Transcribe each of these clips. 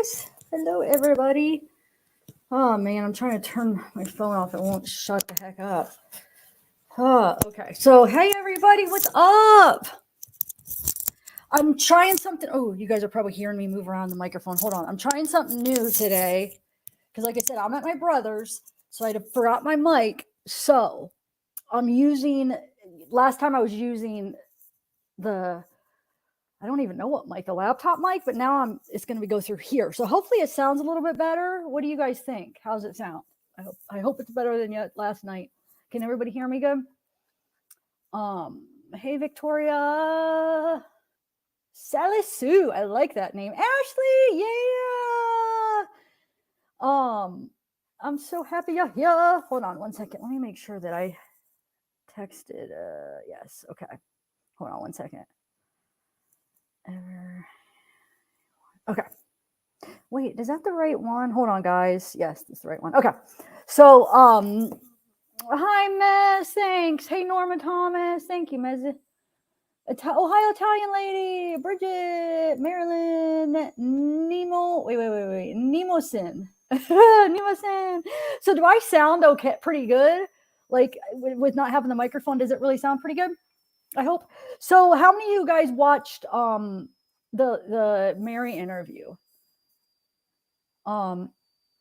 guys. Hello, everybody. Oh, man, I'm trying to turn my phone off. It won't shut the heck up. Okay. So, hey, everybody. What's up? I'm trying something. Oh, you guys are probably hearing me move around the microphone. Hold on. I'm trying something new today. Because, like I said, I'm at my brother's. So, I forgot my mic. So, I'm using, last time I was using I don't even know what mic, the laptop mic, but now it's going to go through here. So hopefully it sounds a little bit better. What do you guys think? How's it sound? I hope it's better than last night. Can everybody hear me good? Hey, Victoria. Sally Sue. I like that name. Ashley. Yeah. I'm so happy you're here. Hold on one second. Let me make sure that I texted. Yes. Okay. Hold on one second. Okay. Wait, is that the right one? Hold on, guys. Yes, that's the right one. Okay. So, hi, Mez. Thanks. Hey, Norma Thomas. Thank you, Mez. Ohio Italian lady, Bridget, Marilyn, Nemo. Wait. Nemosin. Nemosin. So, do I sound okay? Pretty good? Like, with not having the microphone, does it really sound pretty good? I hope. So, how many of you guys watched the Mary interview? Oh,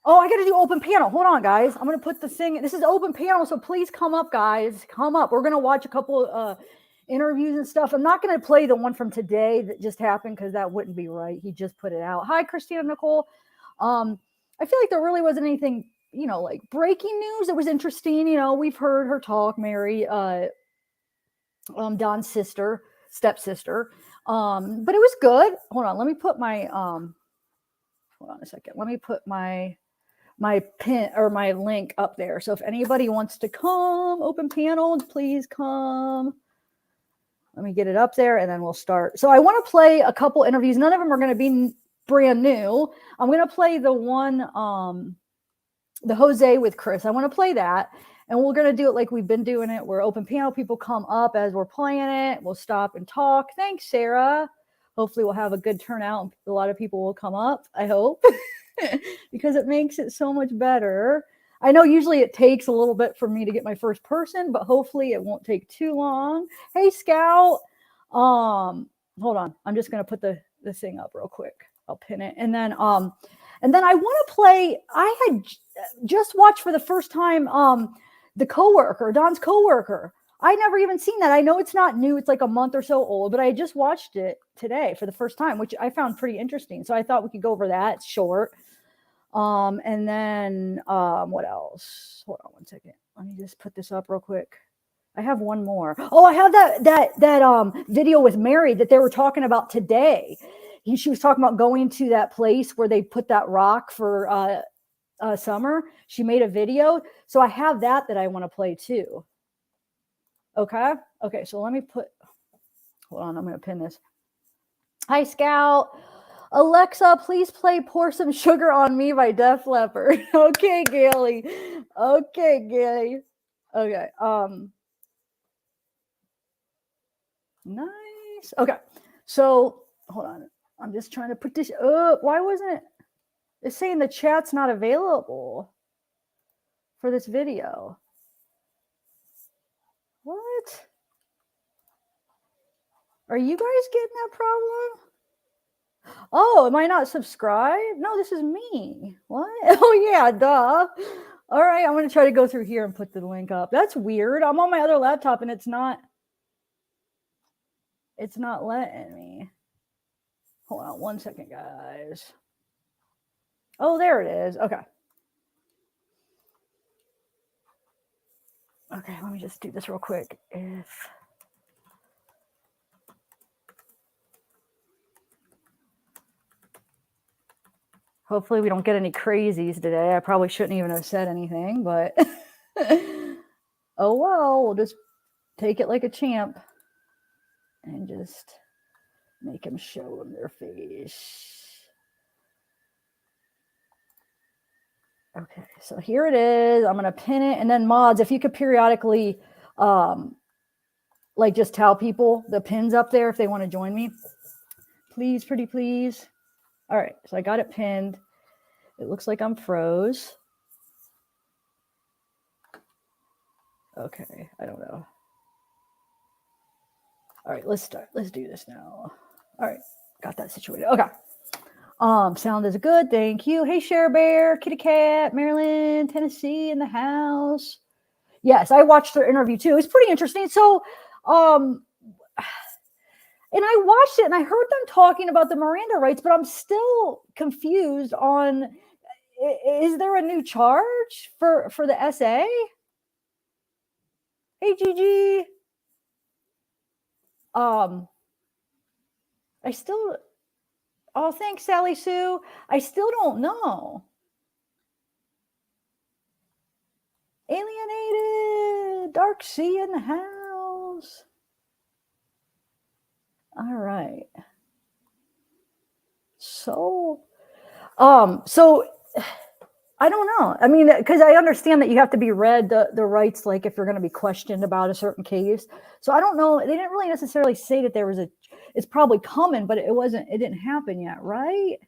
I got to do open panel. Hold on, guys. I'm going to put the thing. This is open panel, so please come up, guys. Come up. We're going to watch a couple interviews and stuff. I'm not going to play the one from today that just happened because that wouldn't be right. He just put it out. Hi, Christina Nicole. I feel like there really wasn't anything, like breaking news. It was interesting. We've heard her talk, Mary, Don's stepsister. But it was good. Hold on. Let me put my, hold on a second. Let me put my pin or my link up there. So if anybody wants to come, open panel, please come. Let me get it up there and then we'll start. So I want to play a couple interviews. None of them are going to be brand new. I'm going to play the one, the Jose with Chris. I want to play that. And we're going to do it like we've been doing it. We're open panel. People come up as we're playing it. We'll stop and talk. Thanks, Sarah. Hopefully we'll have a good turnout. A lot of people will come up, I hope, because it makes it so much better. I know usually it takes a little bit for me to get my first person, but hopefully it won't take too long. Hey, Scout. Hold on. I'm just going to put the thing up real quick. I'll pin it. And then I want to play. I had just watched for the first time the coworker, Don's coworker. I never even seen that. I know it's not new. It's like a month or so old, but I just watched it today for the first time, which I found pretty interesting. So I thought we could go over that. It's short. And then what else? Hold on one second. Let me just put this up real quick. I have one more. Oh, I have that video with Mary that they were talking about today. She was talking about going to that place where they put that rock for summer. She made a video. So I have that I want to play too. Okay. So let me hold on. I'm going to pin this. Hi, Scout. Alexa, please play Pour Some Sugar on Me by Def Leppard. Okay, Gailey. Okay. Nice. Okay. So hold on. I'm just trying to put this up. Why wasn't it? It's saying the chat's not available for this video. What? Are you guys getting that problem? Oh, am I not subscribed? No, this is me. What? Oh, yeah, duh. All right, I'm going to try to go through here and put the link up. That's weird. I'm on my other laptop and it's not letting me. Hold on one second, guys. Oh, there it is. Okay. Okay, let me just do this real quick. Hopefully we don't get any crazies today. I probably shouldn't even have said anything, but oh well, we'll just take it like a champ and just make them show them their face. Okay, so here it is. I'm going to pin it. And then mods, if you could periodically like just tell people the pins up there if they want to join me. Please, pretty please. All right, so I got it pinned. It looks like I'm froze. Okay, I don't know. All right, let's start. Let's do this now. All right, got that situated. Okay. Sound is good. Thank you. Hey, Share Bear, Kitty Cat, Maryland, Tennessee in the house. Yes, I watched their interview too. It's pretty interesting. So, and I watched it and I heard them talking about the Miranda rights, but I'm still confused on, is there a new charge for the SA? Hey, Gigi. I still, oh, thanks, Sally Sue. I still don't know. Alienated, Dark Sea in the house. All right. So I don't know. I mean, because I understand that you have to be read the rights, like if you're going to be questioned about a certain case. So I don't know. They didn't really necessarily say that there was it's probably coming, but it didn't happen yet, right?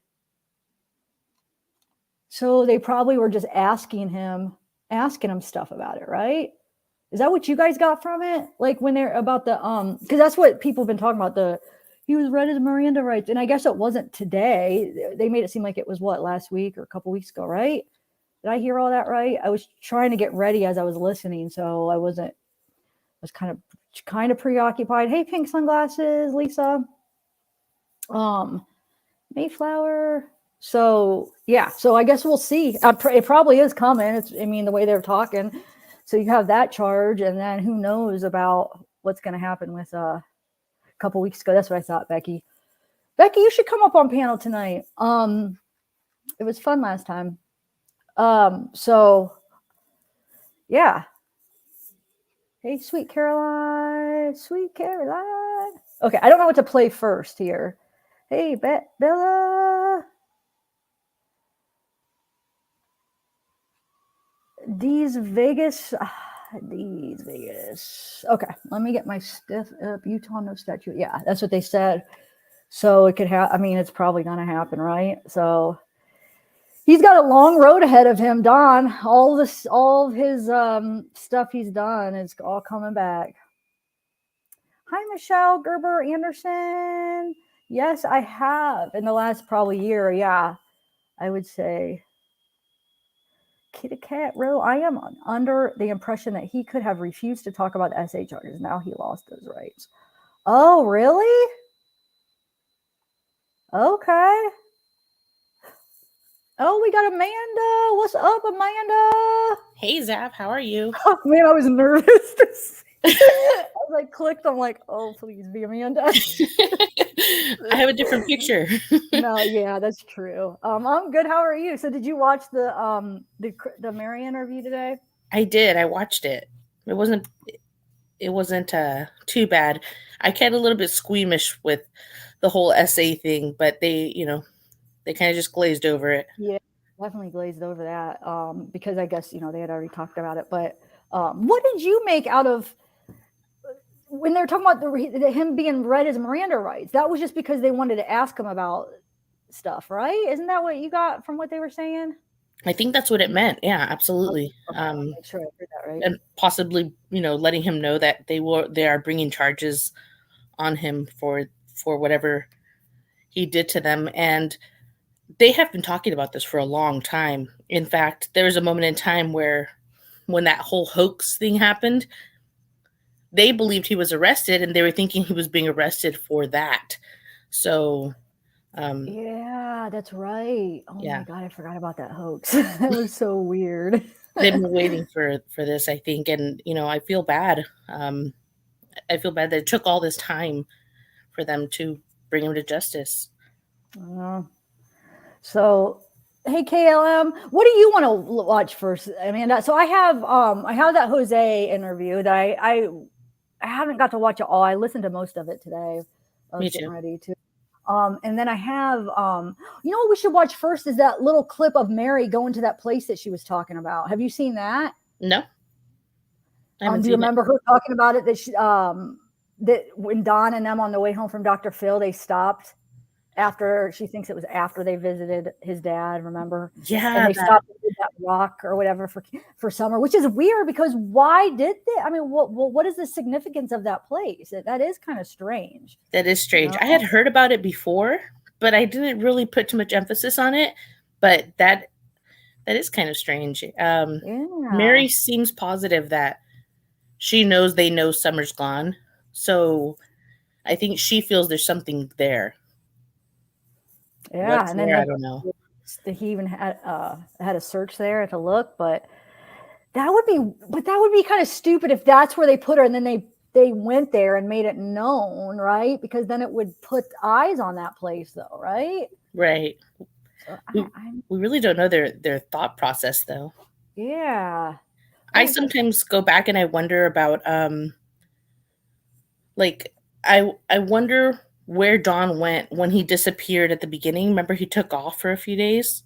So they probably were just asking him stuff about it, right? Is that what you guys got from it? Like when they're about the because that's what people have been talking about, he was read as Miranda rights, and I guess it wasn't today. They made it seem like it was last week or a couple weeks ago, right? Did I hear all that right? I was trying to get ready as I was listening, so I was kind of preoccupied. Hey, pink sunglasses, Lisa. Mayflower. So yeah, so I guess we'll see. It probably is coming. I mean, the way they're talking. So you have that charge, and then who knows about what's going to happen with a couple weeks ago. That's what I thought, Becky. Becky, you should come up on panel tonight. It was fun last time. So yeah. Hey, Sweet Caroline. Okay, I don't know what to play first here. Hey, Bella. These Vegas. Okay, let me get my stuff up. Utah, no statute. Yeah, that's what they said. So it could I mean, it's probably going to happen, right? So he's got a long road ahead of him, Don. All of his stuff he's done is all coming back. Hi, Michelle Gerber Anderson. Yes, I have in the last probably year. Yeah, I would say. Kitty Cat Row. I am under the impression that he could have refused to talk about SA charges. Now he lost those rights. Oh, really? Okay. Oh, we got Amanda. What's up, Amanda? Hey, Zav. How are you? Oh, man, I was nervous to see. I was like, clicked. I'm like, oh, please be Amanda. I have a different picture. No, yeah, that's true. I'm good. How are you? So, did you watch the Mary interview today? I did. I watched it. It wasn't too bad. I get a little bit squeamish with the whole SA thing, but they kind of just glazed over it. Yeah, definitely glazed over that. Because I guess they had already talked about it. But what did you make out of when they're talking about him being read as Miranda rights? That was just because they wanted to ask him about stuff, right? Isn't that what you got from what they were saying? I think that's what it meant. Yeah, absolutely. Okay, make sure I heard that right. And possibly, letting him know that they are bringing charges on him for whatever he did to them. And they have been talking about this for a long time. In fact, there was a moment in time when that whole hoax thing happened, they believed he was arrested and they were thinking he was being arrested for that. So, yeah, that's right. Oh yeah. my God, I forgot about that hoax. That was so weird. They've been waiting for this, I think. And, I feel bad. I feel bad that it took all this time for them to bring him to justice. So, hey KLM, what do you want to watch first, Amanda? So I have that Jose interview that I haven't got to watch it all. I listened to most of it today. I was getting ready to. And then I have what we should watch first is that little clip of Mary going to that place that she was talking about. Have you seen that? No. Do you remember her talking about it? That when Don and them on the way home from Dr. Phil, they stopped after she thinks it was after they visited his dad, remember? And Yeah, they stopped and did that rock or whatever for summer, which is weird because why did they? I mean, what is the significance of that place? That is kind of strange. that is strange. You I had know? heard about it before, but I didn't really put too much emphasis on it. But that is kind of strange. Yeah. Mary seems positive that she knows they know Summer's gone. So I think she feels there's something there. Yeah, What's and then there, I don't know. he even had a search there to look, but that would be kind of stupid if that's where they put her, and then they went there and made it known, right? Because then it would put eyes on that place, though, right? Right. So We really don't know their thought process, though. yeah. I sometimes go back and I wonder about like I wonder where Don went when he disappeared at the beginning. Remember he took off for a few days?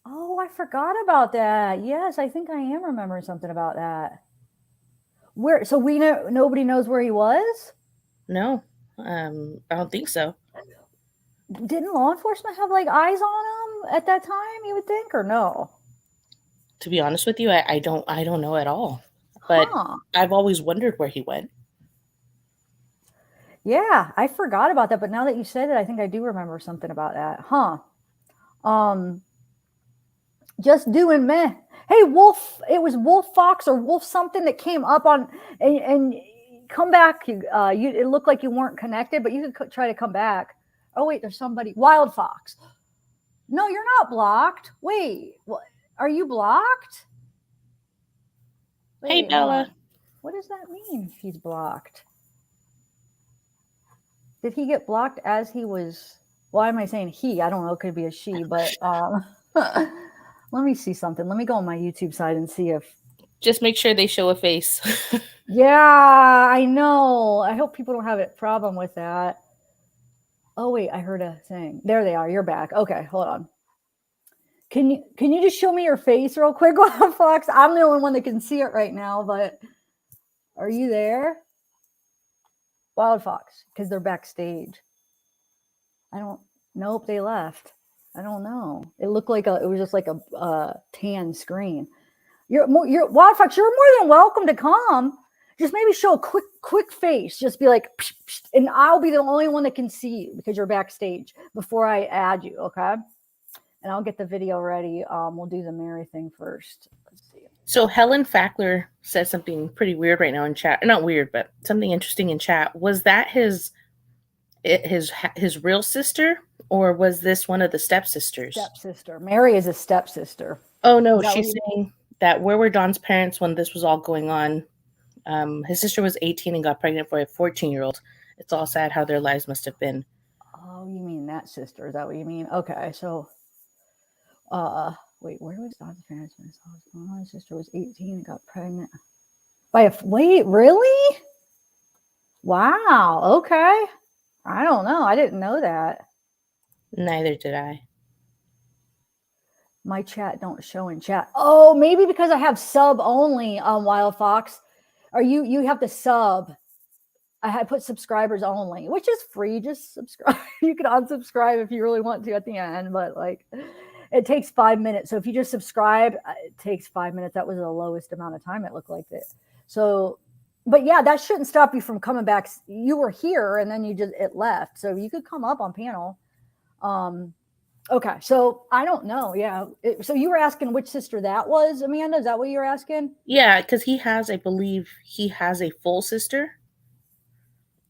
Oh, I forgot about that. Yes, I think I am remembering something about that. Where? So we know nobody knows where he was. No. I don't think so. Didn't law enforcement have like eyes on him at that time? You would think, or no? To be honest with you, I don't know at all. But Huh. I've always wondered where he went. Yeah, I forgot about that, but now that you said it, I think I do remember something about that. Huh. Just doing meh. Hey, Wolf, it was Wolf Fox or Wolf something that came up on and come back. You it looked like you weren't connected, but you could try to come back. Oh wait, there's somebody. Wild Fox. No, you're not blocked. Wait, what? Are you blocked? Hey, Wait, Bella. what does that mean? He's blocked. Did he get blocked as he was? Why am I saying he? I don't know. It could be a she, but let me see something. Let me go on my YouTube side and see if. Just make sure they show a face. Yeah, I know. I hope people don't have a problem with that. Oh wait, I heard a thing. There they are. You're back. Okay, hold on. Can you just show me your face real quick, Fox? I'm the only one that can see it right now, but are you there? Wild Fox, because they're backstage. I don't. Nope, they left. I don't know. It looked like it was just like a tan screen. You're Wild Fox. You're more than welcome to come. Just maybe show a quick face. Just be like, psh, psh, and I'll be the only one that can see you because you're backstage before I add you. Okay. And I'll get the video ready. We'll do the Mary thing first. Let's see. So Helen Fackler says something pretty weird right now in chat. Not weird, but something interesting in chat. Was that his real sister, or was this one of the stepsisters? Stepsister. Mary is a stepsister. Oh no, she's saying that where were Don's parents when this was all going on? His sister was 18 and got pregnant for a 14-year-old. It's all sad how their lives must have been. Oh, you mean that sister? Is that what you mean? Okay, so wait, where was Don's parents when this was going on? His sister was 18 and got pregnant by wait, really? Wow, okay. I don't know. I didn't know that. Neither did I. My chat don't show in chat. Oh, maybe because I have sub only on Wild Fox. Or you have to sub. I had put subscribers only, which is free. Just subscribe. You can unsubscribe if you really want to at the end, but like it takes 5 minutes. So if you just subscribe, it takes 5 minutes. That was the lowest amount of time it looked like it. So, but yeah, that shouldn't stop you from coming back. You were here and then it left. So you could come up on panel. Okay, so I don't know. Yeah. So you were asking which sister that was, Amanda? Is that what you were asking? Yeah, because I believe he has a full sister.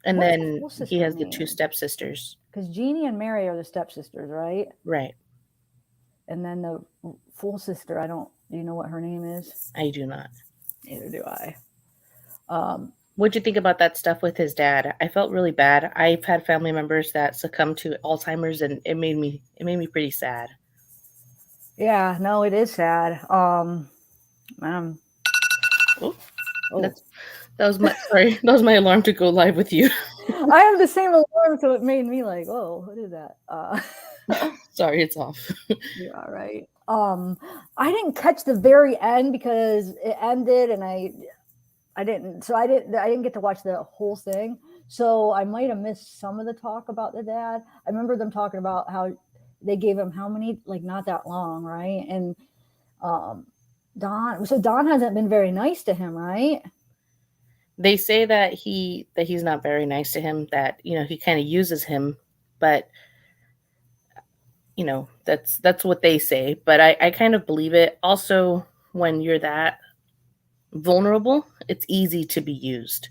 And then he has the two stepsisters. Because Jeannie and Mary are the stepsisters, right? Right. And then the full sister, do you know what her name is? I do not. Neither do I. What'd you think about that stuff with his dad? I felt really bad. I've had family members that succumbed to Alzheimer's, and it made me pretty sad. Yeah, no, it is sad. Oh. That was my alarm to go live with you. I have the same alarm, so it made me like, whoa, what is that? Sorry, it's off. You're all right. I didn't catch the very end because it ended, and I didn't get to watch the whole thing. So I might have missed some of the talk about the dad. I remember them talking about how they gave him how many, like not that long, right? And um, Don hasn't been very nice to him, right? They say that he's not very nice to him, that, he kind of uses him, but that's what they say. But I kind of believe it. Also, when you're that vulnerable, it's easy to be used.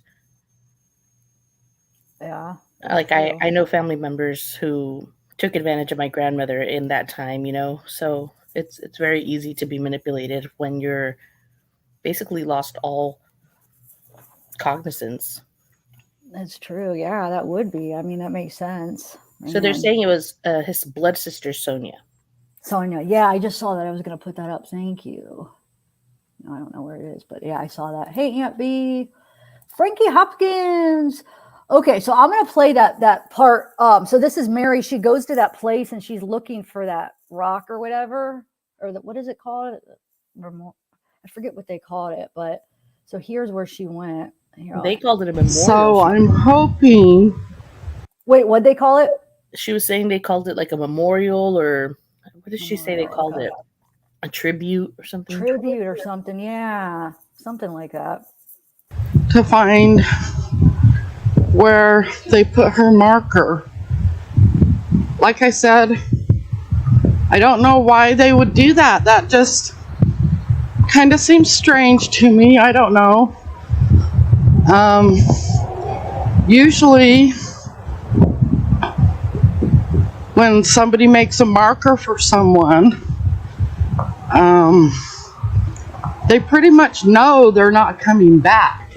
Yeah. Like True. I know family members who took advantage of my grandmother in that time, so it's very easy to be manipulated when you're basically lost all cognizance. That's true. Yeah, that would be. I mean, that makes sense. So they're Man. saying it was his blood sister Sonia. Sonia. Yeah, I just saw that. I was going to put that up. Thank you. I don't know where it is, but yeah, I saw that. Hey, Aunt B. Frankie Hopkins. Okay, so I'm gonna play that part. So this is Mary. She goes to that place and she's looking for that rock or whatever, or what is it called? I forget what they called it, but so here's where she went. Here, They called it a memorial. So I'm hoping. wait, what'd they call it? She was saying they called it like a memorial, or what did she say they called Okay. it? A tribute or something? Tribute or something. Yeah, something like that. To find where they put her marker. Like I said, I don't know why they would do that. That just kind of seems strange to me. I don't know. Usually, when somebody makes a marker for someone, they pretty much know they're not coming back.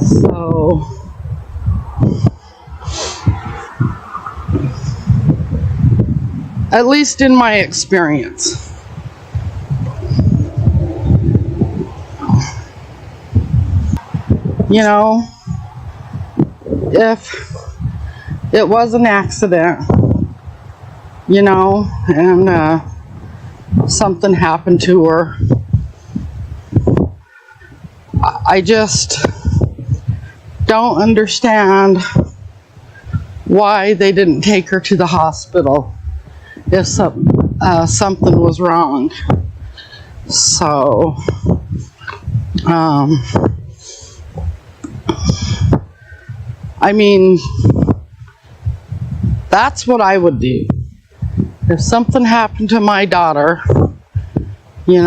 So, at least in my experience. If it was an accident, and something happened to her, I just don't understand why they didn't take her to the hospital if something was wrong. So, I mean, that's what I would do. If something happened to my daughter, and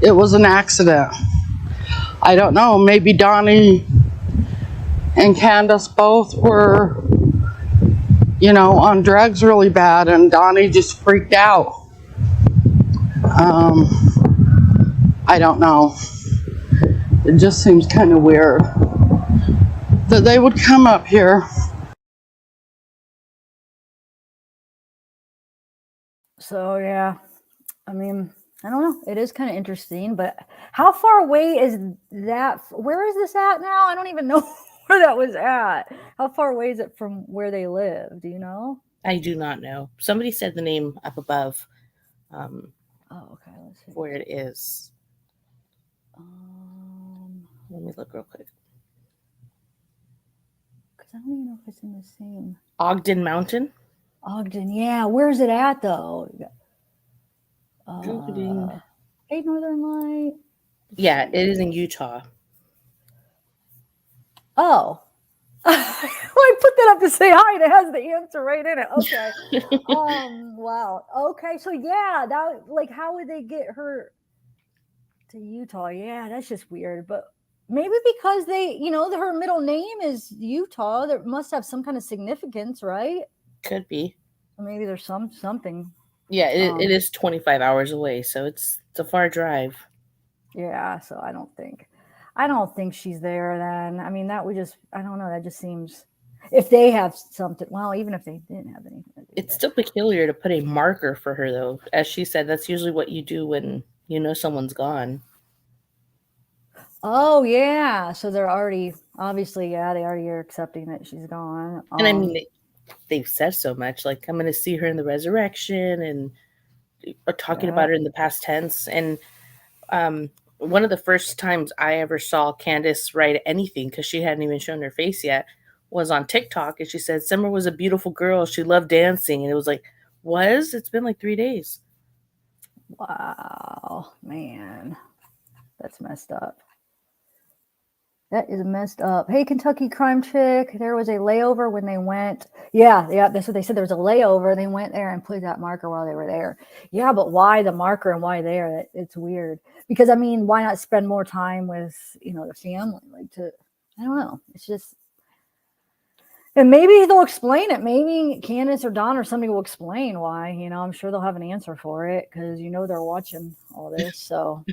it was an accident. I don't know, maybe Donnie and Candace both were, on drugs really bad, and Donnie just freaked out. I don't know. It just seems kind of weird that they would come up here. So yeah, I mean, I don't know. It is kind of interesting, but how far away is that? Where is this at now? I don't even know where that was at. How far away is it from where they live? Do you know? I do not know. Somebody said the name up above. Oh, okay. Let's see. Where it is. Let me look real quick. Because I don't even know if it's in the same. Ogden Mountain. Ogden, yeah. Where's it at though? Googling. Hey, Northern Light. Yeah, it is in Utah. Oh. I put that up to say hi, and it has the answer right in it. Okay. Wow. Okay, so yeah, that, like, how would they get her to Utah? Yeah, that's just weird. But maybe because they, her middle name is Utah, there must have some kind of significance, right? Could be. Or maybe there's something. Yeah, it is 25 hours away, so it's a far drive. Yeah, so I don't think she's there then. I mean, that would just, I don't know, that just seems, if they have something, well, even if they didn't have anything to do with It's still peculiar to put a marker for her, though. As she said, that's usually what you do when someone's gone. Oh, yeah. So they're already, obviously, yeah, they already are accepting that she's gone. And I mean, they've said so much, like, I'm going to see her in the resurrection, and talking about it in the past tense. And one of the first times I ever saw Candace write anything, because she hadn't even shown her face yet, was on TikTok. And she said, Summer was a beautiful girl. She loved dancing. And it was like, it's been like 3 days. Wow, man. That's messed up. That is messed up. Hey, Kentucky Crime Chick. There was a layover when they went. Yeah, that's what they said. There was a layover. They went there and put that marker while they were there. Yeah, but why the marker and why there? It's weird. Because, I mean, why not spend more time with, the family? I don't know. It's just. And maybe they'll explain it. Maybe Candace or Don or somebody will explain why. I'm sure they'll have an answer for it because they're watching all this. So,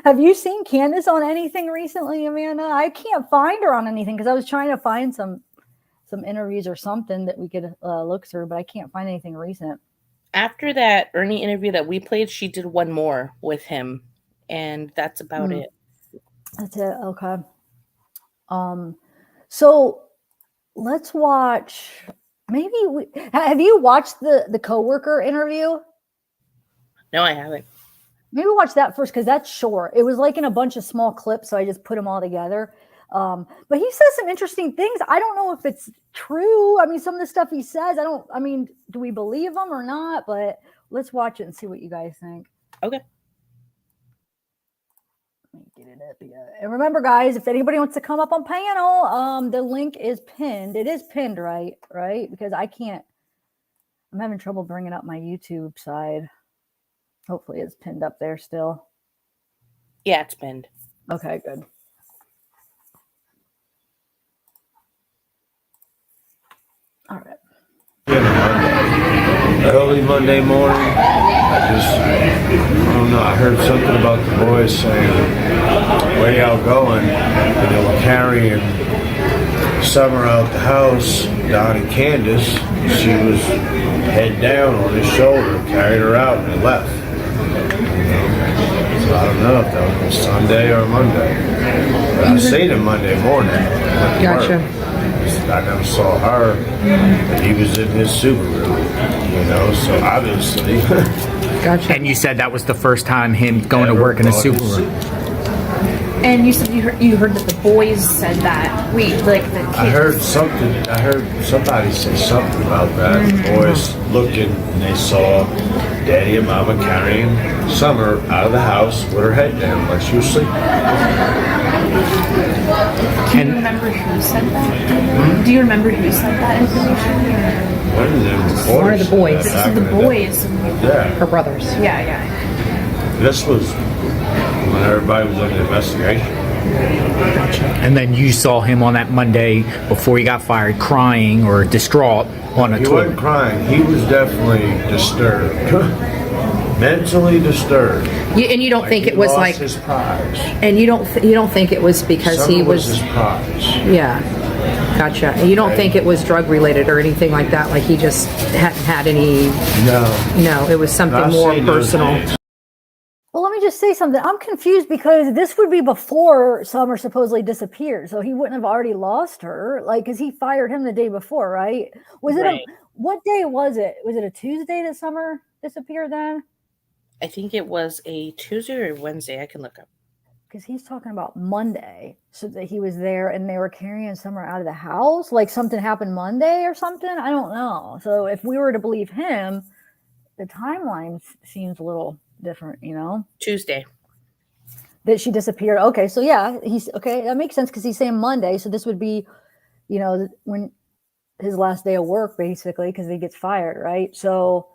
have you seen Candace on anything recently, Amanda? I can't find her on anything because I was trying to find some interviews or something that we could look through, but I can't find anything recent. After that Ernie interview that we played, she did one more with him, and that's about it. That's it. Okay. So let's watch. Maybe have you watched the coworker interview? No, I haven't. Maybe watch that first because that's short. It was like in a bunch of small clips, so I just put them all together. But he says some interesting things. I don't know if it's true. I mean, some of the stuff he says, do we believe him or not? But let's watch it and see what you guys think. Okay. Let me get it up here. And remember, guys, if anybody wants to come up on panel, the link is pinned. It is pinned, right? Because I'm having trouble bringing up my YouTube side. Hopefully it's pinned up there still. Yeah, it's pinned. Okay, good. All right. Early Monday morning, I don't know, I heard something about the boys saying, where y'all going? And they were carrying Summer out the house, Don and Candace. She was head down on his shoulder, carried her out, and they left. So I don't know if that was Sunday or Monday. But I seen him Monday morning. Gotcha. I never saw her, but he was in his Subaru, so obviously. Gotcha. And you said that was the first time him going to work in a Subaru. And you said you heard that the boys said that. The kids. I heard somebody say something about that. The boys looking and they saw Daddy and Mama carrying Summer out of the house with her head down like she was sleeping. Do you remember who said that? Do you remember who said that information? One of them One of the boys. This is the boys. Yeah. Her brothers. Yeah. This was when everybody was in the investigation. And then you saw him on that Monday before he got fired crying or distraught on a He Twitter. wasn't crying. He was definitely disturbed. Mentally disturbed. And you don't think it was lost like, his prize. and you don't think it was because Summer he was, his prize. yeah, gotcha. And you don't think it was drug related or anything like that? Like he just hadn't had any? No, it was something I've more seen those personal. things. Well, let me just say something. I'm confused because this would be before Summer supposedly disappeared. So he wouldn't have already lost her, because he fired him the day before, right? Right. What day was it? Was it a Tuesday that Summer disappeared then? I think it was a Tuesday or Wednesday. I can look up. Because he's talking about Monday, so that he was there and they were carrying Summer out of the house. Like something happened Monday or something. I don't know. So if we were to believe him, the timeline seems a little different, Tuesday. that she disappeared. Okay, so yeah, he's okay. That makes sense because he's saying Monday. So this would be, when his last day of work, basically, because he gets fired, right? So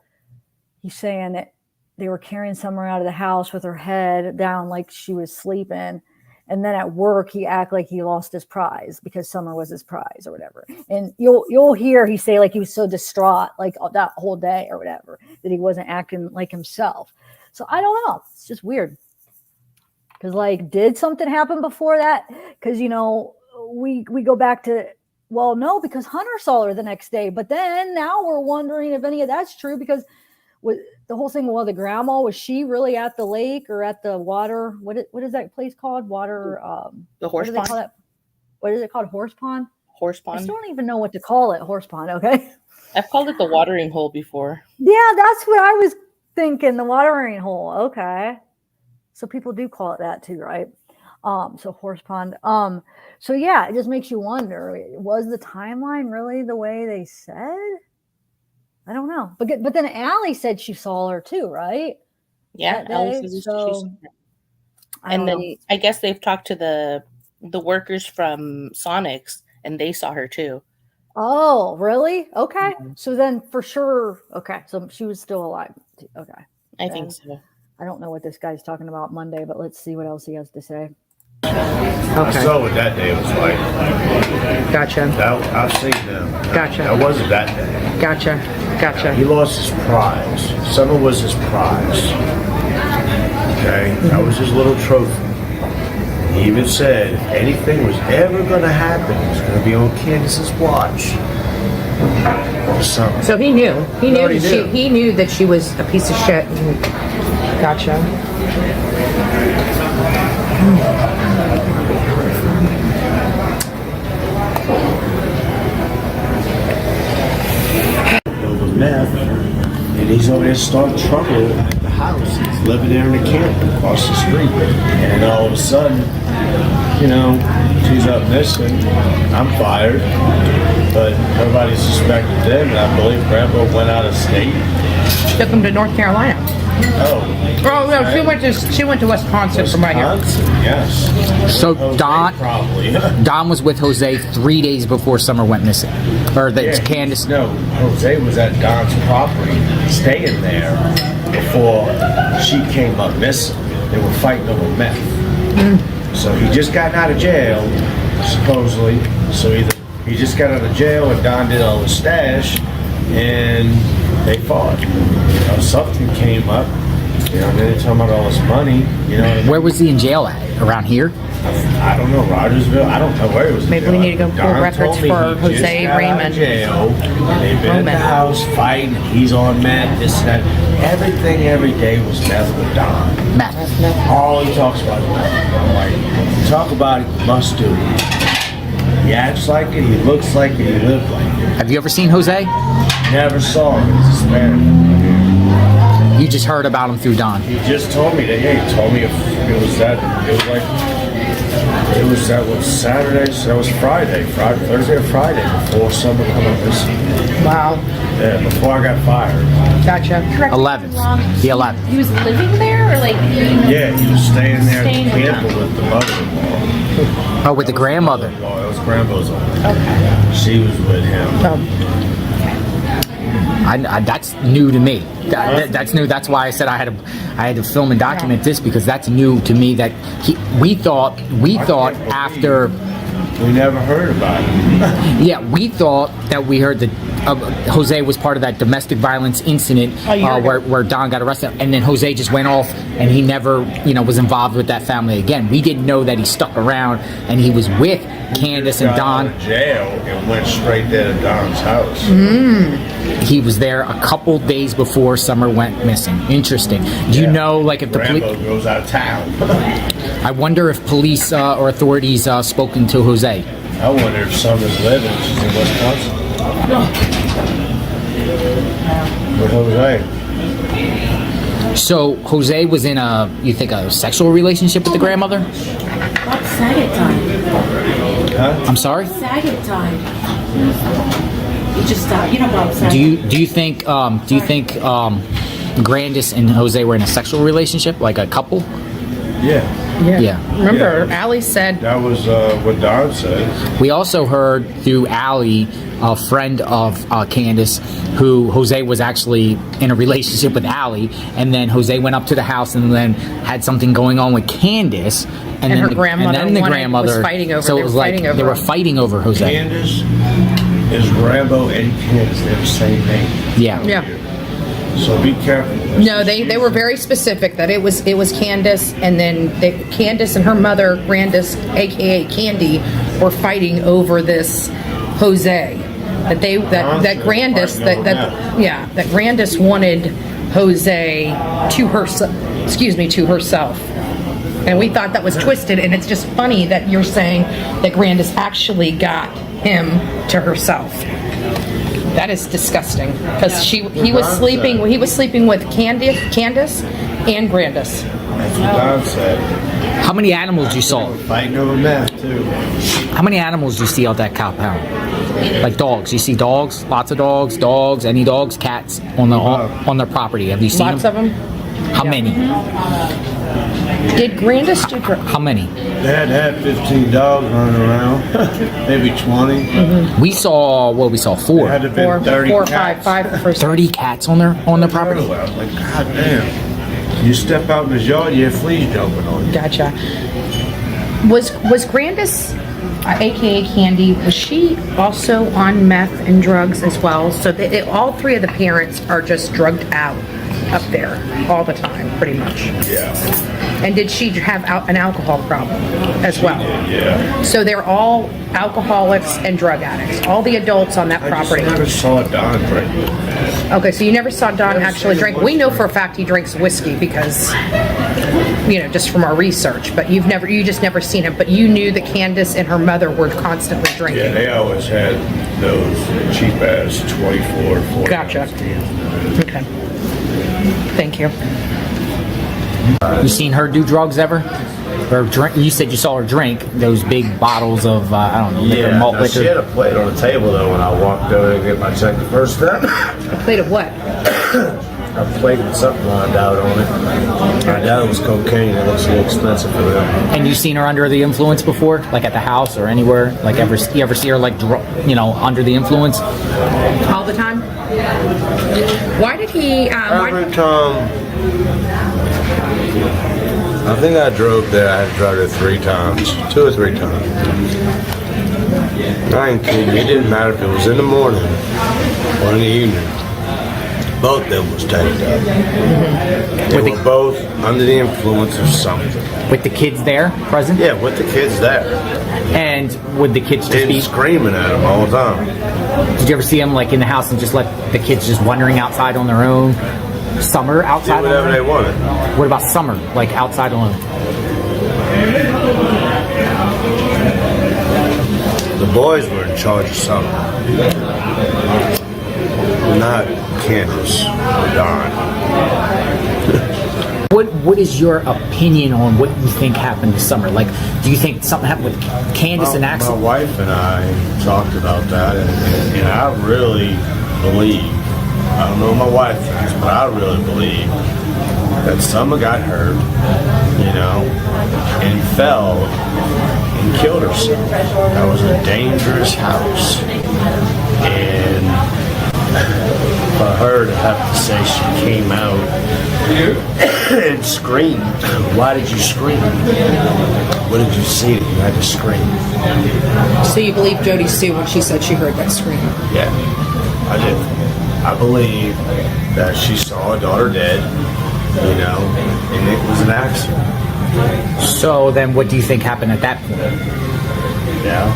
he's saying that they were carrying Summer out of the house with her head down like she was sleeping. And then at work, he acted like he lost his prize because Summer was his prize or whatever. And you'll hear he say like he was so distraught like that whole day or whatever, that he wasn't acting like himself. So I don't know. It's just weird. Because did something happen before that? Because, we go back to, well, no, because Hunter saw her the next day. But then now we're wondering if any of that's true because the whole thing, the grandma, was she really at the lake or at the water? What is that place called? Water. The horse what do they call pond. that? What is it called? Horse pond? Horse I pond. still don't even know what to call it. Horse pond. Okay. I've called it the watering hole before. Yeah, that's what I was thinking. The watering hole. Okay. So people do call it that too, right? So horse pond. So yeah, it just makes you wonder, was the timeline really the way they said? I don't know. But then Allie said she saw her too, right? Yeah, That Ellie day, says she so saw her. I And don't then know. I guess they've talked to the workers from Sonics, and they saw her too. Oh, really? Okay. Mhm. So then for sure, okay. So she was still alive. Okay. I Then think so. I don't know what this guy's talking about Monday, but let's see what else he has to say. I Okay. saw what that day was like. Gotcha. I've seen them. Gotcha. That wasn't that day. Gotcha. Gotcha. He lost his prize. Summer was his prize. Okay? That was his little trophy. He even said if anything was ever going to happen, it was going to be on Candace's watch. Summer. So he knew. He knew. already knew. He knew that she was a piece of shit. Gotcha. Over meth, and he's over there starting trouble at the house. He's living there in the camp across the street, and all of a sudden, you know, she's up missing. I'm fired, but nobody suspected them, and I believe Rambo went out of state. Took him to North Carolina. Oh, Oh no, she went to Wisconsin from right here. Wisconsin, yes. So Jose Don probably. Don was with Jose 3 days before Summer went missing, or that Yeah, Candace. No, Jose was at Don's property, staying there before she came up missing. They were fighting over meth. So he just got out of jail, supposedly. So either he just got out of jail and Don did all the stash, and they fought. You know, something came up. You know, and then they talking about all this money. You know what I mean? Where was he in jail at? Around here? I don't know, Rogersville. I don't know where he was. in Maybe jail. we need to go pull Don records told me for he Jose just got out of Raymond. Jail. They've been in Roman. the house fighting. He's on meth. This and that. Everything every day was meth with Don. Matt. All he talks about is meth. I'm like, talk about it, you must do it. He acts like it. He looks like it. He lives like it. Have you ever seen Jose? Never saw him. He's Hispanic. You just heard about him through Don. He just told me that. Yeah, he told me if it was that. It was like. It was that was Saturday. So that was Friday, Thursday or Friday before Summer coming missing. Wow. Yeah, before I got fired. Gotcha. Correct me if I'm 11th. wrong. The 11th. He was living there, or like Yeah, he was staying there Staying at with the camp with the mother-in-law. Oh, with the grandmother. It was grandma's on. Okay. She was with him. That's new to me. That's new. That's why I said I had to film and document this, because that's new to me. That we thought after. We never heard about it. Yeah, we thought that we heard that Jose was part of that domestic violence incident where Don got arrested, and then Jose just went off and he never, was involved with that family again. We didn't know that he stuck around and he was with Candace and Got Don. out of jail and went straight there to Don's house. He was there a couple days before Summer went missing. Interesting. Do you know, like, if the Rambo police? goes out of town. I wonder if police or authorities spoken to Jose. I wonder if Summer's living. She's in Wisconsin. With Jose. So Jose was in a sexual relationship with the grandmother? What's Saget time? Huh? I'm sorry? Saget time. You just stop. You know Bob Saget. Do you think Grandis and Jose were in a sexual relationship, like a couple? Yeah. Yeah. Remember, Yeah. Allie said That was what Don said. We also heard through Allie, a friend of Candace, who Jose was actually in a relationship with Allie, and then Jose went up to the house and then had something going on with Candace, and then her the grandmother grandmother was fighting over. So it was like they were fighting over Jose. Candace is Rambo and Candace. They're the same name. Yeah. So be careful. No, they were very specific that it was Candace, and then Candace and her mother, Grandis, aka Candy, were fighting over this Jose. That Grandis that Grandis wanted Jose to herself. And we thought that was twisted, and it's just funny that you're saying that Grandis actually got him to herself. That is disgusting because he was sleeping with Candace and Grandis. That's what Don said. How many animals you saw? Fighting over meth too. How many animals do you see out that compound? Like dogs? You see dogs? Lots of dogs? Dogs? Any dogs? Cats on their property? Have you seen Lots them? of them. How many? Did Grandis do How many? They had 15 dogs running around, maybe 20. We saw 4. There had to have been 30 4 or cats. 5 30 cats on their property. I was like, God damn. You step out in the yard, you have fleas jumping on you. Gotcha. Was Grandis, aka Candy, was she also on meth and drugs as well? So all 3 of the parents are just drugged out up there all the time, pretty much. Yeah. And did she have an alcohol problem as well? Yeah. So they're all alcoholics and drug addicts. All the adults on that property. I just never saw Don drink. Okay, so you never saw Don actually drink. We know for a fact he drinks whiskey because, just from our research. But you just never seen him. But you knew that Candace and her mother were constantly drinking. Yeah, they always had those cheap ass 24, 40. Gotcha. Okay. Thank you. You seen her do drugs ever? Or drink? You said you saw her drink those big bottles of I don't know, liquor, malt no, she had liquor. a plate on the table though when I walked over to get my check the first time. A plate of what? A plate with something lined out on it. I doubt it was cocaine. It looks a little expensive for them. And you seen her under the influence before, like at the house or anywhere? Like you ever see her like under the influence? All the time? Why did he? Every time. I think I drove there. I had drove there 3 times, 2 or 3 times. I ain't kidding. It didn't matter if it was in the morning or in the evening. Both of them was taken up. They were both under the influence of something. With the kids there present? Yeah, with the kids there. And would the kids just And be screaming at them all the time. Did you ever see them like in the house and just let the kids just wandering outside on their own? Summer outside? Do whatever they wanted. What about summer, like outside alone? The boys were in charge of summer. Not Candace or Don. What is your opinion on what you think happened this summer? Like, do you think something happened with Candace and Axel? My wife and I talked about that, and I really believe, I don't know what my wife thinks, but I really believe that Summer got hurt, and fell and killed herself. That was a dangerous house. And for her to have to say she came out and screamed, why did you scream? What did you see that you had to scream? So you believe Jody Sue when she said she heard that scream? Yeah, I did. I believe that she saw her daughter dead, and it was an accident. So then what do you think happened at that point? Yeah,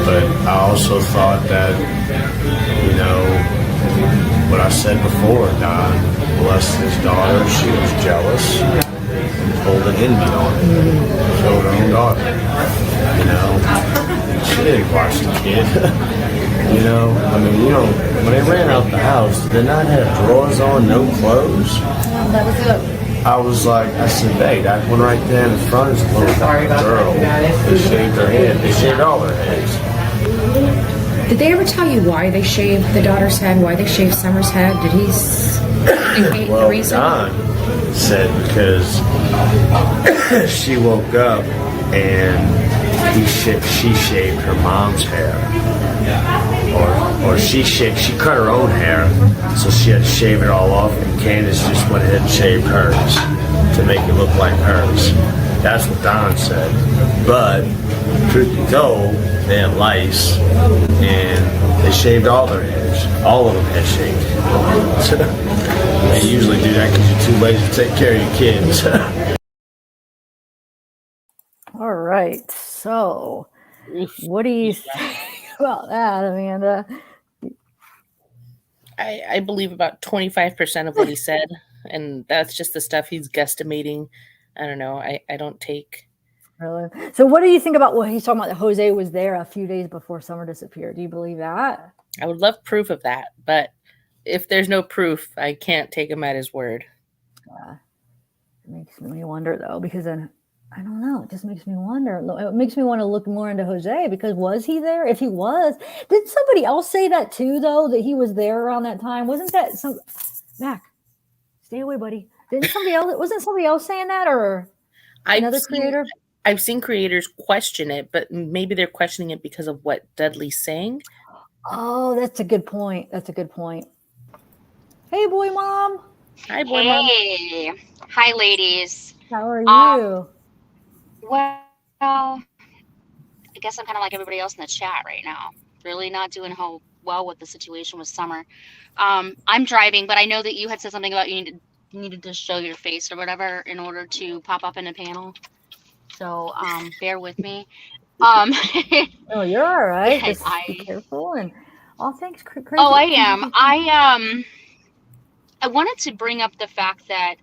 but I also thought that, what I said before, Don blessed his daughter, she was jealous and pulled an envy on it. Killed her own daughter. She didn't watch the kid. When they ran out the house, did they not have drawers on, no clothes? That was it. I said, hey, that one right there in the front is a little girl. They shaved her head. They shaved all their heads. Did they ever tell you why they shaved the daughter's head? Why they shaved Summer's head? Did he indicate the reason? Don said because she woke up and she shaved her mom's hair, or she cut her own hair, so she had to shave it all off, and Candace just went ahead and shaved hers to make it look like hers. That's what Don said. But truth be told, they had lice, and they shaved all their heads. All of them had shaved. They usually do that because you're too lazy to take care of your kids. All right. So, what do you think about that, Amanda? I believe about 25% of what he said, and that's just the stuff he's guesstimating. I don't know. I don't take. Really? So, what do you think about what he's talking about? That Jose was there a few days before Summer disappeared. Do you believe that? I would love proof of that, but if there's no proof, I can't take him at his word. It makes me wonder though, because then I don't know. It just makes me wonder. It makes me want to look more into Jose, because was he there? If he was, did somebody else say that too, though, that he was there around that time? Wasn't that some Mac? Stay away, buddy. Didn't somebody else? Wasn't somebody else saying that, or another creator? I've seen creators question it, but maybe they're questioning it because of what Dudley's saying. Oh, that's a good point. That's a good point. Hey, boy, mom. Hi, boy, mom. Hey, hi, ladies. How are you? Well, I guess I'm kind of like everybody else in the chat right now. Really not doing well with the situation with Summer. I'm driving, but I know that you had said something about you needed to show your face or whatever in order to pop up in a panel. So bear with me. Oh, you're all right. Yes, Just be careful and all things crazy. Oh, I am. I wanted to bring up the fact that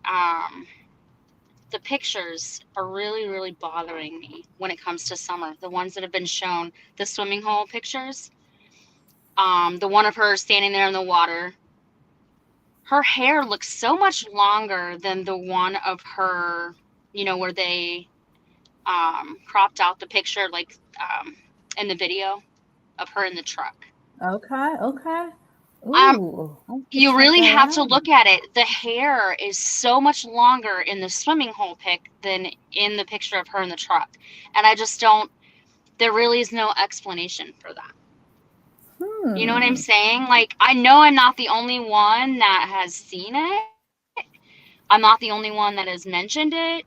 the pictures are really, really bothering me when it comes to Summer. The ones that have been shown, the swimming hole pictures, the one of her standing there in the water. Her hair looks so much longer than the one of her, where they cropped out the picture, like in the video of her in the truck. Okay. Ooh, you really have to look at it. The hair is so much longer in the swimming hole pic than in the picture of her in the truck. And I just don't, there really is no explanation for that. You know what I'm saying? Like, I know I'm not the only one that has seen it. I'm not the only one that has mentioned it.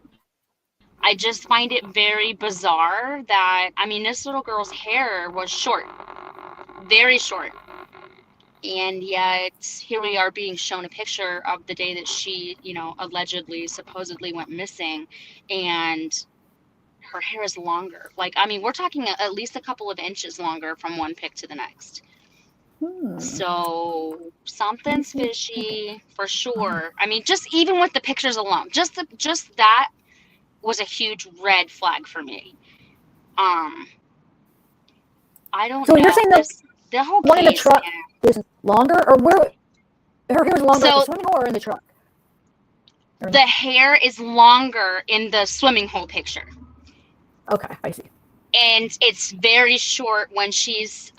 I just find it very bizarre that, this little girl's hair was short, very short. And yet here we are being shown a picture of the day that she, allegedly, supposedly went missing, and her hair is longer. Like, we're talking at least a couple of inches longer from one pic to the next. So something's fishy for sure. Just even with the pictures alone, just that was a huge red flag for me. I don't know. So you're saying that the whole one in the truck is longer, or where her hair is longer in the swimming hole or in the truck? The hair is longer in the swimming hole picture. Okay, I see. And it's very short when she's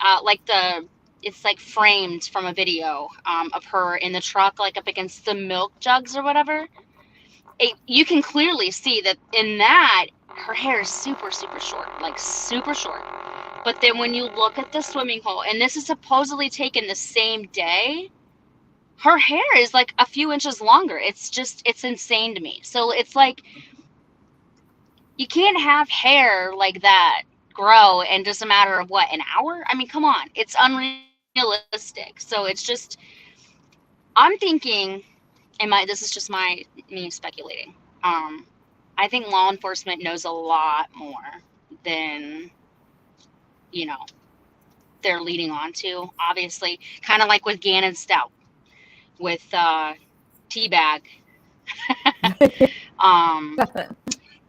it's like framed from a video of her in the truck, like up against the milk jugs or whatever. You can clearly see that in that her hair is super, super short, like super short. But then when you look at the swimming hole, and this is supposedly taken the same day, her hair is like a few inches longer. It's insane to me. So it's like, you can't have hair like that grow in just a matter of an hour? Come on, it's unrealistic. So it's just, I'm thinking, this is just me speculating. I think law enforcement knows a lot more than, they're leading on to, obviously, kind of like with Gannon Stout, with Teabag.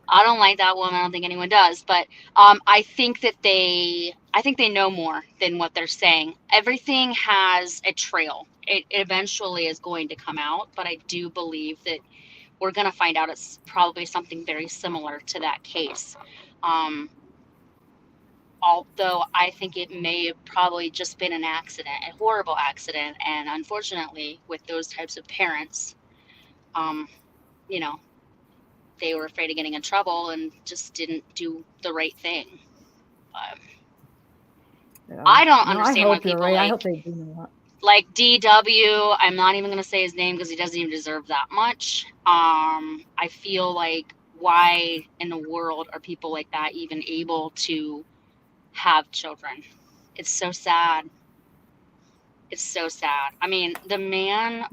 I don't like that woman. I don't think anyone does, but I think they know more than what they're saying. Everything has a trail. It eventually is going to come out, but I do believe that we're going to find out it's probably something very similar to that case. Although I think it may have probably just been an accident, a horrible accident. And unfortunately, with those types of parents, they were afraid of getting in trouble and just didn't do the right thing. I don't understand why people right. I hope they do that. Like DW, I'm not even going to say his name because he doesn't even deserve that much. I feel like, why in the world are people like that even able to have children? It's so sad. It's so sad. The man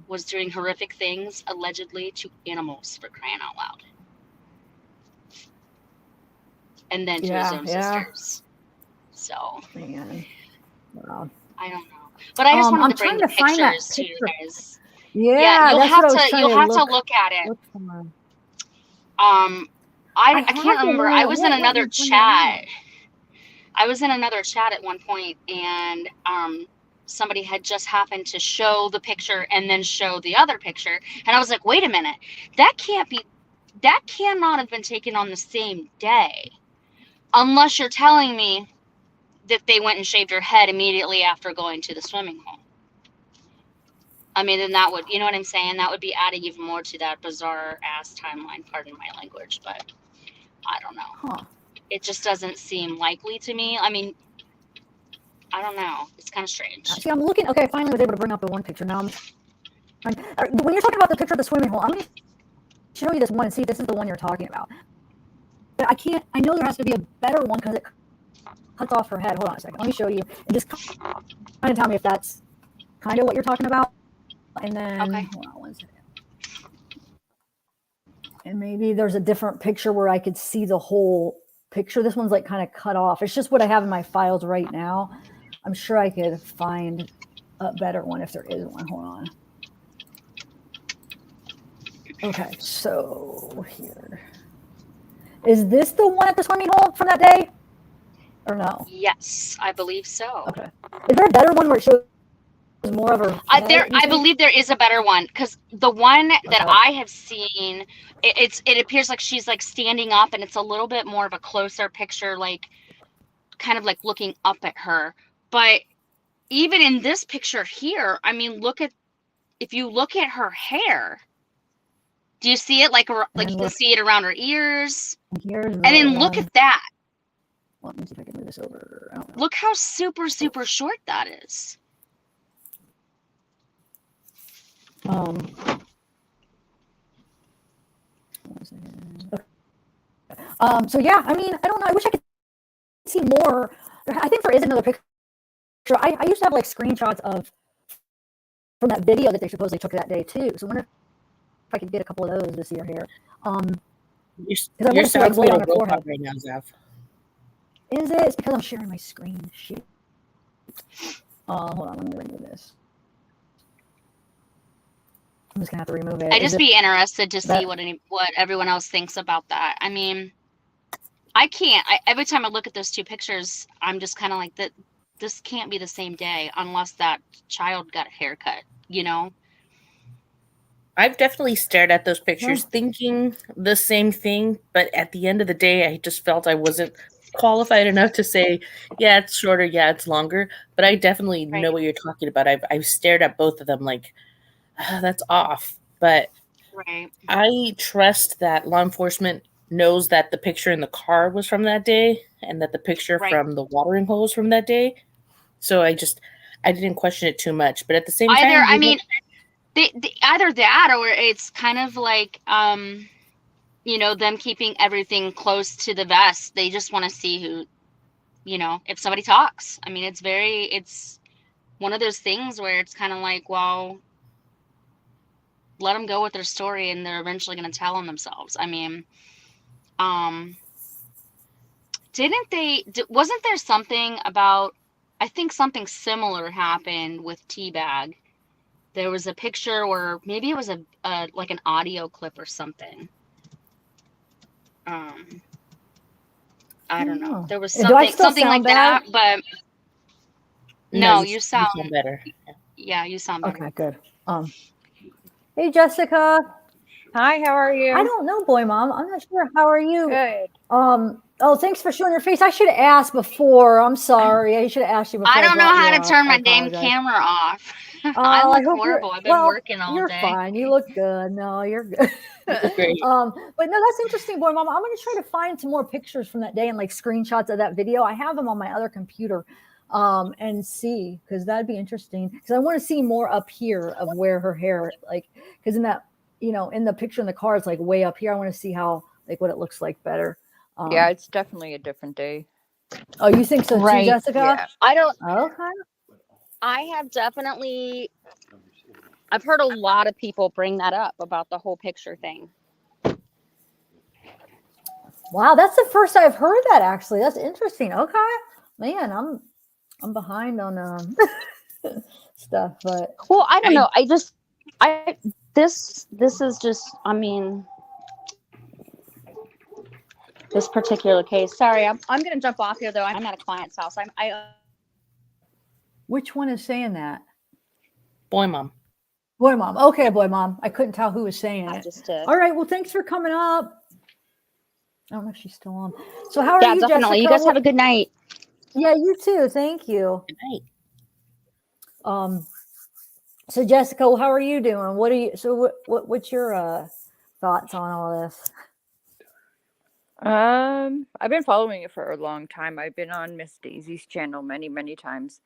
was doing horrific things allegedly to animals, for crying out loud. And then to his own sisters. So, man. Wow. I don't know. But I just wanted to bring the pictures to you guys. Yeah, you'll have to look at it. I can't remember. I was in another chat. I was in another chat at one point, and somebody had just happened to show the picture and then show the other picture. And I was like, wait a minute, that cannot have been taken on the same day. Unless you're telling me that they went and shaved her head immediately after going to the swimming hole. I mean, then that would, you know what I'm saying? That would be adding even more to that bizarre ass timeline, pardon my language, but I don't know. Huh. It just doesn't seem likely to me. I mean, I don't know. It's kind of strange. See, I'm looking. Okay, I finally was able to bring up the one picture. Now I'm trying. When you're talking about the picture of the swimming hole, I'm going to show you this one and see if this is the one you're talking about. But I can't. I know there has to be a better one because it cuts off her head. Hold on a second. Let me show you and just kind of tell me if that's kind of what you're talking about. And then Okay. hold on one second. And maybe there's a different picture where I could see the whole picture. This one's like kind of cut off. It's just what I have in my files right now. I'm sure I could find a better one if there is one. Hold on. Okay, so here. Is this the one at the swimming hole from that day? Or no? Yes, I believe so. Okay. Is there a better one where it shows more of her head, I believe there is a better one, because the one that I have seen, it appears like she's like standing up, and it's a little bit more of a closer picture, like kind of like looking up at her. But even in this picture here, I mean, if you look at her hair, do you see it like you can see it around her ears? And then look at that. Let me see if I can move this over. I don't know. Look how super, super short that is. So yeah, I mean, I don't know. I wish I could see more. I think there is another picture. I used to have like screenshots from that video that they supposedly took that day too. So I wonder if I could get a couple of those this year here. Your sound's a little robot right now, Zav. Is it? It's because I'm sharing my screen. Shoot. Hold on. Let me remove this. I'm just gonna have to remove it. I'd just be interested to see what everyone else thinks about that. I mean, every time I look at those two pictures, I'm just kind of like that. This can't be the same day unless that child got a haircut, you know? I've definitely stared at those pictures thinking the same thing, but at the end of the day, I just felt I wasn't qualified enough to say, yeah, it's shorter, yeah, it's longer. But I definitely know what you're talking about. I've stared at both of them like, that's off. But I trust that law enforcement knows that the picture in the car was from that day and that the picture from the watering hole was from that day. So I didn't question it too much. But at the same time, I mean, either that or it's kind of like, you know, them keeping everything close to the vest. They just want to see who, you know, if somebody talks. I mean, it's one of those things where it's kind of like, well, let them go with their story and they're eventually going to tell on themselves. I mean, wasn't there something about, I think something similar happened with Teabag. There was a picture where maybe it was like an audio clip or something. I don't know. There was something like that, but no, you sound better. Yeah, you sound better. Okay, good. Hey, Jessica. Hi, how are you? I don't know, boy, mom. I'm not sure. How are you? Good. Oh, thanks for showing your face. I should have asked before. I'm sorry. I should have asked you before. I don't know how to turn my damn camera off. I look horrible. I've been working all day. You're fine. You look good. No, you're good. Great. But no, that's interesting, boy, mom. I'm going to try to find some more pictures from that day and like screenshots of that video. I have them on my other computer. And see, because that'd be interesting. Because I want to see more up here of where her hair, like, because in that, you know, in the picture in the car, it's like way up here. I want to see how, like, what it looks like better. Yeah, it's definitely a different day. Oh, you think so too, Jessica? Yeah. I don't. Okay. I have definitely. I've heard a lot of people bring that up about the whole picture thing. Wow, that's the first I've heard that. Actually, that's interesting. Okay, man, I'm behind on stuff, but well, I don't know. This is just. I mean. This particular case. Sorry, I'm going to jump off here though. I'm at a client's house. Which one is saying that? Boy mom. Boy mom. Okay, boy mom. I couldn't tell who was saying it. Just All right. Well, thanks for coming up. I don't know if she's still on. So how are yeah, you, definitely. Jessica? You guys have a good night. Yeah, you too. Thank you. Good night. So Jessica, how are you doing? What are you? So what's your thoughts on all this? I've been following it for a long time. I've been on Miss Daisy's channel many, many times.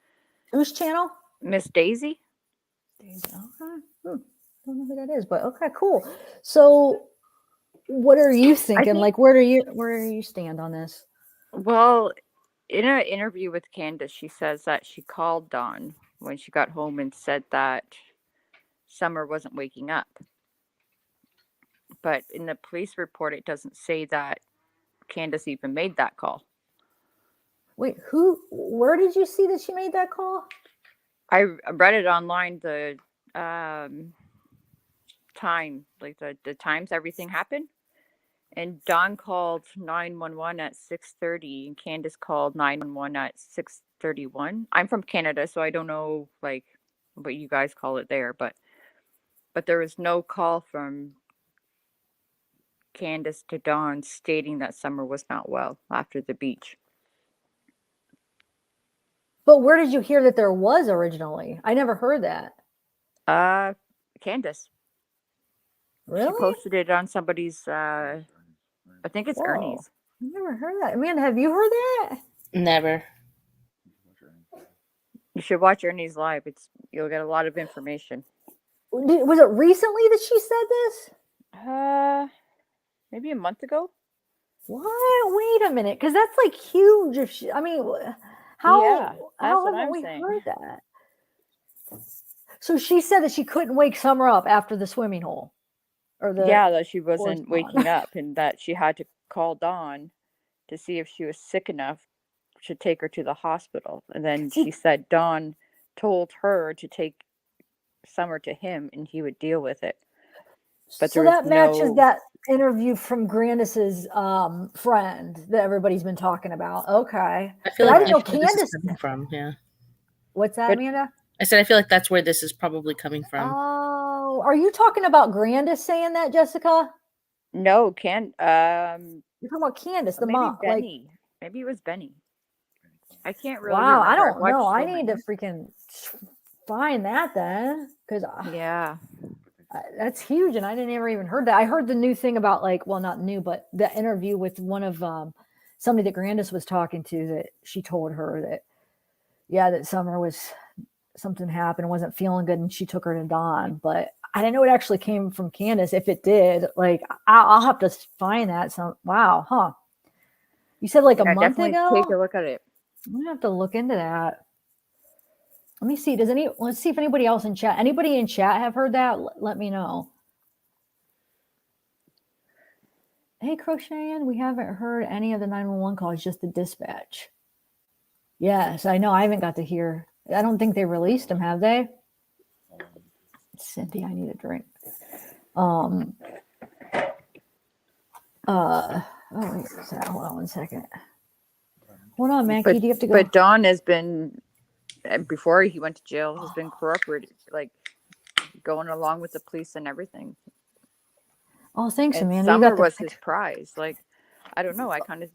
Whose channel? Miss Daisy? Daisy. Okay. Don't know who that is, but okay, cool. So what are you thinking? Like, where do you stand on this? Well, in an interview with Candace, she says that she called Dawn when she got home and said that Summer wasn't waking up. But in the police report, it doesn't say that Candace even made that call. Wait, where did you see that she made that call? I read it online, the time, like the times everything happened. And Dawn called 911 at 6:30 and Candace called 911 at 6:31. I'm from Canada, so I don't know like what you guys call it there, but there was no call from Candace to Dawn stating that Summer was not well after the beach. But where did you hear that there was originally? I never heard that. Candace. Really? She posted it on somebody's I think it's Ernie's. I never heard that. Amanda, have you heard that? Never. You should watch Ernie's live. You'll get a lot of information. Was it recently that she said this? Maybe a month ago. What? Wait a minute, because that's like huge. If she, I mean, how haven't we heard that? So she said that she couldn't wake Summer up after the swimming hole, that she wasn't waking up, and that she had to call Dawn to see if she was sick enough to take her to the hospital. And then she said Dawn told her to take Summer to him, and he would deal with it. But so that matches that interview from Grandis's friend that everybody's been talking about. Okay. I feel like I didn't know Candace Candace coming from. Yeah. What's that, Amanda? I said I feel like that's where this is probably coming from. Oh, are you talking about Grandis saying that, Jessica? No, you're talking about Candace, the mom. Benny. Maybe it was Benny. I can't really. Wow, I remember. don't know. I need to freaking find that then, because that's huge, and I didn't ever even heard that. I heard the new thing about not new, but the interview with one of somebody that Grandis was talking to, that she told her that that Summer was something happened, wasn't feeling good, and she took her to Dawn. But I didn't know it actually came from Candace. If it did, I'll have to find that. So wow, huh? You said a month ago. Take a look at it. I'm gonna have to look into that. Let me see. Let's see if anybody else in chat. Anybody in chat have heard that? Let me know. Hey, Crocheting, we haven't heard any of the 911 calls, just the dispatch. Yes, I know. I haven't got to hear. I don't think they released them, have they? Cynthia, I need a drink. Oh, wait, hold on one second. Hold on, Mackie. Do you have to go? But Dawn has been, before he went to jail, has been cooperative, going along with the police and everything. Oh, thanks, and Amanda. Summer was his prize. I don't know. I kind of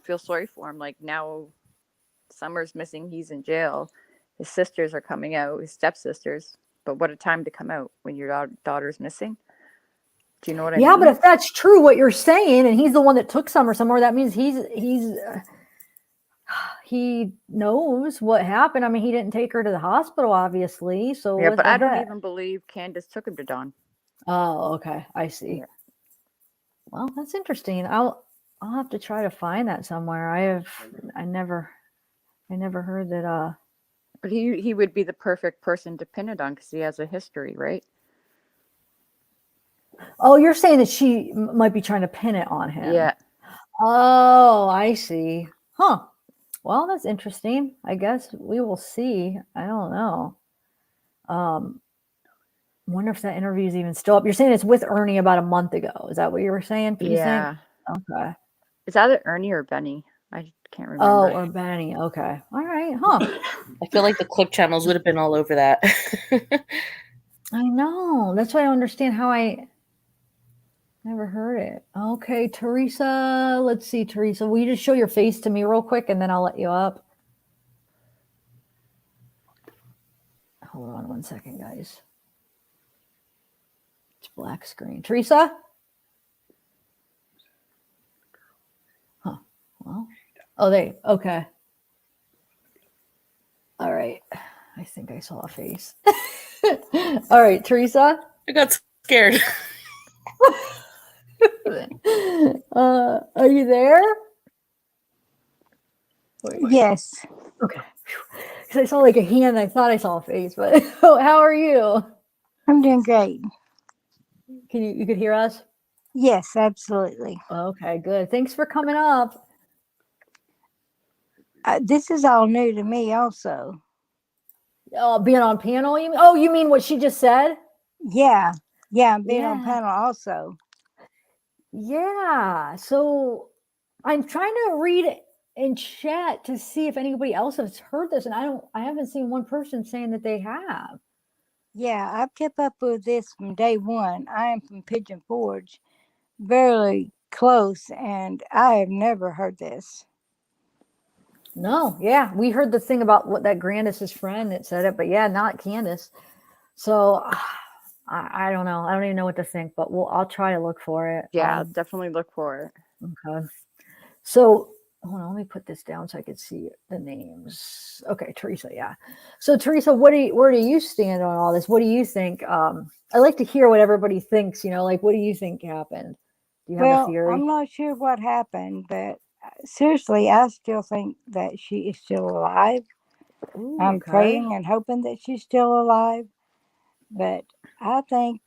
feel sorry for him. Now Summer's missing. He's in jail. His sisters are coming out, his stepsisters. But what a time to come out when your daughter's missing. Do you know what I mean? Yeah, but if that's true, what you're saying, and he's the one that took Summer somewhere, that means he knows what happened. I mean, he didn't take her to the hospital, obviously. So yeah, but I don't even believe Candace took him to Dawn. Oh, okay, I see. Yeah. Well, that's interesting. I'll have to try to find that somewhere. I never heard that. But he would be the perfect person to pin it on because he has a history, right? Oh, you're saying that she might be trying to pin it on him. Yeah. Oh, I see. Huh. Well, that's interesting. I guess we will see. I don't know. Wonder if that interview is even still up. You're saying it's with Ernie about a month ago. Is that what you were saying? Yeah. Okay. Is that Ernie or Benny? I can't Oh, remember. or Benny. Okay. All right. Huh. I feel like the clip channels would have been all over that. I know. That's why I don't understand how I never heard it. Okay, Teresa. Let's see, Teresa. Will you just show your face to me real quick and then I'll let you up? Hold on one second, guys. It's black screen. Teresa? Huh. Well. Oh, okay. All right. I think I saw a face. All right, Teresa. I got scared. Are you there? Wait. Yes, Okay. Because I saw like a hand. I thought I saw a face, but how are you? I'm doing great. Can you could hear us? Yes, absolutely. Okay, good. Thanks for coming up. This is all new to me also. Being on panel, you mean? Oh, you mean what she just said? Yeah, I'm being on Yeah. panel also. Yeah. So I'm trying to read in chat to see if anybody else has heard this, and I haven't seen one person saying that they have. Yeah, I've kept up with this from day one. I am from Pigeon Forge, very close, and I have never heard this. No, yeah, we heard the thing about what that Grandis's friend that said it, but yeah, not Candace. So I don't know. I don't even know what to think, but I'll try to look for it. Yeah, definitely look for it. Okay. So hold on, let me put this down so I can see the names. Okay, Teresa, yeah. So Teresa, where do you stand on all this? What do you think? I like to hear what everybody thinks, like what do you think happened? Do you have a Well, theory? I'm not sure what happened, but seriously, I still think that she is still alive. Ooh, I'm okay. praying and hoping that she's still alive, but I think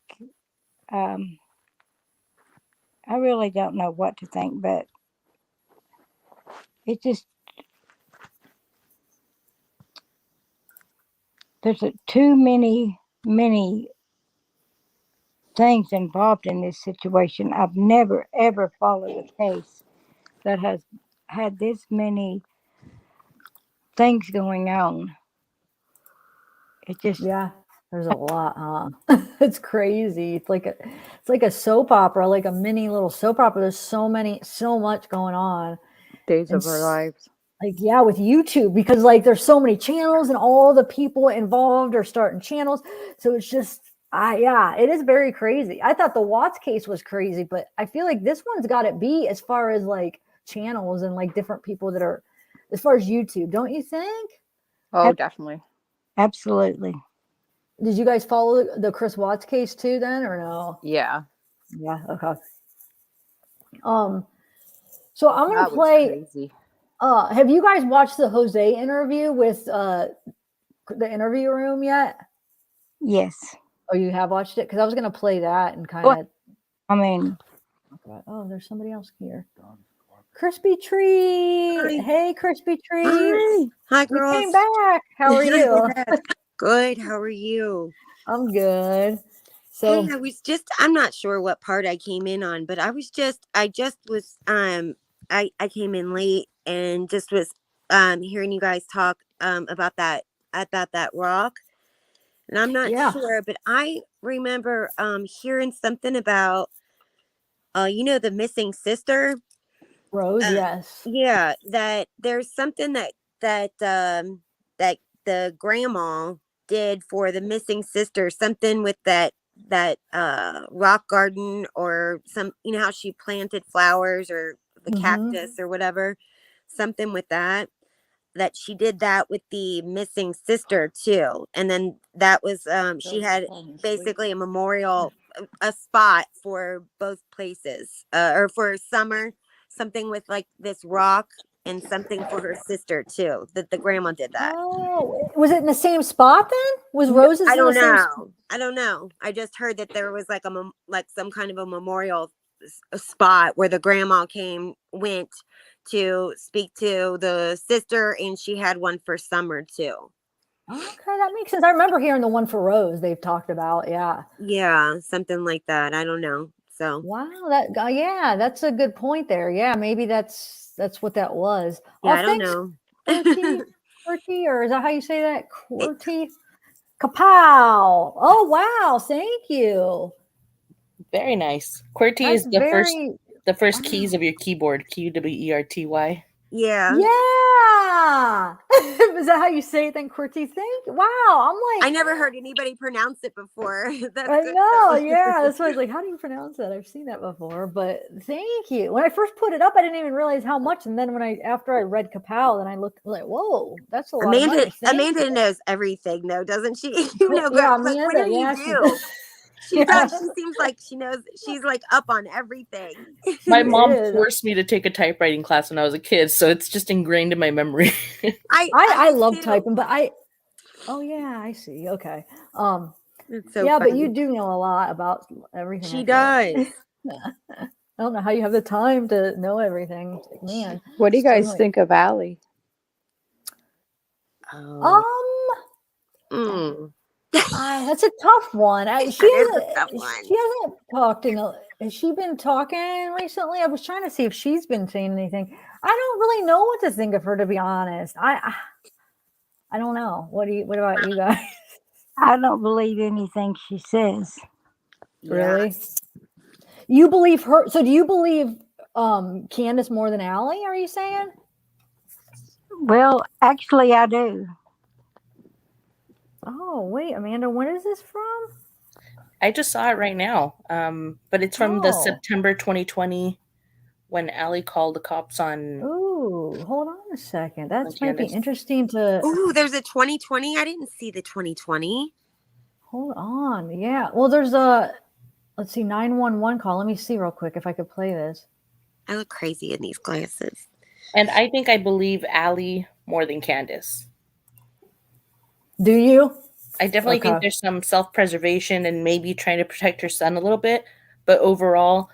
I really don't know what to think, but it just there's too many things involved in this situation. I've never ever followed a case that has had this many things going on. It just Yeah, there's a lot, huh? It's crazy. It's like a soap opera, like a mini little soap opera. There's so much going on. Days And of our lives. like, yeah, with YouTube, because like there's so many channels and all the people involved are starting channels. So it's just, yeah, it is very crazy. I thought the Watts case was crazy, but I feel like this one's got it beat as far as like channels and like different people that are, as far as YouTube, don't you think? Oh, definitely. absolutely. Did you guys follow the Chris Watts case too then, or no? Yeah. Yeah, okay. So I'm gonna That was play. crazy. Have you guys watched the Jose interview with the interview room yet? Yes. Oh, you have watched it? Because I was gonna play that and kind of. I mean, Oh, there's somebody else here. Crispy Tree. Hi. Hey, Crispy Tree. Hi. Hi, You girls. came back. How are you? Good. How are you? I'm good. So Hey, I'm not sure what part I came in on, but I came in late and just was hearing you guys talk about that rock. And I'm not sure, but I remember hearing something about the missing sister. Rose, yes. Yeah, that there's something that the grandma did for the missing sister, something with that rock garden, or some, how she planted flowers or the cactus or whatever, something with that she did that with the missing sister too. And then that was she had basically a memorial, a spot for both places, or for Summer, something with like this rock, and something for her sister too, that the grandma did that. Oh, was it in the same spot then? Was Rose's? I don't in the same know. I don't know. I just heard that there was like some kind of a memorial spot where the grandma went to speak to the sister, and she had one for Summer too. Okay, that makes sense. I remember hearing the one for Rose they've talked about. Yeah, something like that. I don't know. So wow, that's a good point there. Yeah, maybe that's that's what that was. Yeah, Oh, I don't thanks, know. QWERTY, or is that how you say that? QWERTY? Kapow! Oh wow, thank you. Very nice. QWERTY That's is the very first wow. keys of your keyboard. QWERTY. Yeah. Yeah. Is that how you say it then, QWERTY? Wow. I'm I like, never heard anybody pronounce it before. That's I good know, though. yeah. That's why I was like, how do you pronounce that? I've seen that before, but thank you. When I first put it up, I didn't even realize how much. And then after I read Kapow, then I looked like, whoa, that's a lot of money. Amanda You. knows everything though, doesn't she? You know, Yeah, like Amanda. whatever Yeah, you do. She yeah. does. She seems like she knows. She's like up on everything. My mom is. forced me to take a typewriting class when I was a kid, so it's just ingrained in my memory. I did love too. typing, but oh yeah, I see. Okay. It's so yeah, funny. but you do know a lot about everything. She does. I don't know how you have the time to know everything. It's like, man. What do you guys Like, think of Allie? that's a tough one. She hasn't talked has she been talking recently? I was trying to see if she's been saying anything. I don't really know what to think of her, to be honest. I don't know. What about you guys? I don't believe anything she says. Really? You believe her? So do you believe Candace more than Allie? Are you saying? Well, actually, I do. Oh wait, Amanda, when is this from? I just saw it right now, but it's from the September 2020 when Allie called the cops on. Ooh, hold on a second. That might be interesting to. Ooh, there's a 2020. I didn't see the 2020. Hold on. Yeah. Well, there's let's see, 911 call. Let me see real quick if I could play this. I look crazy in these glasses. And I think I believe Allie more than Candace. Do you? I definitely think there's some self-preservation and maybe trying to protect her son a little bit, but overall,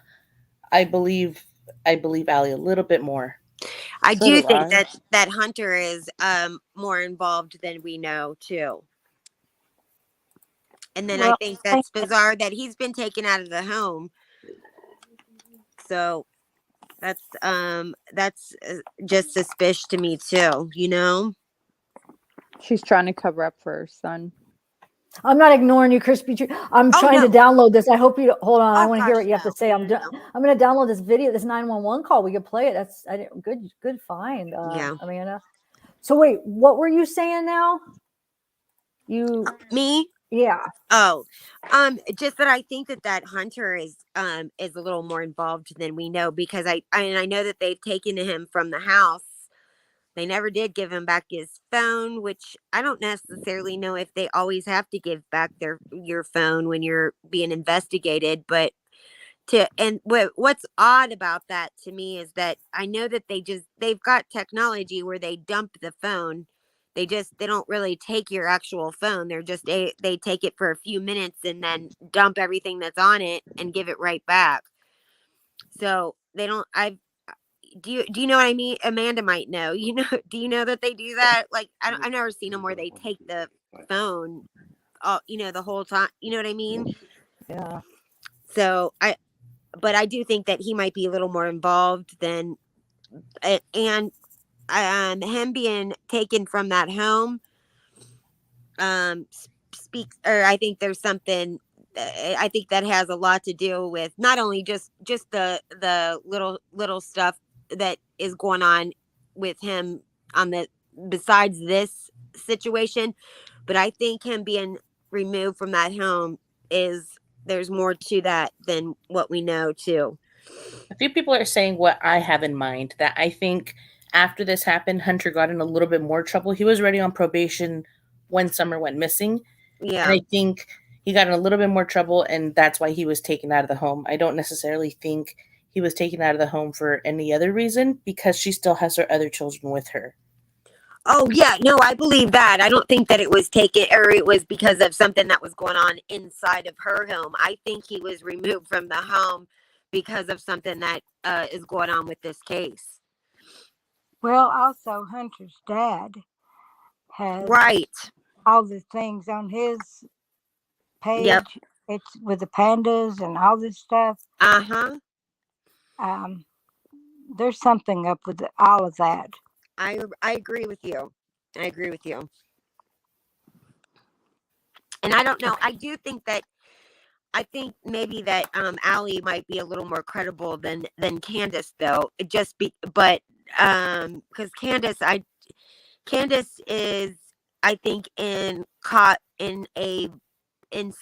I believe Allie a little bit more. I do think that Hunter is more involved than we know too. And then I think that's bizarre that he's been taken out of the home. So that's just suspicious to me too, you know? She's trying to cover up for her son. I'm not ignoring you, Crispy Tree. I'm trying to download this. I hope you hold on. I want to hear what you have to say. I'm going to download this video, this 911 call. We could play it. That's good find. Amanda. So wait, what were you saying now? Me? Yeah. Oh, just that I think that Hunter is a little more involved than we know, because I know that they've taken him from the house. They never did give him back his phone, which I don't necessarily know if they always have to give back your phone when you're being investigated. But what's odd about that to me is that I know that they've got technology where they dump the phone. They don't really take your actual phone. They take it for a few minutes and then dump everything that's on it and give it right back. So they don't. Do you know what I mean? Amanda might know. Do you know that they do that? Like I've never seen them where they take the phone, the whole time. You know what I mean? Yeah. So but I do think that he might be a little more involved than, and him being taken from that home, I think there's something. I think that has a lot to do with not only just the little stuff that is going on with him besides this situation, but I think him being removed from that home there's more to that than what we know too. A few people are saying what I have in mind, that I think after this happened, Hunter got in a little bit more trouble. He was already on probation when Summer went missing. Yeah. And I think he got in a little bit more trouble, and that's why he was taken out of the home. I don't necessarily think he was taken out of the home for any other reason, because she still has her other children with her. Oh, yeah. No, I believe that. I don't think that it was taken, or it was because of something that was going on inside of her home. I think he was removed from the home because of something that is going on with this case. Well, also Hunter's dad has all the things on his page. Yep. It's with the pandas and all this stuff. there's something up with all of that. I agree with you. I agree with you. And I don't know. I do think that I think maybe that Allie might be a little more credible than Candace, though. It just be, but because Candace is, I think, caught in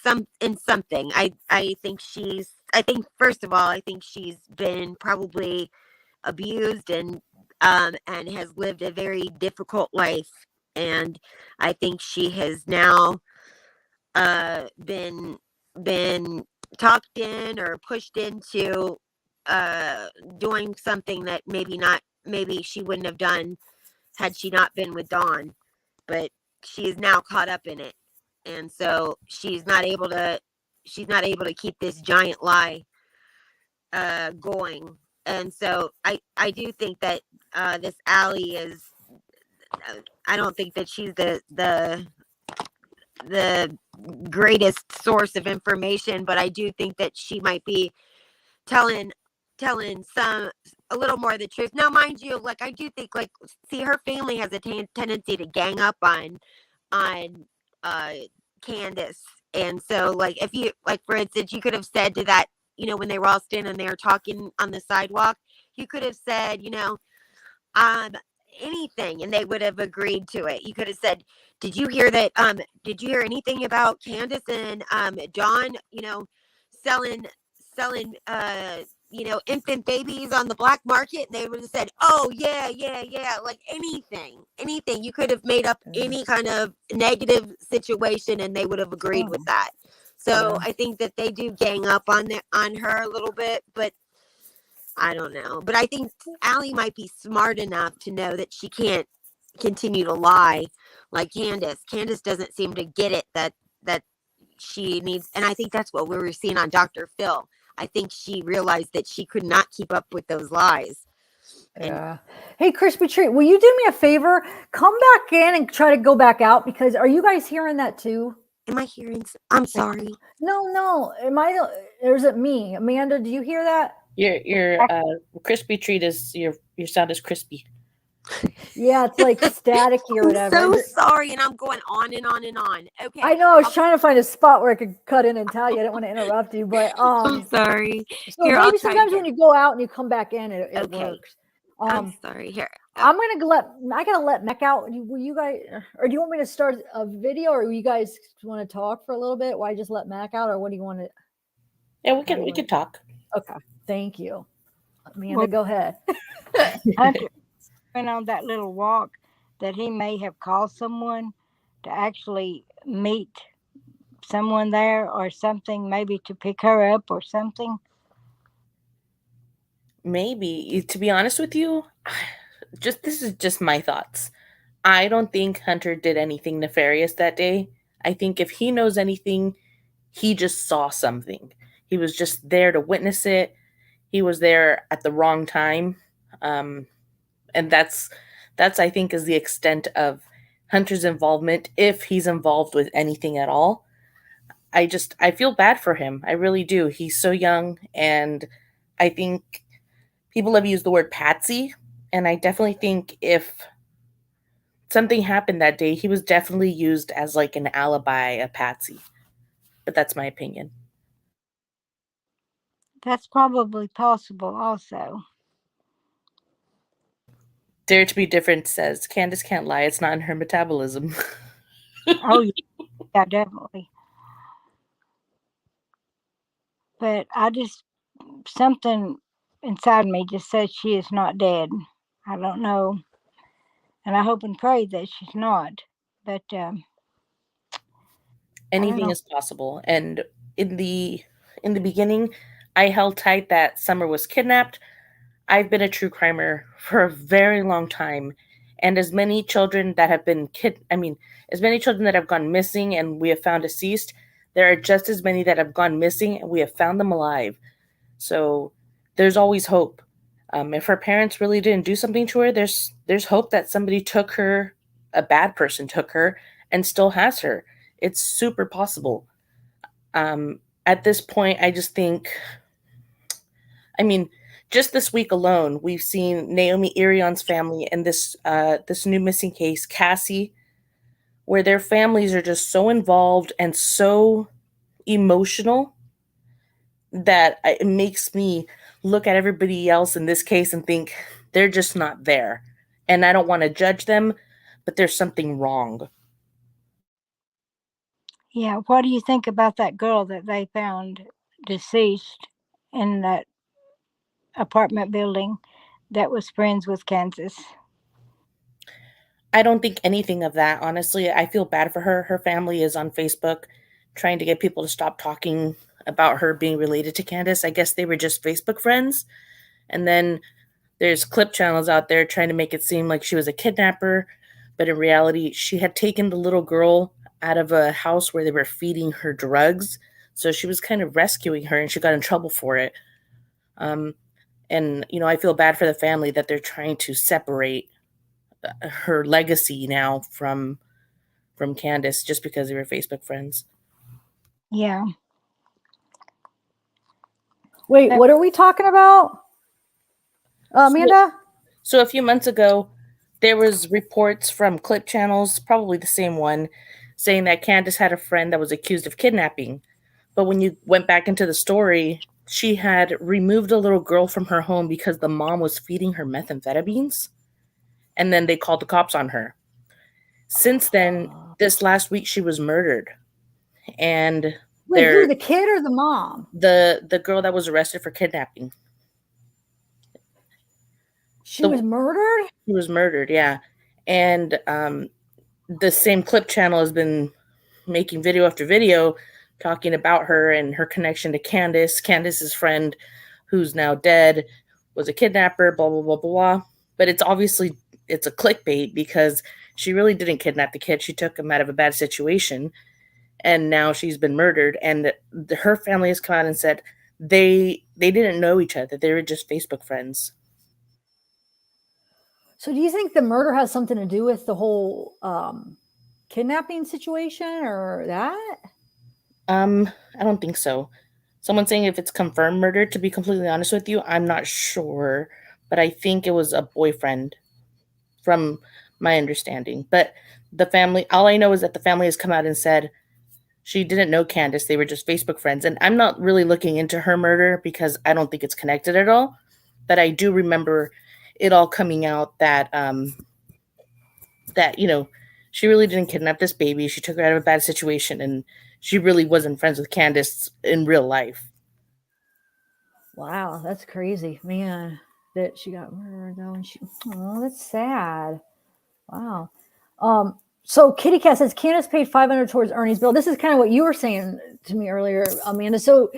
something. I think first of all, I think she's been probably abused and has lived a very difficult life, and I think she has now been talked in or pushed into doing something that maybe she wouldn't have done had she not been with Dawn, but she is now caught up in it, and so she's not able to keep this giant lie going. And so I do think that this Allie is, I don't think that she's the greatest source of information, but I do think that she might be telling a little more of the truth. Now, mind you, like, I do think, like, see, her family has a tendency to gang up on Candace, and so, like, if you, like, for instance, you could have said to that, when they were all standing there talking on the sidewalk, you could have said, anything, and they would have agreed to it. You could have said, did you hear that? Did you hear anything about Candace and John, selling infant babies on the black market? And they would have said, oh yeah, like anything. You could have made up any kind of negative situation, and they would have agreed with that. So I think that they do gang up on her a little bit, but I don't know. But I think Allie might be smart enough to know that she can't continue to lie like Candace. Candace doesn't seem to get it that she needs, and I think that's what we were seeing on Dr. Phil. I think she realized that she could not keep up with those lies. Yeah. Hey, Crispy Treat, will you do me a favor? Come back in and try to go back out, because are you guys hearing that too? Am I hearing? I'm sorry. No. Or is it me? Amanda, do you hear that? Your Crispy Treat is your sound is crispy. Yeah, it's like staticky or whatever. I'm so sorry, and I'm going on and on and on. Okay. I know. I was trying to find a spot where I could cut in and tell you. I didn't want to interrupt you, but I'm sorry. So Here, maybe sometimes when you go out and you come back in, it Okay. works. I'm sorry. Here. I gotta let Mac out. Will you guys, or do you want me to start a video, or you guys want to talk for a little bit? Why just let Mac out, or what do you want to? Yeah, we can talk. Okay, thank you. Amanda, go ahead. Hunter went on that little walk that he may have called someone to actually meet someone there or something, maybe to pick her up or something. Maybe, to be honest with you, this is just my thoughts. I don't think Hunter did anything nefarious that day. I think if he knows anything, he just saw something. He was just there to witness it. He was there at the wrong time. And that's I think is the extent of Hunter's involvement, if he's involved with anything at all. I feel bad for him. I really do. He's so young, and I think people have used the word patsy, and I definitely think if something happened that day, he was definitely used as like an alibi, a patsy. But that's my opinion. That's probably possible also. Dare to be different says Candace can't lie. It's not in her metabolism. Oh, yeah, definitely. But something inside me just says she is not dead. I don't know. And I hope and pray that she's not. But anything is possible. And in the beginning, I held tight that Summer was kidnapped. I've been a true crimer for a very long time, and as many children that have been as many children that have gone missing and we have found deceased, there are just as many that have gone missing and we have found them alive. So there's always hope. If her parents really didn't do something to her, there's hope that somebody took her, a bad person took her, and still has her. It's super possible. At this point, I just think, just this week alone, we've seen Naomi Irion's family and this new missing case, Cassie, where their families are just so involved and so emotional that it makes me look at everybody else in this case and think they're just not there. And I don't want to judge them, but there's something wrong. Yeah, what do you think about that girl that they found deceased in that apartment building that was friends with Kansas? I don't think anything of that, honestly. I feel bad for her. Her family is on Facebook trying to get people to stop talking about her being related to Candace. I guess they were just Facebook friends. And then there's clip channels out there trying to make it seem like she was a kidnapper, but in reality, she had taken the little girl out of a house where they were feeding her drugs. So she was kind of rescuing her, and she got in trouble for it. And, I feel bad for the family that they're trying to separate her legacy now from Candace just because they were Facebook friends. Yeah. Wait, what are we talking about? Amanda? So a few months ago, there was reports from clip channels, probably the same one, saying that Candace had a friend that was accused of kidnapping. But when you went back into the story, she had removed a little girl from her home because the mom was feeding her methamphetamines. And then they called the cops on her. Since then, this last week, she was murdered. And wait, who, the kid or the mom? The girl that was arrested for kidnapping. She was murdered? She was murdered, yeah. And the same clip channel has been making video after video talking about her and her connection to Candace. Candace's friend, who's now dead, was a kidnapper, blah, blah, blah, blah. But it's obviously, it's a clickbait because she really didn't kidnap the kid. She took him out of a bad situation. And now she's been murdered. And her family has come out and said they didn't know each other. They were just Facebook friends. So do you think the murder has something to do with the whole kidnapping situation or that? I don't think so. Someone's saying if it's confirmed murder, to be completely honest with you, I'm not sure. But I think it was a boyfriend from my understanding. But the family, all I know is that the family has come out and said she didn't know Candace. They were just Facebook friends. And I'm not really looking into her murder because I don't think it's connected at all. But I do remember it all coming out that, she really didn't kidnap this baby. She took her out of a bad situation, and she really wasn't friends with Candace in real life. Wow, that's crazy, man. That she got murdered though, and that's sad. Wow. So Kitty Cat says Candace paid $500 towards Ernie's bill. This is kind of what you were saying to me earlier, Amanda. So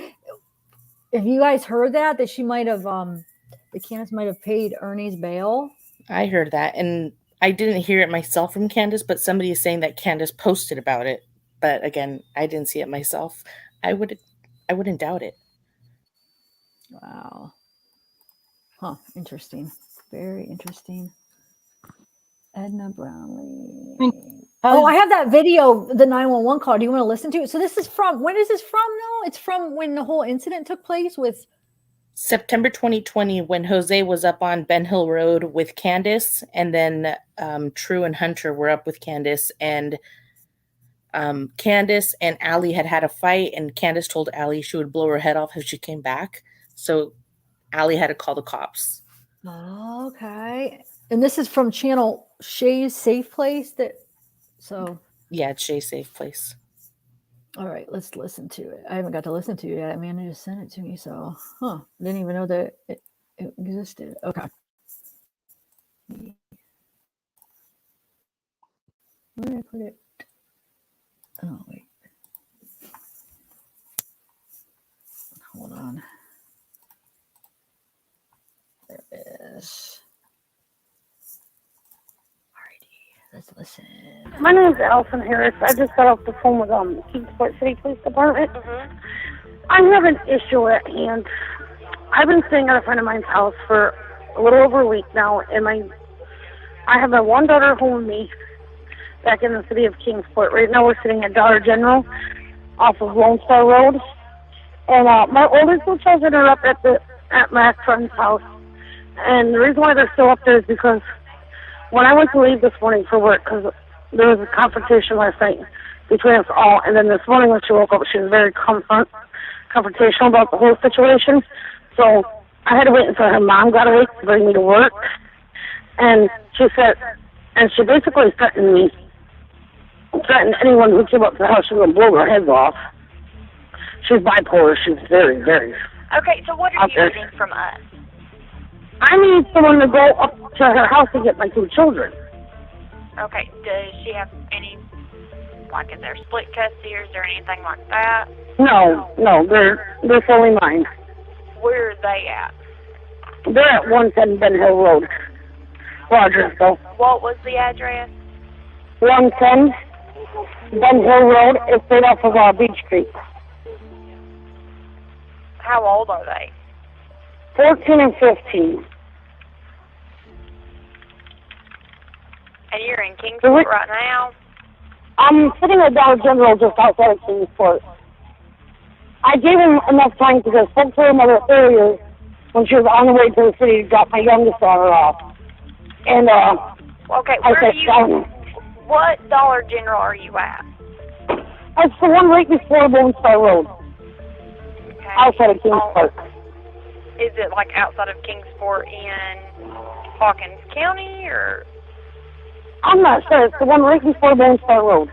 if you guys heard that she might have that Candace might have paid Ernie's bail. I heard that, and I didn't hear it myself from Candace, but somebody is saying that Candace posted about it. But again, I didn't see it myself. I wouldn't doubt it. Wow. Huh. Interesting. Very interesting. Edna Brownlee. Oh, I have that video, the 911 call. Do you want to listen to it? So this is from, when is this from though? It's from when the whole incident took place with September 2020, when Jose was up on Ben Hill Road with Candace, and then True and Hunter were up with Candace, and Candace and Allie had a fight, and Candace told Allie she would blow her head off if she came back. So Allie had to call the cops. Okay. And this is from channel Shay's Safe Place. Yeah, it's Shay's Safe Place. All right, let's listen to it. I haven't got to listen to it yet. Amanda just sent it to me, so didn't even know that it existed. Okay. Where did I put it? Oh wait. Hold on. There it is. Let's listen. My name is Allison Harris. I just got off the phone with Kingsport City Police Department. I have an issue at hand. I've been staying at a friend of mine's house for a little over a week now, and I have my one daughter home with me back in the city of Kingsport. Right now we're sitting at Dollar General off of Lone Star Road. And my oldest two children are up at at my friend's house. And the reason why they're still up there is because when I went to leave this morning for work, because there was a confrontation last night between us all, and then this morning when she woke up, she was very confrontational about the whole situation. So I had to wait until her mom got awake to bring me to work. And she said, and she basically threatened me, threatened anyone who came up to the house, she was going to blow their heads off. She's bipolar. She's very, very. Okay, so what are you needing from us? I need someone to go up to her house to get my 2 children. Okay, does she have any, like, is there split custody or is there anything like that? No, they're fully mine. Where are they at? They're at 110 Ben Hill Road, Rogersville. What was the address? 110 Ben Hill Road. It's right off of Beach Creek. How old are they? 14 and 15. And you're in Kingsport right now? I'm sitting at Dollar General just outside of Kingsport. I gave him enough time because I spoke to her mother earlier when she was on the way to the city to drop my youngest daughter off. And, okay, I where said, are you, what Dollar General are you at? It's the one right before Lone Star Road. Okay. Outside of Kingsport. Is it like outside of Kingsport in Hawkins County or? I'm not sure. It's the one right before Lone Star Road.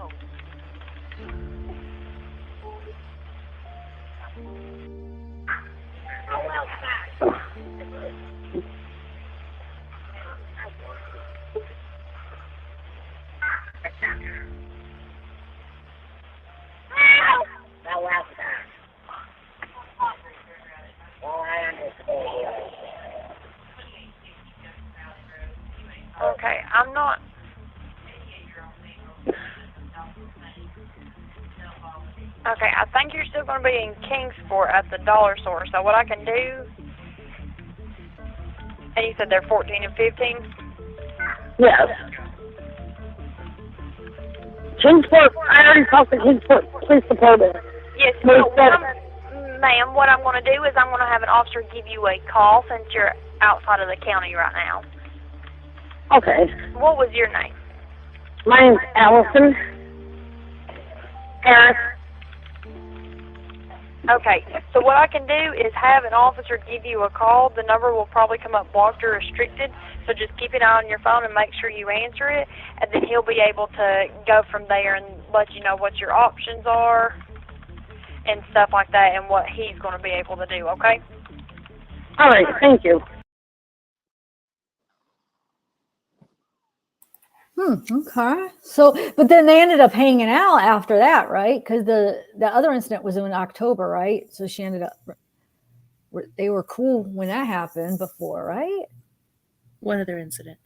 Okay, I'm not. Okay, I think you're still going to be in Kingsport at the dollar store. So what I can do, and you said they're 14 and 15? Yes. Kingsport, I already talked to Kingsport Police Department. Yes, They well, said, ma'am, what I'm going to do is I'm going to have an officer give you a call since you're outside of the county right now. okay. What was your name? My name's Allison Harris. Okay, so what I can do is have an officer give you a call. The number will probably come up blocked or restricted, so just keep an eye on your phone and make sure you answer it, and then he'll be able to go from there and let you know what your options are and stuff like that and what he's going to be able to do, okay? All right, thank you. Okay. So, but then they ended up hanging out after that, right? Because the other incident was in October, right? So she ended up, they were cool when that happened before, right? What other incident?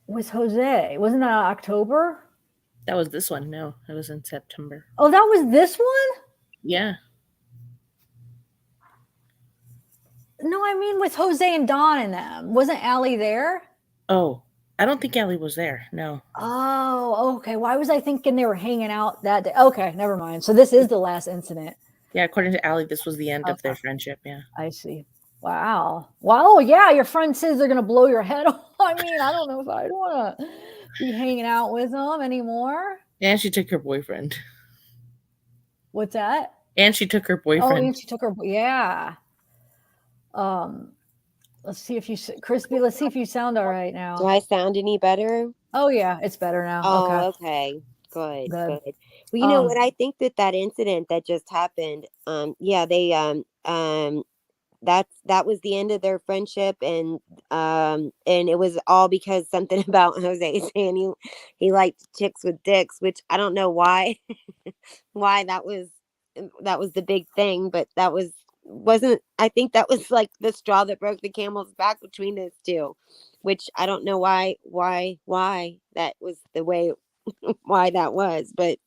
Was Jose. Wasn't that October? That was this one. No, it was in September. Oh, that was this one? Yeah. No, I mean with Jose and Don and them. Wasn't Allie there? Oh, I don't think Allie was there. No. Oh, okay. Why was I thinking they were hanging out that day? Okay, never mind. So this is the last incident. Yeah, according to Allie, this was the end of their friendship. Yeah. I see. Wow. Wow. Yeah, your friend says they're going to blow your head off. I mean, I don't know if I'd want to be hanging out with them anymore. And she took her boyfriend. What's that? And she took her boyfriend. Oh, and she took her. Yeah. Let's see if you, Crispy, let's see if you sound all right now. Do I sound any better? Oh, yeah, it's better now. Oh, okay. Good. Well, you know what? I think that incident that just happened, yeah, they, that was the end of their friendship, and it was all because something about Jose saying he liked chicks with dicks, which I don't know why, why that was the big thing, but I think that was like the straw that broke the camel's back between those two, which I don't know why that was the way, why that was, but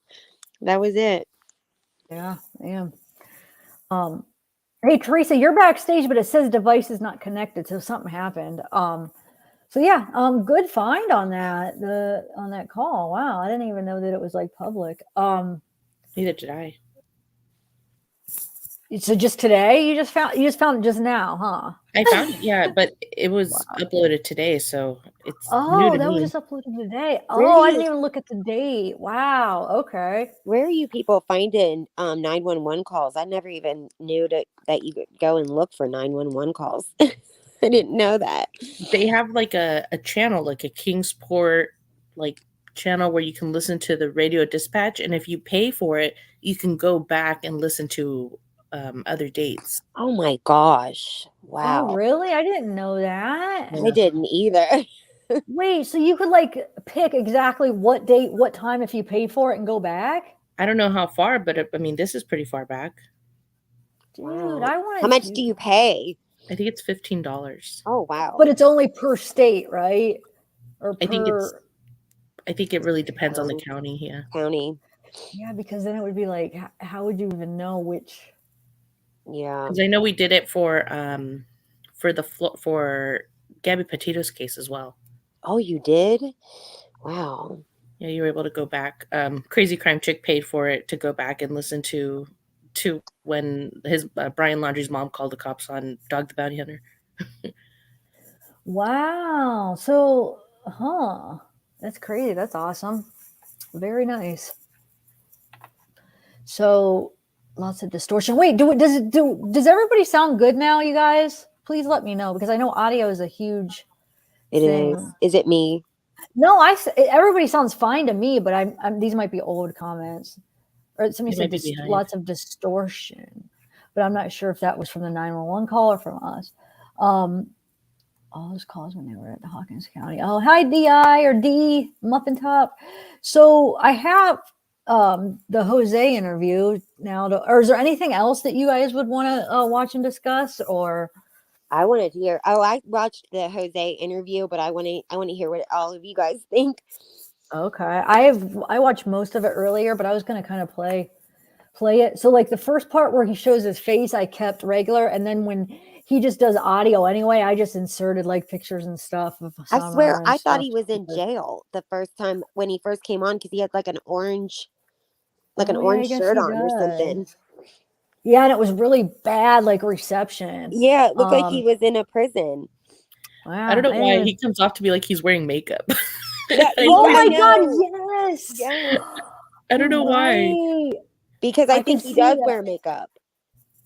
that was it. Yeah. Hey, Teresa, you're backstage, but it says device is not connected, so something happened. So yeah, good find on that, on that call. Wow, I didn't even know that it was like public. Neither did I. So just today, you just found it just now, huh? I found it, yeah, but it was uploaded today, so it's new Oh, to that was me. just uploaded today. Where Oh, do I didn't you even look at the date. Wow. Okay. where are you people finding 911 calls? I never even knew that you could go and look for 911 calls. I didn't know that. They have like a channel, like a Kingsport like channel where you can listen to the radio dispatch, and if you pay for it, you can go back and listen to other dates. Oh my gosh. Oh, Wow. really? I didn't know that. I didn't either. Wait, so you could like pick exactly what date, what time if you paid for it and go back? I don't know how far, but I mean, this is pretty far back. Dude, Wow. I want How much do you pay? I think it's $15. Oh wow. But it's only per state, right? Or per I think it really depends on the county. Yeah. County. Yeah, because then it would be like, how would you even know which? Yeah. Because I know we did it for Gabby Petito's case as well. Oh, you did? Wow. Yeah, you were able to go back. Crazy Crime Chick paid for it to go back and listen to when his Brian Laundrie's mom called the cops on Dog the Bounty Hunter. Wow. So, that's crazy. That's awesome. Very nice. So, lots of distortion. Wait, does everybody sound good now, you guys? Please let me know, because I know audio is a huge thing. Is it me? No, everybody sounds fine to me, but I'm these might be old comments. Or somebody said lots of distortion, but I'm not sure if that was from the 911 call or from us. All those calls when they were at the Hawkins County. Oh, hi, DI or D Muffin Top. So I have the Jose interview now. Or is there anything else that you guys would want to watch and discuss? Or I wanted to hear. Oh, I watched the Jose interview, but I want to hear what all of you guys think. Okay, I watched most of it earlier, but I was going to kind of play it. So like the first part where he shows his face, I kept regular, and then when he just does audio anyway, I just inserted like pictures and stuff of I swear, I thought stuff. he was in jail the first time when he first came on because he had like an orange, Oh, yeah, I guess shirt he on or something. does. Yeah, and it was really bad, like reception. Yeah, it looked like he was in a prison. Wow, I don't know why he comes off to be like he's wearing makeup. Oh my God, yes. Yeah. I don't know why. Because I think he does wear makeup.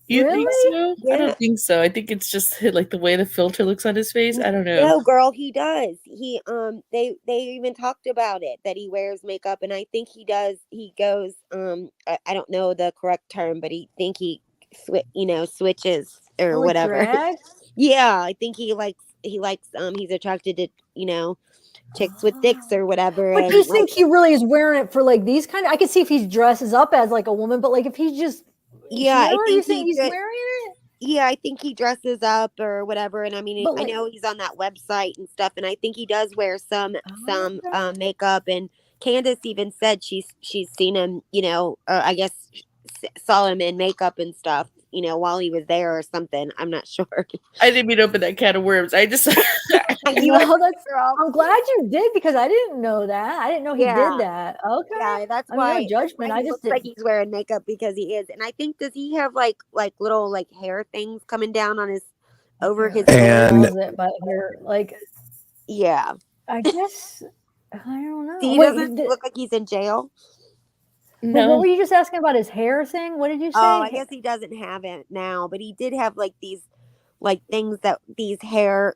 You think so? Yeah. I don't think so. I think it's just like the way the filter looks on his face. I don't know. No, girl, he does. He they even talked about it, that he wears makeup, and I think he does. He goes I don't know the correct term, but switches or Like whatever. drag? Yeah, I think he likes he's attracted to chicks with dicks or whatever. But do you think he really is wearing it for like these kind of? I could see if he dresses up as like a woman, but like if he's just I you think think he's wearing it? Yeah, I think he dresses up or whatever, and I mean, I know he's on that website and stuff, and I think he does wear some makeup. And Candace even said she's seen him, I guess saw him in makeup and stuff, while he was there or something. I'm not sure. I didn't mean to open that can of worms. I just I'm glad you did, because I didn't know that. I didn't know he did that. Okay. Yeah, that's why. no judgment. I just looks like he's wearing makeup because he is. And I think, does he have like little like hair things coming down on his over his but yeah. I guess I don't know. He doesn't look like he's in jail. No. What were you just asking about his hair thing? What did you say? Oh, I guess he doesn't have it now, but he did have like these things these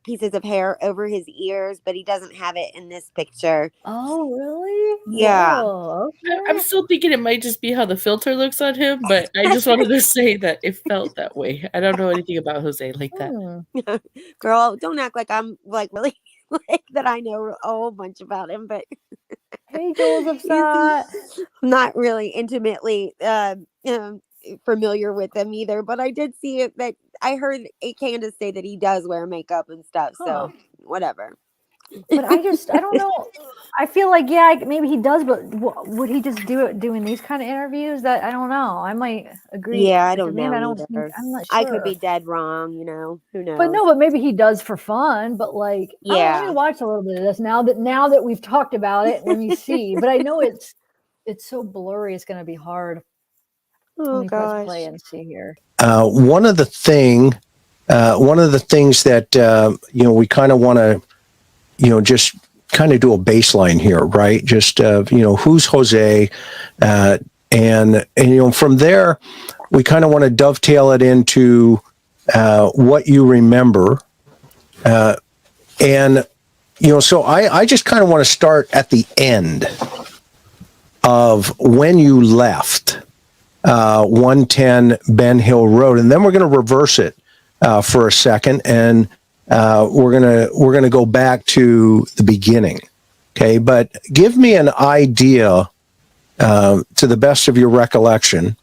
pieces of hair over his ears, but he doesn't have it in this picture. Oh, really? Yeah. Oh, okay. I'm still thinking it might just be how the filter looks on him, but I just wanted to say that it felt that way. I don't know anything about Jose like that. Girl, don't act like I'm like really like that I know a whole bunch about him, but hey, Joseph, I'm not really intimately familiar with him either, but I did see it that I heard Candace say that he does wear makeup and stuff, so whatever. But I don't know. I feel like, maybe he does, but would he just do it doing these kind of interviews? That I don't know. I might agree. Yeah, I don't know. I'm not sure. I could be dead wrong, who knows? But maybe he does for fun. But like, let me watch a little bit of this now that we've talked about it. Let me see. But I know it's so blurry. It's going to be hard. Oh me press gosh. play and see here. One of the things that we kind of want to just kind of do a baseline here, right? Just who's Jose, and from there we kind of want to dovetail it into what you remember, and so I just kind of want to start at the end of when you left 110 Ben Hill Road, and then we're going to reverse it for a second, and we're gonna go back to the beginning. Okay, but give me an idea to the best of your recollection.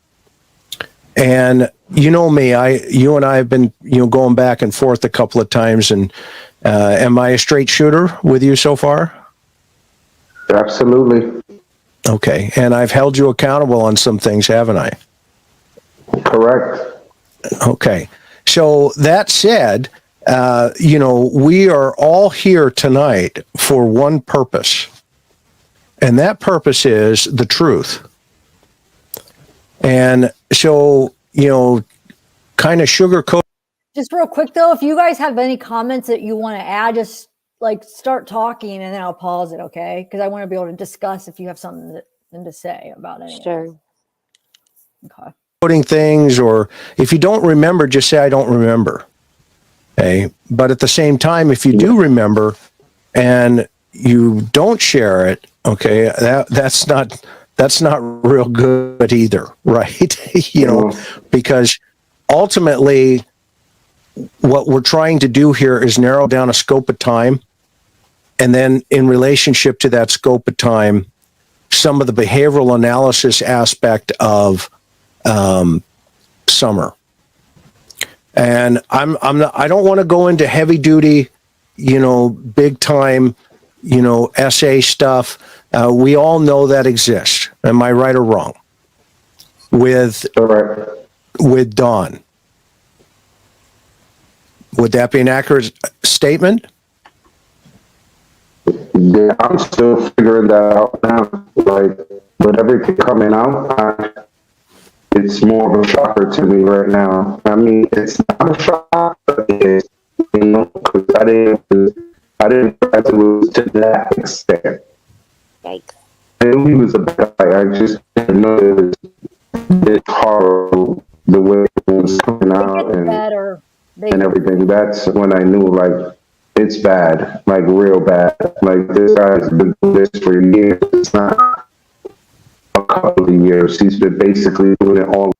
And you know me, you and I have been going back and forth a couple of times. And am I a straight shooter with you so far? Absolutely. Okay, and I've held you accountable on some things, haven't I? Correct. Okay, so that said, we are all here tonight for one purpose, and that purpose is the truth. And so, kind of sugarcoat. Just real quick though, if you guys have any comments that you want to add, just like start talking and then I'll pause it, okay? Because I want to be able to discuss if you have something to say about it. Sure. Okay. Putting things, or if you don't remember, just say I don't remember. Okay, but at the same time, if you do remember and you don't share it, okay, that's not real good either, right? Because ultimately, what we're trying to do here is narrow down a scope of time, and then in relationship to that scope of time, some of the behavioral analysis aspect of Summer. And I don't want to go into heavy duty, big time, essay stuff. We all know that exists. Am I right or wrong? With Dawn. Would that be an accurate statement? Yeah, I'm still figuring that out now. Like, with everything coming out, it's more of a shocker to me right now. I mean, it's not a shock, but it's, because I didn't realize it was to that extent. Yikes. I knew he was a bad guy. I just didn't know it was this horrible the way it was coming out and everything. That's when I knew, like, it's bad, like real bad. Like, this guy's been doing this for years. It's not a couple of years. He's been basically doing it all.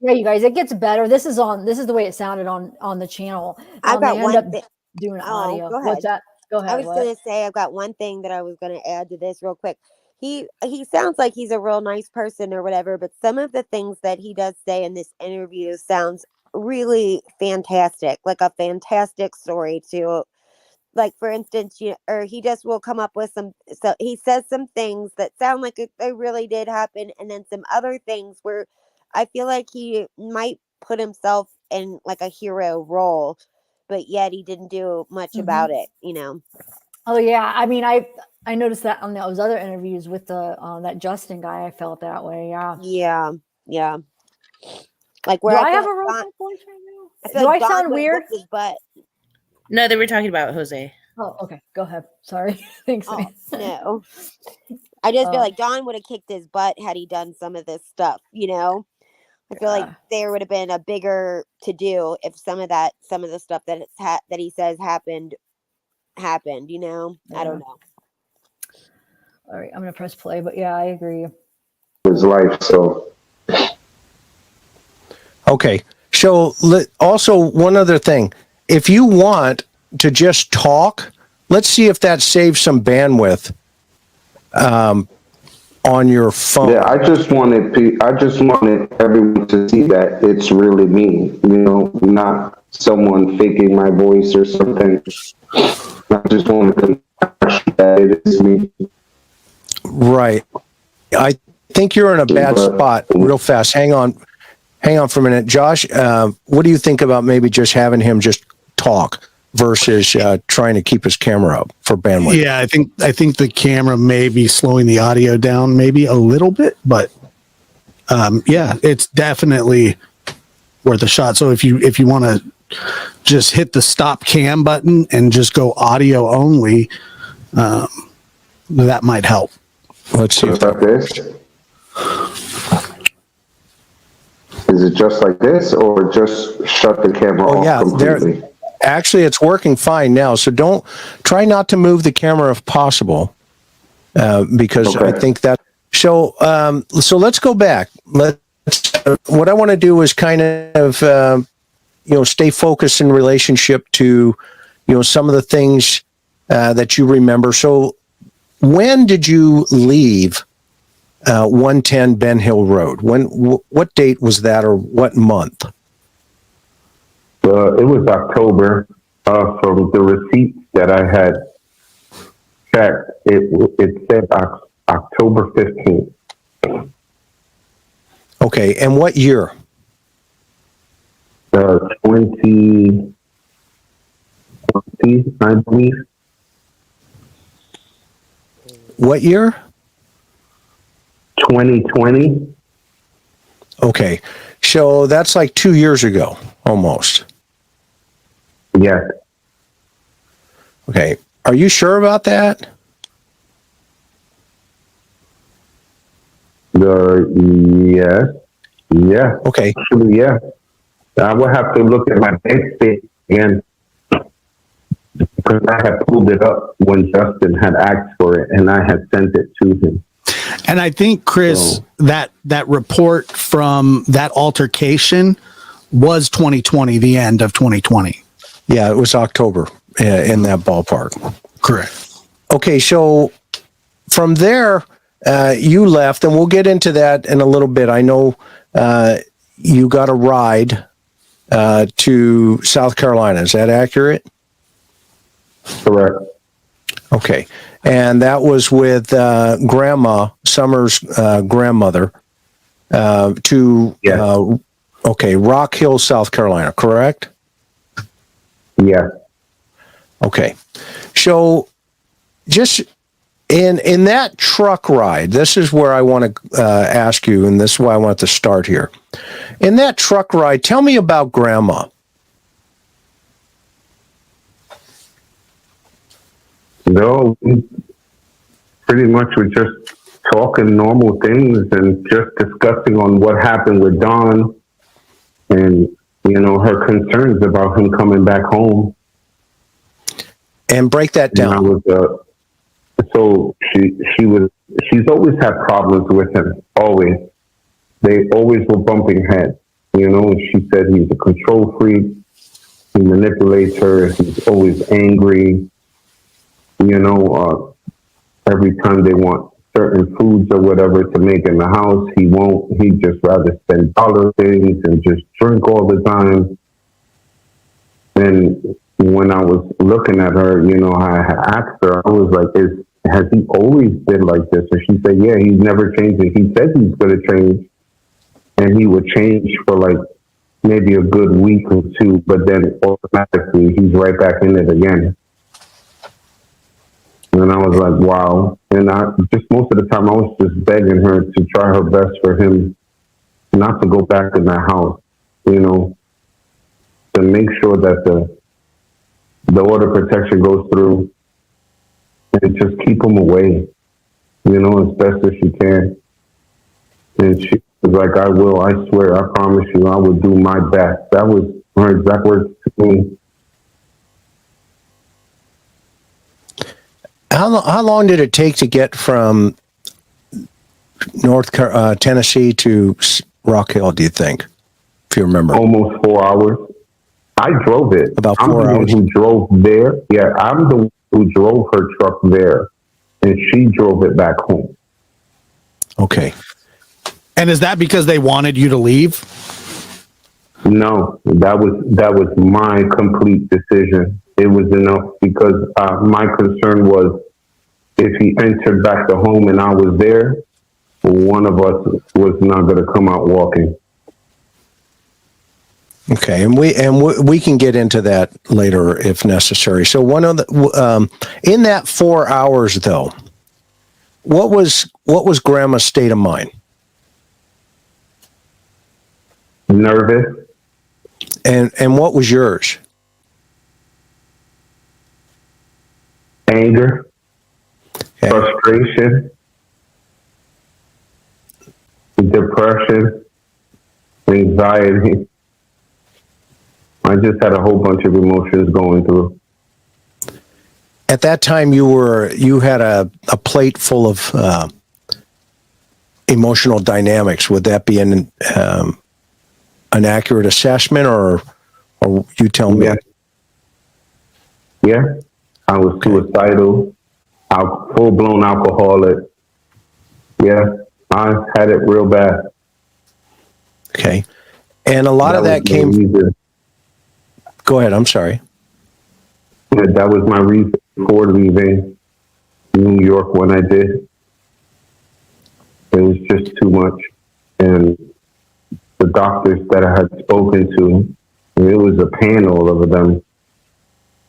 Yeah, you guys, it gets better. This is the way it sounded on the channel. I've got one thing. Doing audio. Go ahead. What's that? Go ahead. I was going to say, I've got one thing that I was going to add to this real quick. He sounds like he's a real nice person or whatever, but some of the things that he does say in this interview sounds really fantastic, like a fantastic story too. Like, for instance, or he just will come up with so he says some things that sound like they really did happen, and then some other things where I feel like he might put himself in like a hero role, but yet he didn't do much about it, Oh yeah, I mean, I noticed that on those other interviews with the that Justin guy. I felt that way. Yeah. Like, where do I have a robot voice right now? Do I sound weird? His butt. No, they were talking about Jose. Oh, okay. Go ahead. Sorry. Thanks. No. I just feel like Don would have kicked his butt had he done some of this stuff, I feel like there would have been a bigger to do if some of the stuff that that he says happened. I don't know. All right, I'm gonna press play, but yeah, I agree. His life, so. Okay, so also one other thing. If you want to just talk, let's see if that saves some bandwidth on your phone. Yeah, I just wanted everyone to see that it's really me, not someone faking my voice or something. I just wanted to that it is me. Right. I think you're in a bad spot. Real fast. Hang on for a minute. Josh, what do you think about maybe just having him just talk versus trying to keep his camera up for bandwidth? Yeah, I think the camera may be slowing the audio down maybe a little bit, but yeah, it's definitely worth a shot. So if you want to just hit the stop cam button and just go audio only, that might help. Let's see. Like this? Is it just like this, or just shut the camera off completely? Actually, it's working fine now. So try not to move the camera if possible, because I think that. So let's go back. What I want to do is kind of stay focused in relationship to some of the things that you remember. So when did you leave 110 Ben Hill Road? What date was that, or what month? It was October. From the receipt that I had checked, it said October 15th. Okay, and what year? 2020, I believe. What year? 2020. Okay, so that's like 2 years ago, almost. Yes. Okay, are you sure about that? Yes. Yeah. Okay. Actually, yeah. I will have to look at my bank statement again, because I had pulled it up when Justin had asked for it, and I had sent it to him. And I think, Chris, that report from that altercation was 2020, the end of 2020. Yeah, it was October, in that ballpark. Correct. Okay, so from there, you left, and we'll get into that in a little bit. I know you got a ride to South Carolina. Is that accurate? Correct. Okay. And that was with Grandma, Summer's grandmother, to, Rock Hill, South Carolina, correct? Yeah. Okay. So just in that truck ride, this is where I want to ask you, and this is why I want to start here. In that truck ride, tell me about Grandma. No, pretty much we're just talking normal things and just discussing on what happened with Don and, her concerns about him coming back home. And break that down. So she's always had problems with him, always. They always were bumping heads, she said he's a control freak, he manipulates her, he's always angry, every time they want certain foods or whatever to make in the house, he'd just rather spend dollar things and just drink all the time. And when I was looking at her, I asked her, I was like, has he always been like this? And she said, yeah, he's never changed. He said he's going to change, and he would change for like maybe a good week or two, but then automatically he's right back in it again. And I was like, wow. And most of the time I was just begging her to try her best for him not to go back in that house, to make sure that the order protection goes through, and just keep him away, as best as she can. And she was like, I will, I swear, I promise you, I will do my best. That was her exact words to me. How long did it take to get from Tennessee to Rock Hill, do you think, if you remember? Almost 4 hours. I drove it. About 4 hours? I'm the one who drove there. Yeah, I'm the one who drove her truck there, and she drove it back home. Okay. And is that because they wanted you to leave? No, that was my complete decision. It was enough because my concern was if he entered back the home and I was there, one of us was not going to come out walking. Okay, and we can get into that later if necessary. So one of the in that 4 hours though, what was Grandma's state of mind? Nervous. And what was yours? Anger. Okay. Frustration. Depression. Anxiety. I just had a whole bunch of emotions going through. At that time, you had a plate full of emotional dynamics. Would that be an accurate assessment, or you tell me? Yeah, I was suicidal, full blown alcoholic. Yeah, I had it real bad. Okay, and a lot of that came. Go ahead. I'm sorry. That was my reason for leaving New York when I did. It was just too much. And the doctors that I had spoken to, it was a panel of them,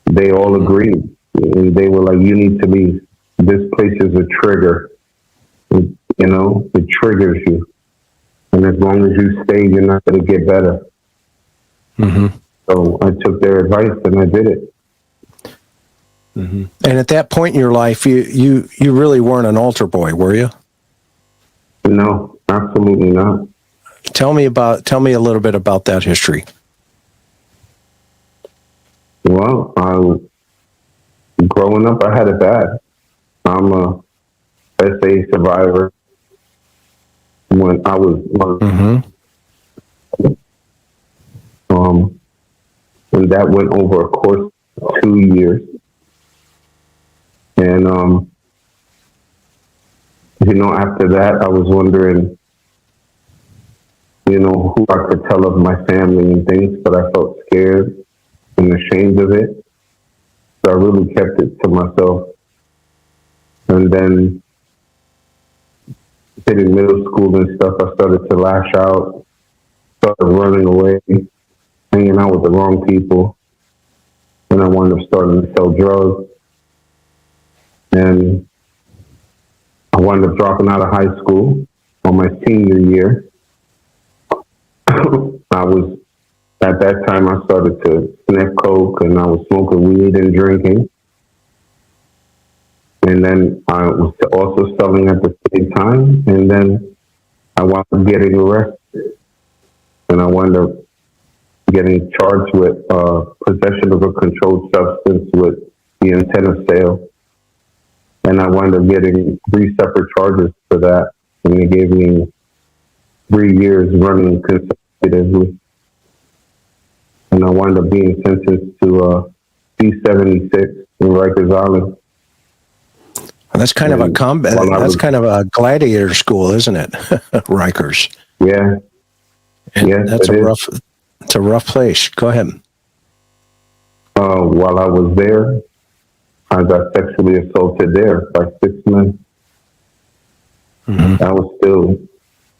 they all agreed. And they were like, you need to leave. This place is a trigger. It triggers you. And as long as you stay, you're not going to get better. Mm-hmm. So I took their advice and I did it. Mm-hmm. And at that point in your life, you really weren't an altar boy, were you? No, absolutely not. Tell me a little bit about that history. Well, growing up, I had it bad. I'm a SA survivor. When I was and that went over a course of 2 years. And after that, I was wondering, who I could tell of my family and things, but I felt scared and ashamed of it. So I really kept it to myself. And then hitting middle school and stuff, I started to lash out, started running away, hanging out with the wrong people. And I wound up starting to sell drugs. And I wound up dropping out of high school on my senior year. At that time, I started to sniff coke and I was smoking weed and drinking. And then I was also selling at the same time. And then I wound up getting arrested. And I wound up getting charged with possession of a controlled substance with the intent of sale. And I wound up getting 3 separate charges for that. And they gave me 3 years running consecutively. And I wound up being sentenced to C-76 in Rikers Island. And that's kind of a combat. That's kind of a gladiator school, isn't it? Rikers. Yeah. Yeah. That's It's a rough place. Go ahead. While I was there, I got sexually assaulted there by 6 men. I was still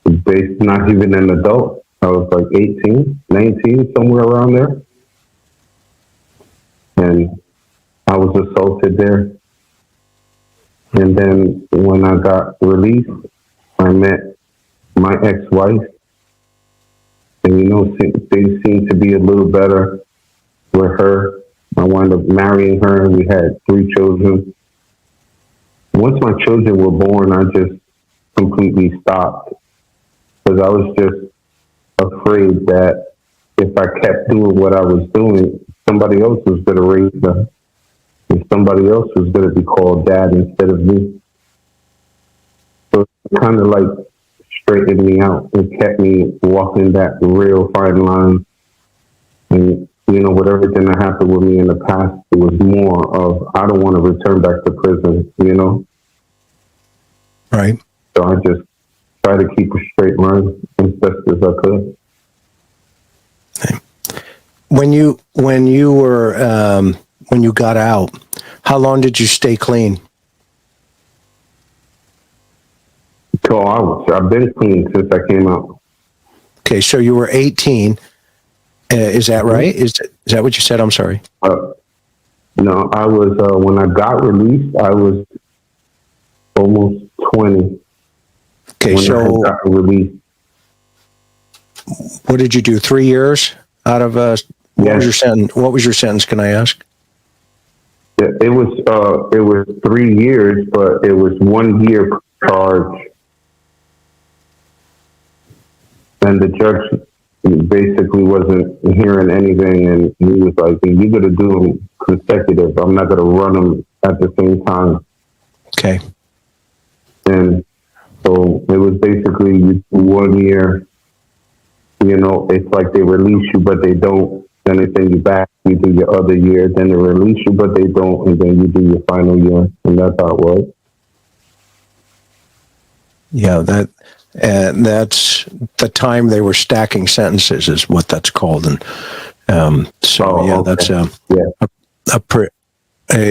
not even an adult. I was like 18, 19, somewhere around there. And I was assaulted there. And then when I got released, I met my ex-wife. And, things seemed to be a little better with her. I wound up marrying her. We had 3 children. Once my children were born, I just completely stopped. Because I was just afraid that if I kept doing what I was doing, somebody else was going to raise them. And somebody else was going to be called dad instead of me. So it kind of like straightened me out. It kept me walking that real fine line. And, with everything that happened with me in the past, it was more of, I don't want to return back to prison, Right. So I just try to keep a straight line as best as I could. When you got out, how long did you stay clean? So I've been clean since I came out. Okay, so you were 18. Is that right? Is that what you said? I'm sorry. No, I was, when I got released, I was almost 20. Okay, when I got released. what did you do? 3 years out of what was your sentence? What was your sentence? Can I ask? Yeah, it was 3 years, but it was 1 year per charge, and the judge basically wasn't hearing anything, and he was like, "You got to do them consecutive. I'm not going to run them at the same time." Okay. And so it was basically you do 1 year. You know, it's like they release you, but they don't. Then they send you back. You do your other year. Then they release you, but they don't. And then you do your final year. And that's how it was. Yeah, that's the time they were stacking sentences is what that's called. And that's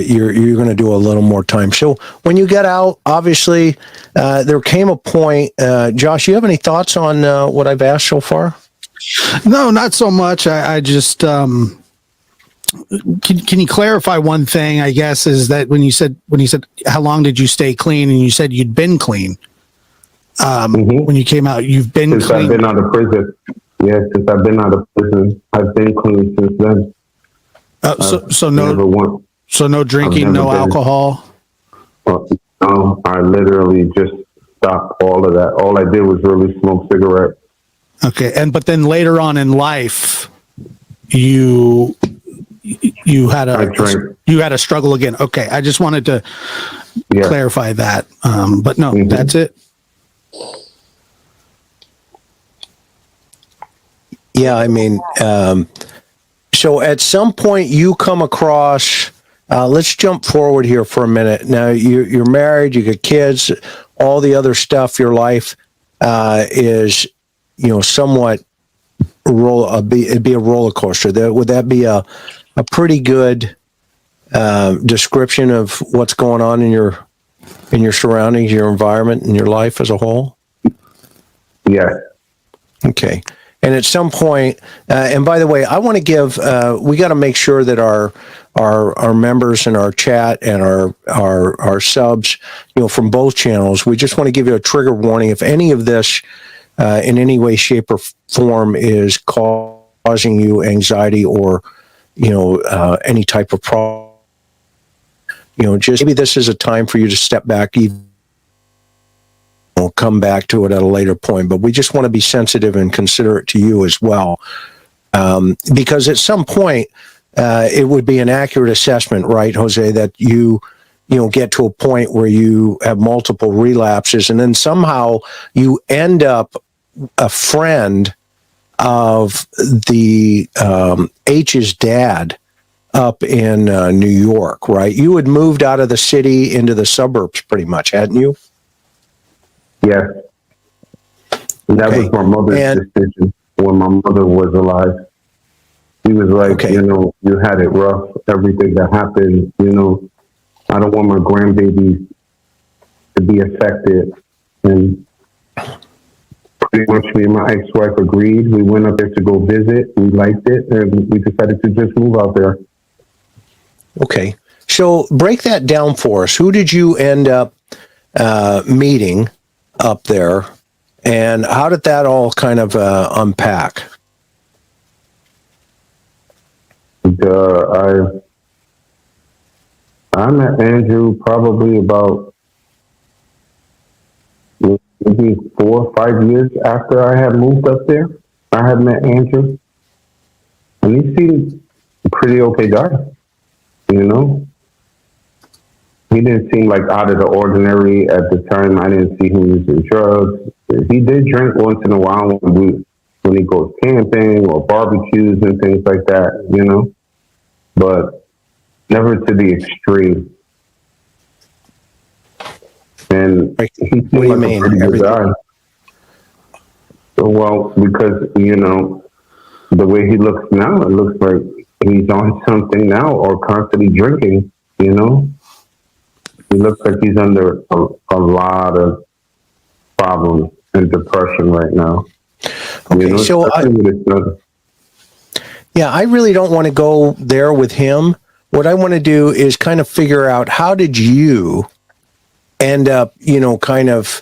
you're going to do a little more time. So when you get out, obviously, there came a point. Josh, you have any thoughts on what I've asked so far? No, not so much. I just can you clarify one thing? I guess is that when you said how long did you stay clean, and you said you'd been clean when you came out. You've been since clean. I've been out of prison. Yeah, since I've been out of prison, I've been clean since then. So no drinking, no alcohol. No, I literally just stopped all of that. All I did was really smoke cigarettes. Okay, but then later on in life, you had a struggle again. Okay, I just wanted to clarify that. But no, that's it. Yeah, I mean, so at some point you come across. Let's jump forward here for a minute. Now you're married, you got kids, all the other stuff. Your life is, somewhat it'd be a roller coaster. Would that be a pretty good description of what's going on in your surroundings, your environment, and your life as a whole? Yeah. Okay. And at some point, and by the way, I want to give. We got to make sure that our members in our chat and our subs, from both channels, we just want to give you a trigger warning. If any of this, in any way, shape, or form, is causing you anxiety or, any type of problem, just maybe this is a time for you to step back. We'll come back to it at a later point, but we just want to be sensitive and considerate to you as well, because at some point it would be an accurate assessment, right, Jose, that you get to a point where you have multiple relapses, and then somehow you end up a friend of the H's dad up in New York, right? You had moved out of the city into the suburbs, pretty much, hadn't you? Yeah. And that was my mother's decision when my mother was alive. She was like, you had it rough, everything that happened, I don't want my grandbabies to be affected. And pretty much me and my ex-wife agreed. We went up there to go visit. We liked it, and we decided to just move out there. Okay. So break that down for us. Who did you end up meeting up there, and how did that all kind of unpack? I met Andrew probably about maybe 4 or 5 years after I had moved up there. I had met Andrew, and he seemed a pretty okay guy, He didn't seem like out of the ordinary at the time. I didn't see him using drugs. He did drink once in a while when he goes camping or barbecues and things like that, but never to the extreme. And he seemed like a pretty good guy. So, well, because, the way he looks now, it looks like he's on something now or constantly drinking, He looks like he's under a lot of problems and depression right now. Okay, so I really don't want to go there with him. What I want to do is kind of figure out, how did you end up, kind of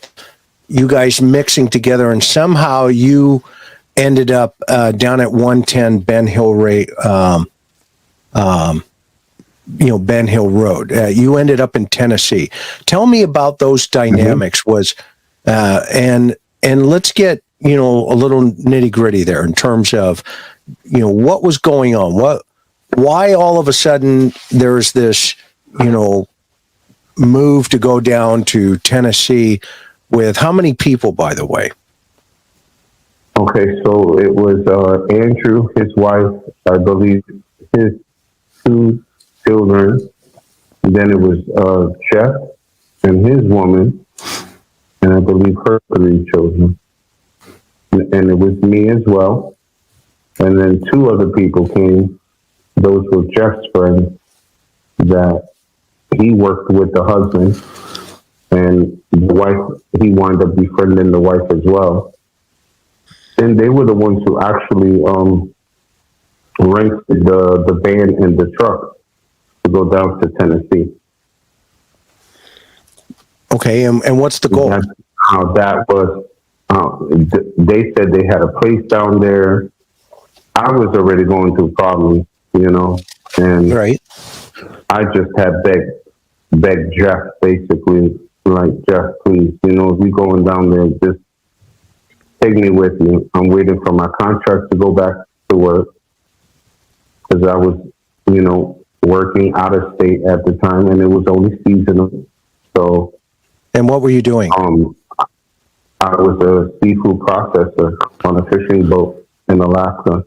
you guys mixing together, and somehow you ended up down at 110 Ben Hill Ben Hill Road. You ended up in Tennessee. Tell me about those dynamics. And let's get a little nitty gritty there in terms of what was going on. Why all of a sudden there's this move to go down to Tennessee with how many people, by the way? Okay, so it was Andrew, his wife, I believe, his 2 children. And then it was Jeff and his woman, and I believe her 3 children. And it was me as well. And then 2 other people came. Those were Jeff's friends that he worked with the husband, and the wife, he wound up befriending the wife as well. And they were the ones who actually rented the van and the truck to go down to Tennessee. Okay, and what's the goal? That's how that was. They said they had a place down there. I was already going through problems, and right. I just had begged Jeff, basically, like, Jeff, please, if you're going down there, just take me with you. I'm waiting for my contract to go back to work, because I was, working out of state at the time, and it was only seasonal. So. And what were you doing? I was a seafood processor on a fishing boat in Alaska.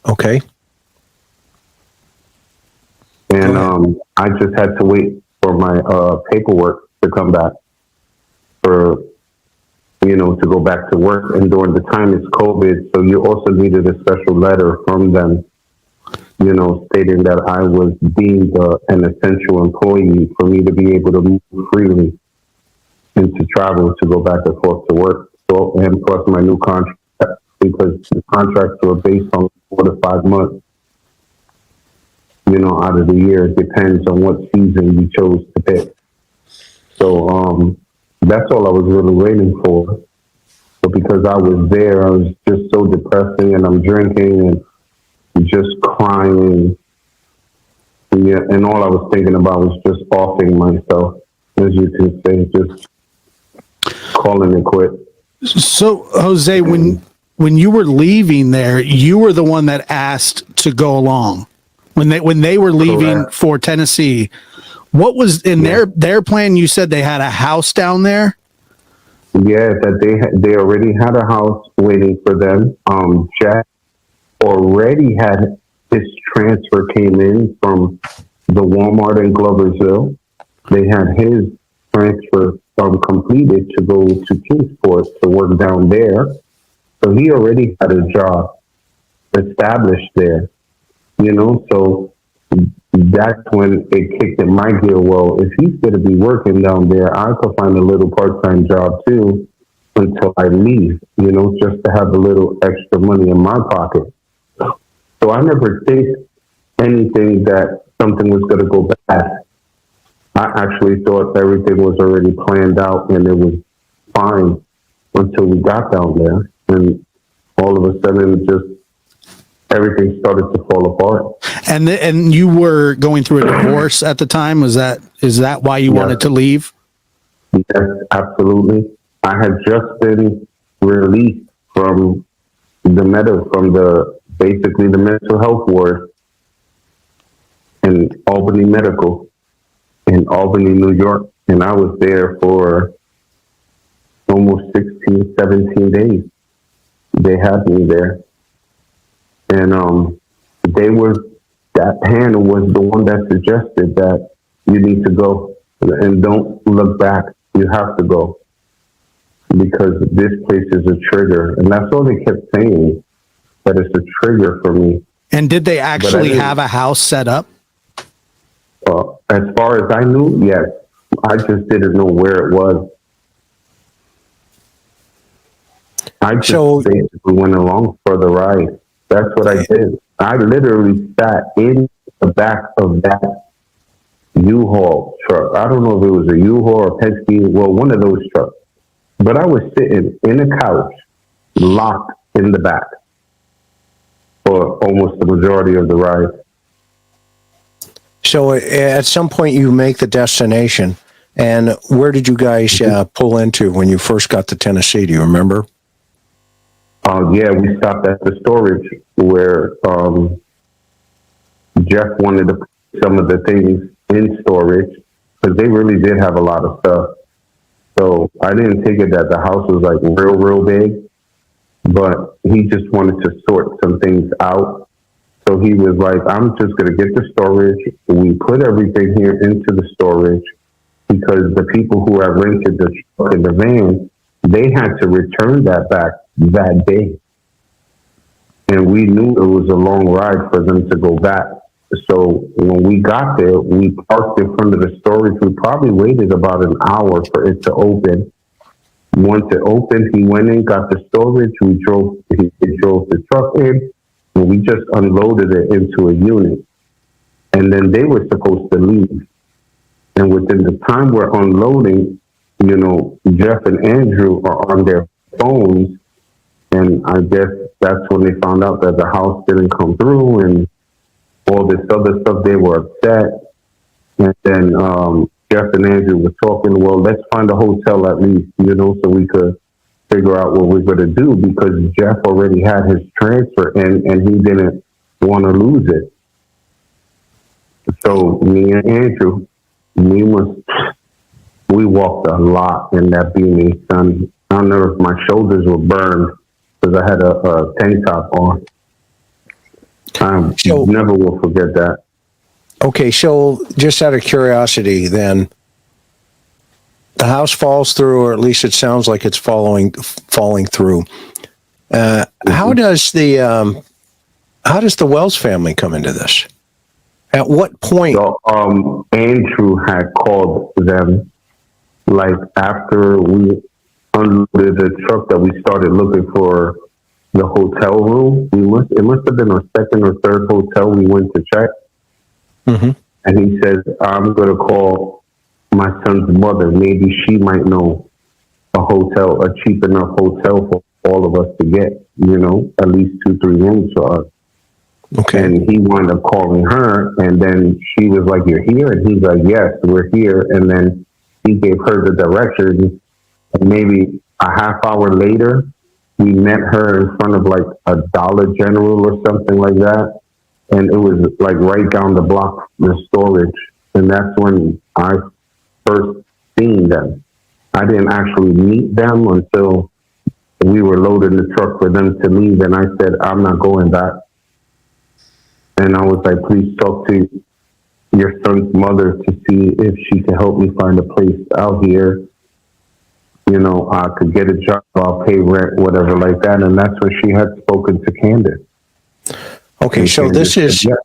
Okay. And I just had to wait for my paperwork to come back for, to go back to work. And during the time it's COVID, so you also needed a special letter from them, stating that I was deemed an essential employee for me to be able to move freely and to travel to go back and forth to work. So, and plus my new contract, because the contracts were based on 4 to 5 months, out of the year. It depends on what season you chose to pick. So that's all I was really waiting for. But because I was there, I was just so depressing, and I'm drinking and just crying. And all I was thinking about was just offing myself, as you can say, just calling it quit. So, Jose, when you were leaving there, you were the one that asked to go along. When they were leaving Correct. for Tennessee, what was in their plan? You said they had a house down there. Yeah, that they already had a house waiting for them. Jack already had his transfer came in from the Walmart in Gloversville. They had his transfer completed to go to Kingsport to work down there. So he already had a job established there, so that's when it kicked in my gear. Well, if he's going to be working down there, I could find a little part-time job too until I leave, just to have a little extra money in my pocket. So I never think anything that something was going to go bad. I actually thought everything was already planned out and it was fine until we got down there. And all of a sudden, just everything started to fall apart. And you were going through a divorce at the time. Is that why you wanted to leave? Yes, absolutely. I had just been released from basically the mental health ward in Albany Medical in Albany, New York. And I was there for almost 16, 17 days. They had me there. And that panel was the one that suggested that you need to go and don't look back. You have to go because this place is a trigger. And that's all they kept saying, that it's a trigger for me. And did they actually have a house set up? As far as I knew, yes. I just didn't know where it was. I just basically went along for the ride. That's what I did. I literally sat in the back of that U-Haul truck. I don't know if it was a U-Haul or Penske, well, one of those trucks. But I was sitting in a couch, locked in the back for almost the majority of the ride. So at some point you make the destination, and where did you guys pull into when you first got to Tennessee? Do you remember? Yeah, we stopped at the storage where Jeff wanted to put some of the things in storage because they really did have a lot of stuff. So I didn't take it that the house was like real big, but he just wanted to sort some things out. So he was like, I'm just going to get the storage. We put everything here into the storage because the people who had rented the truck and the van, they had to return that back that day. And we knew it was a long ride for them to go back. So when we got there, we parked in front of the storage. We probably waited about an hour for it to open. Once it opened, he went in, got the storage. He drove the truck in, and we just unloaded it into a unit. And then they were supposed to leave. And within the time we're unloading, you know, Jeff and Andrew are on their phones. And I guess that's when they found out that the house didn't come through and all this other stuff. They were upset. And then Jeff and Andrew were talking, well, let's find a hotel at least, you know, so we could figure out what we're going to do, because Jeff already had his transfer and he didn't want to lose it. So me and Andrew, we walked a lot in that beaming sun. I don't know if my shoulders were burned because I had a tank top on. I never will forget that. Okay, so just out of curiosity, then, the house falls through, or at least it sounds like it's falling through. How does the Wells family come into this? At what point? So, Andrew had called them, like after we unloaded the truck, that we started looking for the hotel room. It must have been our second or third hotel we went to check. Mm-hmm. And he says, I'm going to call my son's mother. Maybe she might know a hotel, a cheap enough hotel for all of us to get, you know, at least 2-3 rooms for us. Okay. And he wound up calling her, and then she was like, you're here? And he's like, yes, we're here. And then he gave her the directions. And maybe a half hour later, we met her in front of like a Dollar General or something like that. And it was like right down the block from the storage. And that's when I first seen them. I didn't actually meet them until we were loading the truck for them to leave. And I said, I'm not going back. And I was like, please talk to your son's mother to see if she can help me find a place out here. You know, I could get a job, I'll pay rent, whatever like that. And that's when she had spoken to Candace. Okay, and so Candace this is, said,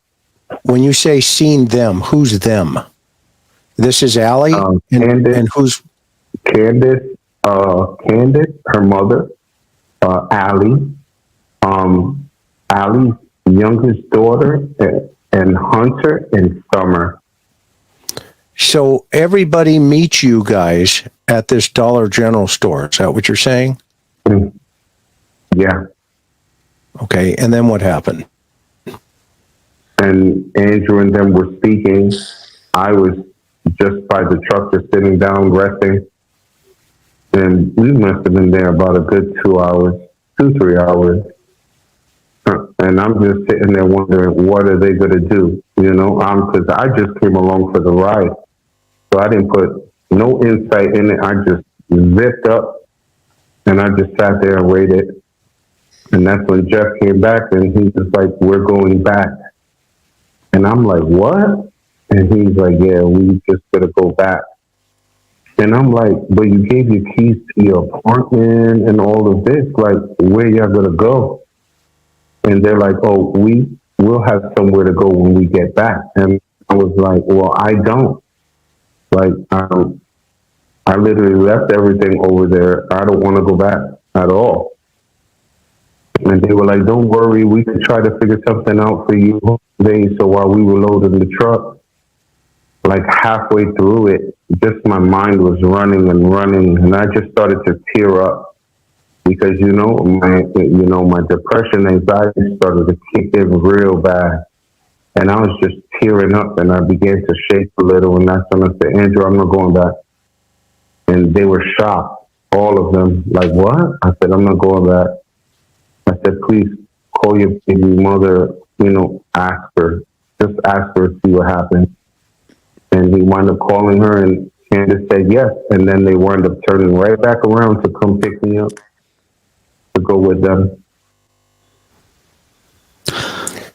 when you say seen them, who's them? This is Allie? Candace, and who's? Candace, her mother, Allie, Allie's youngest daughter, and Hunter and Summer. So everybody meets you guys at this Dollar General store. Is that what you're saying? Yeah. Okay, and then what happened? And Andrew and them were speaking. I was just by the truck, just sitting down, resting. And we must have been there about a good 2 hours, 2-3 hours. And I'm just sitting there wondering, what are they going to do? You know, because I just came along for the ride. So I didn't put no insight in it. I just zipped up and I just sat there and waited. And that's when Jeff came back and he was like, we're going back. And I'm like, what? And he's like, yeah, we just got to go back. And I'm like, but you gave your keys to your apartment and all of this. Like, where y'all going to go? And they're like, oh, we will have somewhere to go when we get back. And I was like, well, I don't. Like, I literally left everything over there. I don't want to go back at all. And they were like, don't worry, we can try to figure something out for you today. So while we were loading the truck, like halfway through it, just my mind was running and running. And I just started to tear up. because my depression, anxiety started to kick in real bad, and I was just tearing up, and I began to shake a little, and that's when I said, Andrew, I'm not going back. And they were shocked, all of them, like, what? I said, I'm not going back. I said, please call your baby mother, ask her, just ask her to see what happens. And he wound up calling her, and Candace said yes, and then they wound up turning right back around to come pick me up to go with them.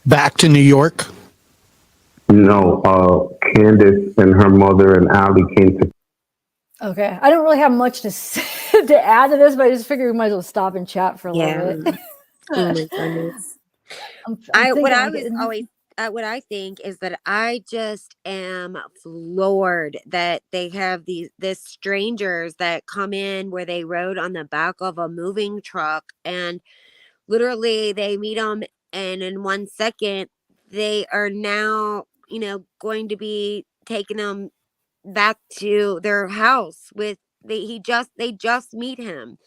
Back to New York? No, Candace and her mother and Allie came to. Okay, I don't really have much to say, to add to this, but I just figured we might as well stop and chat for a little bit. Oh my goodness. I'm What thinking I like, was always what I think is that I just am floored that they have this strangers that come in where they rode on the back of a moving truck, and literally they meet them, and in 1 second they are now going to be taking them back to their house with they just meet him,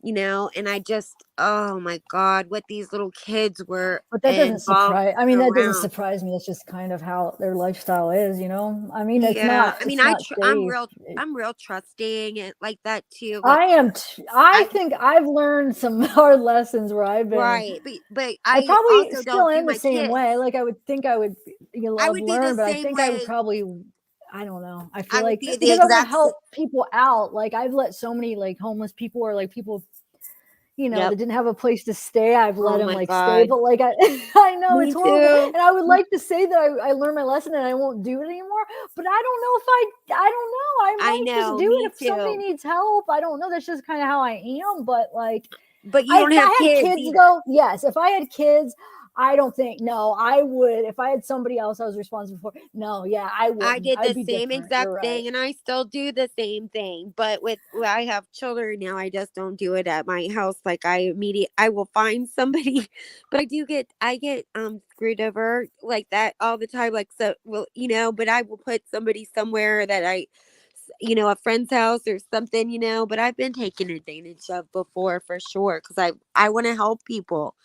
and I just, oh my God, what these little kids were but that doesn't involved surprise. I mean, that doesn't around. surprise me. It's just kind of how their lifestyle is, I mean, it's Yeah, not. I mean, It's not I'm safe. real trusting and like that too. Like, I am. I think I've learned some hard lessons where I've been. right, but I I probably also still don't do am the my same kids. way. Like I would think I would, I I've would be the learned, but I same think I would way. probably. I don't know. I feel I would like be the because I want to exact same. help people out. Like I've let so many like homeless people or like people that Yep. didn't have a place to stay. I've let Oh them my like stay, God. but like I know Me it's horrible, too. and I would like to say that I learned my lesson and I won't do it anymore. But I don't know if I don't know. I I might just know. do Me it if somebody too. needs help. I don't know. That's just kind of how I am. But like, But you don't if have I had kids kids either. though, yes. If I had kids, I don't think no. I would if I had somebody else I was responsible for. No, yeah, I I wouldn't. did I'd the be same different. You're exact right. thing, and I still do the same thing. But I have children now, I just don't do it at my house. Like I will find somebody, but I get screwed over like that all the time. Like so, well, but I will put somebody somewhere that a friend's house or something, but I've been taken advantage of before for sure because I want to help people.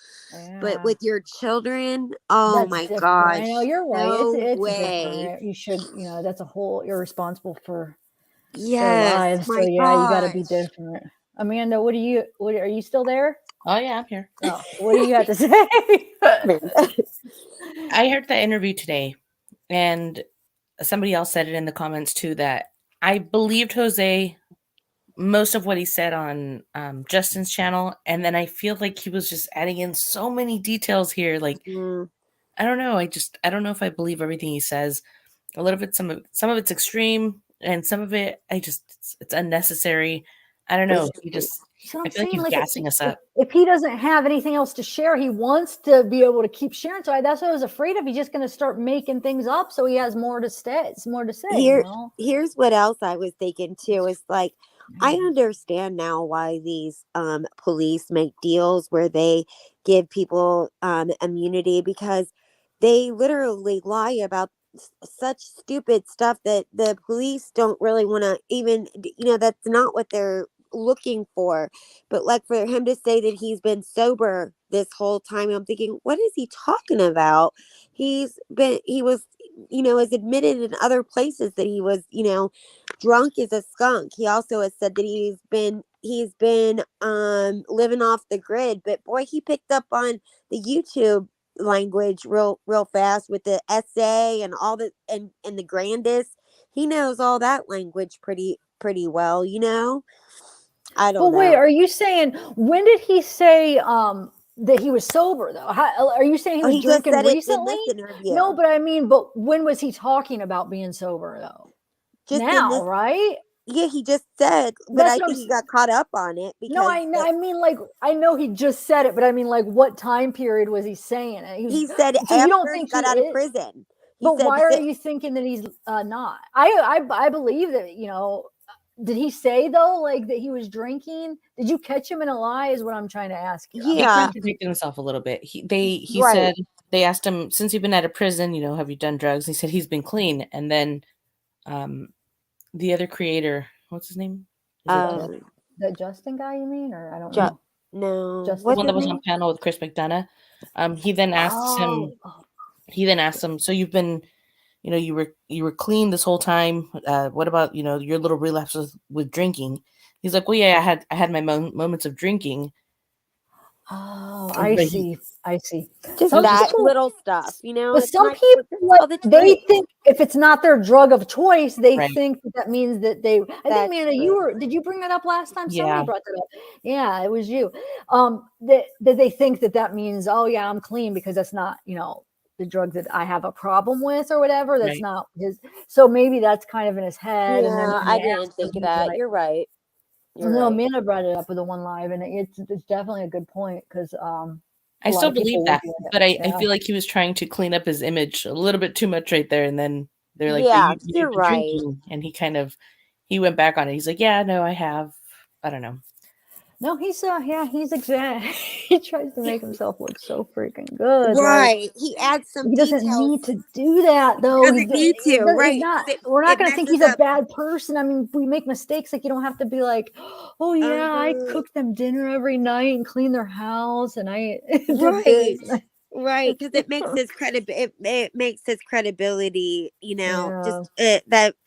But Yeah. with your children, oh That's my different. I know gosh, you're right. no It's way. different. You should, that's a whole. You're responsible for their Yes, lives. So my yeah, you got to be gosh. different. Amanda, what are you still there? Oh yeah, I'm here. Oh, what do you have to say? I heard the interview today, and somebody else said it in the comments too that I believed Jose most of what he said on Justin's channel, and then I feel like he was just adding in so many details here. Like I don't know. I don't know if I believe everything he says. A little bit, some of it's extreme, and some of it it's unnecessary. I don't know. So I I'm feel like saying, he's like, gassing us up. if he doesn't have anything else to share, he wants to be able to keep sharing. So that's what I was afraid of. He's just going to start making things up, so he has more to say. It's more to say, Here's what else I was thinking too is like I understand now why these police make deals where they give people immunity because they literally lie about such stupid stuff that the police don't really want to even that's not what they're looking for. But like for him to say that he's been sober this whole time, I'm thinking, what is he talking about? He was has admitted in other places that he was drunk as a skunk. He also has said that he's been living off the grid, but boy, he picked up on the YouTube language real fast with the essay and all the and the grandest. He knows all that language pretty well, I don't But wait, know. are you saying when did he say that he was sober though? Are you saying he Oh, was he just drinking said it in recently? this interview. No, but I mean, but when was he talking about being sober though? Just in Now, this, right? yeah, he just said, but That's I what think he got caught up on it No, because I mean, like, I know he just said it, but I mean, like, what time period was he saying it? he said So you don't after he think he got out of is? prison. He But said why are you thinking that he's not? I believe that Did he say though, like that he was drinking? Did you catch him in a lie? Is what I'm trying to ask you. He contradicted himself a little bit. He said they asked him, since you've been out of prison, have you done drugs? He said he's been clean, and then the other creator, what's his name? That Justin guy, you mean, or I don't Ju- know. no, Justin. The what's one his that was name? on panel with Chris McDonough. He then asks him. Oh, He then asked him, "So you've been, you were clean this whole time. What about your little relapses with drinking?" He's like, "Well, yeah, I had my moments of drinking." oh, And I but he, see. I see. Just Some that people, little stuff, you know. but It's some not people, just like, all the they drink. think if it's not their drug of choice, they right, think that means that they. I think, That's Amanda, true. did you bring that up last time? Somebody yeah, brought that up. Yeah, it was you. That they think that means, oh yeah, I'm clean because that's not, the drug that I have a problem with or whatever. That's right. not his. So maybe that's kind of in his head. And then Yeah, when I they didn't ask him, think of he's that. like, You're right. You're no, right. Amanda brought it up with the one live, and it's definitely a good point because I a lot still of people believe would that, do it. but I Yeah. feel like he was trying to clean up his image a little bit too much right there, and then they're like, "But Yeah, you've you're been right. drinking," and he went back on it. He's like, "Yeah, no, I have." I don't know. No, he's exact. He tries to make himself look so freaking good. Like Right. He adds some he doesn't details. need to do that, He though. doesn't need to, He's right? not. Because We're not it going to think messes he's a up. bad person. I mean, we make mistakes. Like you don't have to be like, oh yeah, I Uh-huh. cook them dinner every night and clean their house, and I did Right. this. And Right, because it makes his it makes his credibility, yeah. just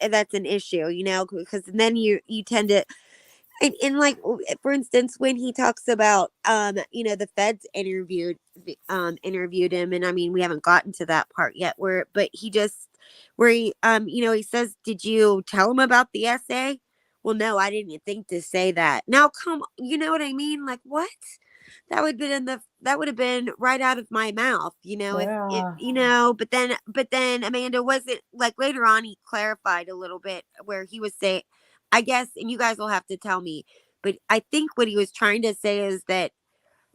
that's an issue, because then you tend to and like for instance when he talks about the feds interviewed him, and I mean we haven't gotten to that part yet but he just where he says, did you tell him about the essay? Well, no, I didn't think to say that. Now come, you know what I mean? Like what? That would have been right out of my mouth, if Yeah. but then Amanda wasn't like later on he clarified a little bit where he was saying, I guess, and you guys will have to tell me, but I think what he was trying to say is that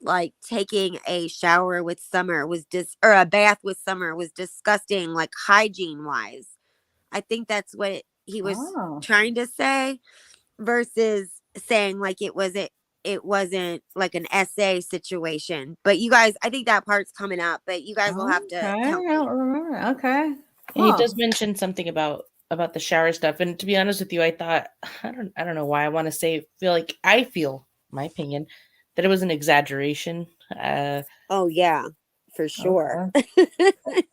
like taking a shower with Summer was or a bath with Summer was disgusting, like hygiene wise. I think that's what he was Oh. trying to say versus saying like it wasn't like an essay situation. But you guys, I think that part's coming up, but you guys will have Okay. to I tell me. don't remember. Okay. And he Huh. does mention something about the shower stuff. And to be honest with you, I thought I don't know why I feel my opinion that it was an exaggeration. Oh yeah, for sure. Okay.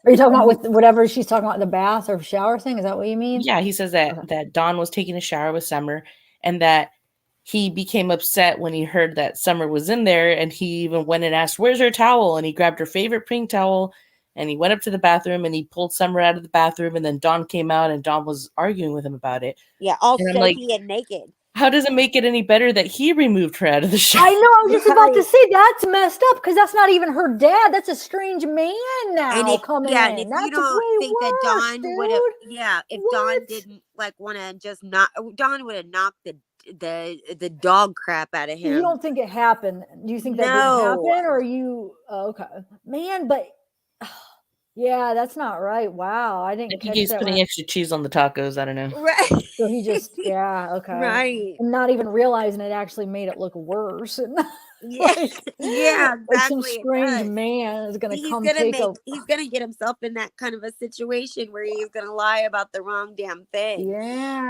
Are you talking about with whatever she's talking about, the bath or shower thing? Is that what you mean? Yeah, he says that Don was taking a shower with Summer, and that he became upset when he heard that Summer was in there, and he even went and asked, "Where's her towel?" And he grabbed her favorite pink towel, and he went up to the bathroom and he pulled Summer out of the bathroom, and then Don came out and Don was arguing with him about it. Yeah, all And I'm like, soapy and naked. how does it make it any better that he removed her out of the shower? I know. I was just about to say that's messed up because that's not even her dad. That's a strange man now coming And in. if you That's don't way think that worse, Don would have, dude. yeah, if What? Don didn't like want to just not, Don would have knocked the dog crap out of So you him. don't think it happened? Do you think that didn't No. happen, or you? Oh, okay, man. But yeah, that's not right. Wow, I I didn't think catch he's that. putting extra cheese on the tacos. I don't know. Right. So he just, yeah, okay, Right. and not even realizing it actually made it look worse. And Yeah. Yeah, like some exactly. It strange does. man is gonna He's come gonna take a. he's gonna get himself in that kind of a situation where he's gonna lie about the wrong damn thing.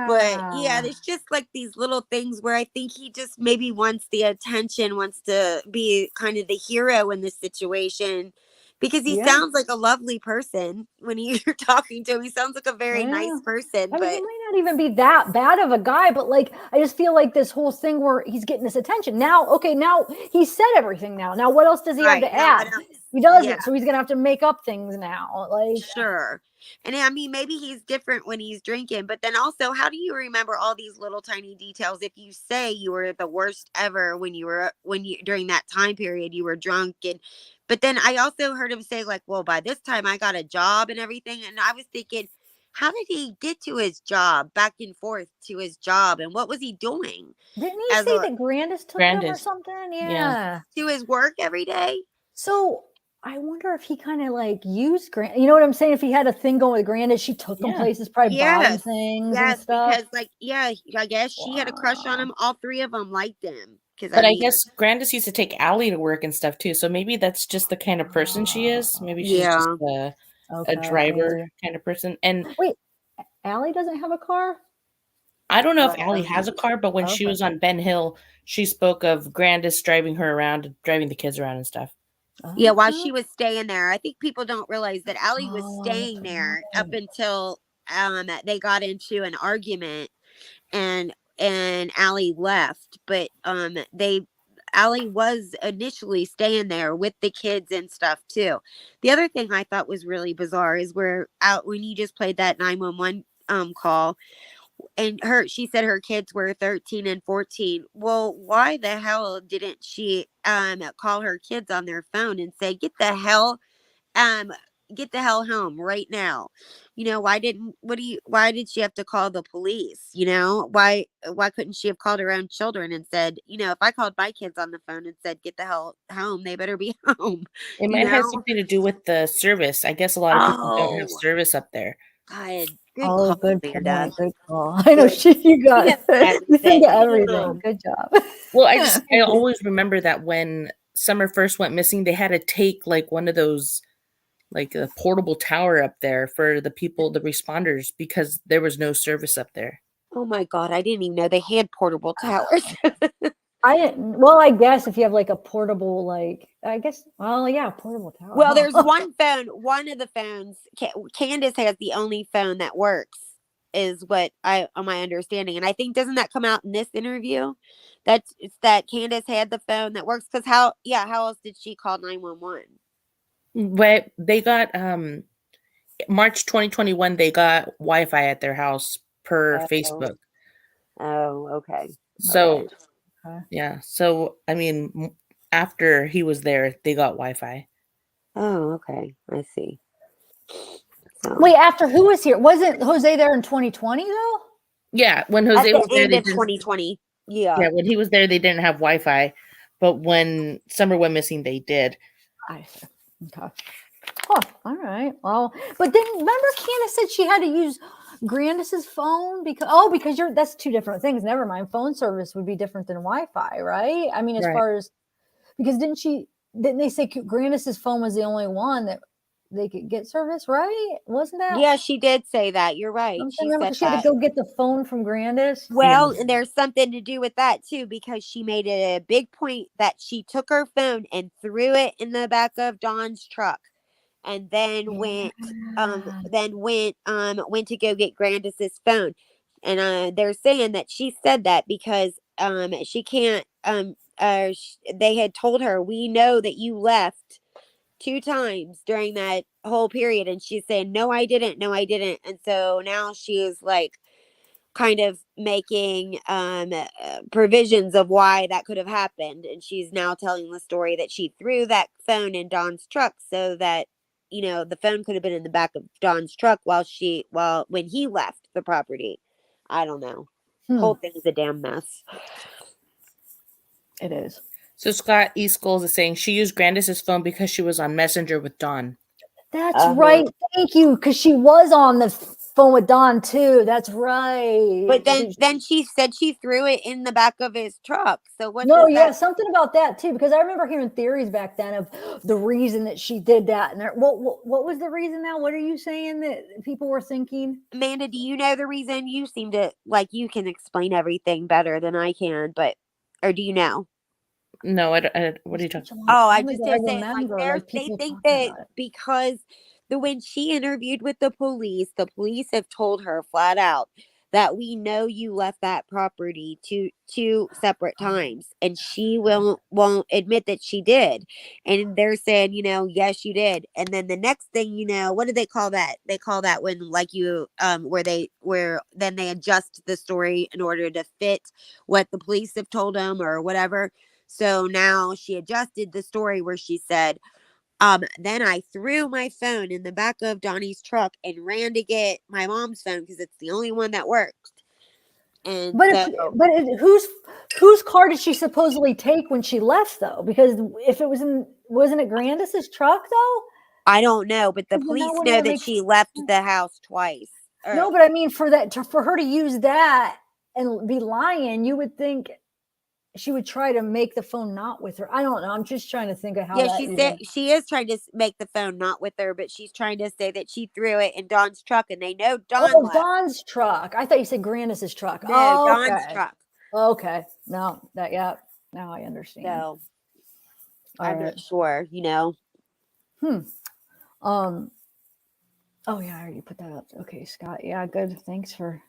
But yeah, Yeah. there's just like these little things where I think he just maybe wants the attention, wants to be kind of the hero in this situation. Because he Yeah. sounds like a lovely person when you're talking to him. He sounds like a very nice Yeah. person, I mean, he but might not even be that bad of a guy, but like, I just feel like this whole thing where he's getting this attention now. Okay, now he said everything. Now what else does he have right to now, add? He doesn't, yeah. so he's gonna have to make up things now. Like, Sure. And I mean, maybe he's different when he's drinking, but then also, how do you remember all these little tiny details if you say you were the worst ever when you during that time period you were drunk? And but then I also heard him say like, well, by this time I got a job and everything, and I was thinking, how did he get to his job, back and forth to his job, and what was he doing didn't he say that Grandis took him or something? Yeah. to his work every day? So I wonder if he kind of like used Grant. You know what I'm saying? If he had a thing going with Grandis, she took him places, probably bought him things and stuff. Because like, yeah, I guess she had a crush on him. All three of them liked him. But I guess Grandis used to take Allie to work and stuff too. So maybe that's just the kind of person she is. Maybe she's just a driver kind of person. And wait, Allie doesn't have a car? I don't know if Allie has a car, but when she Okay. was on Ben Hill, she spoke of Grandis driving her around, driving the kids around and stuff. Yeah, while she was staying there. I think people don't realize that Allie was staying there up until they got into an argument and Allie left. But Allie was initially staying there with the kids and stuff too. The other thing I thought was really bizarre is when you just played that 911 call, and she said her kids were 13 and 14. Well, why the hell didn't she call her kids on their phone and say, um get the hell home right now? Why did she have to call the police? Why couldn't she have called her own children and said, if I called my kids on the phone and said, get the hell home, they better be home. It might have something to do with the service. I guess a lot of people don't have service up there. God, Good Amanda. point. Good call. I know you got you think of everything. Good job. Well, I always remember that when Summer first went missing, they had to take like one of those, like a portable tower up there for the responders, because there was no service up there. Oh my God, I didn't even know they had portable towers. I didn't. Well, I guess if you have like a portable, portable tower. Well, there's one phone. One of the phones, Candace has the only phone that works, is what my understanding. And I think, doesn't that come out in this interview? It's that Candace had the phone that works. Because how else did she call 911? But they got March 2021. They got Wi-Fi at their house per Facebook. Oh, okay. So, yeah. So, I mean, after he was there, they got Wi-Fi. Oh, okay. I see. So. Wait, after who was here? Wasn't Jose there in 2020 though? Yeah, when Jose was there, end of 2020. Yeah. Yeah, when he was there, they didn't have Wi-Fi, but when Summer went missing, they did. I see. Okay. Oh, all right. Well, but then remember Candace said she had to use Grandis's phone because that's two different things. Never mind. Phone service would be different than Wi-Fi, right? I mean, as far as, because didn't they say Grandis's phone was the only one that they could get service, right? Wasn't that? Yeah, she did say that. You're right. She had to go get the phone from Grandis. Well, and there's something to do with that too, because she made it a big point that she took her phone and threw it in the back of Dawn's truck, and then went to go get Grandis's phone. And they're saying that she said that because she can't they had told her, we know that you left 2 times during that whole period, and she's saying, no I didn't, and so now she is like kind of making provisions of why that could have happened, and she's now telling the story that she threw that phone in Dawn's truck so that the phone could have been in the back of Dawn's truck when he left the property. I don't know. Whole thing is a damn mess. It is. So Scott E. Scholes is saying she used Grandis's phone because she was on Messenger with Dawn. That's right. Thank you. Because she was on the phone with Dawn too. That's right. But then she said she threw it in the back of his truck. So what? No, yeah, something about that too. Because I remember hearing theories back then of the reason that she did that. And what was the reason now? What are you saying that people were thinking? Amanda, do you know the reason? You seem to you can explain everything better than I can, or do you know? No, what are you talking about? Oh, I just didn't say they think that because when she interviewed with the police have told her flat out that we know you left that property two separate times, and she won't admit that she did. And they're saying, yes, you did. And then the next thing, what do they call that? They call that when where then they adjust the story in order to fit what the police have told them or whatever. So now she adjusted the story where she said, then I threw my phone in the back of Donnie's truck and ran to get my mom's phone because it's the only one that worked. And whose car did she supposedly take when she left though? Because if it wasn't it Grandis's truck though? I don't know, but the police know that she left the house twice. No, but I mean for her to use that and be lying, you would think she would try to make the phone not with her. I don't know. I'm just trying to think of how Yeah, that she even. said she is trying to make the phone not with her, but she's trying to say that she threw it in Dawn's truck, and they know Dawn Oh, left. Dawn's truck. I thought you said Grandis's truck. No, Oh, Dawn's okay. truck. Okay. No, that yeah. Now I understand. So All I'm right. not sure, you know. Oh yeah, I already put that up. Okay, Scott. Yeah, good. Thanks for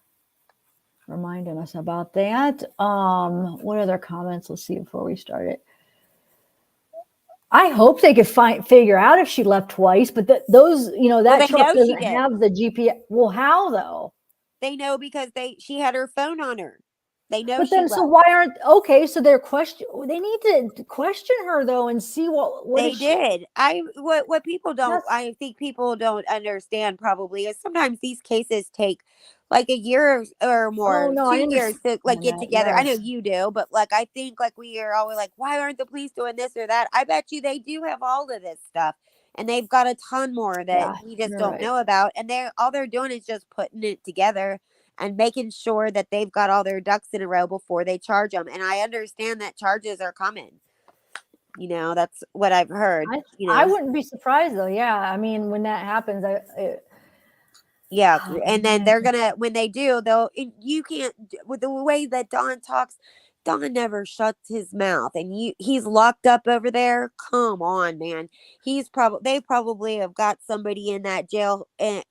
reminding us about that. What other comments? Let's see before we start it. I hope they could figure out if she left twice, but those, you know, that Well, they truck know she doesn't did. have the GPS. Well, how though? They know because she had her phone on her. They know But she then, so left. why aren't okay? So they're they need to question her though and see what They is she. did. What people don't, I think people don't understand probably is sometimes these cases take like a year or Oh more, no, I 2 years to like understand get that. together. I know Yes. you do, but like I think like we are always like, why aren't the police doing this or that? I bet you they do have all of this stuff, and they've got a ton more that Yeah, we just you're don't right. know about. And they're doing is just putting it together and making sure that they've got all their ducks in a row before they charge them. And I understand that charges are coming. You know, that's what I've heard. You I know, wouldn't be surprised though. Yeah, I mean, when that happens, yeah, oh, and then man. they're gonna when they do, you can't with the way that Don talks. Don never shuts his mouth, and he's locked up over there. Come on, man. They probably have got somebody in that jail, and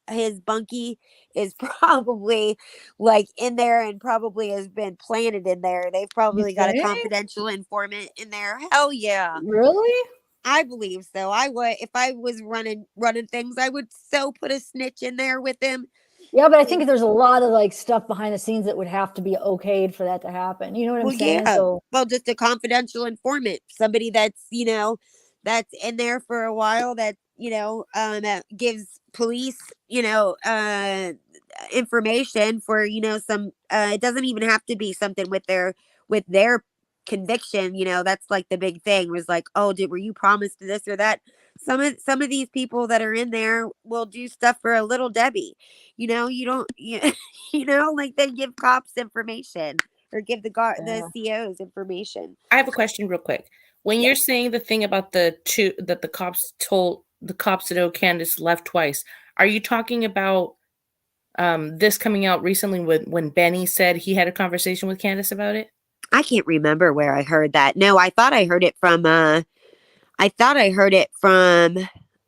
his bunkie is probably like in there and probably has been planted in there. They've You probably got a think? confidential informant in there. Hell yeah. Really? I believe so. I would if I was running things, I would so put a snitch in there with him. Yeah, but I think there's a lot of like stuff behind the scenes that would have to be okayed for that to happen. You know what I'm Well, saying? yeah. So Well, just a confidential informant, somebody that's that's in there for a while, that that gives police information for some. It doesn't even have to be something with their conviction. That's like the big thing was like, oh, were you promised this or that? Some of these people that are in there will do stuff for a little Debbie. You don't like they give cops information or give the COs information. I have a question real quick. When you're saying the thing about the cops told the cops to know Candace left twice, are you talking about this coming out recently when Benny said he had a conversation with Candace about it? I can't remember where I heard that. No, I thought I heard it from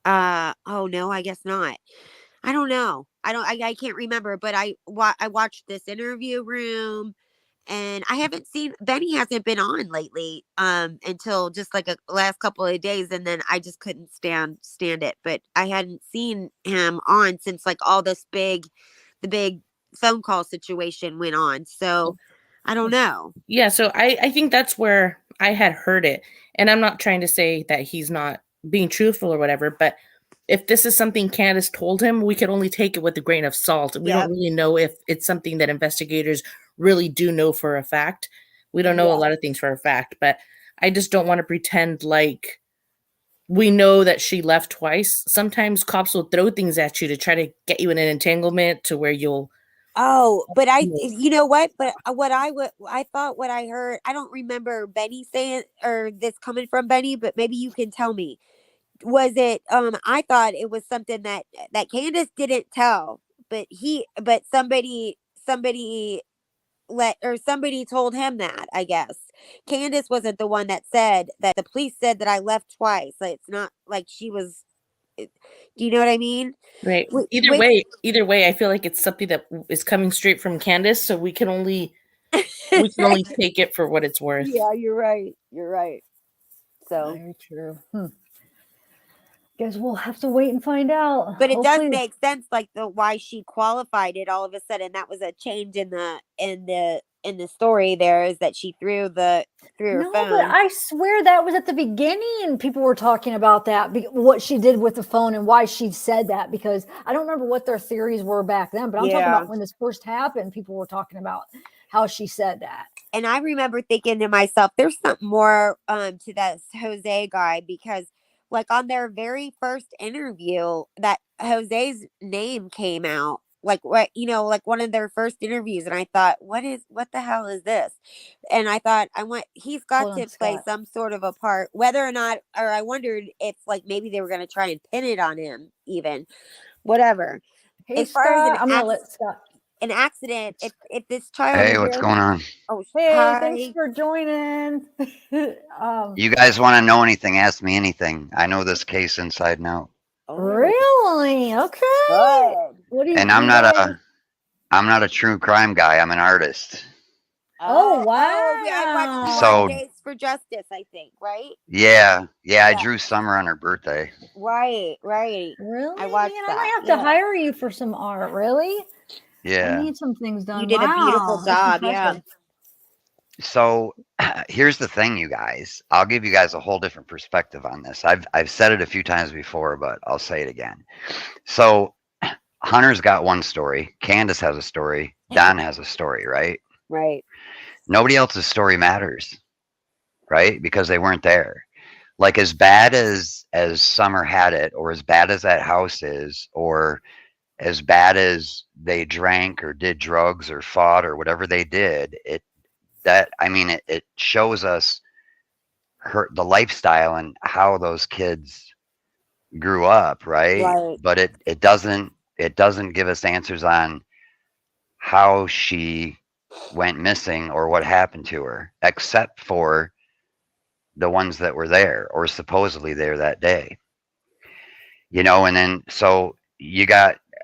oh no, I guess not. I don't know. I can't remember, but I watched this interview room, and I haven't seen Benny hasn't been on lately until just like a last couple of days, and then I just couldn't stand it. But I hadn't seen him on since like all the big phone call situation went on. So I don't know. Yeah, so I think that's where I had heard it. And I'm not trying to say that he's not being truthful or whatever, but if this is something Candace told him, we could only take it with a grain of salt. We don't really know if it's something that investigators really do know for a fact. We don't know a lot of things for a fact, but I just don't want to pretend like we know that she left twice. Sometimes cops will throw things at you to try to get you in an entanglement to where you'll. Oh, but you know what? But I thought what I heard, I don't remember Benny saying or this coming from Benny, but maybe you can tell me. Was it, I thought it was something that Candace didn't tell, but somebody somebody told him that, I guess. Candace wasn't the one that said that the police said that I left twice. Like, it's not like she was, do you know what I mean? Right. Either way, I feel like it's something that is coming straight from Candace, so we can only take it for what it's worth. Yeah, you're right. You're right. So very true. Guess we'll have to wait and find out. But it does make sense, like why she qualified it all of a sudden. That was a change in the story. There is that she threw her No, phone. but I swear that was at the beginning. People were talking about that, what she did with the phone and why she said that, because I don't remember what their theories were back then, but I'm talking about when this first happened, people were talking about how she said that. And I remember thinking to myself, there's something more to that Jose guy, because like on their very first interview, that Jose's name came out. like what, like one of their first interviews, and I thought, what the hell is this? And I thought, he's got Hold on, to play Scott. some sort of a part, whether or not, or I wondered if like maybe they were going to try and pin it on him, even whatever. Hey, As far as Scott, I'm gonna let Scott. an accident, if this child Hey, is what's there, going on? oh, Hey, thanks hi. for joining. You guys want to know anything? Ask me anything. I know this case inside and out. Really? Okay. Good. What do you? And do I'm you not guys- I'm not a true crime guy. I'm an artist. Oh wow! Yeah, I watched you So- on Days for Justice, I think, right? Yeah, I drew Summer on her birthday. Right. Really? I watched Man, I that. might have to hire you for some art. Really? I Yeah. need some things done. You did a beautiful Wow, that's job, yeah. impressive. So here's the thing, you guys. I'll give you guys a whole different perspective on this. I've said it a few times before, but I'll say it again. So Hunter's got one story. Candace has a story. Don has a story, right? Right. Nobody else's story matters, right? Because they weren't there. Like as bad as Summer had it, or as bad as that house is, or as bad as they drank or did drugs or fought or whatever they did, it shows us the lifestyle and how those kids grew up, right? But it doesn't give us answers on how she went missing or what happened to her, except for the ones that were there or supposedly there that day. And then so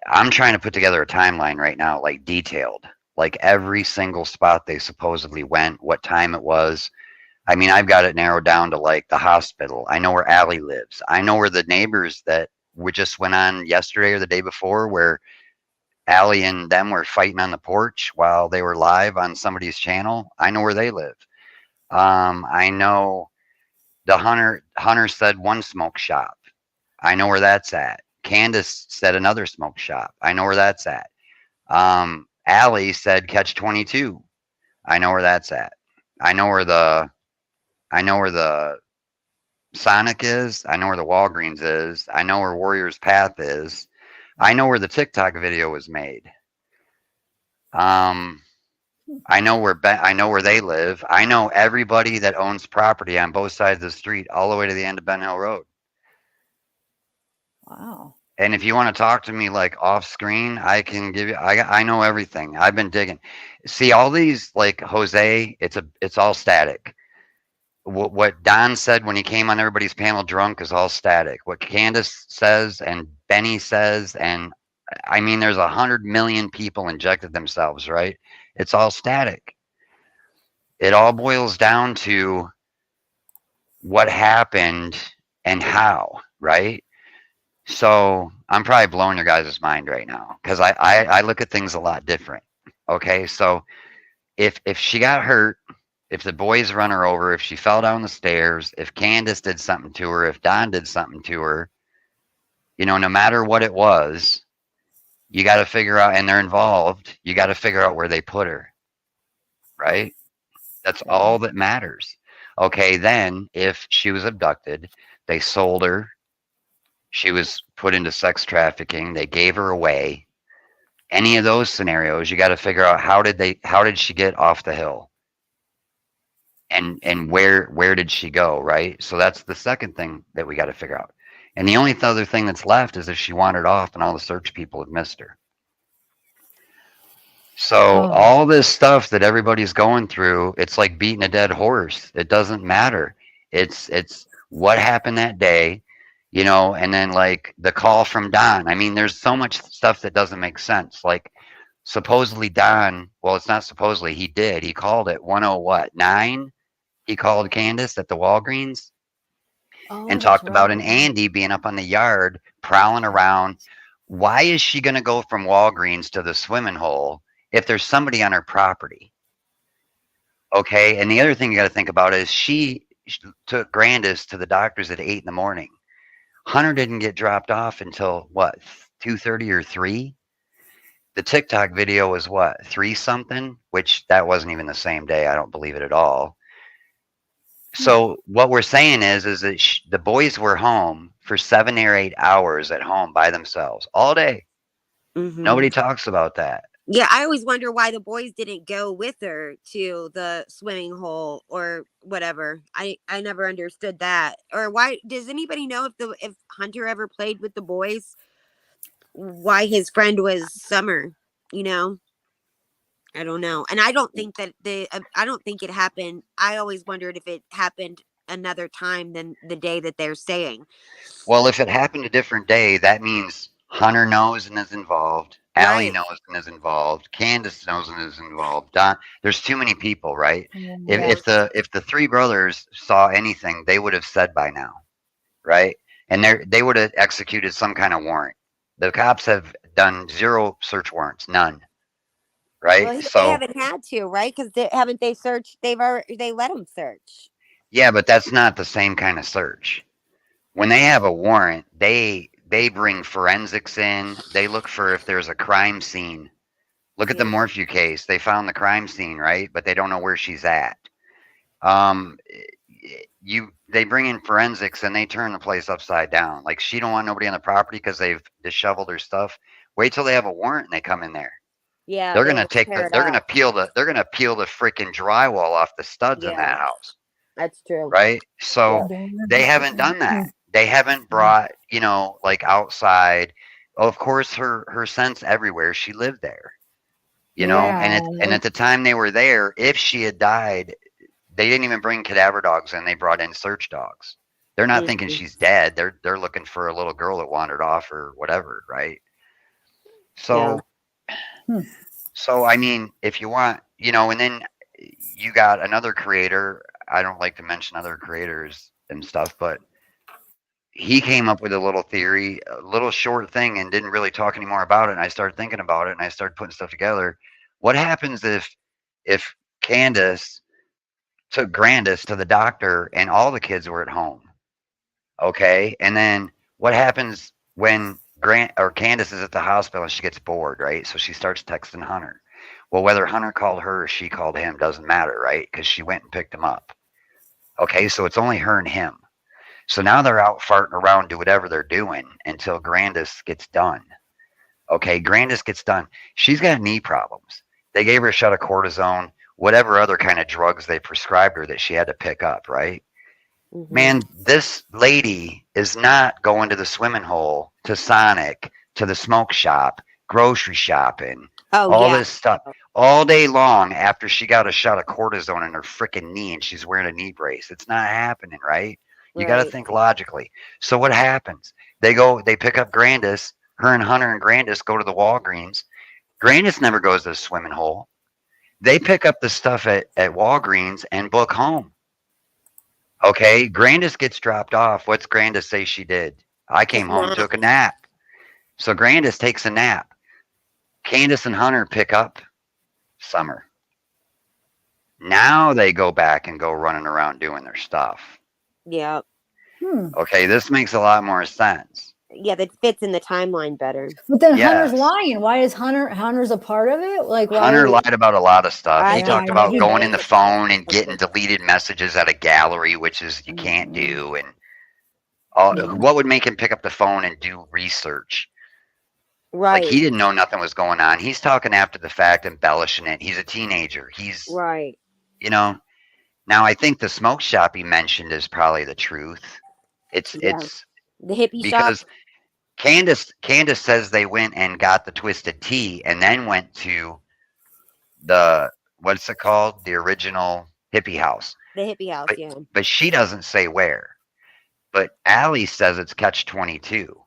I'm trying to put together a timeline right now, like detailed, like every single spot they supposedly went, what time it was. I mean, I've got it narrowed down to like the hospital. I know where Allie lives. I know where the neighbors that we just went on yesterday or the day before, where Allie and them were fighting on the porch while they were live on somebody's channel. I know where they live. I know the Hunter said one smoke shop. I know where that's at. Candace said another smoke shop. I know where that's at. Allie said Catch 22. I know where that's at. I know where the Sonic is. I know where the Walgreens is. I know where Warrior's Path is. I know where the TikTok video was made. I know where they live. I know everybody that owns property on both sides of the street, all the way to the end of Ben Hill Road. Wow. And if you want to talk to me like off screen, I can give you. I know everything. I've been digging. See all these like Jose. It's all static. What Don said when he came on everybody's panel drunk is all static. What Candace says and Benny says, and I mean, there's 100 million people injected themselves, right? It's all static. It all boils down to what happened and how, right? So I'm probably blowing your guys' mind right now because I look at things a lot different. Okay, so if she got hurt, if the boys run her over, if she fell down the stairs, if Candace did something to her, if Don did something to her, no matter what it was, you got to figure out, and they're involved, you got to figure out where they put her, right? That's all that matters. Okay, then if she was abducted, they sold her, she was put into sex trafficking, they gave her away. Any of those scenarios, you got to figure out how did she get off the hill? And where did she go, right? So that's the second thing that we got to figure out. And the only other thing that's left is if she wandered off and all the search people have missed her. So all this stuff that everybody's going through, it's like beating a dead horse. It doesn't matter. It's what happened that day, and then like the call from Don. I mean, there's so much stuff that doesn't make sense. Like supposedly Don, well, it's not supposedly, he did. He called at 9. He called Candace at the Walgreens and talked about an Andy being up on the yard prowling around. Why is she going to go from Walgreens to the swimming hole if there's somebody on her property? Okay, and the other thing you got to think about is she took Grandis to the doctors at 8 in the morning. Hunter didn't get dropped off until what, 2:30 or 3? The TikTok video was what, 3 something, which that wasn't even the same day. I don't believe it at all. So what we're saying is that the boys were home for 7 or 8 hours at home by themselves all day. Nobody talks about that. Yeah, I always wonder why the boys didn't go with her to the swimming hole or whatever. I never understood that. Or why does anybody know if Hunter ever played with the boys? Why his friend was Summer, you know? I don't know. And I don't think that I don't think it happened. I always wondered if it happened another time than the day that they're saying. Well, if it happened a different day, that means Hunter knows and is involved. Allie knows and is involved. Candace knows and is involved. Don, there's too many people, right? If the three brothers saw anything, they would have said by now, right? And they would have executed some kind of warrant. The cops have done 0 search warrants, none, right? Well, So they haven't had to, right? Because haven't they searched? They let them search. yeah, but that's not the same kind of search. When they have a warrant, they bring forensics in. They look for if there's a crime scene. Look at the Morphew case. They found the crime scene, right? But they don't know where she's at. They bring in forensics and they turn the place upside down. Like, she don't want nobody on the property because they've disheveled her stuff. Wait till they have a warrant and they come in there. Yeah, they're gonna peel the freaking drywall off the studs in that house. That's true. Right? So they haven't done that. They haven't brought, like outside. Of course, her scent's everywhere. She lived there, and at the time they were there, if she had died, they didn't even bring cadaver dogs in. They brought in search dogs. They're not thinking she's dead. They're looking for a little girl that wandered off or whatever, right? So, so I mean, if you want, and then you got another creator. I don't like to mention other creators and stuff, but he came up with a little theory, a little short thing, and didn't really talk anymore about it. And I started thinking about it, and I started putting stuff together. What happens if Candace took Grandis to the doctor and all the kids were at home? Okay, and then what happens when Candace is at the hospital and she gets bored, right? So she starts texting Hunter. Well, whether Hunter called her or she called him doesn't matter, right? Because she went and picked him up. Okay, so it's only her and him. So now they're out farting around, do whatever they're doing until Grandis gets done. Okay, Grandis gets done. She's got knee problems. They gave her a shot of cortisone, whatever other kind of drugs they prescribed her that she had to pick up, right? Man, this lady is not going to the swimming hole, to Sonic, to the smoke shop, grocery shopping, this stuff all day long after she got a shot of cortisone in her freaking knee and she's wearing a knee brace. It's not happening, right? You got to think logically. So what happens? They pick up Grandis. Her and Hunter and Grandis go to the Walgreens. Grandis never goes to the swimming hole. They pick up the stuff at Walgreens and book home. Okay, Grandis gets dropped off. What's Grandis say she did? I came home, took a nap. So Grandis takes a nap. Candace and Hunter pick up Summer. Now they go back and go running around doing their stuff. Yeah. Okay, this makes a lot more sense. Yeah, that fits in the timeline better. But then Hunter's lying. Why is Hunter's a part of it? Like, why Hunter lied about a lot of stuff. He talked about going in the phone and getting deleted messages out of gallery, which is you can't do. And what would make him pick up the phone and do research? Right. Like, he didn't know nothing was going on. He's talking after the fact, embellishing it. He's a teenager. He's right. Now I think the smoke shop he mentioned is probably the truth. It's the hippie because shop. Candace says they went and got the twisted tea and then went to the, what's it called? The original hippie house. The hippie house, But she doesn't say where. But Allie says it's Catch 22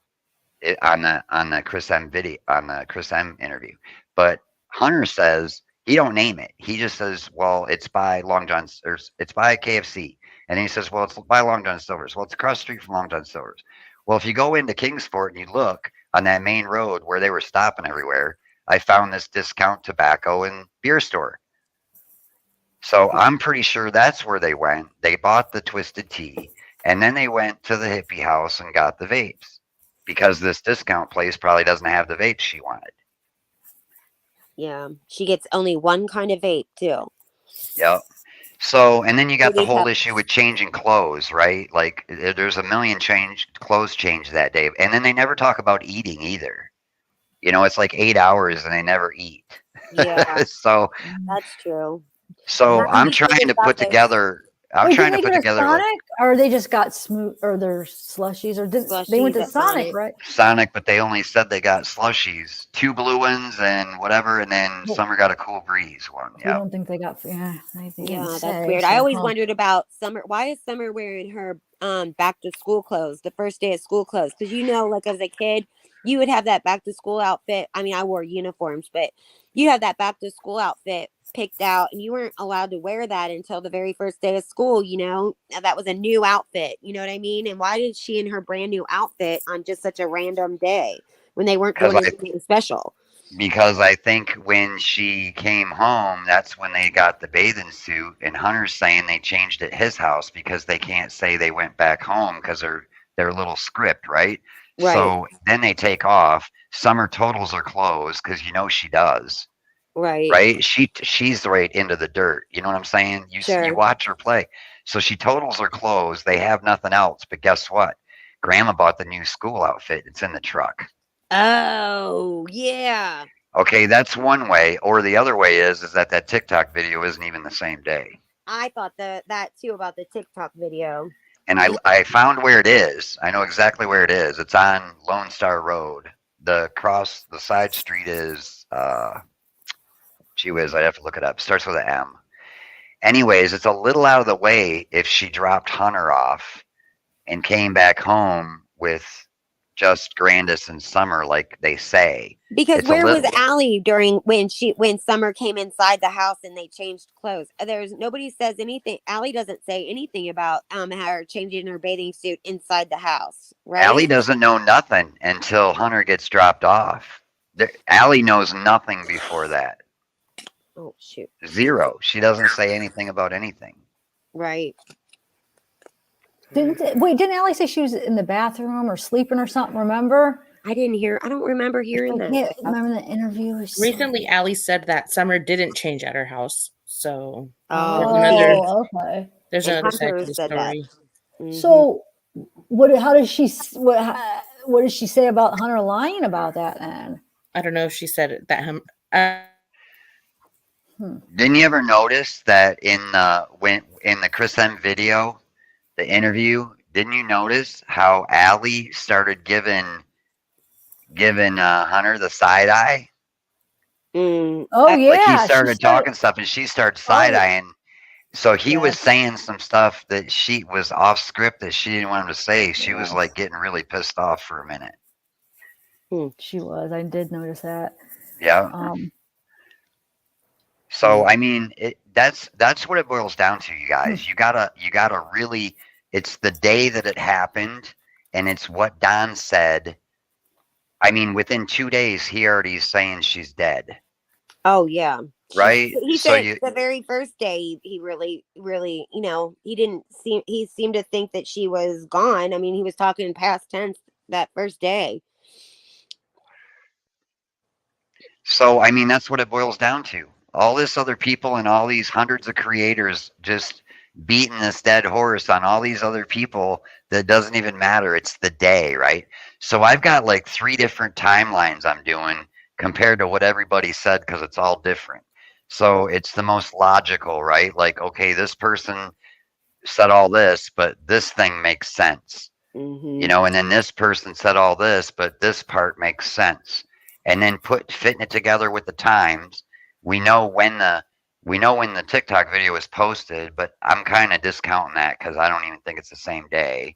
on the Chris M video, on the Chris M interview. But Hunter says he don't name it. He just says, well, it's by Long John's, or it's by KFC. And then he says, well, it's by Long John Silver's. Well, it's across the street from Long John Silver's. Well, if you go into Kingsport and you look on that main road where they were stopping everywhere, I found this discount tobacco and beer store. So I'm pretty sure that's where they went. They bought the twisted tea, and then they went to the hippie house and got the vapes, because this discount place probably doesn't have the vapes she wanted. Yeah, she gets only one kind of vape too. Yep. So, and then you got the whole issue with changing clothes, right? Like, there's a million clothes change that day. And then they never talk about eating either. You know, it's like 8 hours and they never eat. Yeah, So that's true. so How do I'm you feel trying to about put those together. I'm Wait, trying didn't to they put go to together like Sonic, or they just got smooth, or their slushies, or did they went slushies to at Sonic, Sonic? right? Sonic, but they only said they got slushies, 2 blue ones and whatever, and then Well, Summer got a Cool Breeze one. you Yeah. don't think they got? Yeah, they didn't Yeah, that's say. weird. I So, always huh? wondered about Summer. Why is Summer wearing her back to school clothes, the first day of school clothes? Because like as a kid, you would have that back to school outfit. I mean, I wore uniforms, but you have that back to school outfit picked out, and you weren't allowed to wear that until the very first day of school. That was a new outfit. You know what I mean? And why did she in her brand new outfit on just such a random day when they weren't Because doing anything special? I think when she came home, that's when they got the bathing suit, and Hunter's saying they changed at his house because they can't say they went back home because their little script, right? Right, So then they take off. Summer totals her clothes because she does, right, right? She's right into the dirt. You know what I'm saying? You sure. watch her play. So she totals her clothes. They have nothing else, but guess what? Grandma bought the new school outfit. It's in the truck. Oh, yeah. Okay, that's one way. Or the other way is that TikTok video isn't even the same day. I thought that too about the TikTok video. And I found where it is. I know exactly where it is. It's on Lone Star Road. The side street is gee whiz, I'd have to look it up. Starts with an M. Anyways, it's a little out of the way if she dropped Hunter off and came back home with just Grandis and Summer, like they say. Because It's where was little, Allie during when Summer came inside the house and they changed clothes? There's nobody says anything. Allie doesn't say anything about her changing her bathing suit inside the house, Allie right? doesn't know nothing until Hunter gets dropped off. Allie knows nothing before that. Oh shoot. Zero. She doesn't say anything about anything. Right. Didn't Allie say she was in the bathroom or sleeping or something? Remember? I don't remember hearing I that. can't remember the interview. Or something. Recently, Allie said that Summer didn't change at her house. So okay. There's And another side Hunter to the said that. story. Mhm. So, what did she say about Hunter lying about that? Then I don't know if she said it, that him. Didn't you ever notice that in the Chris M video, the interview? Didn't you notice how Allie started giving Hunter the side eye? Oh yeah, Like he started talking stuff, and she started side eyeing. So he was saying some stuff that she was off script that she didn't want him to say. She was like getting really pissed off for a minute. She was. I did notice that. Yeah. So I mean, that's what it boils down to, you guys. You gotta really. It's the day that it happened, and it's what Don said. I mean, within 2 days, he already is saying she's dead. Oh yeah. Right. He So said the very first day he really, really, he seemed to think that she was gone. I mean, he was talking past tense that first day. So I mean, that's what it boils down to. All this other people and all these hundreds of creators just beating this dead horse on all these other people that doesn't even matter. It's the day, right? So I've got like 3 different timelines I'm doing compared to what everybody said because it's all different. So it's the most logical, right? Like, okay, this person said all this, but this thing makes sense. Mm-hmm. And then this person said all this, but this part makes sense. And then fitting it together with the times. We know when the TikTok video was posted, but I'm kind of discounting that because I don't even think it's the same day.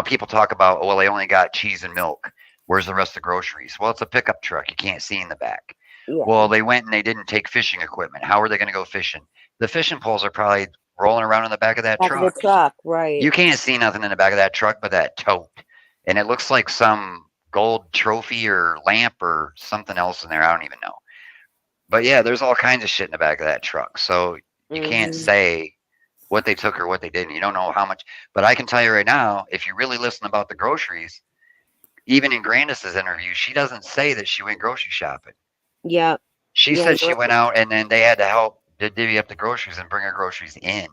People talk about, well, they only got cheese and milk. Where's the rest of the groceries? Well, it's a pickup truck. You can't see in the back. Yeah. Well, they went and they didn't take fishing equipment. How are they going to go fishing? The fishing poles are probably rolling around in the back of that Back truck. of the truck, right? You can't see nothing in the back of that truck but that tote. And it looks like some gold trophy or lamp or something else in there. I don't even know. But yeah, there's all kinds of shit in the back of that truck. So you can't say what they took or what they didn't. You don't know how much. But I can tell you right now, if you really listen about the groceries, even in Grandis's interview, she doesn't say that she went grocery shopping. Yeah. She said she went out and then they had to help divvy up the groceries and bring her groceries in.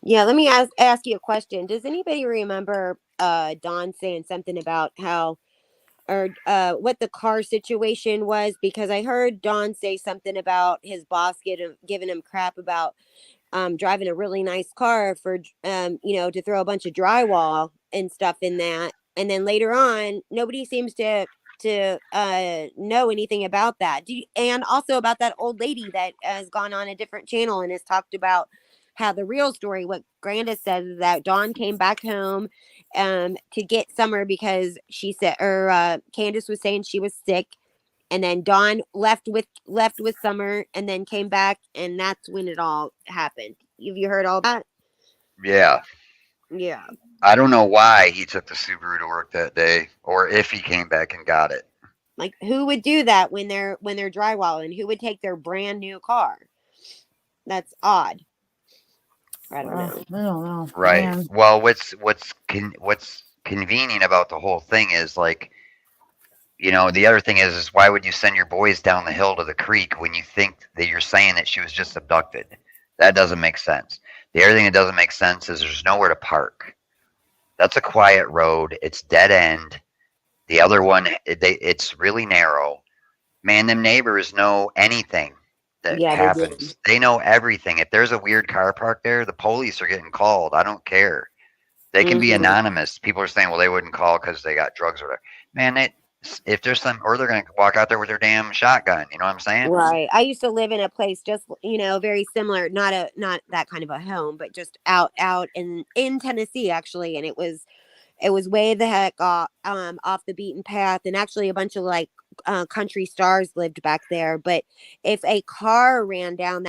Yeah, let me ask you a question. Does anybody remember Dawn saying something about how or what the car situation was, because I heard Don say something about his boss giving him crap about driving a really nice car for to throw a bunch of drywall and stuff in that, and then later on nobody seems to know anything about that. And also about that old lady that has gone on a different channel and has talked about how the real story, what Grandis said, is that Dawn came back home to get Summer because she said, or Candace was saying she was sick, and then Dawn left with Summer and then came back, and that's when it all happened. Have you heard all that? Yeah. Yeah. I don't know why he took the Subaru to work that day, or if he came back and got it. Like, who would do that when they're drywalling? Who would take their brand new car? That's odd. I don't know. I don't know. Right. Man. Well, what's convenient about the whole thing is, like, the other thing is why would you send your boys down the hill to the creek when you think that you're saying that she was just abducted? That doesn't make sense. The other thing that doesn't make sense is there's nowhere to park. That's a quiet road. It's dead end. The other one, it's really narrow. Man, them neighbors know anything that happens. They know everything. If there's a weird car parked there, the police are getting called. I don't care. They can be anonymous. People are saying, well, they wouldn't call because they got drugs or whatever. Man, if there's some, or they're going to walk out there with their damn shotgun. You know what I'm saying? Right. I used to live in a place just, very similar, not that kind of a home, but just out in Tennessee, actually. And it was way the heck off the beaten path. And actually a bunch of like country stars lived back there. But if a car ran down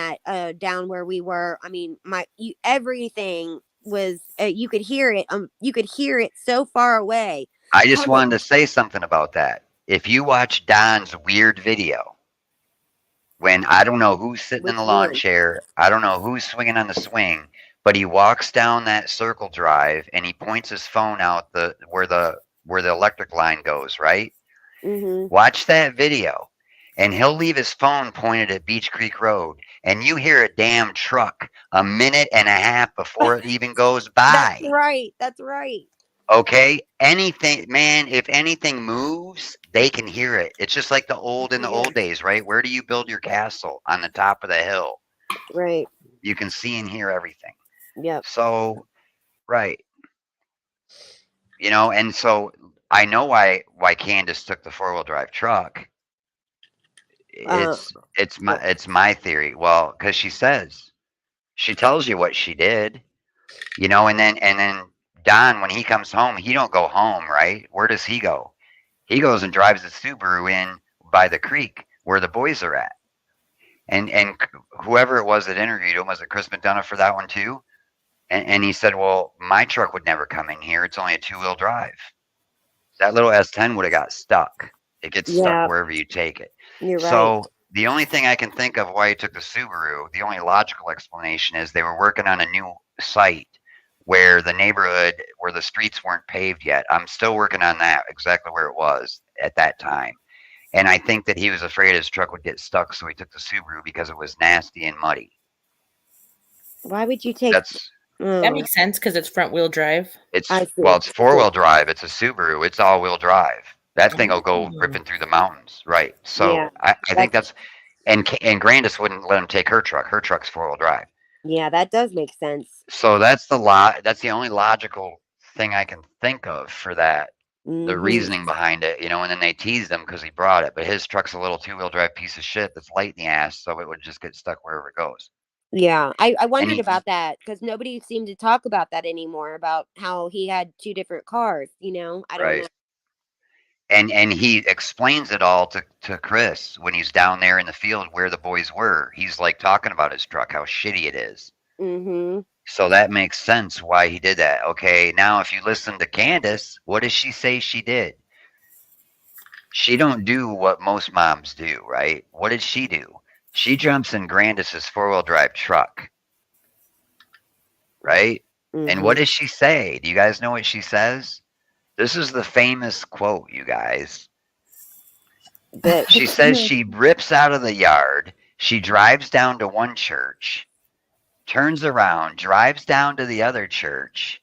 down where we were, I mean, everything was, you could hear it. You could hear it so far away. I just wanted to say something about that. If you watch Don's weird video, when I don't know who's sitting in the lawn chair, I don't know who's swinging on the swing, but he walks down that circle drive and he points his phone out where the electric line goes, right? Mm-hmm. Watch that video, and he'll leave his phone pointed at Beach Creek Road, and you hear a damn truck a minute and a half before it even goes by. That's right. That's right. Okay, anything, man, if anything moves, they can hear it. It's just like the old days, right? Where do you build your castle? On the top of the hill. Right. You can see and hear everything. Yep. So, right. And so I know why Candace took the 4-wheel drive truck. It's my theory. Well, because she tells you what she did, and then Don, when he comes home, he don't go home, right? Where does he go? He goes and drives the Subaru in by the creek where the boys are at. And whoever it was that interviewed him, was it Chris McDonough for that one too? And he said, well, my truck would never come in here. It's only a 2-wheel drive. That little S10 would have got stuck. It gets stuck wherever you take it. You're right. So the only thing I can think of why he took the Subaru, the only logical explanation is they were working on a new site where the neighborhood, where the streets weren't paved yet. I'm still working on that, exactly where it was at that time. And I think that he was afraid his truck would get stuck, so he took the Subaru because it was nasty and muddy. Why would you take... That makes sense because it's front wheel drive. It's 4-wheel drive. It's a Subaru. It's all-wheel drive. That thing will go ripping through the mountains, right? So I think that's... And Grandis wouldn't let him take her truck. Her truck's 4-wheel drive. Yeah, that does make sense. So that's the only logical thing I can think of for that. The reasoning behind it, and then they teased him because he brought it. But his truck's a little 2-wheel drive piece of shit that's light in the ass, so it would just get stuck wherever it goes. Yeah, I wondered about that because nobody seemed to talk about that anymore, about how he had 2 different cars, I don't know. And he explains it all to Chris when he's down there in the field where the boys were. He's like talking about his truck, how shitty it is. Mm-hmm. So that makes sense why he did that. Okay, now if you listen to Candace, what does she say she did? She don't do what most moms do, right? What did she do? She jumps in Grandis's 4-wheel drive truck, right? And what does she say? Do you guys know what she says? This is the famous quote, you guys. She says she rips out of the yard. She drives down to one church, turns around, drives down to the other church,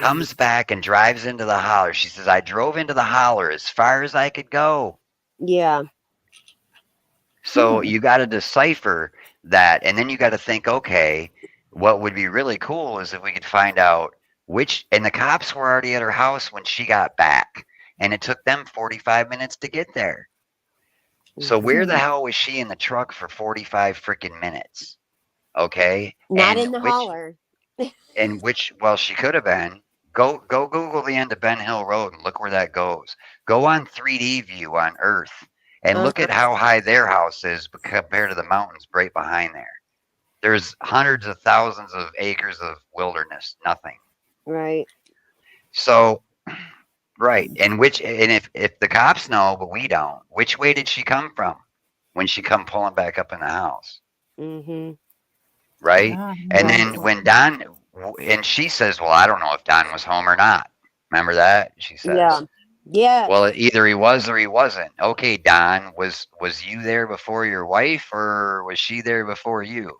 comes back and drives into the holler. She says, I drove into the holler as far as I could go. Yeah. So you got to decipher that. And then you got to think, okay, what would be really cool is if we could find out which, and the cops were already at her house when she got back. And it took them 45 minutes to get there. So where the hell was she in the truck for 45 freaking minutes? Okay. Not and in the which, holler. And which, well, she could have been. Go Google the end of Ben Hill Road and look where that goes. Go on 3D view on Earth and look at how high their house is compared to the mountains right behind there. There's hundreds of thousands of acres of wilderness, nothing. Right. So, right. And if the cops know, but we don't, which way did she come from when she come pulling back up in the house? Mm-hmm. Right. And then when Don, and she says, well, I don't know if Don was home or not. Remember that? She says. Yeah. Yeah. Well, either he was or he wasn't. Okay, Don, was you there before your wife or was she there before you?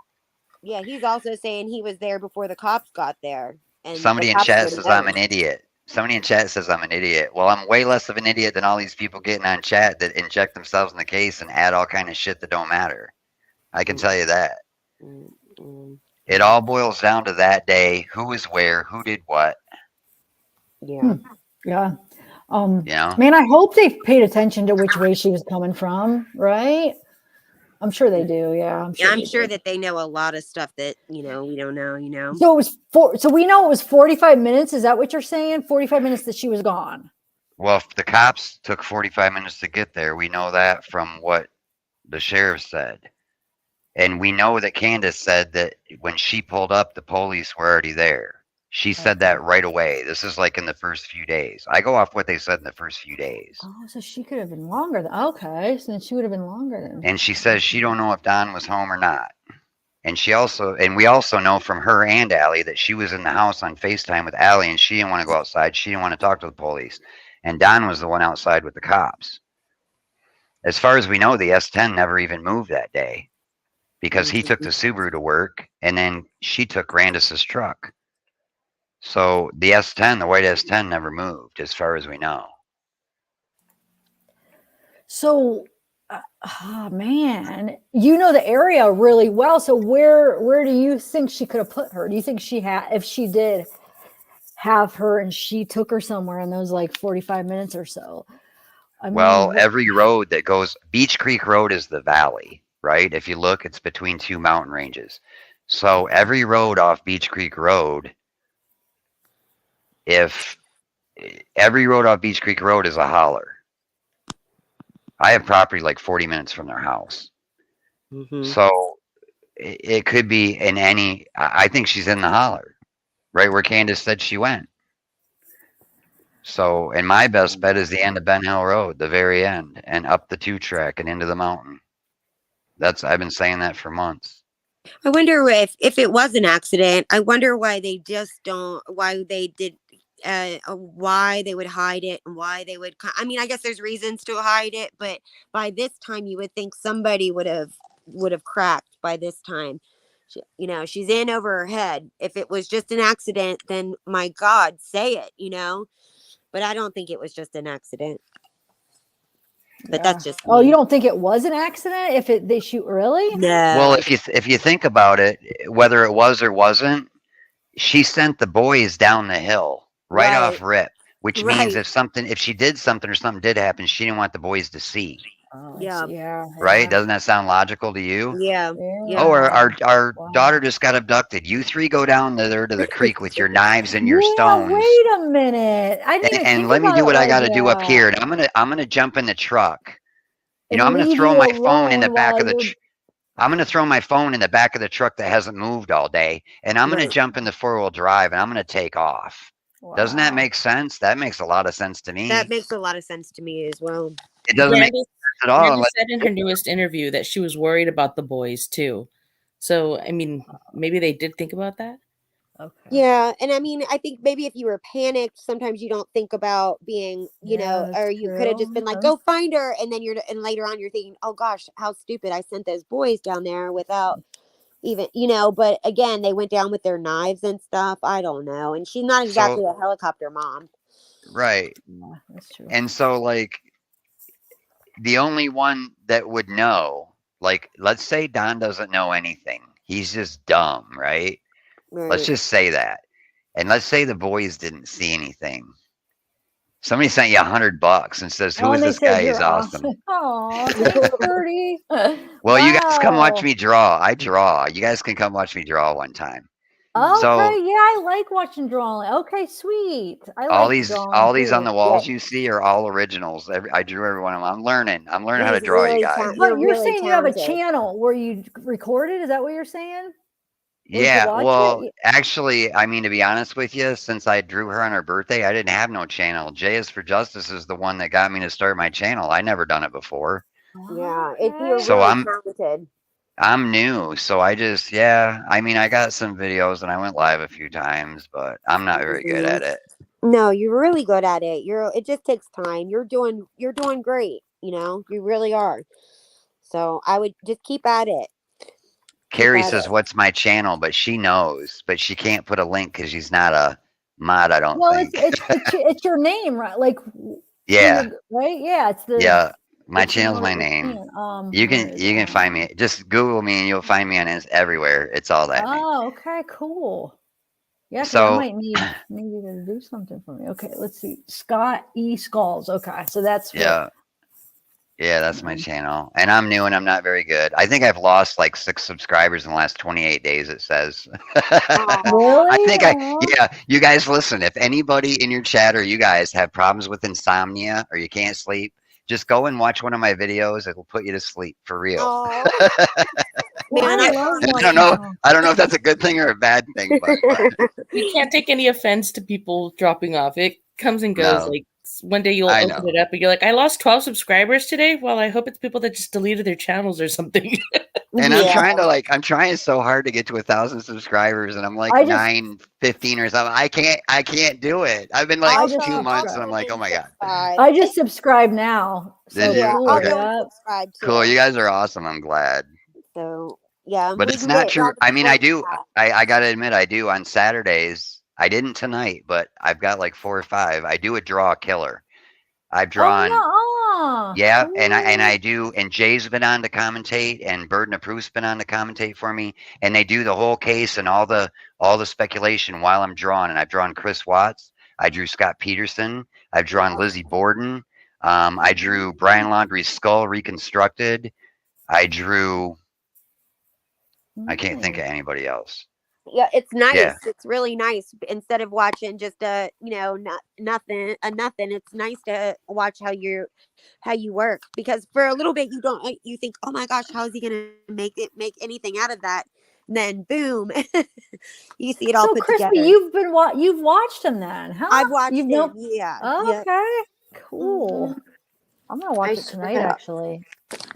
Yeah, he's also saying he was there before the cops got there. And Somebody in chat says I'm an idiot. Somebody in chat says I'm an idiot. Well, I'm way less of an idiot than all these people getting on chat that inject themselves in the case and add all kind of shit that don't matter. I can tell you that. It all boils down to that day. Who was where? Who did what? Yeah. Yeah. You know? Man, I hope they paid attention to which way she was coming from, right? I'm sure they do. Yeah. I'm sure that they know a lot of stuff that, we don't know, So it was so we know it was 45 minutes. Is that what you're saying? 45 minutes that she was gone. Well, if the cops took 45 minutes to get there, we know that from what the sheriff said. And we know that Candace said that when she pulled up, the police were already there. She said that right away. This is like in the first few days. I go off what they said in the first few days. Oh, so she could have been longer. Okay, so then she would have been longer then. And she says she don't know if Don was home or not. And we also know from her and Allie that she was in the house on FaceTime with Allie and she didn't want to go outside. She didn't want to talk to the police. And Don was the one outside with the cops. As far as we know, the S10 never even moved that day because he took the Subaru to work and then she took Randus's truck. So the S10, the white S10 never moved as far as we know. So, man, you know the area really well. So where do you think she could have put her? Do you think if she did have her and she took her somewhere in those like 45 minutes or so? Every road that goes, Beach Creek Road is the valley, right? If you look, it's between two mountain ranges. So every road off Beach Creek Road, every road off Beach Creek Road is a holler. I have property like 40 minutes from their house. So it could be in any, I think she's in the holler, right where Candace said she went. So, and my best bet is the end of Ben Hill Road, the very end, and up the 2-track and into the mountain. I've been saying that for months. I wonder if it was an accident. I wonder why they why they would hide it and why they would. I mean, I guess there's reasons to hide it, but by this time you would think somebody would have cracked by this time. She's in over her head. If it was just an accident, then my God, say it, But I don't think it was just an accident. But that's just. Oh, you don't think it was an accident? They shoot really? No. Well, if you think about it, whether it was or wasn't, she sent the boys down the hill right off rip, which means if she did something or something did happen, she didn't want the boys to see. Yeah. Right? Doesn't that sound logical to you? Yeah. Oh, our daughter just got abducted. You three go down there to the creek with your knives and your stones. Wait a minute. I didn't and let me do what I got to do up here. And I'm gonna jump in the truck. I'm gonna throw my phone in the back of the. I'm gonna throw my phone in the back of the truck that hasn't moved all day, and I'm gonna jump in the 4-wheel drive and I'm gonna take off. Wow. Doesn't that make sense? That makes a lot of sense to me. That makes a lot of sense to me as well. It doesn't make sense at all. Randy said in her newest interview that she was worried about the boys too. So, I mean, maybe they did think about that. Okay. Yeah, and I mean, I think maybe if you were panicked, sometimes you don't think about being, or you could have just been like, "Go find her," and then later on you're thinking, "Oh gosh, how stupid! I sent those boys down there without, even, but again, they went down with their knives and stuff. I don't know. And she's not So exactly a helicopter mom. right. Yeah, that's true. And so like the only one that would know, like let's say Don doesn't know anything. He's just dumb, right? Let's Right. just say that. And let's say the boys didn't see anything. Somebody sent you $100 and says, "Who Oh, is and they this said guy? He's you're awesome." awesome. Oh, thanks, Birdie. Well, you guys come watch Wow. me draw. I draw. You guys can come watch me draw one time. So Okay, yeah, I like watching drawing. Okay, sweet. I all like these drawing on too. the walls you see are all originals. I drew every one of them. I'm learning how to He's draw, you really guys. But you're really saying you have a talented. channel where you record it? Is that what you're saying? Where you Yeah, watch well, it? actually, I mean, to be honest with you, since I drew her on her birthday, I didn't have no channel. J is for Justice is the one that got me to start my channel. I never done it before. Yeah, you're So really talented. I'm new, so I just I mean, I got some videos and I went live a few times, but I'm not very good at it. No, you're really good at it. It just takes time. You're doing great, you really are. So I would just keep at it. Carrie says, "What's my channel?" But she knows, but she can't put a link because she's not a mod, I don't Well, think. it's your name, right? Like Yeah. right? Yeah, it's the Yeah. My it's the channel's one my that you're name. seeing. You where can is find me. Just Google me and you'll find me on everywhere. It's all that name. Oh, okay, cool. Yeah, because I So might need maybe to do something for me. Okay, let's see. Scott E. Skulls. Okay, so that's what. yeah. Yeah, that's my channel. And I'm new and I'm not very good. I think I've lost like 6 subscribers in the last 28 days, it says. Really? I think you guys listen. If anybody in your chat or you guys have problems with insomnia or you can't sleep, just go and watch one of my videos. It will put you to sleep for real. Man, I don't know if that's a good thing or a bad thing, but We can't take any offense to people dropping off. It comes and goes. No. Like one day you'll I open know. it up and you're like, I lost 12 subscribers today. Well, I hope it's people that just deleted their channels or something. And I'm trying so hard to get to 1,000 subscribers, and I'm like 915 or something. I can't do it. I've been like 2 months, and I'm like, oh my god. I just subscribe now. So Did you? cool, Okay. yeah. Cool. You guys are awesome. I'm glad. So yeah, But it's not true. I mean, I do. I gotta admit, I do on Saturdays. I didn't tonight, but I've got like 4 or 5. I do a draw killer. I've drawn. Yeah, and I do, and Jay's been on to commentate, and Burden of Proof's been on to commentate for me, and they do the whole case and all the speculation while I'm drawing. And I've drawn Chris Watts, I drew Scott Peterson, I've drawn Lizzie Borden, I drew Brian Laundrie's skull reconstructed, I drew. I can't think of anybody else. Yeah, it's nice. Yeah. It's really nice. Instead of watching just nothing, it's nice to watch how you work, because for a little bit you think, oh my gosh, how is he gonna make anything out of that? And then boom, you see it all So put Crispy, together. you've watched him then, huh? I've watched You've him. Yeah. Oh, yeah. okay. Cool. I'm gonna watch I it tonight, swear. actually.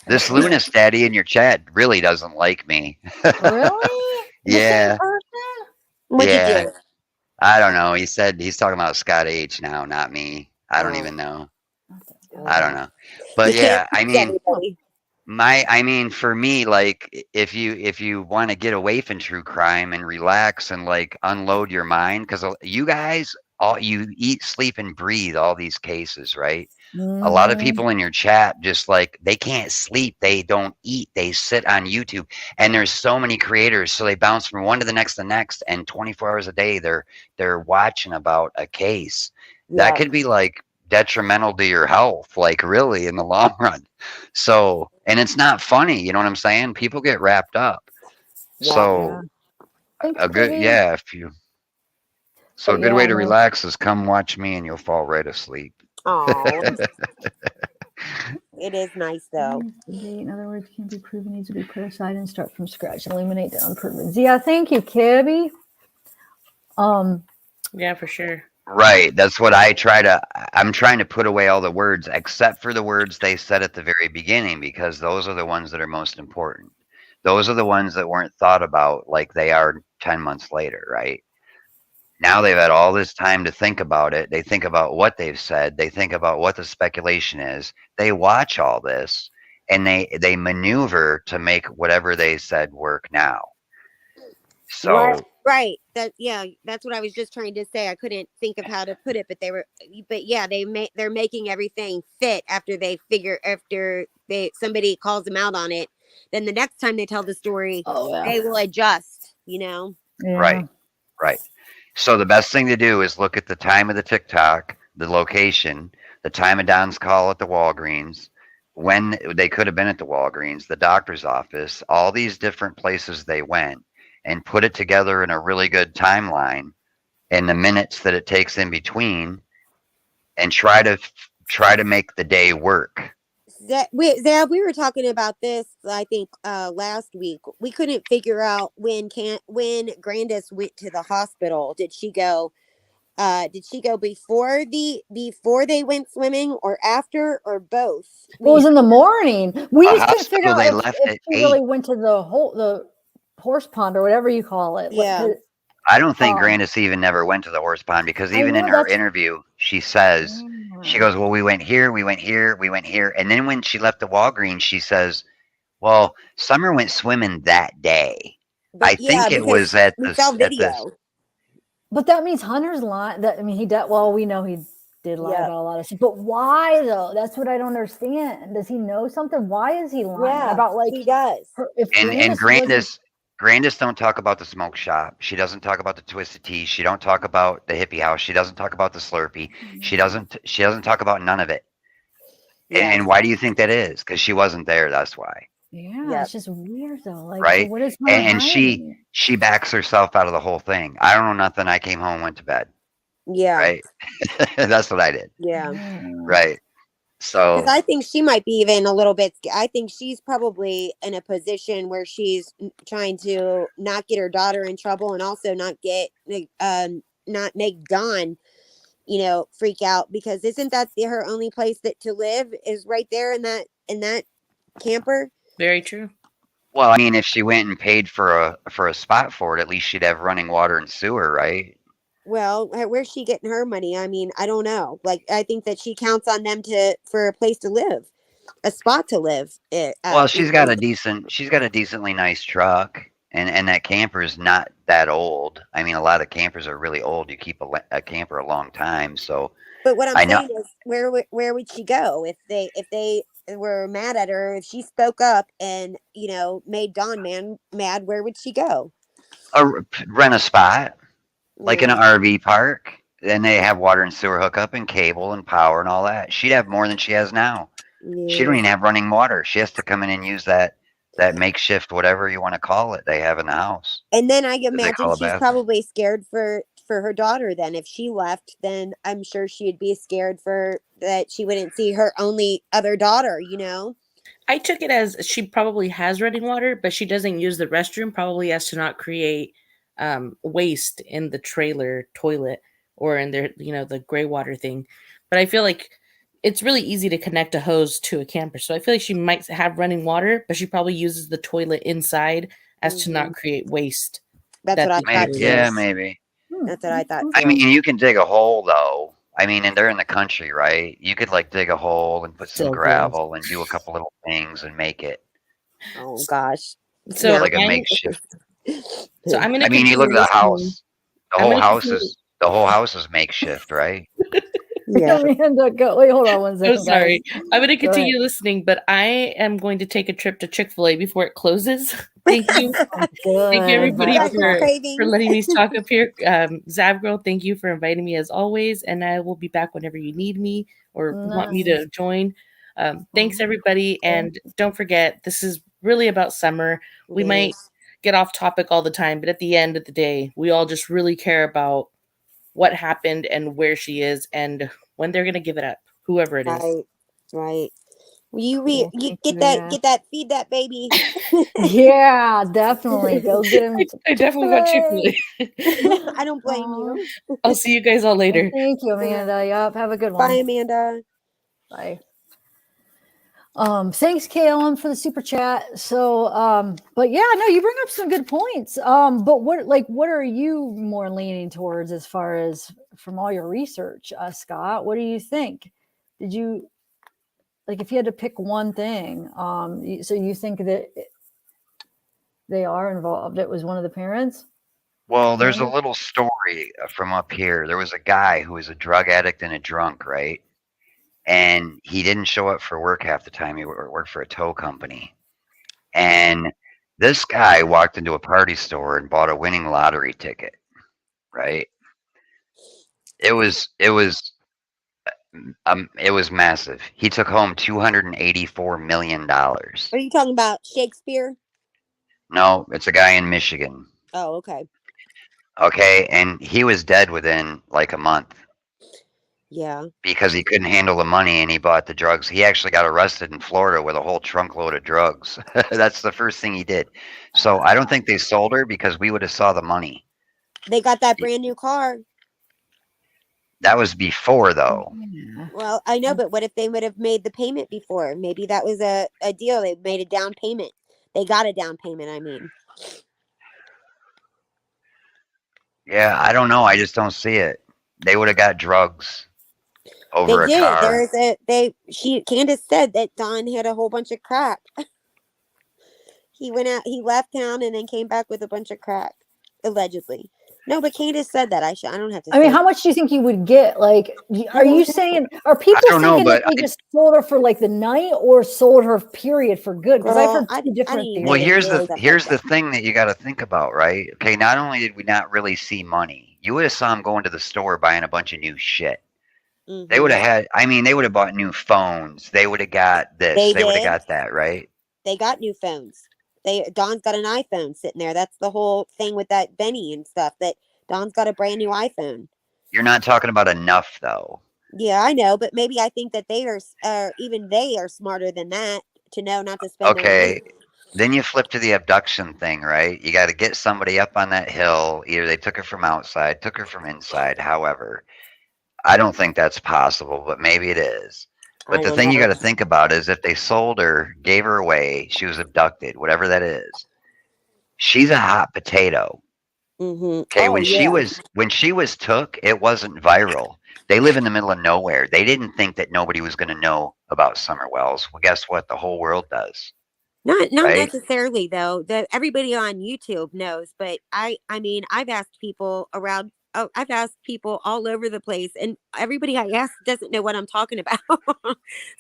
This Lunas Daddy in your chat really doesn't like me. Really? Yeah. What'd you Yeah. do? I don't know. He said he's talking about Scott H now, not me. I don't even know. I don't know. But yeah, I mean, for me, like if you want to get away from true crime and relax and like unload your mind, because you guys you eat, sleep, and breathe all these cases, right? A lot of people in your chat just like they can't sleep, they don't eat, they sit on YouTube, and there's so many creators, so they bounce from one to the next, and 24 hours a day they're watching about a case. That could be like detrimental to your health, like really in the long run. So, and it's not funny, you know what I'm saying? People get wrapped up. So a good So a good way to relax is come watch me and you'll fall right asleep. Oh, it is nice though. In other words, can't be proven, needs to be put aside and start from scratch. Eliminate the unproven. Yeah, thank you, Kibby. Yeah, for sure. Right. That's what I'm trying to put away all the words except for the words they said at the very beginning, because those are the ones that are most important. Those are the ones that weren't thought about like they are 10 months later, right? Now they've had all this time to think about it. They think about what they've said. They think about what the speculation is. They watch all this and they maneuver to make whatever they said work now. So Right. That's what I was just trying to say. I couldn't think of how to put it, but they're making everything fit after somebody calls them out on it. Then the next time they tell the story, they will adjust, Yeah. right. So the best thing to do is look at the time of the TikTok, the location, the time of Don's call at the Walgreens, when they could have been at the Walgreens, the doctor's office, all these different places they went, and put it together in a really good timeline and the minutes that it takes in between, and try to make the day work. We were talking about this, I think, last week. We couldn't figure out when Grandis went to the hospital. Did she go before they went swimming, or after, or both? It was in the morning. We just couldn't figure out they if left at she really went to the horse pond or whatever you call it. Yeah. I don't think Grandis even never went to the horse pond, because even in her interview, she says, she goes, well, we went here, we went here, we went here. And then when she left the Walgreens, she says, well, Summer went swimming that day. But I think it was at the But that means Hunter's lying. We know he did lie about a lot of stuff. But why though? That's what I don't understand. Does he know something? Why is he lying about he does? And Grandis don't talk about the smoke shop. She doesn't talk about the Twisted Tea. She don't talk about the hippie house. She doesn't talk about the Slurpee. She doesn't talk about none of it. And why do you think that is? Because she wasn't there. That's why. Yeah, it's just weird though. Like, Right? what is And she backs herself out of the whole thing. I don't know nothing. I came home and went to bed. Yeah. Right. That's what I did. Yeah. Right. So I think she might be even a little bit. I think she's probably in a position where she's trying to not get her daughter in trouble, and also not make Dawn, freak out, because isn't that her only place to live is right there in that camper? Very true. Well, I mean, if she went and paid for a spot for it, at least she'd have running water and sewer, right? Well, where's she getting her money? I mean, I don't know. Like, I think that she counts on them for a place to live, a spot to live. Well, she's got a decently nice truck, and that camper is not that old. I mean, a lot of campers are really old. You keep a camper a long time, so. But what I'm saying is, where would she go if they were mad at her? If she spoke up and made Dawn mad, where would she go? Rent a spot. Like in an RV park, then they have water and sewer hookup and cable and power and all that. She'd have more than she has now. Yeah. She don't even have running water. She has to come in and use that makeshift, whatever you want to call it, they have in the house. And then I imagine she's probably scared for her daughter. Then if she left, then I'm sure she'd be scared that she wouldn't see her only other daughter, I took it as she probably has running water, but she doesn't use the restroom, probably as to not create waste in the trailer toilet or in their, the gray water thing. But I feel like it's really easy to connect a hose to a camper. So I feel like she might have running water, but she probably uses the toilet inside as to not create waste. That's what I thought. Yeah, maybe. That's what I thought. I mean, you can dig a hole though. I mean, and they're in the country, right? You could dig a hole and put some gravel and do a couple little things and make it. Oh gosh. So like a makeshift. So I'm gonna. I mean, you look at the house. The whole house is makeshift, right? Yeah. Amanda, wait, hold on one second. So sorry. Guys. I'm going to continue listening, but I am going to take a trip to Chick-fil-A before it closes. Thank you. Thank you, everybody, for letting me talk up here. Zavgirl, thank you for inviting me as always, and I will be back whenever you need me or want me to join. Thanks, everybody, and don't forget, this is really about Summer. We might get off topic all the time, but at the end of the day, we all just really care about what happened and where she is and when they're going to give it up, whoever it is. Right. You feed that baby. Yeah, definitely. Go get him. I definitely got Chick-fil-A. I don't blame you. I'll see you guys all later. Thank you, Amanda. Yep. Have a good one. Bye, Amanda. Bye. Thanks, Kaylin, for the super chat. So, but yeah, no, you bring up some good points. But what are you more leaning towards as far as from all your research, Scott? What do you think? Did you if you had to pick one thing, so you think that they are involved? It was one of the parents? Well, there's a little story from up here. There was a guy who was a drug addict and a drunk, right? And he didn't show up for work half the time. He worked for a tow company. And this guy walked into a party store and bought a winning lottery ticket, right? It was massive. He took home $284 million. Are you talking about Shakespeare? No, it's a guy in Michigan. Oh, okay. Okay, and he was dead within like a month Yeah. because he couldn't handle the money and he bought the drugs. He actually got arrested in Florida with a whole trunk load of drugs. That's the first thing he did. So I don't think they sold her because we would have saw the money. They got that brand new car. That was before, though. Well, I know, but what if they would have made the payment before? Maybe that was a deal. They made a down payment. They got a down payment, I mean. Yeah, I don't know. I just don't see it. They would have got drugs over a car. Candace said that Don had a whole bunch of crack. He went out, he left town and then came back with a bunch of crack, allegedly. No, but Candace said that. I don't have to I mean, how much do you think you would get? Like, are you saying, are people thinking that they just sold her for like the night or sold her period for good? Because I've heard two different things. Well, here's the thing that you got to think about, right? Okay, not only did we not really see money, you would have saw him going to the store buying a bunch of new shit. Mm-hmm. They would have had, I mean, they would have bought new phones. They would have got this. They would have got that, right? They got new phones. Don's got an iPhone sitting there. That's the whole thing with that Benny and stuff. That Don's got a brand new iPhone. You're not talking about enough, though. Yeah, I know, but maybe I think that they are even they are smarter than that to know not to spend. Okay, then you flip to the abduction thing, right? You got to get somebody up on that hill. Either they took her from outside, took her from inside. However, I don't think that's possible, but maybe it is. But the thing you got to think about is if they sold her, gave her away, she was abducted, whatever that is. She's a hot potato. Mm-hmm. Okay, when she was took, it wasn't viral. They live in the middle of nowhere. They didn't think that nobody was going to know about Summer Wells. Well, guess what? The whole world does. Not right? necessarily though. Everybody on YouTube knows, but I mean, I've asked people around. Oh, I've asked people all over the place, and everybody I ask doesn't know what I'm talking about.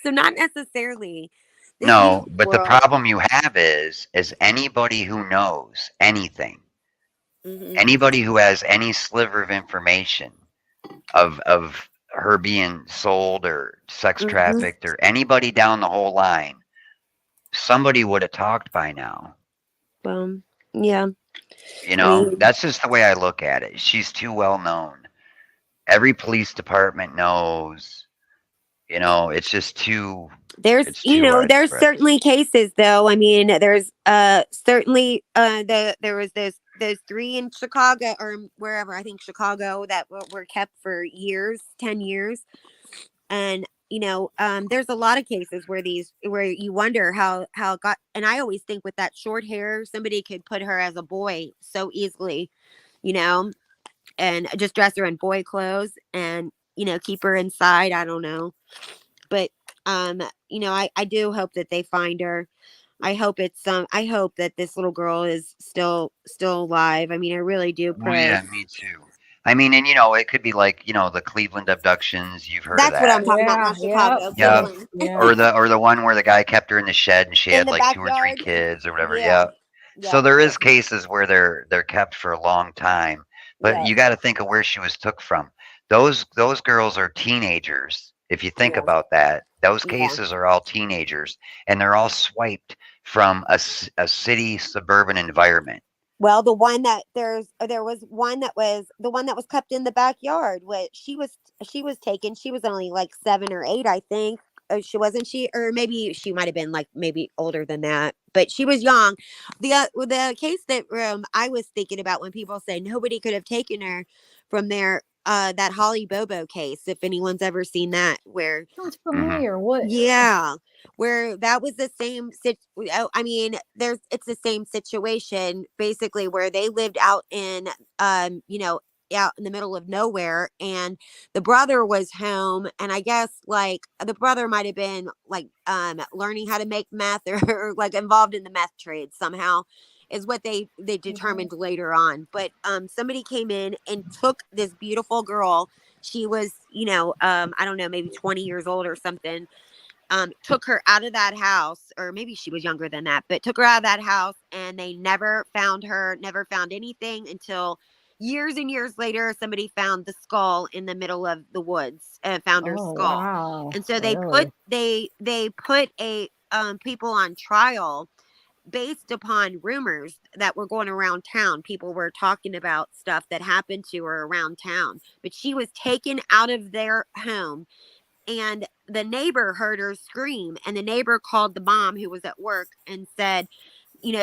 So not necessarily. No, but the problem you have is anybody who knows anything, anybody who has any sliver of information of her being sold or sex trafficked or anybody down the whole line, somebody would have talked by now. Yeah. You know, that's just the way I look at it. She's too well known. Every police department knows. You know, it's just too. There's certainly cases though. I mean, there's certainly there was those 3 in Chicago or wherever, I think Chicago, that were kept for years, 10 years. And you know, there's a lot of cases where you wonder how it got. And I always think with that short hair, somebody could put her as a boy so easily, you know, and just dress her in boy clothes and, you know, keep her inside. I don't know. But, you know, I do hope that they find her. I hope I hope that this little girl is still alive. I mean, I really do pray. Well, yeah, me too. I mean, and you know, it could be like, you know, the Cleveland abductions. You've heard of that. That's what I'm talking about, not Chicago. Yeah. Or the one where the guy kept her in the shed and she had like backyard. 2 or 3 kids or whatever. Yeah. So there is cases where they're kept for a long time, but you got to think of where she was took from. Those girls are teenagers. If you think about that, those cases are all teenagers, and they're all swiped from a city suburban environment. Well, the one that there was one that was the one that was kept in the backyard. She was taken. She was only like 7 or 8, I think. Or maybe she might have been like maybe older than that, but she was young. The case that I was thinking about when people say nobody could have taken her from there. That Holly Bobo case, if anyone's ever seen that, where sounds familiar. What? Yeah, where that was the same. I mean, it's the same situation basically, where they lived out in, you know, out in the middle of nowhere, and the brother was home, and I guess like the brother might have been like learning how to make meth or like involved in the meth trade somehow. is what they determined later on. But somebody came in and took this beautiful girl. She was, I don't know, maybe 20 years old or something. Took her out of that house, or maybe she was younger than that, but took her out of that house, and they never found her, never found anything until years and years later, somebody found the skull in the middle of the woods and found her skull. Wow. And so Really? they put a people on trial based upon rumors that were going around town. People were talking about stuff that happened to her around town, but she was taken out of their home, and the neighbor heard her scream, and the neighbor called the mom who was at work and said,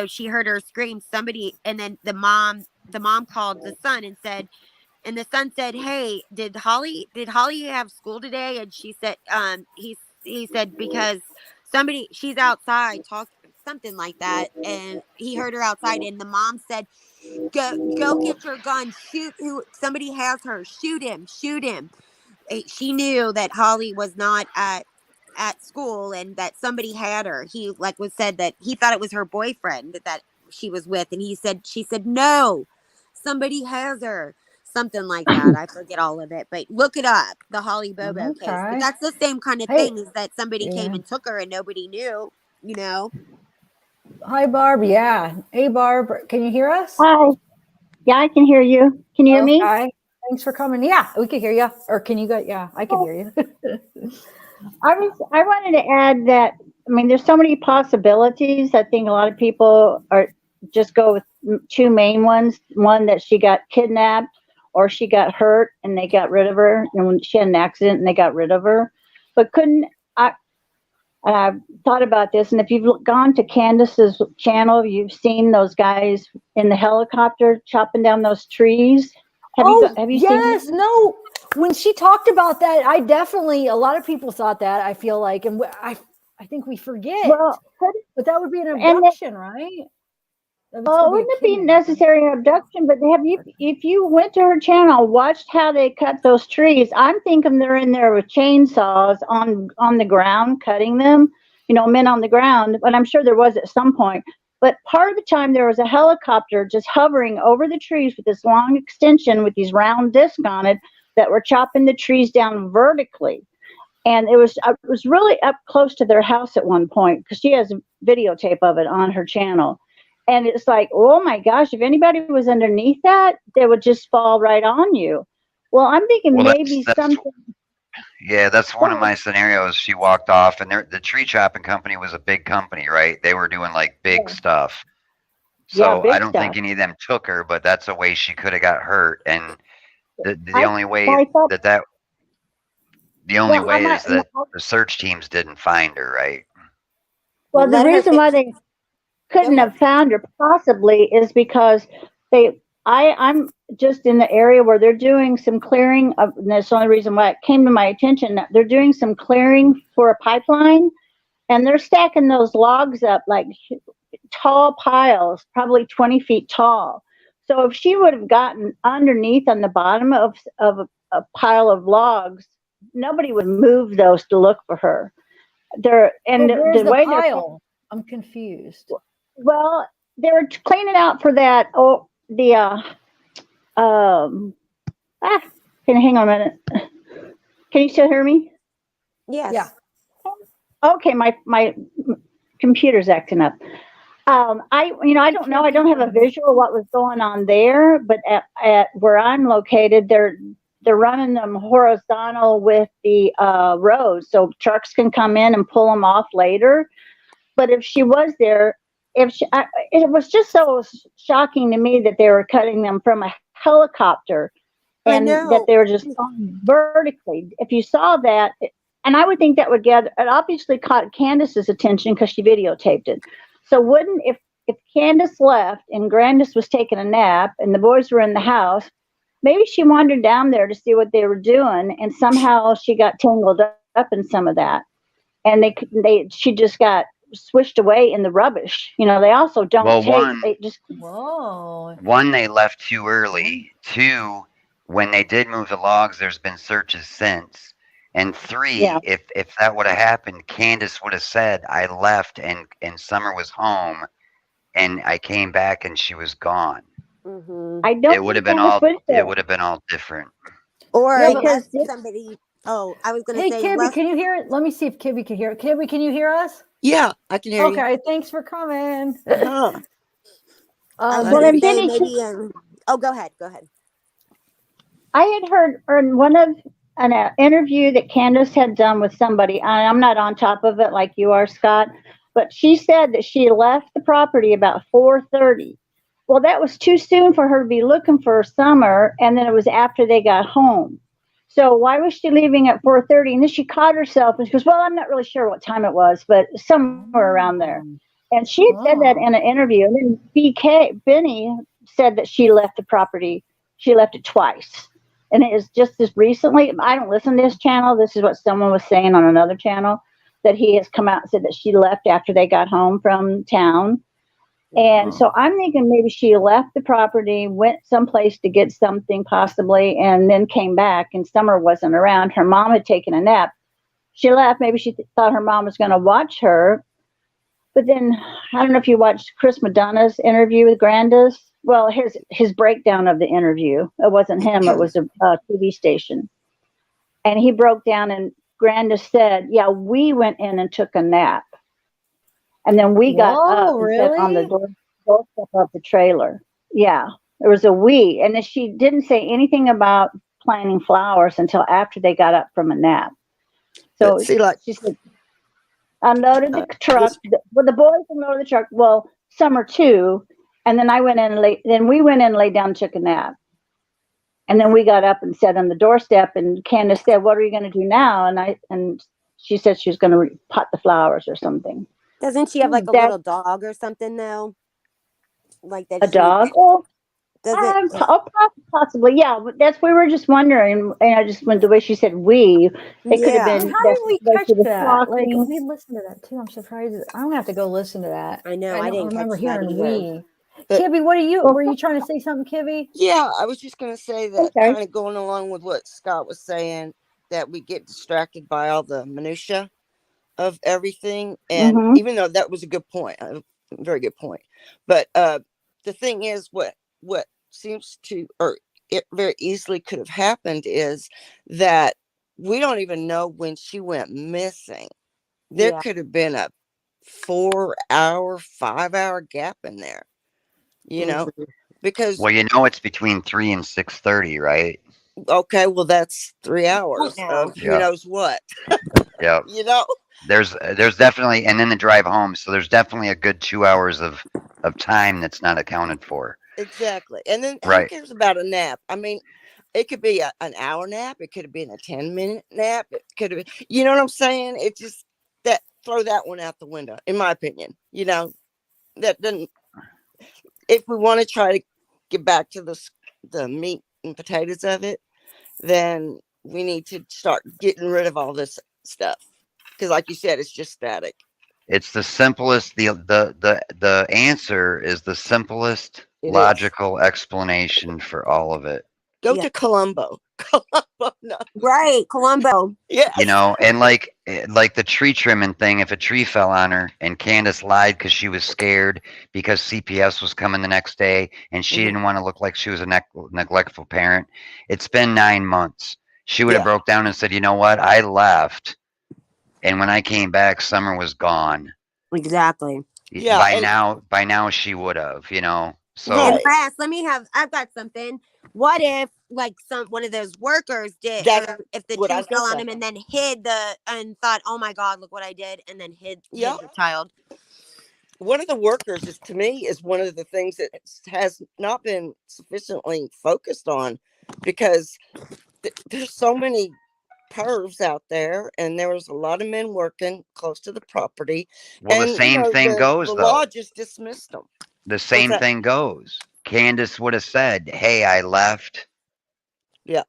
she heard her scream, somebody. And then the mom called the son and said, and the son said, hey, did Holly have school today? And she said, he said, because she's outside talking, something like that. And he heard her outside, and the mom said, go get your gun, shoot who somebody has her, shoot him. She knew that Holly was not at school and that somebody had her. He said that he thought it was her boyfriend that she was with, and she said no, somebody has her, something like that. I forget all of it, but look it up, the Holly Bobo case. But that's the same kind of thing, is that somebody came and took her and nobody knew. Hi, Barb. Yeah. Hey, Barb. Can you hear us? Hi. Yeah, I can hear you. Can you hear me? Thanks for coming. Yeah, we can hear you. Or can you go? Yeah, I can hear you. I wanted to add that, there's so many possibilities. I think a lot of people just go with two main ones. One, that she got kidnapped, or she got hurt and they got rid of her. And when she had an accident and they got rid of her. But I've thought about this, and if you've gone to Candace's channel, you've seen those guys in the helicopter chopping down those trees. Have you yes, seen? No. When she talked about that, a lot of people thought that, I feel like, and I think we forget. Well, but that would be an abduction, right? Well, wouldn't it be necessary abduction? But if you went to her channel, watched how they cut those trees, I'm thinking they're in there with chainsaws on the ground, cutting them, men on the ground. But I'm sure there was at some point. But part of the time there was a helicopter just hovering over the trees with this long extension with these round discs on it that were chopping the trees down vertically. And it was really up close to their house at one point, because she has a videotape of it on her channel. And it's like, oh my gosh, if anybody was underneath that, they would just fall right on you. Well, I'm thinking maybe something. Yeah, that's one of my scenarios. She walked off, and the tree chopping company was a big company, right? They were doing like big stuff. So I don't think any of them took her, but that's a way she could have got hurt. And the only way is that the search teams didn't find her, right? Well, the reason why they couldn't have found her possibly is because I'm just in the area where they're doing some clearing of, and that's the only reason why it came to my attention. They're doing some clearing for a pipeline, and they're stacking those logs up like tall piles, probably 20 feet tall. So if she would have gotten underneath on the bottom of a pile of logs, nobody would move those to look for her. Where's the pile? I'm confused. Well, they were cleaning out for that. Hang on a minute. Can you still hear me? Yes. Yeah. Okay, my computer's acting up. I don't know. I don't have a visual of what was going on there, but at where I'm located, they're running them horizontal with the road, so trucks can come in and pull them off later. But if she was there, it was just so shocking to me that they were cutting them from a helicopter, and that they were just going vertically. If you saw that, and I would think that would it obviously caught Candace's attention because she videotaped it. So if Candace left and Grandis was taking a nap and the boys were in the house, maybe she wandered down there to see what they were doing, and somehow she got tangled up in some of that, and she just got swished away in the rubbish. They also don't One, they left too early. Two, when they did move the logs, there's been searches since. And three, if that would have happened, Candace would have said, I left and Summer was home, and I came back and she was gone. I don't. It would have been all. It would have been all different. Or Yeah, unless but- somebody. Oh, I was going to Hey, say. Kibby, unless- can you hear it? Let me see if Kibby can hear it. Kibby, can you hear us? Yeah, I can hear you. Okay, thanks for coming. Huh. I was Well, going and to say Benny, maybe. Oh, go ahead. Go ahead. I had heard in one of an interview that Candace had done with somebody. I'm not on top of it like you are, Scott, but she said that she left the property about 4:30. Well, that was too soon for her to be looking for Summer, and then it was after they got home. So why was she leaving at 4:30? And then she caught herself and she goes, "Well, I'm not really sure what time it was, but somewhere around there." And she had said that in an interview. And then Benny said that she left the property. She left it twice. And it is just as recently. I don't listen to this channel. This is what someone was saying on another channel, that he has come out and said that she left after they got home from town. And so I'm thinking maybe she left the property, went someplace to get something possibly, and then came back and Summer wasn't around. Her mom had taken a nap. She left. Maybe she thought her mom was going to watch her. But then, I don't know if you watched Chris Madonna's interview with Grandis. Well, his breakdown of the interview. It wasn't him. It was a TV station. And he broke down and Grandis said, yeah, we went in and took a nap. And then we got up and sat on the doorstep of the trailer. Yeah, there was a we. And then she didn't say anything about planting flowers until after they got up from a nap. So See, like, she said, unloaded the truck. Well, the boys unloaded the truck. Well, Summer too. And then I went in and then we went in and laid down and took a nap. And then we got up and sat on the doorstep. And Candace said, "What are you going to do now?" And she said she was going to pot the flowers or something. Doesn't she have like a little dog or something though? Like that. A dog? Well, does it? Possibly, yeah. But we were just wondering, and I just went the way she said we. It could have been. How did we catch that? Like flocking. we listened to that too. I'm surprised. I'm gonna have to go listen to that. I know. I I don't didn't remember catch that hearing either. we. Kibby, what are you? Were you trying to say something, Kibby? Yeah, I was just going to say that kind of going along with what Scott was saying, that we get distracted by all the minutia of everything. And even though that was a good point, a very good point. But the thing is, what seems to, or it very easily could have happened is that we don't even know when she went missing. There could have been a 4-hour, 5-hour gap in there. You know, because it's between 3 and 6:30, right? Okay, well that's 3 hours of who knows what. Yeah. You know, there's definitely, and then the drive home, so there's definitely a good 2 hours of time that's not accounted for. Exactly. And then who cares about a nap? I mean, it could be an hour nap, it could have been a 10-minute nap, it could have been, you know what I'm saying? It just throw that one out the window, in my opinion. You know, that doesn't. If we want to try to get back to the meat and potatoes of it, then we need to start getting rid of all this stuff. Because like you said, it's just static. It's the simplest, the answer is the simplest logical explanation for all of it. Go to Colombo. No. Right, Colombo. Yeah. You know, and like the tree trimming thing, if a tree fell on her and Candace lied because she was scared because CPS was coming the next day and she didn't want to look like she was a neglectful parent. It's been 9 months. She would have broke down and said, "You know what? I left. And when I came back, Summer was gone." Exactly. Yeah. By now she would have, you know. So and last, I've got something. What if like one of those workers did, if the tree fell on him and then and thought, "Oh my God, look what I did," and then hid the child. One of the workers is, to me, is one of the things that has not been sufficiently focused on, because there's so many pervs out there, and there was a lot of men working close to the property. Well, and, the same thing goes, the though. law just dismissed them. The same thing goes. Candace would have said, "Hey, I left." Yeah.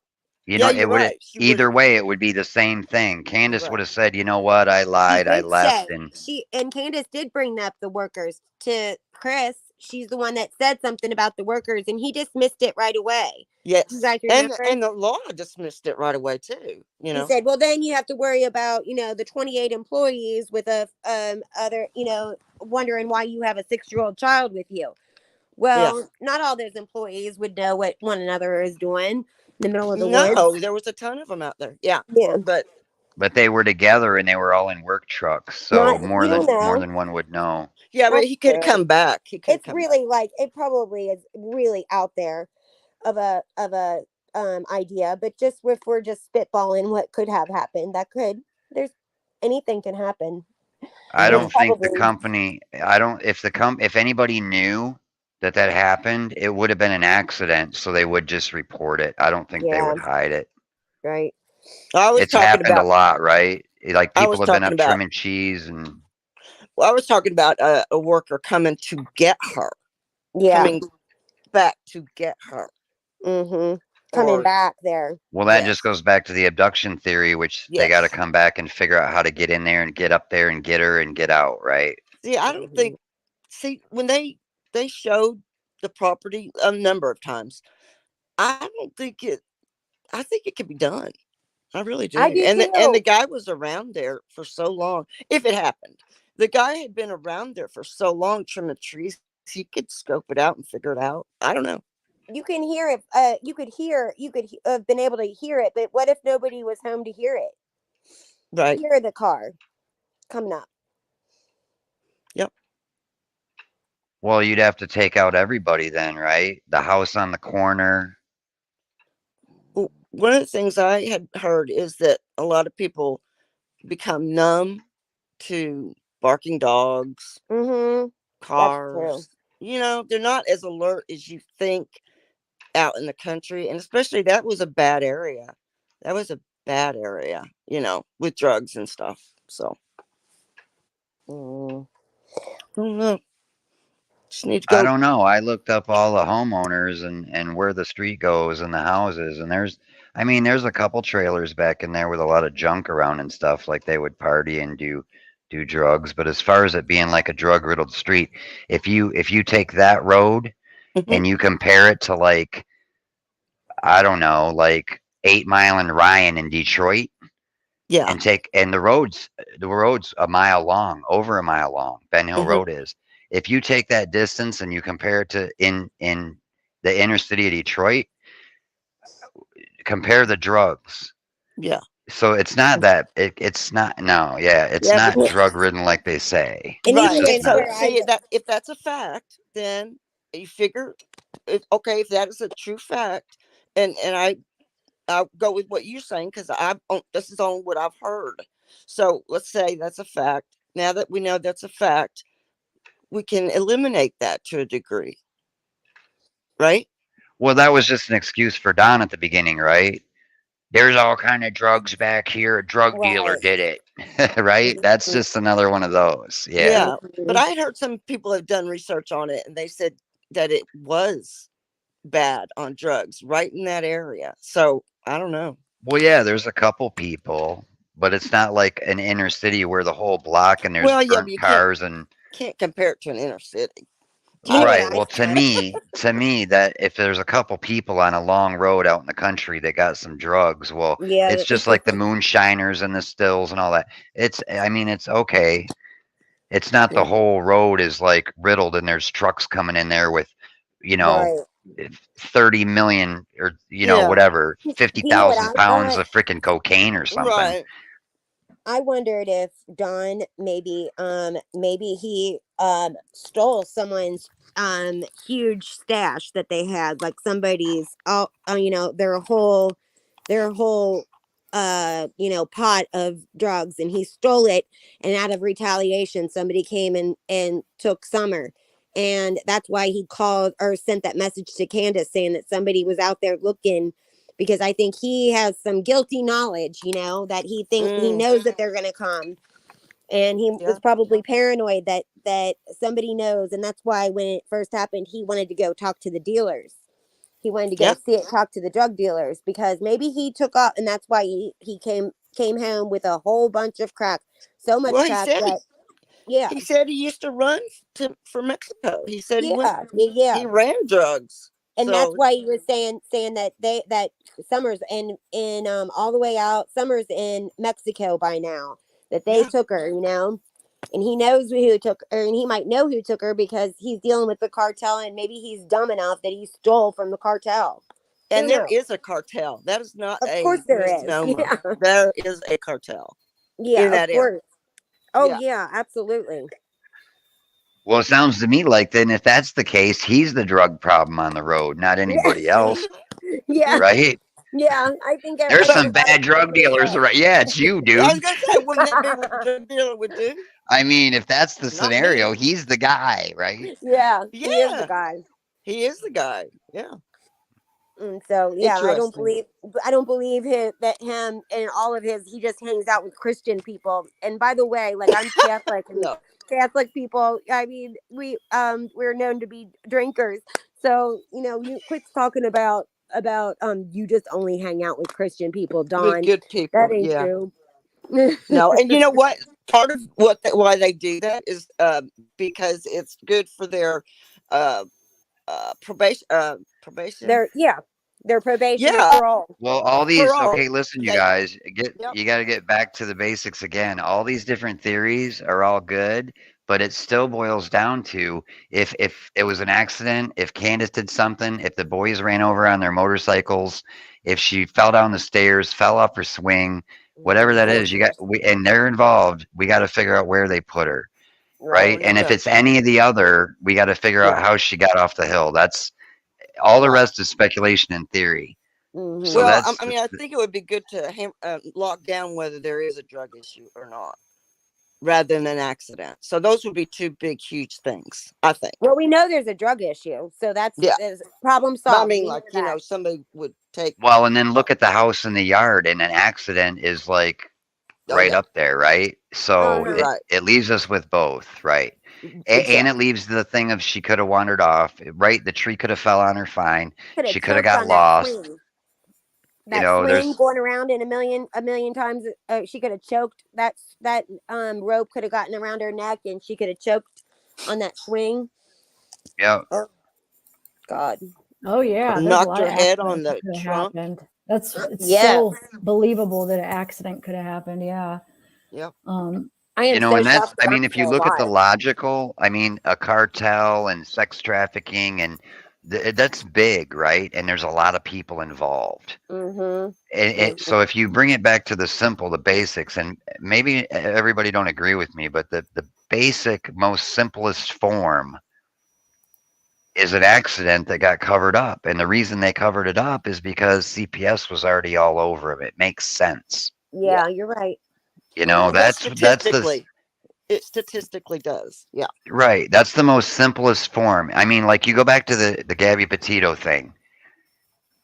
You know, it would either way, it would be the same thing. Candace would have said, "You know what? I lied. I left." And Candace did bring up the workers to Chris she's the one that said something about the workers, and he dismissed it right away. Yes. You guys And remember? the law dismissed it right away too. You He know. said, well, then you have to worry about, the 28 employees with a other, wondering why you have a 6-year-old child with you. Well, not all those employees would know what one another is doing in the middle of the woods. No, there was a ton of them out there. Yeah. Yeah. But they were together and they were all in work trucks, so more than one would know. Yeah, but he could come back. It's really like, it probably is really out there of a idea, but just if we're just spitballing what could have happened, anything can happen. I don't think the company. If anybody knew that happened, it would have been an accident, so they would just report it. I don't think they would hide it. Right. It's happened a lot, right? Like people have been up trimming cheese and. Well, I was talking about a worker coming to get her. Yeah. Coming back to get her. Mm-hmm. Coming back there. Well, that just goes back to the abduction theory, which they got to come back and figure out how to get in there and get up there and get her and get out, right? See, I don't think. See, when they showed the property a number of times, I don't think it. I think it could be done. I really do. I do and too. And the guy was around there for so long. If it happened, the guy had been around there for so long, trimming trees. He could scope it out and figure it out. I don't know. You can hear it. You could have been able to hear it, but what if nobody was home to hear it? Right. Hear the car coming up. Yep. Well, you'd have to take out everybody then, right? The house on the corner. Well, one of the things I had heard is that a lot of people become numb to barking dogs, cars. They're not as alert as you think out in the country, and especially that was a bad area. With drugs and stuff. So I don't know. Just need to go. I don't know. I looked up all the homeowners and where the street goes and the houses, and there's a couple trailers back in there with a lot of junk around and stuff, like they would party and do drugs. But as far as it being like a drug riddled street, if you take that road and you compare it to like, I don't know, like 8 Mile and Ryan in Detroit. Yeah. And the road's a mile long, over a mile long. Ben Hill Road is. If you take that distance and you compare it to in the inner city of Detroit, compare the drugs. Yeah. So it's not that it's not not drug ridden like they say. Right. So if that's a fact, then you figure, if that is a true fact, and I'll go with what you're saying, because this is on what I've heard. So let's say that's a fact. Now that we know that's a fact, we can eliminate that to a degree, right? Well, that was just an excuse for Don at the beginning, right? There's all kind of drugs back here. A drug dealer did it, right? That's just another one of those. Yeah. But I had heard some people have done research on it, and they said that it was bad on drugs right in that area. So I don't know. Well, yeah, there's a couple people, but it's not like an inner city where the whole block and there's burnt cars and can't compare it to an inner city. Right. Well, to me, that if there's a couple people on a long road out in the country that got some drugs, well, it's just like the moonshiners and the stills and all that. It's okay. It's not the whole road is like riddled and there's trucks coming in there with, 30 million or whatever, 50,000 pounds of freaking cocaine or something. Right. I wondered if Don maybe he stole someone's huge stash that they had, like somebody's their whole pot of drugs, and he stole it, and out of retaliation somebody came and took Summer. And that's why he called or sent that message to Candace saying that somebody was out there looking, because I think he has some guilty knowledge, that he knows that they're going to come. And he was probably paranoid that somebody knows. And that's why when it first happened, he wanted to go talk to the dealers. He wanted to go talk to the drug dealers, because maybe he took off, and that's why he came home with a whole bunch of crack. So much crack that Yeah. He said he used to run for Mexico. He said he ran drugs. And So, that's why he was saying that Summer's in all the way out. Summer's in Mexico by now. That they took her, and he knows who took her, and he might know who took her because he's dealing with the cartel, and maybe he's dumb enough that he stole from the cartel. and there is a cartel. That is not Of course there is. misnomer. Yeah. There is a cartel. Yeah, in that of course. area. Oh Yeah. yeah, absolutely. Well, it sounds to me like then if that's the case, he's the drug problem on the road, not anybody else. Yeah. Right? Yeah, I think There's some everybody- bad drug dealers, right? Yeah, it's you, dude. I was gonna say, wouldn't that be what the drug dealer would do? I mean, if that's the Not scenario, me. he's the guy, right? Yeah, he is the Yeah. guy. He is the guy. Yeah. And so yeah, I don't Interesting. believe that him and all of his, he just hangs out with Christian people. And by the way, like I'm Catholic and No. Catholic people, I mean, we're known to be drinkers. So, you quit talking about you just only hang out with Christian people, Don. With good people. That ain't Yeah. true. No, and you know what? Part of why they do that is because it's good for their probation. Their probation Yeah. and parole. Well, all these Parole. okay, listen, you They- guys, Yep. you got to get back to the basics again. All these different theories are all good, but it still boils down to if it was an accident, if Candace did something, if the boys ran over on their motorcycles, if she fell down the stairs, fell off her swing, whatever that is, and they're involved, we got to figure out where they put her. Right? And if it's any of the other, we got to figure out how she got off the hill. That's all the rest is speculation and theory. Mm-hmm. So Well, that's I mean, I think it would be good to lock down whether there is a drug issue or not, rather than an accident. So those would be two big, huge things, I think. Well, we know there's a drug issue, so that's problem But solved. I mean, We like, know that. somebody would take. well, and then look at the house in the yard, and an accident is like right up there, right? So You're right. it leaves us with both, right? And it leaves the thing of she could have wandered off, right? The tree could have fell on her fine. She could have choked got on that lost. swing. You That know, swing there's going around in a million times. She could have choked. That rope could have gotten around her neck, and she could have choked on that swing. yeah. Oh, God. Oh yeah, Or there's a knocked lot her of head accidents on that the could have trunk. happened. It's Yeah. so believable that an accident could have happened. Yeah. Yep. I am You know, so and that's, shocked that I mean, I'm if you still look at the alive. logical, I mean, a cartel and sex trafficking and that's big, right? And there's a lot of people involved. Mm-hmm. So if you bring it back to the simple, the basics, and maybe everybody don't agree with me, but the basic, most simplest form is an accident that got covered up. And the reason they covered it up is because CPS was already all over him. It makes sense. Yeah, you're right. You know, that's the statistically. It statistically does. Yeah. right. That's the most simplest form. I mean, like you go back to the Gabby Petito thing.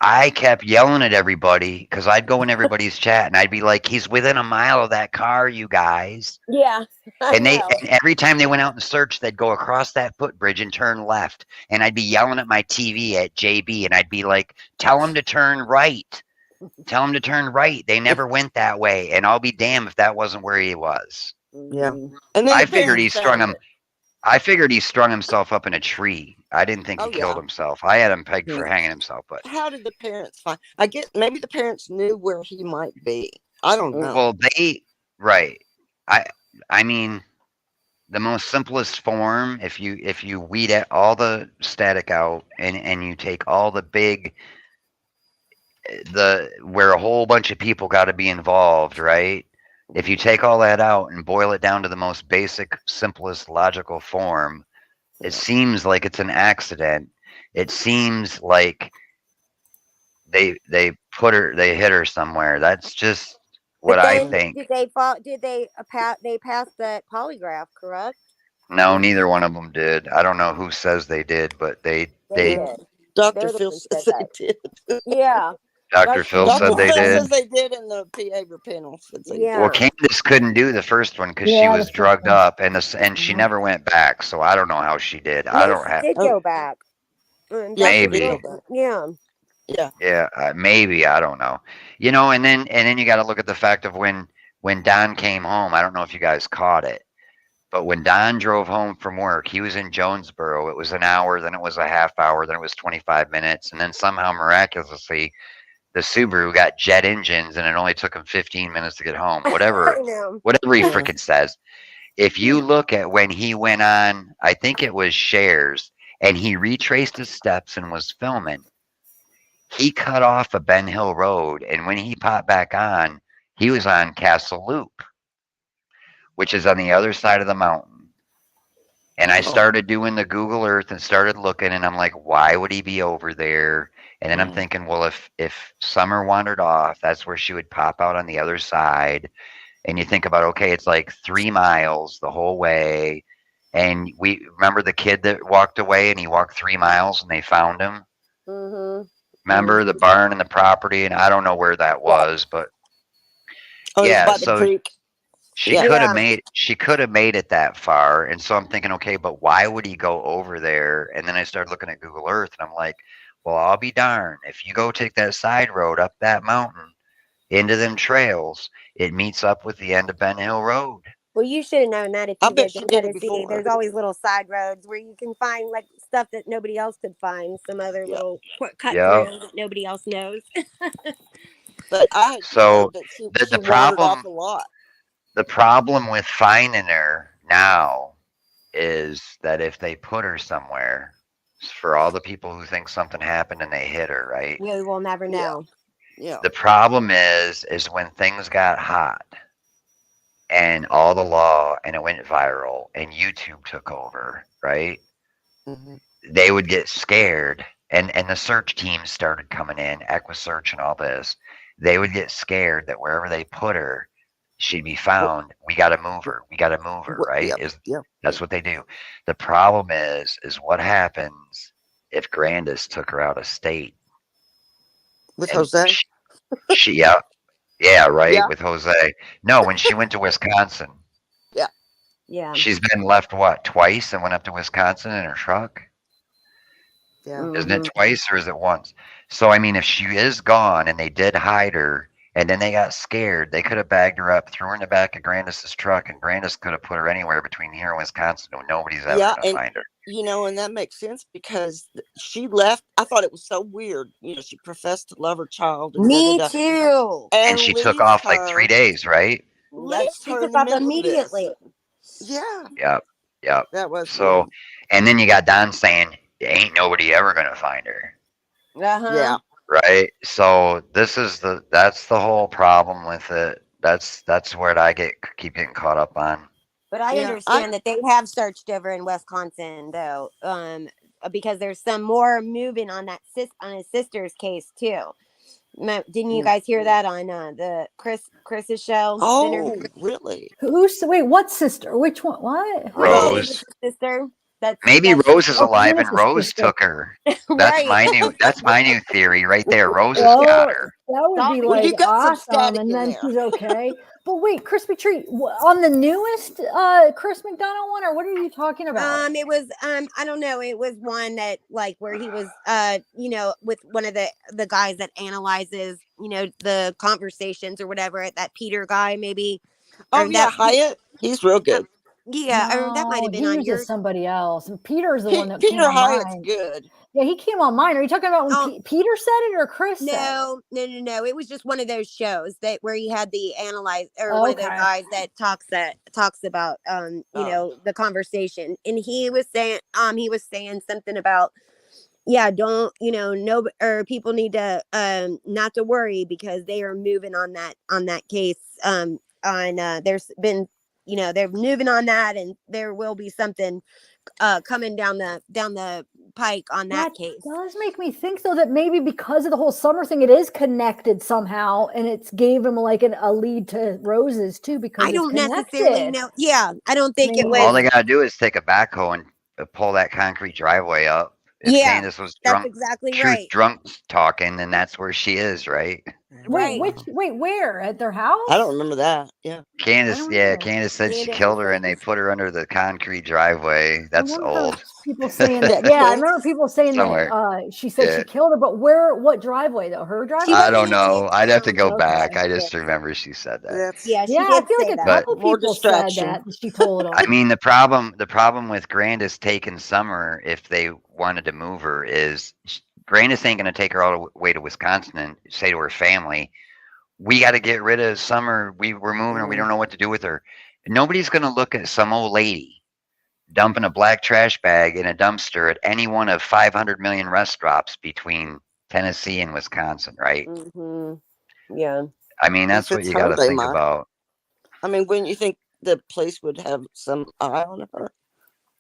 I kept yelling at everybody because I'd go in everybody's chat and I'd be like, he's within a mile of that car, you guys. Yeah. I And know. every time they went out and searched, they'd go across that footbridge and turn left. And I'd be yelling at my TV at JB and I'd be like, tell them to turn right. Tell them to turn right. They never went that way. And I'll be damned if that wasn't where he was. Yeah. And then I the figured he parents strung found him. I figured he strung himself up in a tree. I didn't think he Oh, killed yeah. himself. I had him pegged for hanging himself, but How did the parents find? I guess maybe the parents knew where he might be. I don't know. well, right. I mean, the most simplest form, if you weed all the static out and you take all the big where a whole bunch of people got to be involved, right? If you take all that out and boil it down to the most basic, simplest, logical form, it seems like it's an accident. It seems like they hit her somewhere. That's just what But I then, think. Did they pass that polygraph? Correct. No, neither one of them did. I don't know who says they did, but they did. Dr. They're the Phil ones says that they did. Yeah. Dr. Phil Dr. said they Phil did. says they did, and the behavior panel says they Yeah. Well, Candace couldn't do the first one because she Yeah, was the first drugged one. up, and she never went back. So I don't know how she did. I No, don't she have. did go back. Dr. Maybe. Phil- Yeah. Yeah. Yeah, maybe, I don't know. You know, and then you got to look at the fact of when Don came home. I don't know if you guys caught it, But when Don drove home from work, he was in Jonesboro. It was an hour, then it was a half hour, then it was 25 minutes. And then somehow miraculously, the Subaru got jet engines and it only took him 15 minutes to get home. Whatever he freaking says. If you look at when he went on, I think it was Shares, and he retraced his steps and was filming, he cut off a Ben Hill Road. And when he popped back on, he was on Castle Loop, which is on the other side of the mountain. And I started doing the Google Earth and started looking, and I'm like, why would he be over there? And then I'm thinking, well, if Summer wandered off, that's where she would pop out on the other side. And you think about, okay, it's like 3 miles the whole way. And we remember the kid that walked away, and he walked 3 miles and they found him. Remember the barn and the property, and I don't know where that was, but yeah, so she could have made it that far. And so I'm thinking, okay, but why would he go over there? And then I started looking at Google Earth, and I'm like, well, I'll be darned. If you go take that side road up that mountain into them trails, it meets up with the end of Ben Hill Road. Well, you should have known that if you lived in Tennessee. There's always little side roads where you can find like stuff that nobody else could find, some other little cut through that nobody else knows. But I had so that she the wandered off problem a lot. the problem with finding her now is that if they put her somewhere, for all the people who think something happened and they hit her, right? We will never know. Yeah. The problem is when things got hot and all the law and it went viral and YouTube took over, right? They would get scared, and the search teams started coming in, EquiSearch and all this. They would get scared that wherever they put her, she'd be found. We got to move her. We got to move her, right? That's what they do. The problem is what happens if Grandis took her out of state? With Jose? Yeah, right, with Jose. No, when she went to Wisconsin. Yeah. She's been left, what, twice and went up to Wisconsin in her truck? Yeah. Isn't it twice or is it once? So, I mean, if she is gone and they did hide her and then they got scared, they could have bagged her up, threw her in the back of Grandis's truck, and Grandis could have put her anywhere between here and Wisconsin and nobody's ever going to find her. You know, and that makes sense because she left. I thought it was so weird. You know, she professed to love her child. And Me too. And she took off like 3 days, right? She took off immediately. Yeah. Yep. That was so. And then you got Don saying, "Ain't nobody ever gonna find her." Yeah. Right. So that's the whole problem with it. That's where I keep getting caught up on. But I understand that they have searched over in Wisconsin though, because there's some more moving on that on his sister's case too. Didn't you guys hear that on the Chris's show? Oh, really? Wait, what sister? Which one? What? Rose. Sister. Maybe Rose is alive and Chris's Rose sister. took her. That's my new theory right there. Rose has got her. That would be Well, you like got some awesome, static and in then there. she's okay. But wait, Crispy Treat on the newest Chris McDonald one, or what are you talking about? It was I don't know. It was one that like where he was with one of the guys that analyzes the conversations or whatever. That Peter guy maybe. Oh yeah, Hyatt. He's real good. Yeah, that might have been he on was your. just somebody else. And Peter's the one that came Peter on Hyatt's mine. good. Yeah, he came on mine. Are you talking about when Peter said it or Chris? Said it? No. It was just one of those shows where he had the one of those guys that talks about the conversation, and he was saying something about don't or people need to not to worry because they are moving on that case there's been they're moving on that, and there will be something coming down the pike on that case. Does make me think though that maybe because of the whole summer thing, it is connected somehow, and it's gave him like a lead to Roses too because I don't necessarily know. Yeah, I don't think it was. All they gotta do is take a backhoe and pull that concrete driveway up. If Candace was drunk, that's exactly truth right. drunk talking, then that's where she is, right? Wait, where? At their house? I don't remember that. Yeah. Candace said she killed her and they put her under the concrete driveway. That's old. People saying that. Yeah, I remember people saying Somewhere. that she said Yeah. she killed her, but what driveway though? Her driveway? I don't know. I'd have to go Okay. back. I just remember she said that. Yeah, I feel like a couple But- people said that she told them. I mean, the problem with Grandis taking Summer, if they wanted to move her, is Grandis ain't going to take her all the way to Wisconsin and say to her family, we got to get rid of Summer. We're moving her. We don't know what to do with her. Nobody's going to look at some old lady dumping a black trash bag in a dumpster at any one of 500 million rest stops between Tennessee and Wisconsin, right? Yeah. I mean, that's If what it's you her, got to they think might. about. I mean, wouldn't you think the police would have some eye on her?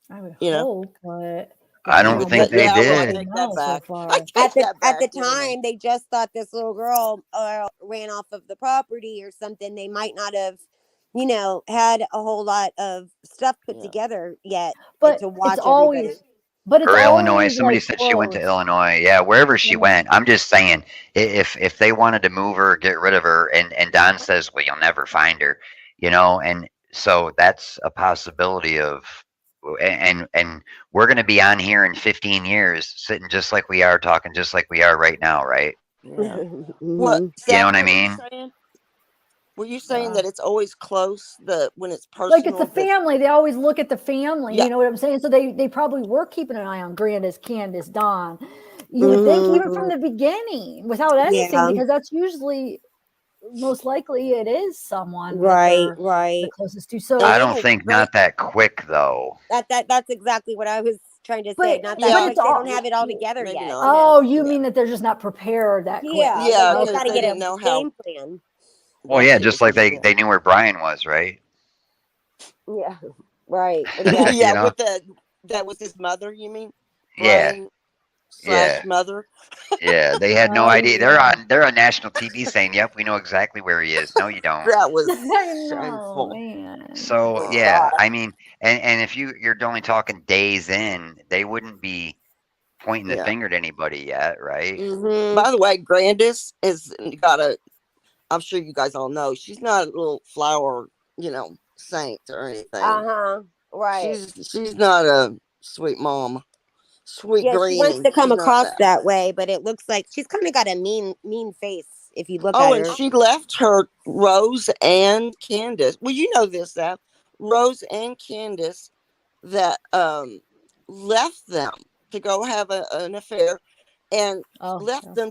I would You know? hope, but I don't think they well, I did. take that back. At the time, they just thought this little girl ran off of the property or something. They might not have, had a whole lot of stuff put together yet to watch everybody. But it's Or Illinois. always Somebody like said she went to close. Illinois. Yeah, wherever she went. I'm just saying, if they wanted to move her, get rid of her, and Don says, well, you'll never find her, and so that's a possibility of, and we're going to be on here in 15 years, sitting just like we are, talking just like we are right now, right? What? You know what I mean? Were you saying that it's always close? When it's personal, Like it's a family. They always look at the family. Yeah. You know what I'm saying? So they probably were keeping an eye on Grandis, Candace, Don. You would think even from the beginning without anything, Yeah. because that's usually most likely it is someone that Right, they're right. the closest to. So I don't think not that quick though. That's exactly what I was trying to say. But- Not but that it's they all- don't have it all together yet. Oh, you mean that they're just not prepared that quick? Yeah, Yeah, they because got to they get didn't a know how- game plan. Well, yeah, just like they knew where Brian was, right? Yeah, right. yeah, You know? with that was his mother. You mean? Yeah. Brian Yeah. mother. Yeah, they had no Oh, idea. yeah. They're on national TV saying, "Yep, we know exactly where he is." No, you don't. That was I know, shameful. man. So yeah, I mean, and if you're only talking days in, they wouldn't be pointing the Yeah. finger at anybody yet, right? By the way, Grandis has got I'm sure you guys all know she's not a little flower, saint or anything. Right. She's not a sweet mom. Sweet Yeah, granny. she wants to come She's not across that way, but it looks like she's kind of got a mean face if you look Oh, at and her. she left her Rose and Candace. Well, you know this, Seth. Rose and Candace that left them to go have an affair, and left them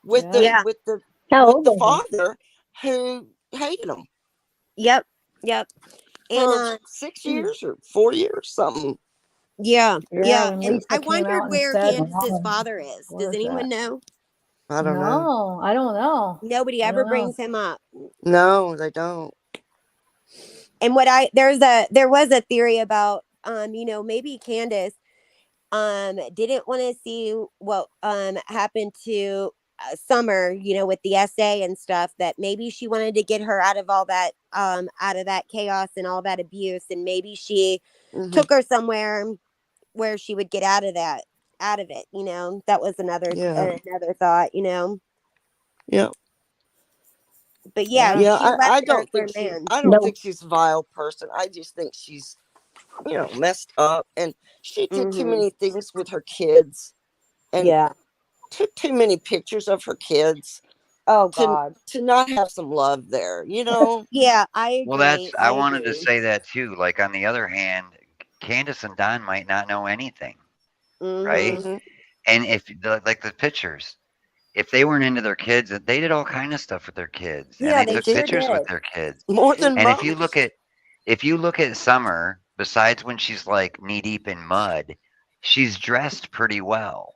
with Yeah. the How with old the was he? father who hated them Yep. And for 6 years or 4 years, something. yeah. when And Lisa I came out wondered and where said, Candace's "Mom, father is. Does where's anyone that?" know? I don't know. No, I don't know. Nobody I ever don't know. brings him up. No, they don't. And there was a theory about maybe Candace didn't want to see what happened to Summer, with the essay and stuff, that maybe she wanted to get her out of all that out of that chaos and all that abuse, and maybe she took her somewhere where she would get out of it. That was another thought. Yeah. But yeah, Yeah, she left I her don't for think a man. I don't think she's a vile person. I just think she's, messed up, and she did too many things with her kids, and took too many pictures of her kids. Oh God, to not have some love there, Yeah, I agree. Well, I wanted to say that too. Like on the other hand, Candace and Don might not know anything, right? And if like the pictures, if they weren't into their kids, they did all kind of stuff with their kids, Yeah, and they they took sure pictures did. with their kids. More than And if most. you look at Summer, besides when she's like knee deep in mud, she's dressed pretty well.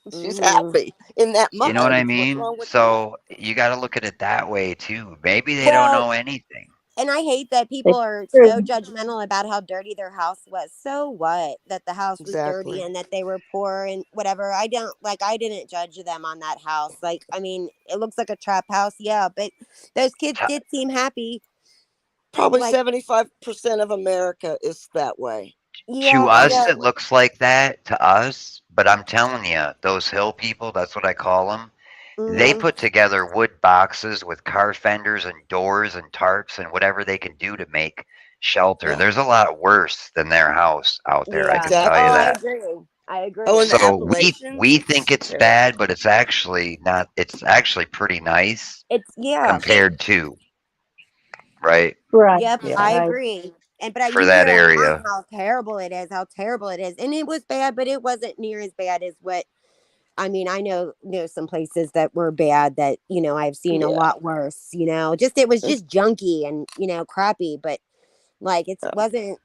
She's happy in that mud. You know what I What's mean? wrong with So you got to look at it that way too. Maybe they don't know anything. And I hate that people are so judgmental about how dirty their house was. So what? That the house was dirty and that they were poor and whatever. I didn't judge them on that house. Like, I mean, it looks like a trap house. Yeah, but those kids did seem happy. Probably 75% of America is that way. To us, it looks like that to us, but I'm telling you, those hill people, that's what I call them. They put together wood boxes with car fenders and doors and tarps and whatever they can do to make shelter. There's a lot worse than their house out there. I can tell you that. I agree. Oh, and the So Appalachians, we think it's terrible. bad, but it's actually not. It's actually pretty nice It's compared to, right? Right. Yep, Yeah. I Right. agree. But For you that hear a lot area. how terrible it is, and it was bad, but it wasn't near as bad as what. I mean, I know some places that were bad that I've seen a lot worse. Just it was just junky and crappy, but like it wasn't.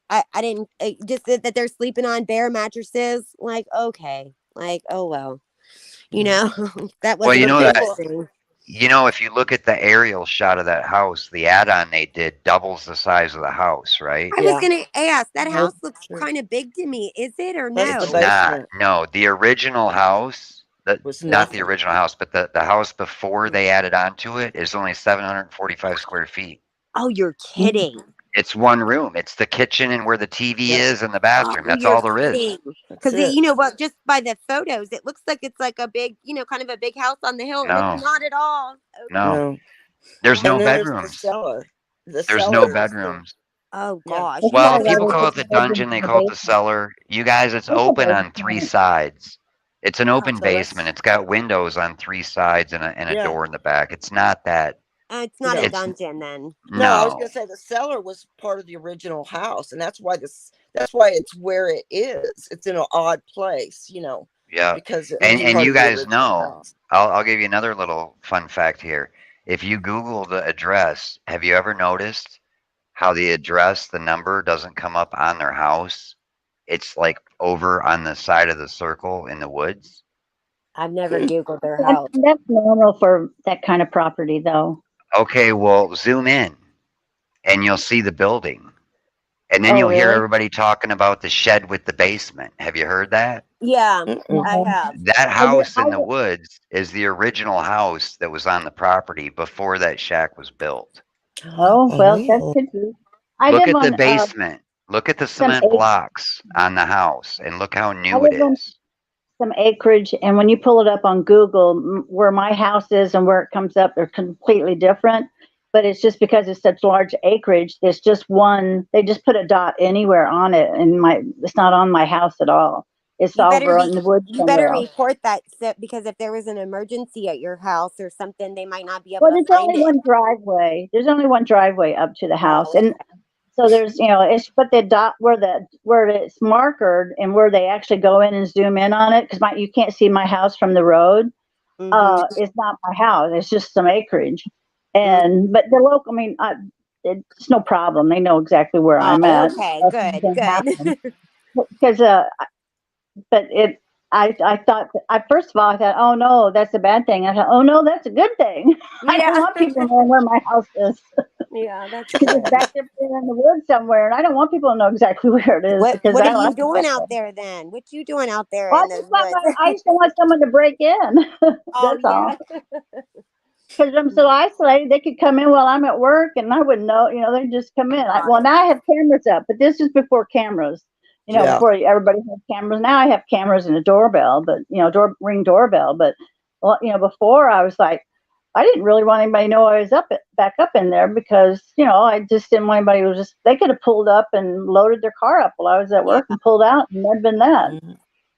I didn't just that they're sleeping on bare mattresses. Like okay, like oh well, that Well, wasn't you know the that. best thing. You know, if you look at the aerial shot of that house, the add-on they did doubles the size of the house, right? I was gonna ask. That That's house looks true. kind of big to me. Is it or That's the It's no? not. basement. No, the original house, Was not the nothing. original house, but the house before they added on to it is only 745 square feet. Oh, you're kidding. It's one room. It's the kitchen and where the TV is and the bathroom. Oh, That's you're all there is. kidding. That's Because it. what? Just by the photos, it looks like it's like a big, kind of a big house on the hill, and No. it's not at all. Okay. No. No. There's no And then there's the bedrooms. cellar. The There's cellar no is the- bedrooms. Oh Yeah. gosh. That's Well, why people there's call it just the a bedroom dungeon. They in the call it the basement. cellar. You guys, it's That's a open on 3 basement. sides. It's an open So that's- basement. It's got windows on 3 sides and a Yeah. door in the back. It's not that. It's not a It's dungeon then. No, I was no. gonna say the cellar was part of the original house, and that's why it's where it is. It's in an odd place, Yeah. because it was And part you of the guys original know, house. I'll give you another little fun fact here. If you Google the address, have you ever noticed how the address, the number doesn't come up on their house? It's like over on the side of the circle in the woods. I've never Googled their That's, house. that's normal for that kind of property, though. Okay, well, zoom in and you'll see the building. And then Oh, you'll hear really? everybody talking about the shed with the basement. Have you heard that? Yeah, Mm-mm. I have. That I did, house I in the did, woods is the original house that was on the property before that shack was built. oh, well, that Oh, could be. I Look live at the on basement. Look at the some cement ac- blocks on the house and look how I new it live on is. some acreage, and when you pull it up on Google, where my house is and where it comes up, they're completely different. But it's just because it's such large acreage. There's just one. They just put a dot anywhere on it, and it's not on my house at all. It's You better over in the woods you better somewhere else. report that because if there was an emergency at your house or something, they might not be able Well, to there's find only it. one driveway. There's only one driveway up to the house, Oh, and so there's it's but the dot where it's markered and where they actually go in and zoom in on it, because you can't see my house from the road. It's not my house. It's just some acreage, but the local. I mean, it's no problem. They know exactly where I'm Oh, at. okay, Nothing good, can happen good. because but I thought first of all I thought, oh no, that's a bad thing. I thought, oh no, that's a good thing. I don't want people knowing where my house is. Yeah, that's Because good. it's back there in the woods somewhere, and I don't want people to know exactly where it is because What I are you like it doing that out way. there then? What you doing out there Well, in the woods? I just don't want someone to break in. Oh That's all. yeah. Because I'm so isolated, they could come in while I'm at work, and I wouldn't know. They'd just come in. Well, now I have cameras up, but this is before cameras. Yeah. Before everybody had cameras. Now I have cameras and a doorbell, but ring doorbell. But before I was like, I didn't really want anybody to know I was back up in there because I just didn't want anybody who they could have pulled up and loaded their car up while I was at work and pulled out, and that'd been that.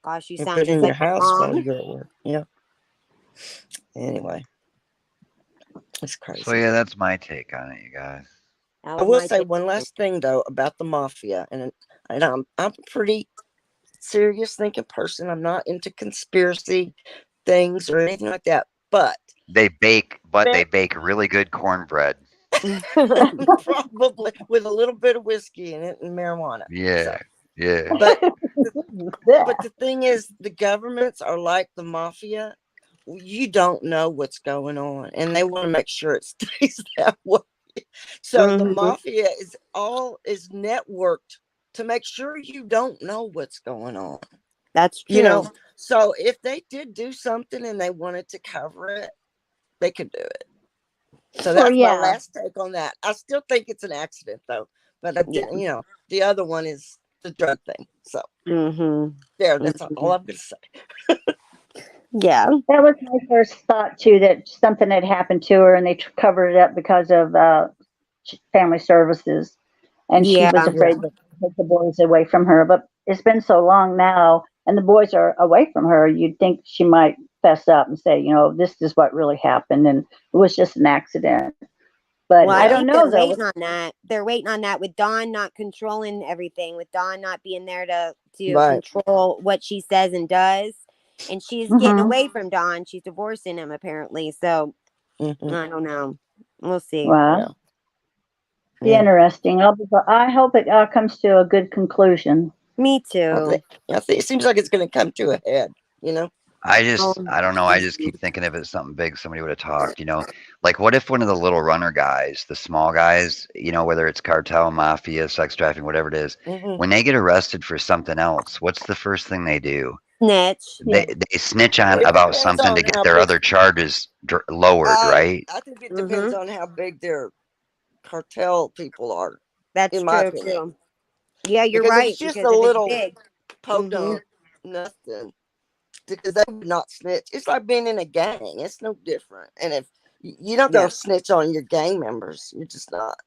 Gosh, you and sound put it just in your like your house while mom. you're at work. Yeah. Anyway, it's crazy. So yeah, that's my take on it, you guys. That I was will my say take. one last thing though about the mafia, and I'm a pretty serious thinking person. I'm not into conspiracy things or anything like that. But They bake really good cornbread. probably with a little bit of whiskey in it and marijuana. Yeah, yeah. But the thing is, the governments are like the mafia. You don't know what's going on, and they want to make sure it stays that way. So the mafia is networked to make sure you don't know what's going on. That's true. So if they did do something and they wanted to cover it, they could do it. So that's my last take on that. I still think it's an accident though, but the other one is the drug thing. So there, that's all I'm gonna say. Yeah. That was my first thought too, that something had happened to her and they covered it up because of family services. And she was Yeah. afraid to take the boys away from her. But it's been so long now and the boys are away from her. You'd think she might fess up and say, this is what really happened. And it was just an accident. But Well, I I don't think know they're though. waiting on that. They're waiting on that with Dawn not controlling everything, with Dawn not being there to Right. control what she says and does. And she's getting Mhm. away from Dawn. She's divorcing him apparently. So I don't know. We'll see. Wow. Be Yeah. interesting. I hope it comes to a good conclusion. Me too. I think it seems like it's going to come to a head, I don't know. I just keep thinking if it's something big, somebody would have talked, like what if one of the little runner guys, the small guys, whether it's cartel, mafia, sex trafficking, whatever it is, when they get arrested for something else, what's the first thing they do? Snitch. They snitch on It about depends something on to get how their big- other charges lowered, right? I think it depends on how big their cartel people are. That's in my true opinion. too. Yeah, you're Because if right. it's just Because a if little it's big, podunk, nothing, because they would not snitch. It's like being in a gang. It's no different. And if you don't go snitch on your gang members, you're just not.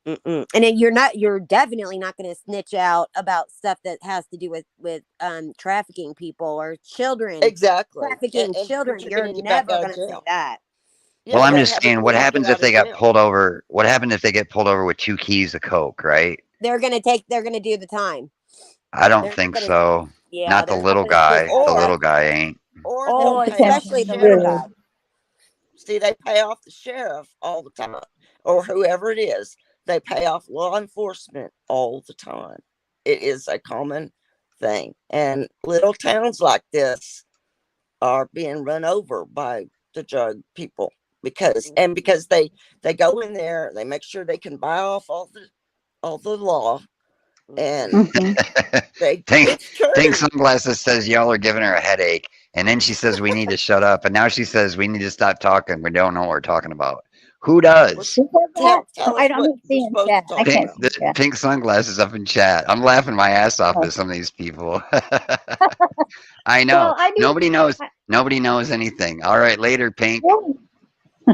and then you're definitely not going to snitch out about stuff that has to do with trafficking people or children. Exactly. Trafficking And children. you're You're gonna get back never out going of to say jail. that. Well, I'm they just have a saying, what plea to happens get if out they of got jail. pulled over? What happened if they get pulled over with 2 keys of coke, right? They're going to do the time. I don't They're not think gonna- so. Yeah, Not the they're not little gonna guy. snitch The out. little guy ain't. Or Oh, they'll pay off especially the the little sheriff. guy. See, they pay off the sheriff all the time, or whoever it is. They pay off law enforcement all the time. It is a common thing. And little towns like this are being run over by the drug people because they go in there, they make sure they can buy off all the law, and they Think Sunglasses says y'all are giving her a headache, and then she says we need to shut up, and now she says we need to stop talking. We don't know what we're talking about. Who does? tell I us don't what see we're in supposed chat. to I talk can't about. see chat. Pink Sunglasses up in chat. I'm laughing my ass off at some of these people. I know. Well, I do- Nobody knows. Nobody knows anything. All right, later, Pink. Really?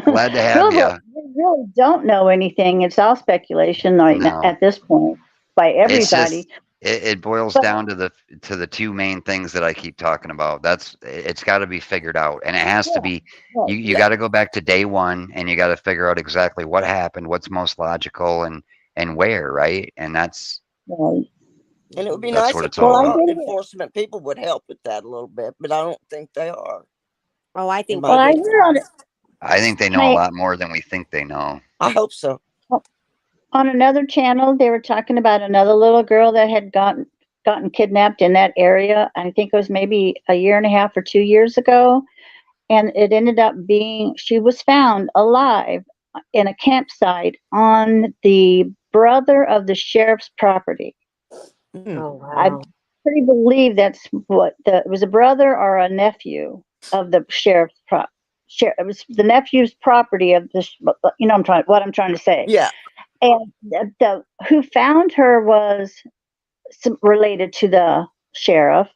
Glad to have you. We really don't know anything. It's all speculation right now, No. at this point by It's everybody. just it boils But- down to the two main things that I keep talking about. It's got to be figured out, and it has to be. You got to go back to day one, and you got to figure out exactly what happened, what's most logical, and where, right? And that's. Right. And it would be That's nice what if it's all law about. enforcement people would help with that a little bit, but I don't think they are. Oh, I think. Well, I hear I think they know a lot more than we think they know. I hope so. on another channel, they were talking about another little girl that had gotten kidnapped in that area. I think it was maybe a year and a half or 2 years ago. And it ended up being, she was found alive in a campsite on the brother of the sheriff's property. Oh, wow. I pretty believe that's what it was, a brother or a nephew of the sheriff's it was the nephew's property of this, you know, what I'm trying to say. Yeah. And the who found her was related to the sheriff,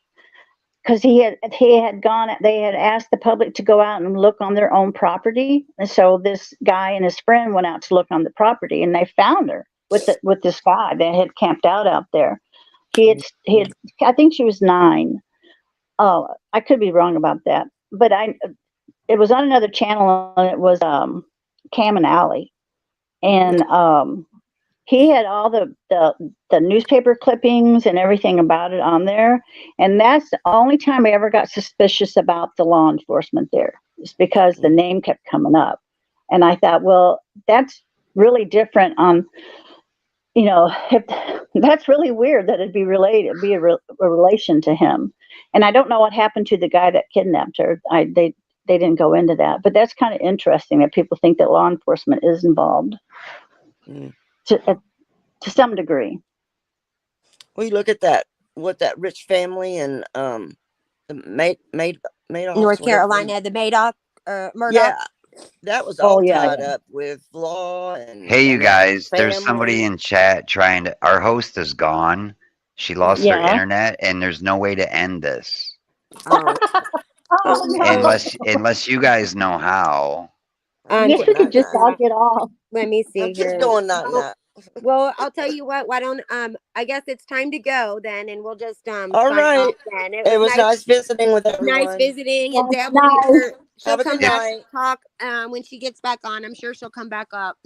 because he had gone, they had asked the public to go out and look on their own property. And so this guy and his friend went out to look on the property, and they found her with this guy that had camped out there. He had, I think she was 9. Oh, I could be wrong about that, but it was on another channel, and it was Cam and Alley. And he had all the newspaper clippings and everything about it on there. And that's the only time I ever got suspicious about the law enforcement there. It's because the name kept coming up. And I thought, well, that's really different on, you know, that's really weird that it'd be related, be a relation to him. And I don't know what happened to the guy that kidnapped her. They didn't go into that, but that's kind of interesting that people think that law enforcement is involved. To some degree. We look at that, what that rich family and the Madoff, North Carolina, the Murdoch. Yeah, that was all tied up with law and. Hey, you and guys, there's family. somebody in chat trying to. Our host is gone. She lost her internet, and there's no way to end this. Oh no. unless you guys know how. I guess we could just all get off. Let me see I'm just here. doing that now. Well, I'll tell you what. Why don't I guess it's time to go then, and we'll just All sign right. off then. It was nice visiting with everyone. Nice visiting, and That's Deb will be nice. her. She'll Have a come good back night. to talk when she gets back on. I'm sure she'll come back up.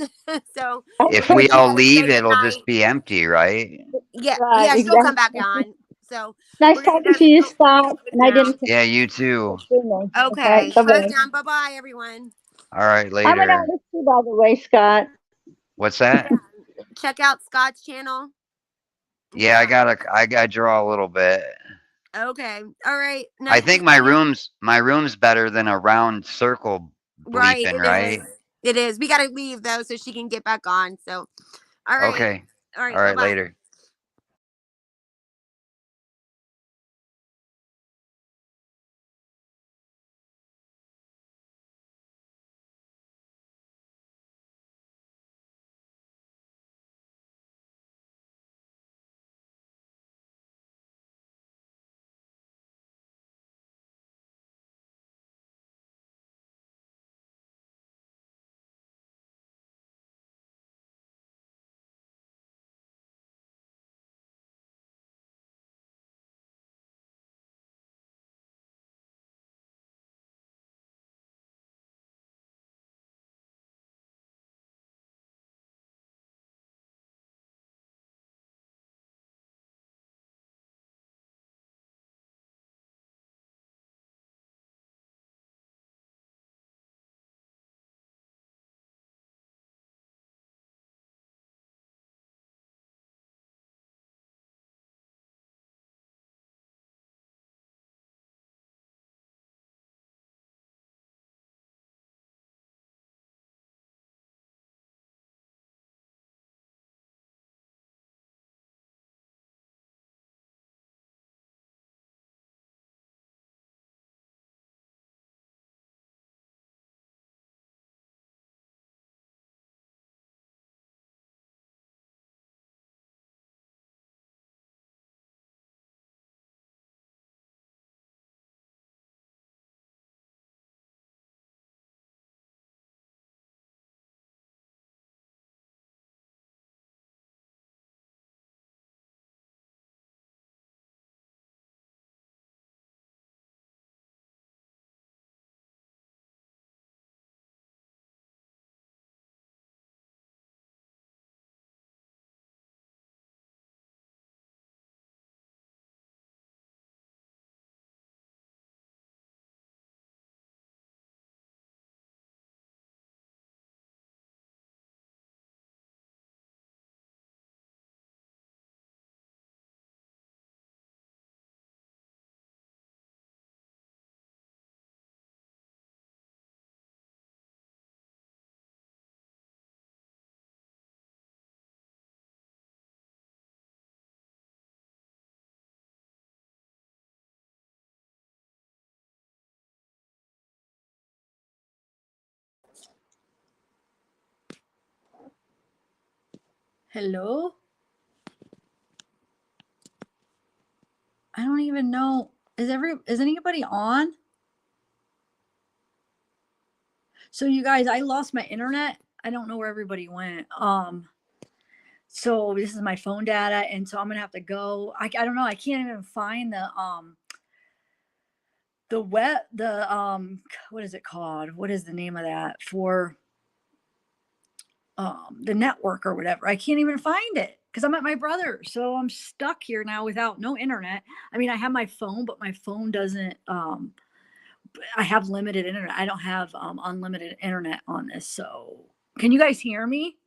So If we'll we just all say leave, good it'll night. just be empty, right? Yeah, Right, yeah, she'll come back exactly. on. So Nice we're gonna talking to you, just Scott. And I now. didn't. Yeah, you too. Okay, Bye close bye. down. Bye bye, everyone. All right, I went out later. with you, by the way, Scott. What's that? Check out Scott's channel. Yeah, I gotta draw a little bit. Okay, all right. I Nice to think see you. my room's better than a round circle Right, bleeping, it right? is. It is. We gotta leave though, so she can get back on. So, all right, Okay. all right. All right, Bye bye. later. Hello? I don't even know. Is anybody on? So you guys, I lost my internet. I don't know where everybody went. So this is my phone data, and so I'm gonna have to go. I don't know. I can't even find what is it called? What is the name of that for the network or whatever? I can't even find it because I'm at my brother's. So I'm stuck here now without no internet. I mean, I have my phone, but my phone doesn't I have limited internet. I don't have unlimited internet on this. So can you guys hear me?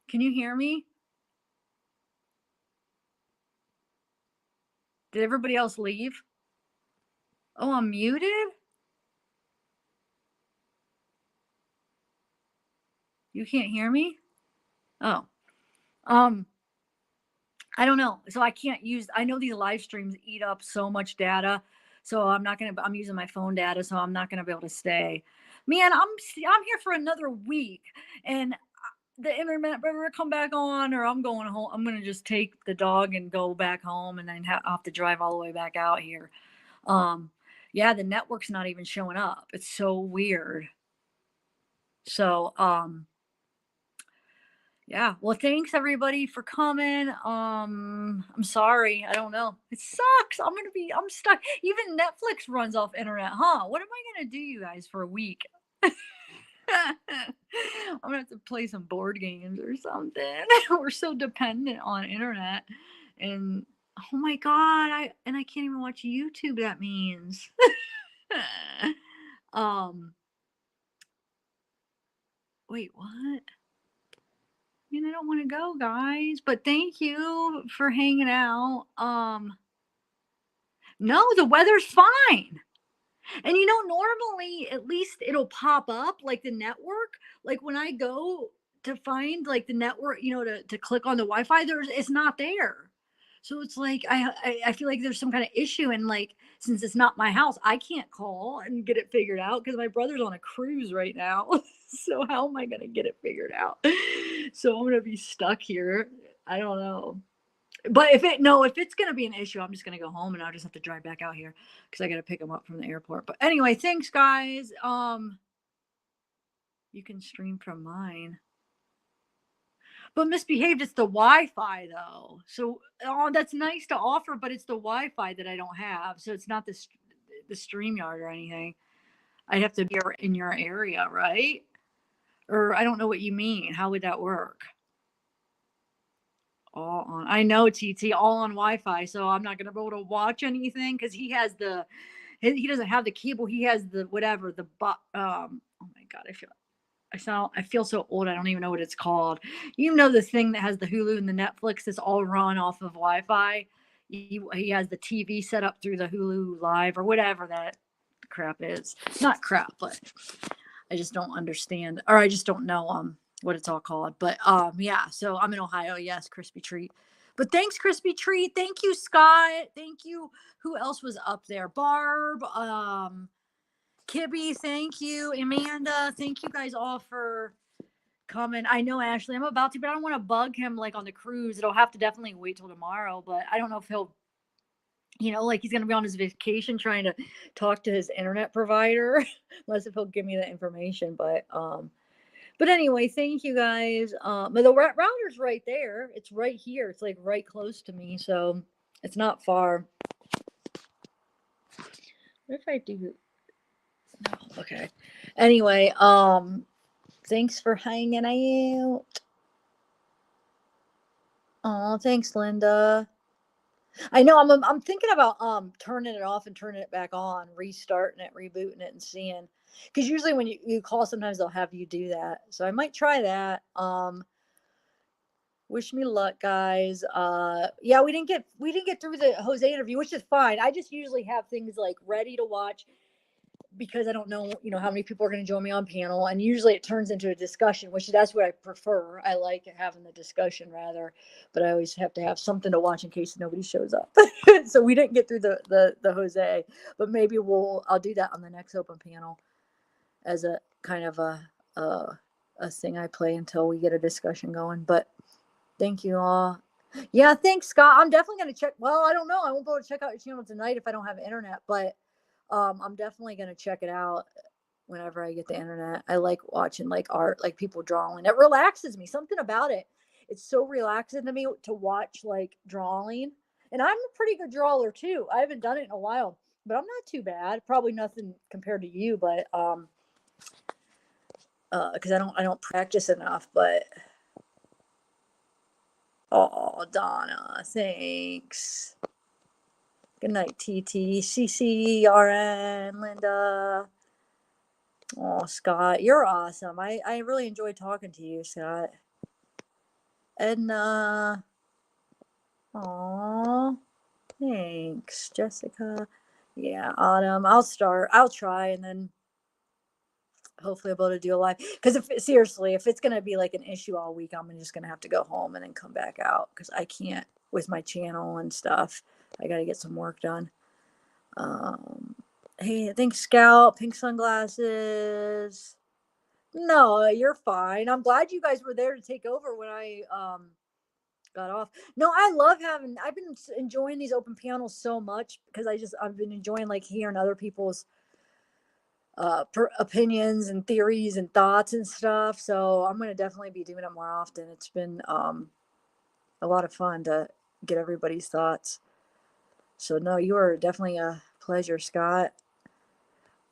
Can you hear me? Did everybody else leave? Oh, I'm muted? You can't hear me? Oh. I don't know. So I can't use, I know these live streams eat up so much data. So I'm using my phone data, so I'm not going to be able to stay. Man, I'm here for another week, and the internet better come back on, or I'm going home. I'm going to just take the dog and go back home, and then have to drive all the way back out here. Yeah, the network's not even showing up. It's so weird. So, yeah. Well, thanks everybody for coming. I'm sorry. I don't know. It sucks. I'm stuck. Even Netflix runs off internet, huh? What am I gonna do, you guys, for a week? I'm gonna have to play some board games or something. We're so dependent on internet. And oh my god, I can't even watch YouTube, that means. Wait, what? I don't want to go, guys, but thank you for hanging out. No, the weather's fine. And normally at least it'll pop up like the network. Like when I go to find like the network, to click on the Wi-Fi, it's not there. So it's like I feel like there's some kind of issue, and like since it's not my house, I can't call and get it figured out because my brother's on a cruise right now. So how am I gonna get it figured out? So I'm gonna be stuck here. I don't know. But if it's gonna be an issue, I'm just gonna go home and I'll just have to drive back out here because I gotta pick him up from the airport. But anyway, thanks guys. You can stream from mine. But misbehaved, it's the Wi-Fi though. So that's nice to offer, but it's the Wi-Fi that I don't have. So it's not the StreamYard or anything. I'd have to be in your area, right? Or I don't know what you mean. How would that work? All on. I know, TT, all on Wi-Fi, so I'm not gonna be able to watch anything because he doesn't have the cable. He has the whatever oh my god, I feel so old. I don't even know what it's called. The thing that has the Hulu and the Netflix that's all run off of Wi-Fi. He has the TV set up through the Hulu Live or whatever that crap is. Not crap, but I just don't understand, or I just don't know what it's all called. But yeah. So I'm in Ohio. Yes, Crispy Treat. But thanks, Crispy Treat. Thank you, Scott. Thank you. Who else was up there? Barb. Kibby, thank you. Amanda, thank you guys all for coming. I know Ashley, I'm about to, but I don't want to bug him like on the cruise. It'll have to definitely wait till tomorrow, but I don't know if he'll, like he's going to be on his vacation trying to talk to his internet provider, unless if he'll give me the information. But anyway, thank you guys. But the router's right there. It's right here. It's like right close to me. So it's not far. What if I do? No, okay. Anyway, thanks for hanging out. Oh, thanks, Linda. I know I'm thinking about turning it off and turning it back on, restarting it, rebooting it, and seeing. Because usually when you call, sometimes they'll have you do that. So I might try that. Wish me luck, guys. Yeah, we didn't get through the Jose interview, which is fine. I just usually have things like ready to watch, because I don't know, how many people are going to join me on panel. And usually it turns into a discussion, that's what I prefer. I like having the discussion rather, but I always have to have something to watch in case nobody shows up. So we didn't get through the Jose, but maybe I'll do that on the next open panel as a kind of a thing I play until we get a discussion going. But thank you all. Yeah, thanks, Scott. I'm definitely going to check. Well, I don't know. I won't be able to check out your channel tonight if I don't have internet, but I'm definitely going to check it out whenever I get the internet. I like watching like art, like people drawing. It relaxes me. Something about it. It's so relaxing to me to watch like drawing. And I'm a pretty good drawer too. I haven't done it in a while, but I'm not too bad. Probably nothing compared to you, but because I don't practice enough. But oh, Donna, thanks. Good night, TT, CC, RN, Linda. Oh, Scott, you're awesome. I really enjoyed talking to you, Scott. Edna. Aw, thanks, Jessica. Yeah, Autumn. I'll try, and then hopefully I'll be able to do a live. Because if it's going to be like an issue all week, I'm just going to have to go home and then come back out because I can't with my channel and stuff. I got to get some work done. Hey, thanks, Scout. Pink sunglasses. No, you're fine. I'm glad you guys were there to take over when I got off. No, I love I've been enjoying these open panels so much because I've been enjoying like hearing other people's opinions and theories and thoughts and stuff. So I'm going to definitely be doing it more often. It's been a lot of fun to get everybody's thoughts. So no, you are definitely a pleasure, Scott.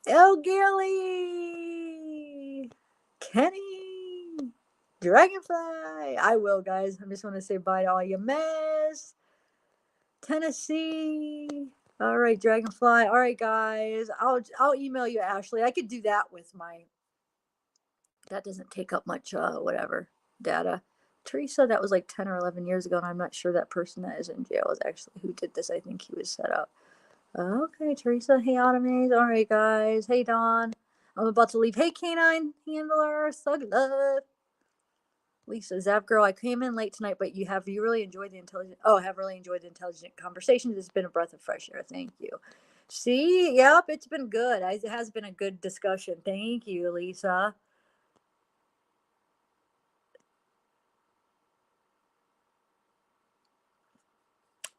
Gilly, Kenny, Dragonfly. I will, guys. I just want to say bye to all you mess. Tennessee. All right, Dragonfly. All right, guys. I'll email you, Ashley. I could do that with that doesn't take up much whatever data. Teresa, that was like 10 or 11 years ago, and I'm not sure that person that is in jail is actually who did this. I think he was set up. Okay, Teresa. Hey, Automates. All right, guys. Hey, Dawn. I'm about to leave. Hey, Canine Handler. Thug Love. Lisa, Zavgirl, I came in late tonight, but have you really enjoyed the intelligent? Oh, I have really enjoyed the intelligent conversations. It's been a breath of fresh air. Thank you. See, yep, it's been good. It has been a good discussion. Thank you, Lisa.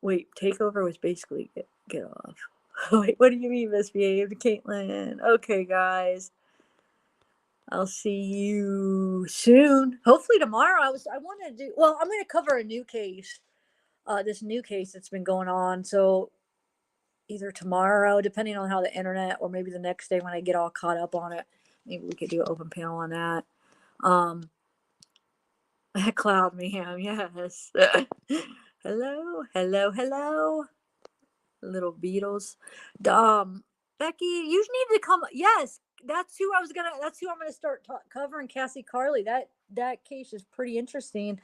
Wait, takeover was basically get off. Wait, what do you mean misbehaved, Caitlin? Okay, guys. I'll see you soon. Hopefully tomorrow. I wanted to do, well, I'm going to cover a new case. This new case that's been going on. So either tomorrow, depending on how the internet, or maybe the next day when I get all caught up on it, maybe we could do an open panel on that. Cloud Mayhem, yes. Hello. Little Beatles. Becky, you need to come. Yes, that's who I'm gonna start covering. Cassie Carley. That case is pretty interesting.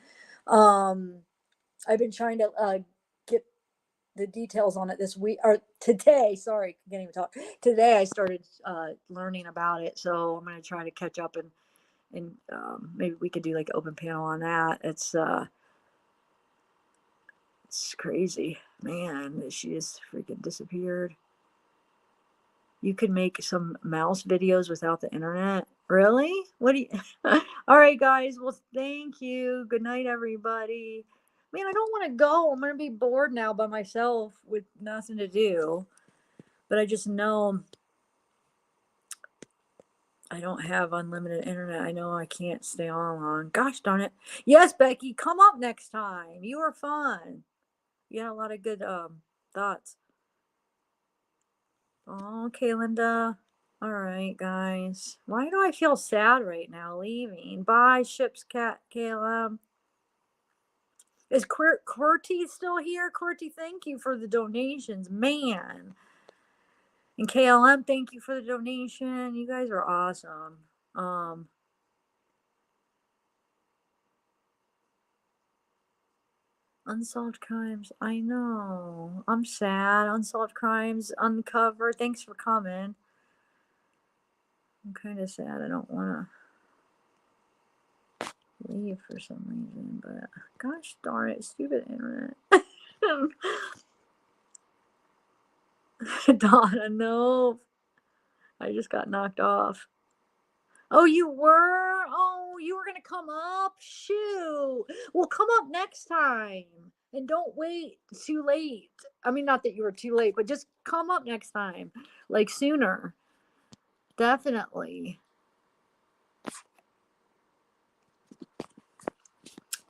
I've been trying to get the details on it this week or today. Sorry, I can't even talk. Today I started learning about it, so I'm gonna try to catch up and maybe we could do like an open panel on that. It's crazy, man. She just freaking disappeared. You could make some mouse videos without the internet. Really? What do you? All right, guys. Well, thank you. Good night, everybody. Man, I don't want to go. I'm going to be bored now by myself with nothing to do. But I just know I don't have unlimited internet. I know I can't stay on long. Gosh darn it. Yes, Becky, come up next time. You were fun. You had a lot of good thoughts. Okay, Linda. All right, guys. Why do I feel sad right now leaving? Bye, Ships Cat KLM. Is QWERTY still here? QWERTY, thank you for the donations, man. And KLM, thank you for the donation. You guys are awesome. Unsolved crimes. I know. I'm sad. Unsolved crimes uncovered. Thanks for coming. I'm kind of sad. I don't want to leave for some reason, but gosh darn it, stupid internet. Donna, no. I just got knocked off. Oh, you were? Oh, you were going to come up? Shoot. Well, come up next time. And don't wait too late. I mean, not that you were too late, but just come up next time. Like sooner. Definitely.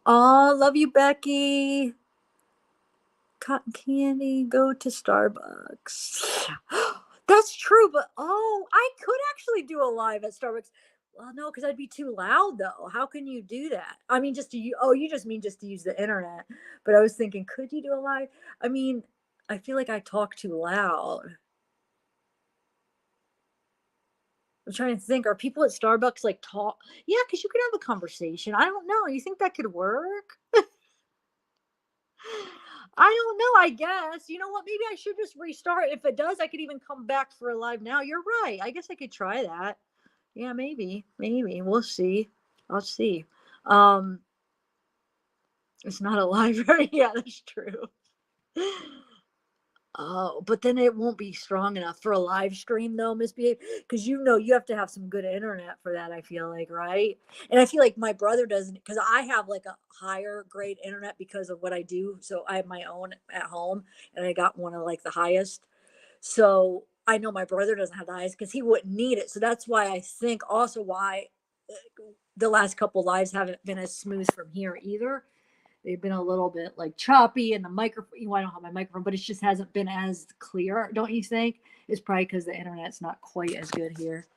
Oh, love you, Becky. Cotton candy, go to Starbucks. That's true, but I could actually do a live at Starbucks. Well, no, because I'd be too loud though. How can you do that? I mean, you just mean just to use the internet. But I was thinking, could you do a live? I mean, I feel like I talk too loud. I'm trying to think, are people at Starbucks like talk? Yeah, because you could have a conversation. I don't know. You think that could work? I don't know, I guess. You know what? Maybe I should just restart. If it does, I could even come back for a live now. You're right. I guess I could try that. Yeah, maybe. We'll see. I'll see. It's not a library. Yeah, that's true. Oh, but then it won't be strong enough for a live stream though, Misbehave, because you have to have some good internet for that, I feel like, right? And I feel like my brother doesn't, because I have like a higher grade internet because of what I do. So I have my own at home and I got one of like the highest. So I know my brother doesn't have the highest because he wouldn't need it. So that's why I think also why the last couple lives haven't been as smooth from here either. They've been a little bit like choppy and the microphone, I don't have my microphone, but it just hasn't been as clear, don't you think? It's probably because the internet's not quite as good here.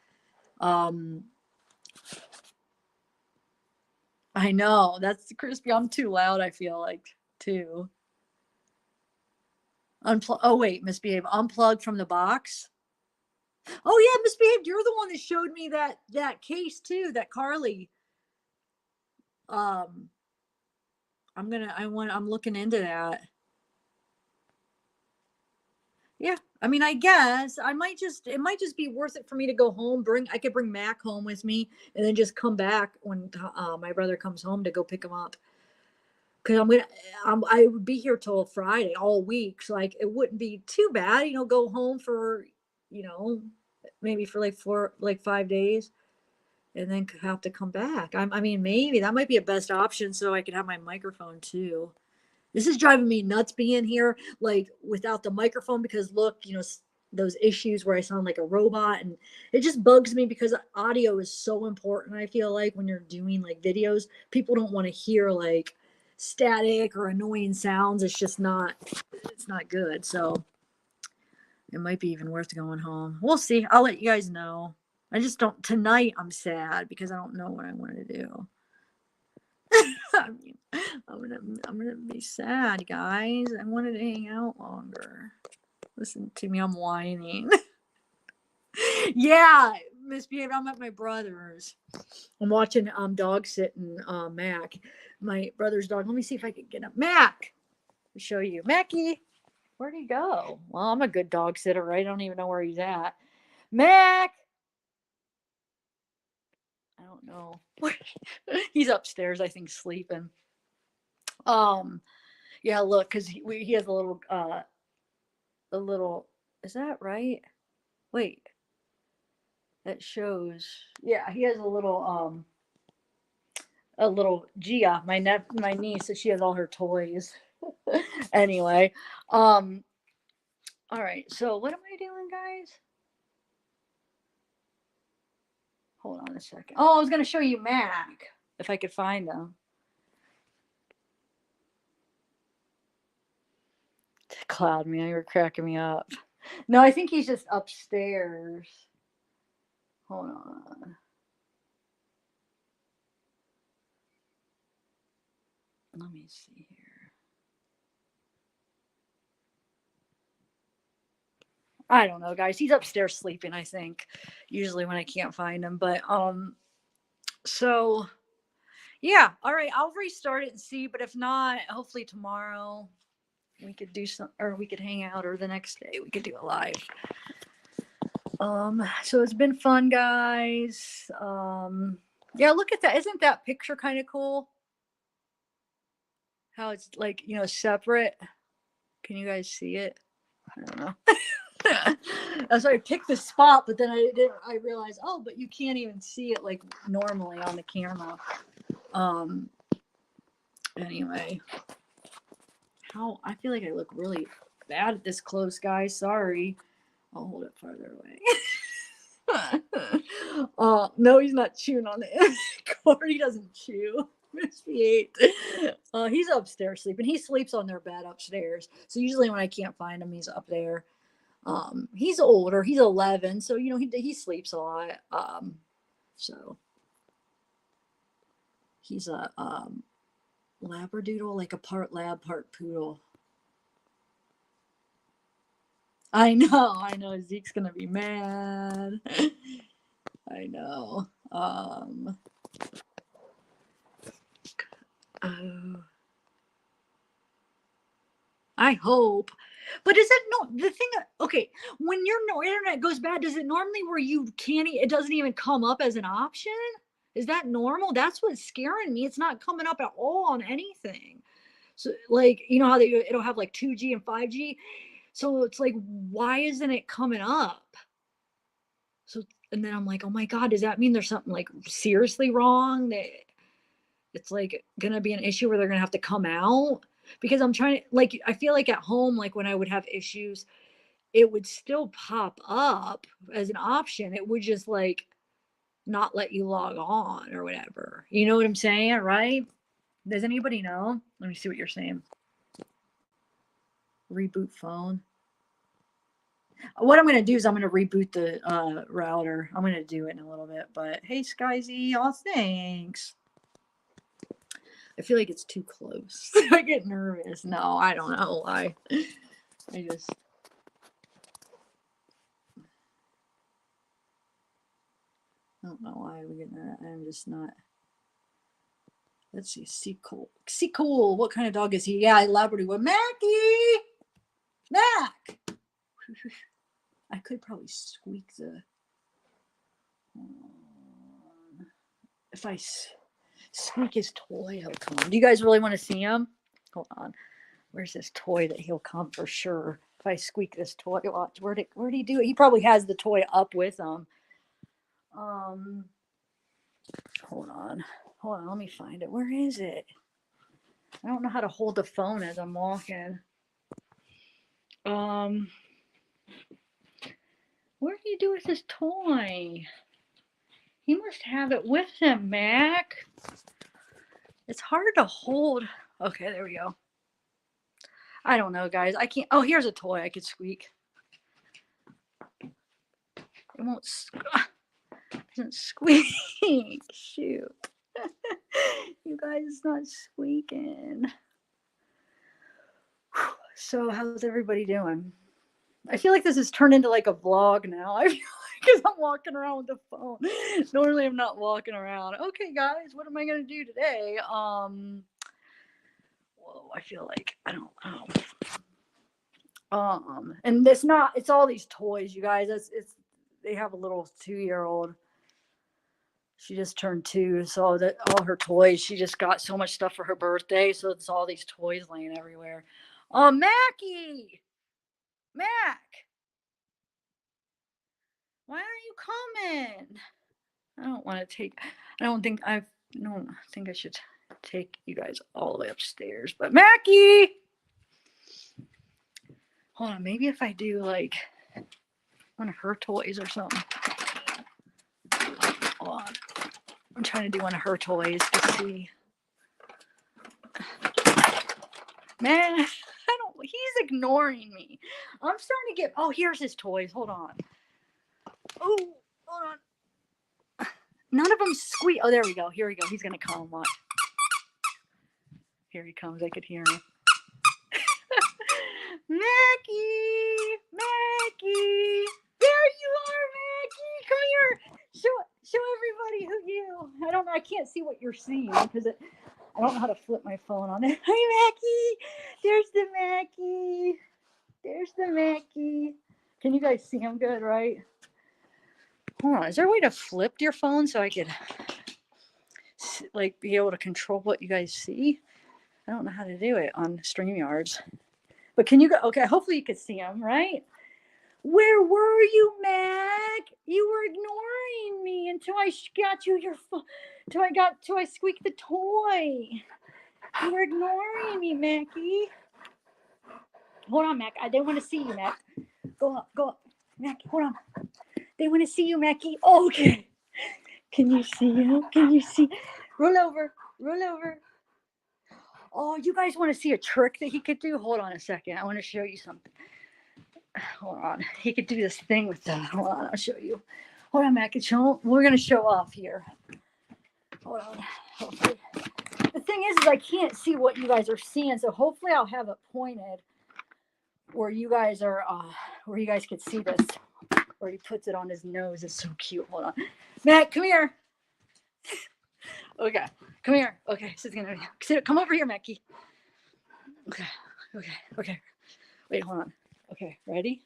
I know, that's crispy. I'm too loud, I feel like, too. Oh, wait, Misbehave. Unplugged from the box. Oh, yeah, Misbehave. You're the one that showed me that case, too, that Carly. I'm looking into that. Yeah, I mean, I guess it might just be worth it for me to go home. I could bring Mac home with me, and then just come back when my brother comes home to go pick him up. Because I would be here till Friday all week, so like it wouldn't be too bad, go home for, maybe for 5 days, and then have to come back. I mean, maybe that might be a best option, so I could have my microphone too. This is driving me nuts being here, like without the microphone, because look, those issues where I sound like a robot, and it just bugs me because audio is so important. I feel like when you're doing like videos, people don't want to hear like static or annoying sounds. It's not good. So it might be even worth going home. We'll see. I'll let you guys know. I just don't, tonight I'm sad because I don't know what I want to do. I mean, I'm gonna be sad, guys. I wanted to hang out longer. Listen to me, I'm whining. Yeah, Misbehave. I'm at my brother's. I'm watching dog sitting Mac, my brother's dog. Let me see if I can get him. Mac, I'll show you. Mackie, where'd he go? Well, I'm a good dog sitter, right? I don't even know where he's at. Mac. I don't know. He's upstairs, I think, sleeping. Yeah, look, because he has a little, is that right? Wait, that shows, yeah, he has a little Gia, my niece, so she has all her toys. Anyway, all right, so what am I doing, guys? Hold on a second. Oh, I was going to show you Mac, if I could find him. Cloud me, you were cracking me up. No, I think he's just upstairs. Hold on. Let me see here. I don't know, guys. He's upstairs sleeping, I think, usually when I can't find him. But so yeah, all right, I'll restart it and see. But if not, hopefully tomorrow we could do some, or we could hang out, or the next day we could do a live. So it's been fun, guys. Yeah, look at that. Isn't that picture kind of cool? How it's like, separate. Can you guys see it? I don't know. So I picked the spot, but then I realized, oh, but you can't even see it like normally on the camera. Anyway, I feel like I look really bad at this close, guys. Sorry. I'll hold it farther away. No, he's not chewing on the cord. He doesn't chew. He's upstairs sleeping. He sleeps on their bed upstairs. So usually when I can't find him, he's up there. He's older. He's 11, so he sleeps a lot. So he's a labradoodle, like a part lab, part poodle. I know. Zeke's gonna be mad. I know. I hope. But is it the thing? Okay, when your internet goes bad, does it normally where you can't? It doesn't even come up as an option. Is that normal? That's what's scaring me. It's not coming up at all on anything. So, like, how it'll have like 2G and 5G. So it's like, why isn't it coming up? So, and then I'm like, oh my God, does that mean there's something like seriously wrong? That it's like gonna be an issue where they're gonna have to come out? Because I'm trying to, like, I feel like at home, like when I would have issues, it would still pop up as an option. It would just like not let you log on or whatever. You know what I'm saying, right? Does anybody know? Let me see what you're saying. Reboot phone. What I'm going to do is I'm going to reboot the router. I'm going to do it in a little bit. But hey, Skyzy, all thanks. I feel like it's too close. I get nervous. No, I don't know why. I don't know why we get that. I'm just not. Let's see. Cool. What kind of dog is he? Yeah, Labrador. Mackie! Mac! I could probably squeak the. If I squeak his toy, he'll come. Do you guys really want to see him? Hold on. Where's this toy that he'll come for sure? If I squeak this toy, watch. Where'd he do it? He probably has the toy up with him. Hold on. Let me find it. Where is it? I don't know how to hold the phone as I'm walking. What did he do with his toy? He must have it with him, Mac. It's hard to hold. Okay, there we go. I don't know, guys. I can't. Oh, here's a toy I could squeak. It won't. Doesn't squeak. Shoot. You guys, it's not squeaking. So, how's everybody doing? I feel like this has turned into like a vlog now. I feel because I'm walking around with the phone. Normally, I'm not walking around. Okay, guys, what am I gonna do today? Whoa, I feel like I don't know. And it's all these toys, you guys. They have a little 2-year-old. She just turned 2, so that all her toys. She just got so much stuff for her birthday, so it's all these toys laying everywhere. Mackie, Mac, why aren't you coming? I don't want to take. I don't think I should take you guys all the way upstairs. But Mackie, hold on. Maybe if I do like one of her toys or something. Hold on. I'm trying to do one of her toys to see. Man, he's ignoring me. I'm starting to get. Oh, here's his toys. Hold on. Oh, hold on. None of them squeak. Oh, there we go. Here we go. He's gonna come. Watch. Here he comes. I could hear him. Mackie, there you are, Mackie. Come here. Show everybody who you. I don't know. I can't see what you're seeing because I don't know how to flip my phone on it. Hi, Mackie. There's the Mackie. Can you guys see him good, right? Hold on. Is there a way to flip your phone so I could like be able to control what you guys see? I don't know how to do it on StreamYards. But can you go? Okay, hopefully you could see him, right? Where were you, Mac? You were ignoring me until I got you your phone. Till I squeaked the toy. You were ignoring me, Mackie. Hold on, Mac. They want to see you, Mac. Go up. Mackie, hold on. They want to see you, Mackie. Oh, okay. Can you see him? Roll over. Oh, you guys want to see a trick that he could do? Hold on a second. I want to show you something. Hold on. He could do this thing with the. Hold on. I'll show you. Hold on, Mac. We're going to show off here. Hold on. Hopefully. The thing is I can't see what you guys are seeing, so hopefully I'll have it pointed where you guys are, where you guys could see this. Where he puts it on his nose. It's so cute. Hold on. Mac, come here. Okay. Come here. Okay. So it's gonna come over here, Mackie. Okay. Wait, hold on. Okay, ready?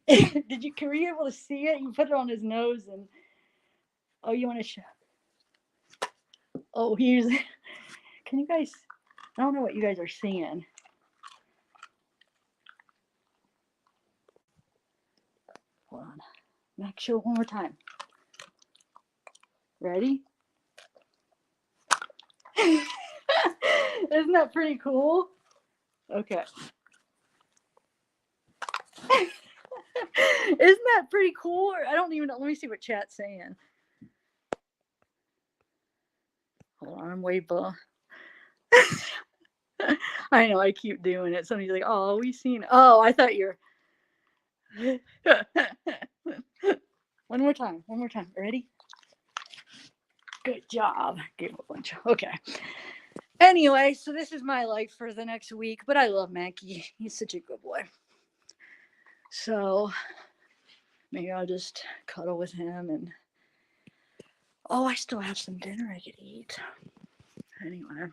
Were you able to see it? You put it on his nose and you want to show? Oh, can you guys? I don't know what you guys are seeing. Hold on. Mac, show it one more time. Ready? Isn't that pretty cool? Okay. Isn't that pretty cool? I don't even know. Let me see what chat's saying. Hold on, I'm way below. I know, I keep doing it. Somebody's like, oh, we seen. Oh, I thought you're. One more time. One more time. Ready? Good job. Gave a bunch. Okay. Anyway, so this is my life for the next week, but I love Mackie. He's such a good boy. So maybe I'll just cuddle with him and. Oh, I still have some dinner I could eat. Anyway.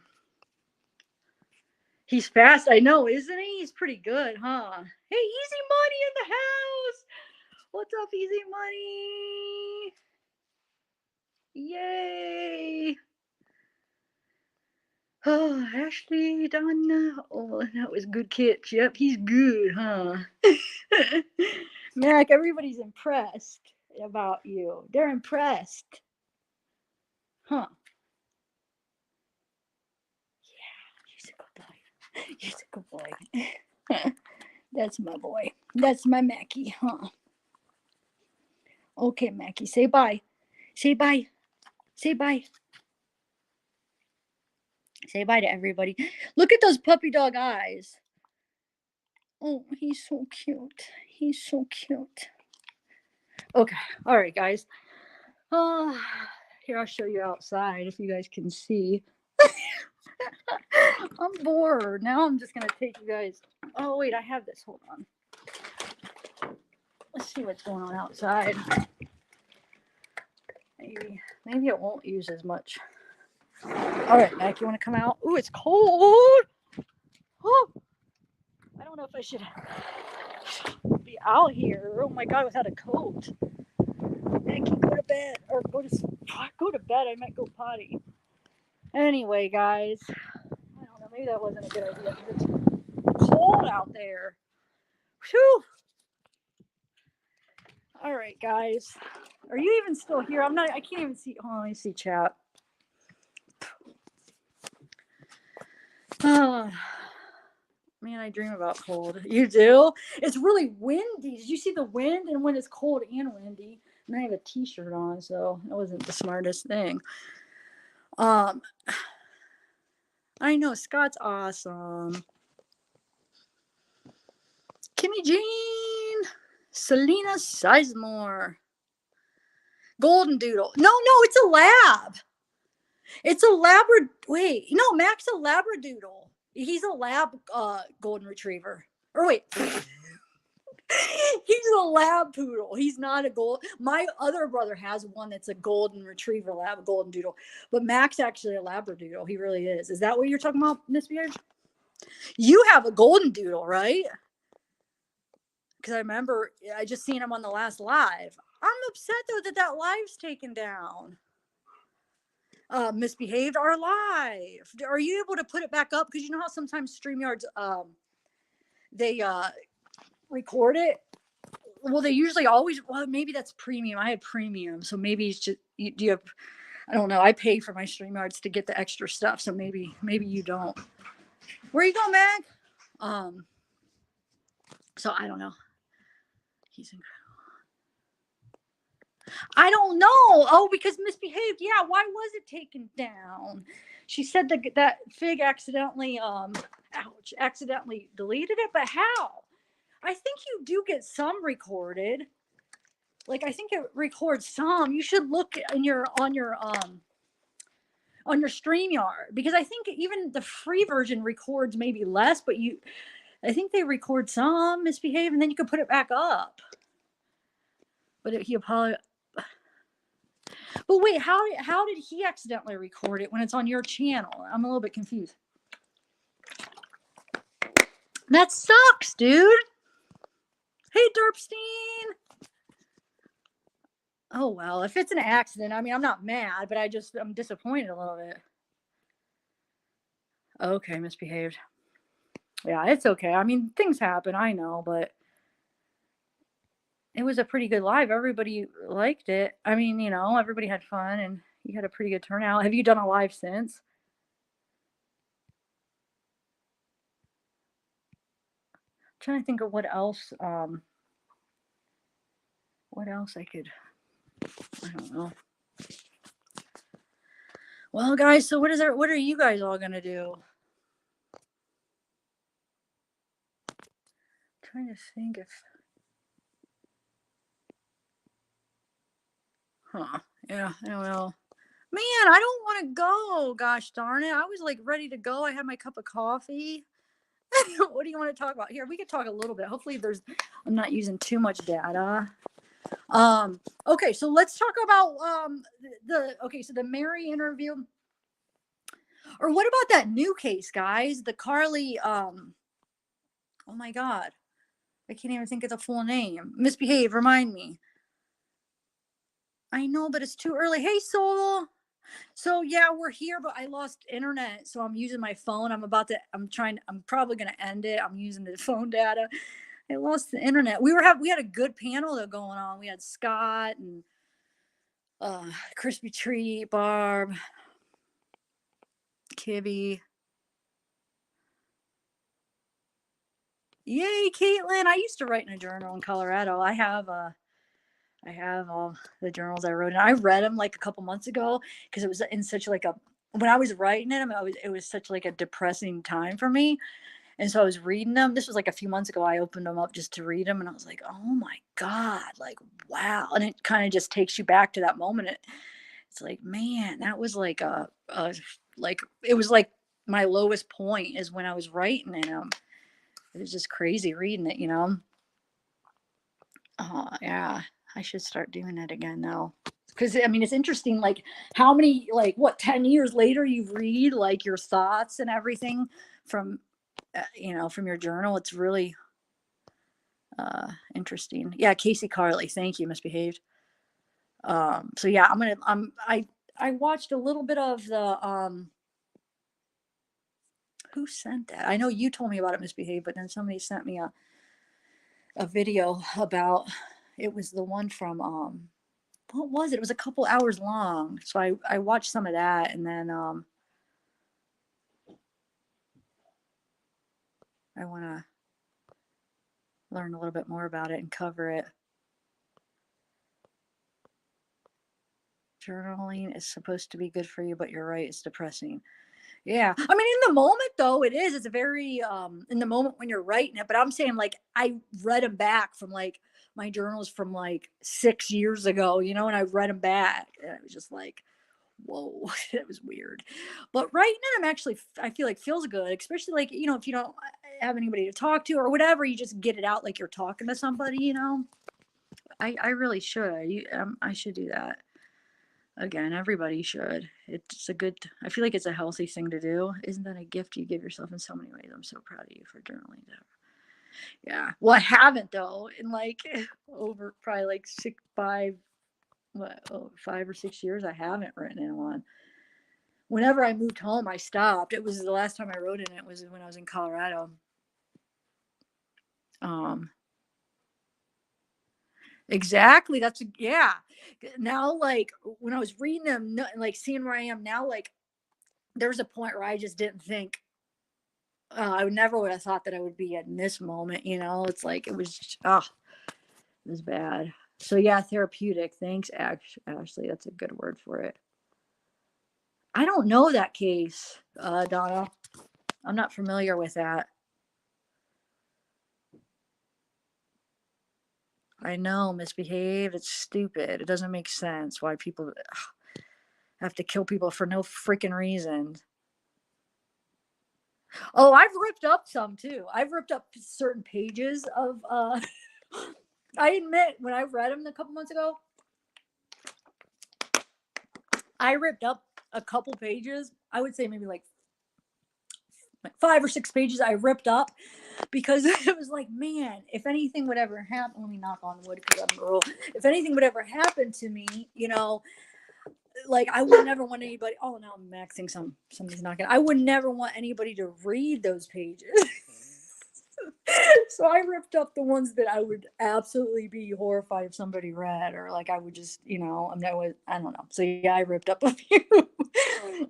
He's fast, I know, isn't he? He's pretty good, huh? Hey, Easy Money in the house! What's up, Easy Money? Yay! Oh, Ashley, Donna. Oh, that was good catch. Yep, he's good, huh? Mac, everybody's impressed about you. They're impressed. Huh. Yeah, he's a good boy. He's a good boy. That's my boy. That's my Mackie, huh? Okay, Mackie, say bye. Say bye. Say bye. Say bye to everybody. Look at those puppy dog eyes. Oh, he's so cute. He's so cute. Okay. All right, guys. Here, I'll show you outside if you guys can see. I'm bored. Now I'm just going to take you guys. Oh, wait, I have this. Hold on. Let's see what's going on outside. Maybe it won't use as much. All right, Mac, you want to come out? Ooh, it's cold. Oh, I don't know if I should be out here. Oh my God, without a coat. Mac, go to bed or go to bed. I might go potty. Anyway, guys, I don't know. Maybe that wasn't a good idea. It's cold out there. Whew. All right, guys. Are you even still here? I can't even see. Oh, let me see chat. Oh, man, I dream about cold. You do? It's really windy. Did you see the wind? And when it's cold and windy. And I have a t-shirt on, so that wasn't the smartest thing. I know, Scott's awesome. Kimmy Jean. Selena Sizemore. Golden Doodle. No, it's a lab. It's a Labrador. Wait, no, Mac's a Labradoodle. He's a lab golden retriever. Or wait. He's a lab poodle. He's not a gold. My other brother has one that's a golden retriever lab, a golden doodle. But Mac's actually a Labradoodle. He really is. Is that what you're talking about, Miss Beard? You have a golden doodle, right? Because I remember I just seen him on the last live. I'm upset though that live's taken down. Misbehaved our live. Are you able to put it back up? Because you know how sometimes StreamYards they record it. Well, they usually always. Well, maybe that's premium. I had premium, so maybe it's just you have. I don't know. I pay for my StreamYards to get the extra stuff, so maybe you don't. Where you go, Mag? So I don't know. He's incredible. I don't know. Oh, because Misbehaved. Yeah, why was it taken down? She said that Fig accidentally accidentally deleted it, but how? I think you do get some recorded. Like I think it records some. You should look on your StreamYard, because I think even the free version records maybe less, but I think they record some Misbehave and then you can put it back up. But he apologized. But wait, how did he accidentally record it when it's on your channel? I'm a little bit confused. That sucks, dude. Hey, Derpstein. Oh, well, if it's an accident, I mean, I'm not mad, but I'm disappointed a little bit. Okay, Misbehaved. Yeah, it's okay. I mean, things happen, I know, but it was a pretty good live. Everybody liked it. I mean, you know, everybody had fun and you had a pretty good turnout. Have you done a live since? I'm trying to think of what else I could, I don't know. Well, guys, so what are you guys all gonna do? I'm trying to think if yeah, I don't know. Man, I don't want to go. Gosh darn it. I was like ready to go. I had my cup of coffee. What do you want to talk about? Here, we could talk a little bit. Hopefully I'm not using too much data. Okay, so let's talk about so the Mary interview. Or what about that new case, guys? The Carly oh my god. I can't even think of the full name. Misbehave, remind me. I know, but it's too early. Hey, Soul. So yeah, we're here, but I lost internet, so I'm using my phone. I'm probably gonna end it. I'm using the phone data. I lost the internet. We had a good panel though going on. We had Scott and Crispy Treat, Barb, Kibby. Yay, Caitlin. I used to write in a journal in Colorado. I have all the journals I wrote in. I read them like a couple months ago because it was in such like when I was writing them, it was such like a depressing time for me. And so I was reading them. This was like a few months ago. I opened them up just to read them and I was like, oh my God, like, wow. And it kind of just takes you back to that moment. It's like, man, that was like it was like my lowest point is when I was writing in them. It was just crazy reading it, you know? Yeah, I should start doing it again now. Because, I mean, it's interesting, like, how many, 10 years later you read, like, your thoughts and everything from, from your journal. It's really interesting. Yeah, Casey Carly, thank you, Misbehaved. So, yeah, I watched a little bit of the, who sent that? I know you told me about it, Misbehaved, but then somebody sent me a video about, it was the one from, what was it? It was a couple hours long. So I watched some of that and then I want to learn a little bit more about it and cover it. Journaling is supposed to be good for you, but you're right, it's depressing. Yeah. I mean, in the moment though, it is. It's a very in the moment when you're writing it, but I'm saying like I read them back from like my journals from like 6 years ago, you know, and I read them back and it was just like, whoa, that was weird. But right now I feel like feels good, especially like, you know, if you don't have anybody to talk to or whatever, you just get it out like you're talking to somebody, you know. I really should. I should do that. Again, everybody should. It's I feel like it's a healthy thing to do. Isn't that a gift you give yourself in so many ways? I'm so proud of you for journaling. Yeah. Well, I haven't though, in like over probably like 5 or 6 years, I haven't written in one. Whenever I moved home, I stopped. It was the last time I wrote in it was when I was in Colorado. Exactly. Yeah. Now, like when I was reading them, like seeing where I am now, like there was a point where I just didn't think, I never would have thought that I would be in this moment. You know, it's like, it was bad. So yeah, therapeutic. Thanks, Ashley. That's a good word for it. I don't know that case, Donna. I'm not familiar with that. I know, Misbehave. It's stupid. It doesn't make sense why people have to kill people for no freaking reason. Oh, I've ripped up some too. I've ripped up certain pages of I admit when I read them a couple months ago, I ripped up a couple pages. I would say maybe like 5 or 6 pages I ripped up because it was like, man, if anything would ever happen, let me knock on wood because I'm a girl. If anything would ever happen to me, you know, like I would never want anybody. Oh, now I'm maxing somebody's knocking. I would never want anybody to read those pages. So I ripped up the ones that I would absolutely be horrified if somebody read, or like I would just, I mean, I don't know. So yeah, I ripped up a few,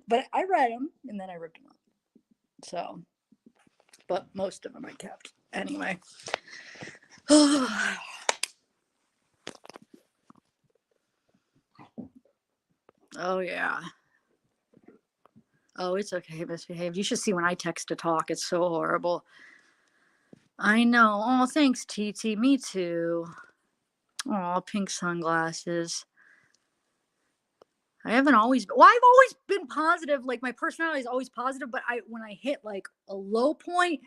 but I read them and then I ripped them up. So, but most of them I kept anyway. Oh yeah. Oh, it's okay, misbehaved. You should see when I text to talk. It's so horrible. I know. Oh, thanks, TT. Me too. Oh, pink sunglasses. I haven't always, well, I've always been positive. Like my personality is always positive, but when I hit like a low point,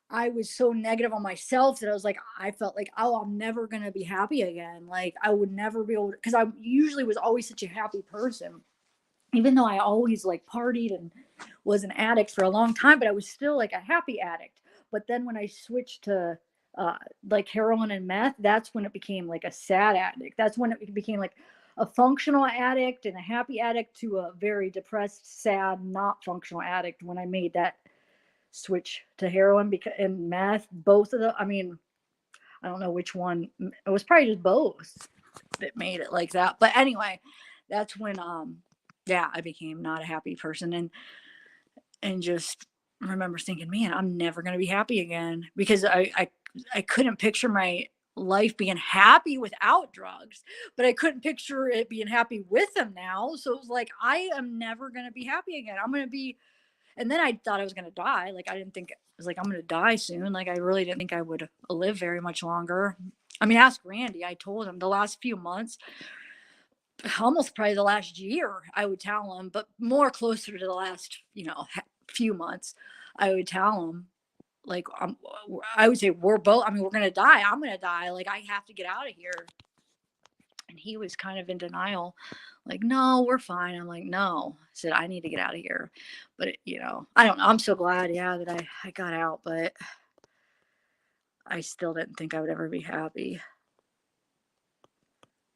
I was so negative on myself that I was like, I felt like, oh, I'm never going to be happy again. Like I would never be able to, because I usually was always such a happy person. Even though I always like partied and was an addict for a long time, but I was still like a happy addict. But then when I switched to like heroin and meth, that's when it became like a sad addict. That's when it became like a functional addict and a happy addict to a very depressed, sad, not functional addict when I made that switch to heroin and meth. Both of them, I mean, I don't know which one. It was probably just both that made it like that. But anyway, that's when yeah, I became not a happy person and just remember thinking, man, I'm never going to be happy again, because I couldn't picture my life being happy without drugs, but I couldn't picture it being happy with them now. So it was like, I am never going to be happy again. I'm going to be, and then I thought I was going to die. Like, I didn't think, it was like, I'm going to die soon. Like, I really didn't think I would live very much longer. I mean, ask Randy. I told him the last few months, almost probably the last year, I would tell him, but more closer to the last, few months, I would tell him, like, I would say, we're both, I mean, we're going to die. I'm going to die. Like, I have to get out of here. And he was kind of in denial. Like, no, we're fine. I'm like, no. I said, I need to get out of here. But, I don't know. I'm so glad, yeah, that I got out, but I still didn't think I would ever be happy.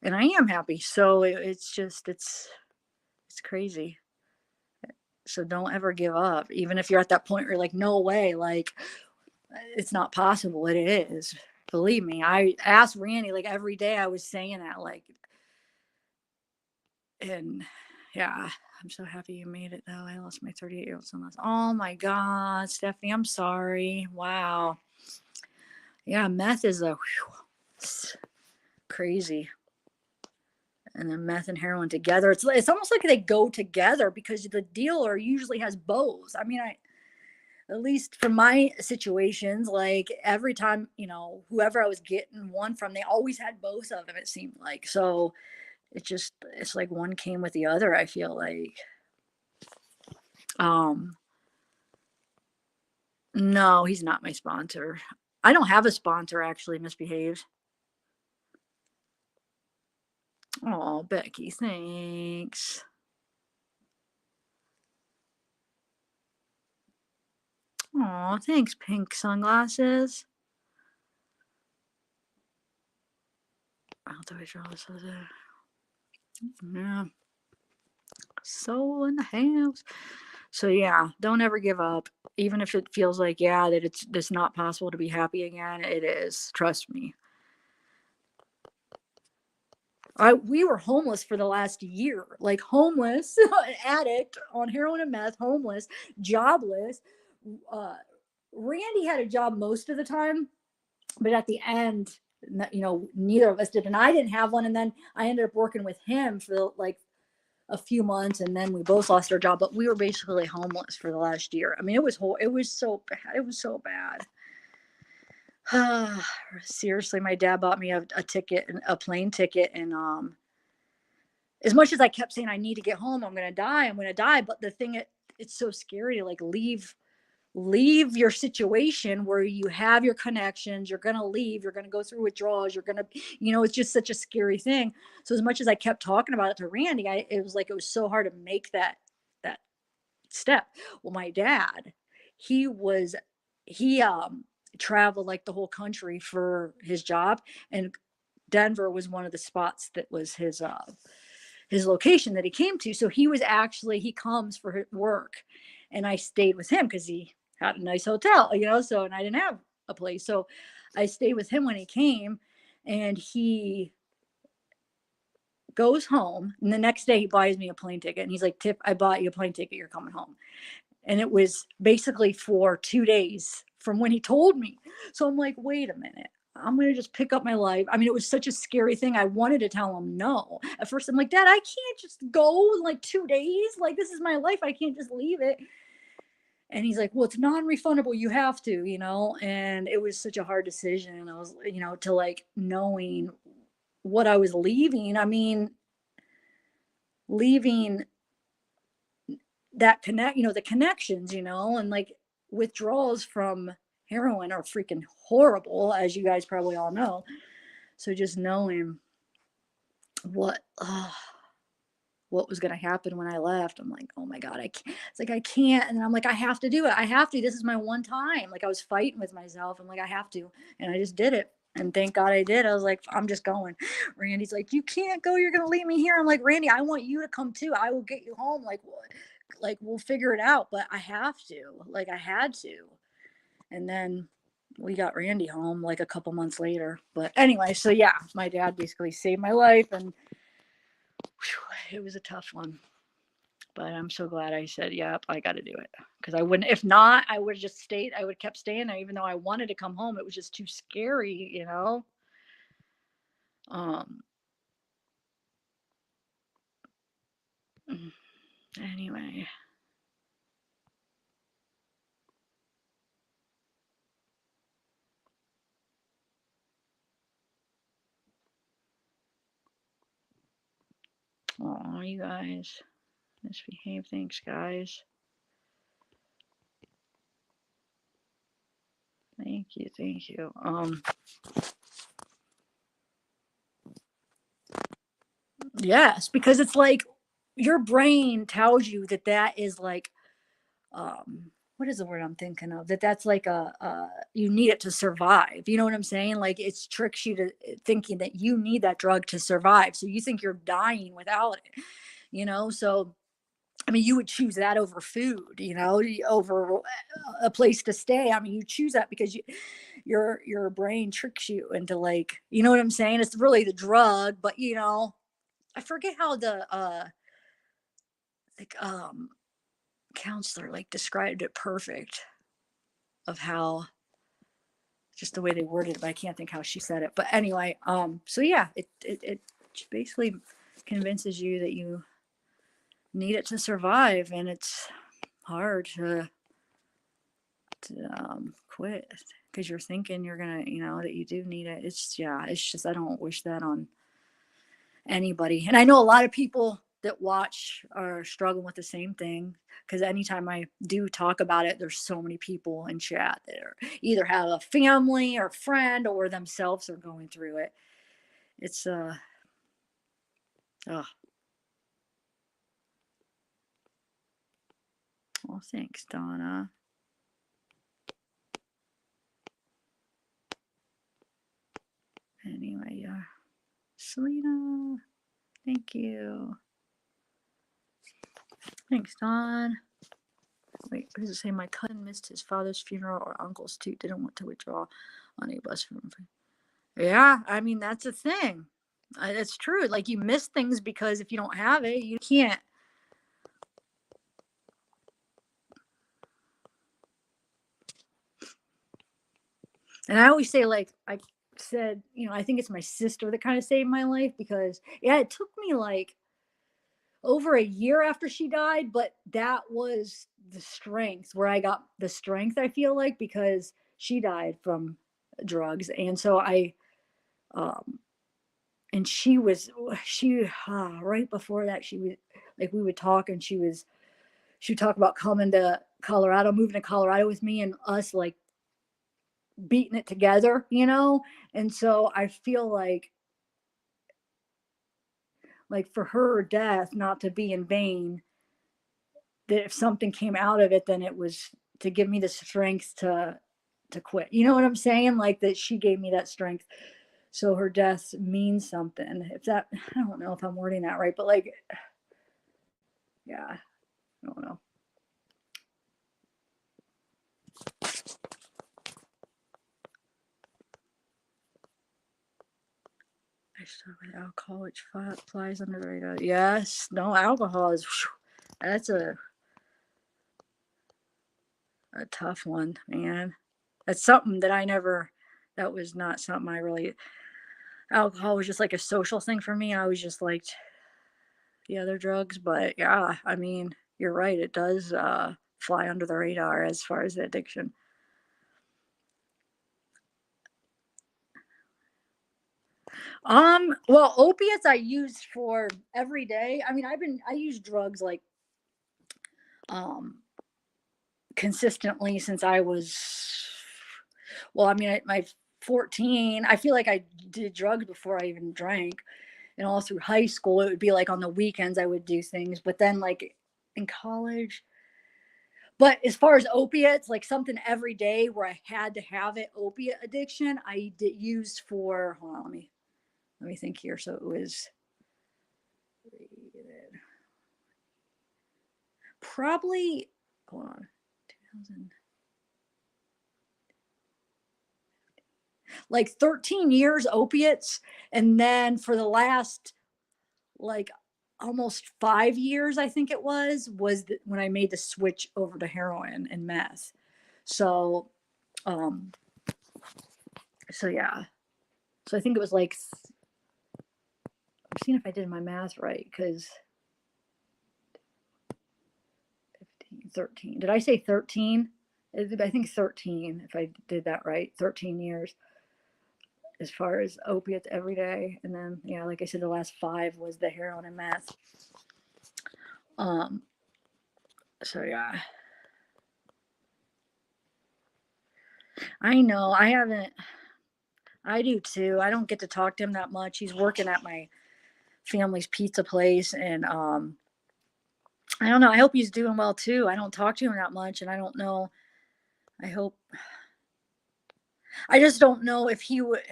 And I am happy. So it's just, it's crazy. So don't ever give up. Even if you're at that point where you're like, no way, like, it's not possible. It is. Believe me. I asked Randy, like, every day I was saying that, like, and yeah, I'm so happy you made it though. I lost my 38-year-old son. Oh my God, Stephanie, I'm sorry. Wow. Yeah, meth is crazy. And then meth and heroin together. It's almost like they go together, because the dealer usually has both. I mean, at least for my situations, like every time, whoever I was getting one from, they always had both of them, it seemed like. So it's like one came with the other, I feel like. No, he's not my sponsor. I don't have a sponsor, actually, misbehaved. Oh, Becky, thanks. Oh, thanks, pink sunglasses. How do I draw this other? Yeah. So in the house. So yeah, don't ever give up. Even if it feels like, yeah, that it's not possible to be happy again. It is. Trust me. We were homeless for the last year, like homeless, addict on heroin and meth, homeless, jobless. Randy had a job most of the time, but at the end, neither of us did, and I didn't have one. And then I ended up working with him for like a few months, and then we both lost our job. But we were basically homeless for the last year. I mean, it was so bad. It was so bad. Seriously, my dad bought me a ticket, a plane ticket, and as much as I kept saying I need to get home, I'm gonna die. But the thing, it's so scary to like leave your situation where you have your connections. You're gonna leave. You're gonna go through withdrawals. You're gonna, it's just such a scary thing. So as much as I kept talking about it to Randy, it was so hard to make that step. Well, my dad, he traveled like the whole country for his job, and Denver was one of the spots that was his location that he came to. So he comes for his work, and I stayed with him because he had a nice hotel, so, and I didn't have a place. So I stayed with him when he came, and he goes home, and the next day he buys me a plane ticket, and he's like, Tip, I bought you a plane ticket. You're coming home. And it was basically for 2 days from when he told me. So I'm like, wait a minute. I'm going to just pick up my life. I mean, it was such a scary thing. I wanted to tell him no. At first, I'm like, Dad, I can't just go in like 2 days. Like, this is my life. I can't just leave it. And he's like, well, it's non-refundable. You have to, and it was such a hard decision. I was, to like knowing what I was leaving. I mean, leaving that the connections, and like withdrawals from heroin are freaking horrible, as you guys probably all know. So just knowing what was going to happen when I left, I'm like, oh my God, I can't. It's like, I can't. And I'm like, I have to do it. I have to. This is my one time. Like, I was fighting with myself. I'm like, I have to. And I just did it. And thank God I did. I was like, I'm just going. Randy's like, you can't go. You're going to leave me here. I'm like, Randy, I want you to come too. I will get you home. Like, what? Like, we'll figure it out, but I have to. Like, I had to. And then we got Randy home like a couple months later. But anyway, so yeah, my dad basically saved my life, and whew, it was a tough one. But I'm so glad I said, yep, I got to do it. Because I wouldn't, if not, I would have just stayed. I would have kept staying there, even though I wanted to come home. It was just too scary, Anyway. Oh, you guys. Misbehave. Thanks, guys. Thank you. Yes, because it's like your brain tells you that is like, what is the word I'm thinking of? That's like you need it to survive. You know what I'm saying? Like, it tricks you to thinking that you need that drug to survive. So you think you're dying without it, so I mean, you would choose that over food, over a place to stay. I mean, you choose that because your brain tricks you into, like, you know what I'm saying? It's really the drug, but I forget how the like counselor like described it perfect, of how just the way they worded it, but I can't think how she said it. But anyway, so yeah, it basically convinces you that you need it to survive, and it's hard to quit because you're thinking you're gonna, that you do need it. It's just, I don't wish that on anybody. And I know a lot of people that watch are struggling with the same thing, because anytime I do talk about it, there's so many people in chat that are either have a family or friend or themselves are going through it. It's well, thanks, Donna. Anyway, yeah. Selena, thank you. Thanks, Don. Wait, what does it say? My cousin missed his father's funeral, or uncle's too. Didn't want to withdraw on a bus from. Yeah, I mean, that's a thing. That's true. Like, you miss things because if you don't have it, you can't. And I always say, like I said, I think it's my sister that kind of saved my life, because yeah, it took me like over a year after she died, but that was the strength where I got the strength, I feel like, because she died from drugs. And so and she right before that, she was like, we would talk, and she would talk about coming to Colorado, moving to Colorado with me, and us like beating it together, And so I feel like for her death not to be in vain, that if something came out of it, then it was to give me the strength to quit. You know what I'm saying? Like, that she gave me that strength. So her death means something. If that, I don't know if I'm wording that right, but like, yeah, I don't know. I start with alcohol, which flies under the radar. Yes, no, alcohol is, that's a tough one, man. That's something that that was not something I really, alcohol was just like a social thing for me. I always just liked the other drugs, but yeah, I mean, you're right. It does fly under the radar as far as the addiction. Well, opiates I use for every day. I mean, I use drugs like consistently since I was, well, I mean, my 14, I feel like I did drugs before I even drank. And all through high school, it would be like on the weekends I would do things, but then like in college. But as far as opiates, like something every day where I had to have it, opiate addiction, I did used for, hold on, let me think here. So it was probably, hold on, 2000, like 13 years opiates. And then for the last like almost 5 years, I think it was when I made the switch over to heroin and meth. So, so yeah. So I think it was like, I'm seeing if I did my math right, because 15, 13. Did I say 13? I think 13, if I did that right. 13 years as far as opiates every day. And then, yeah, like I said, the last 5 was the heroin and meth. So yeah. I know. I do too. I don't get to talk to him that much. He's working at my family's pizza place, and I don't know. I hope he's doing well too. I don't talk to him that much, and I don't know. I just don't know if he would,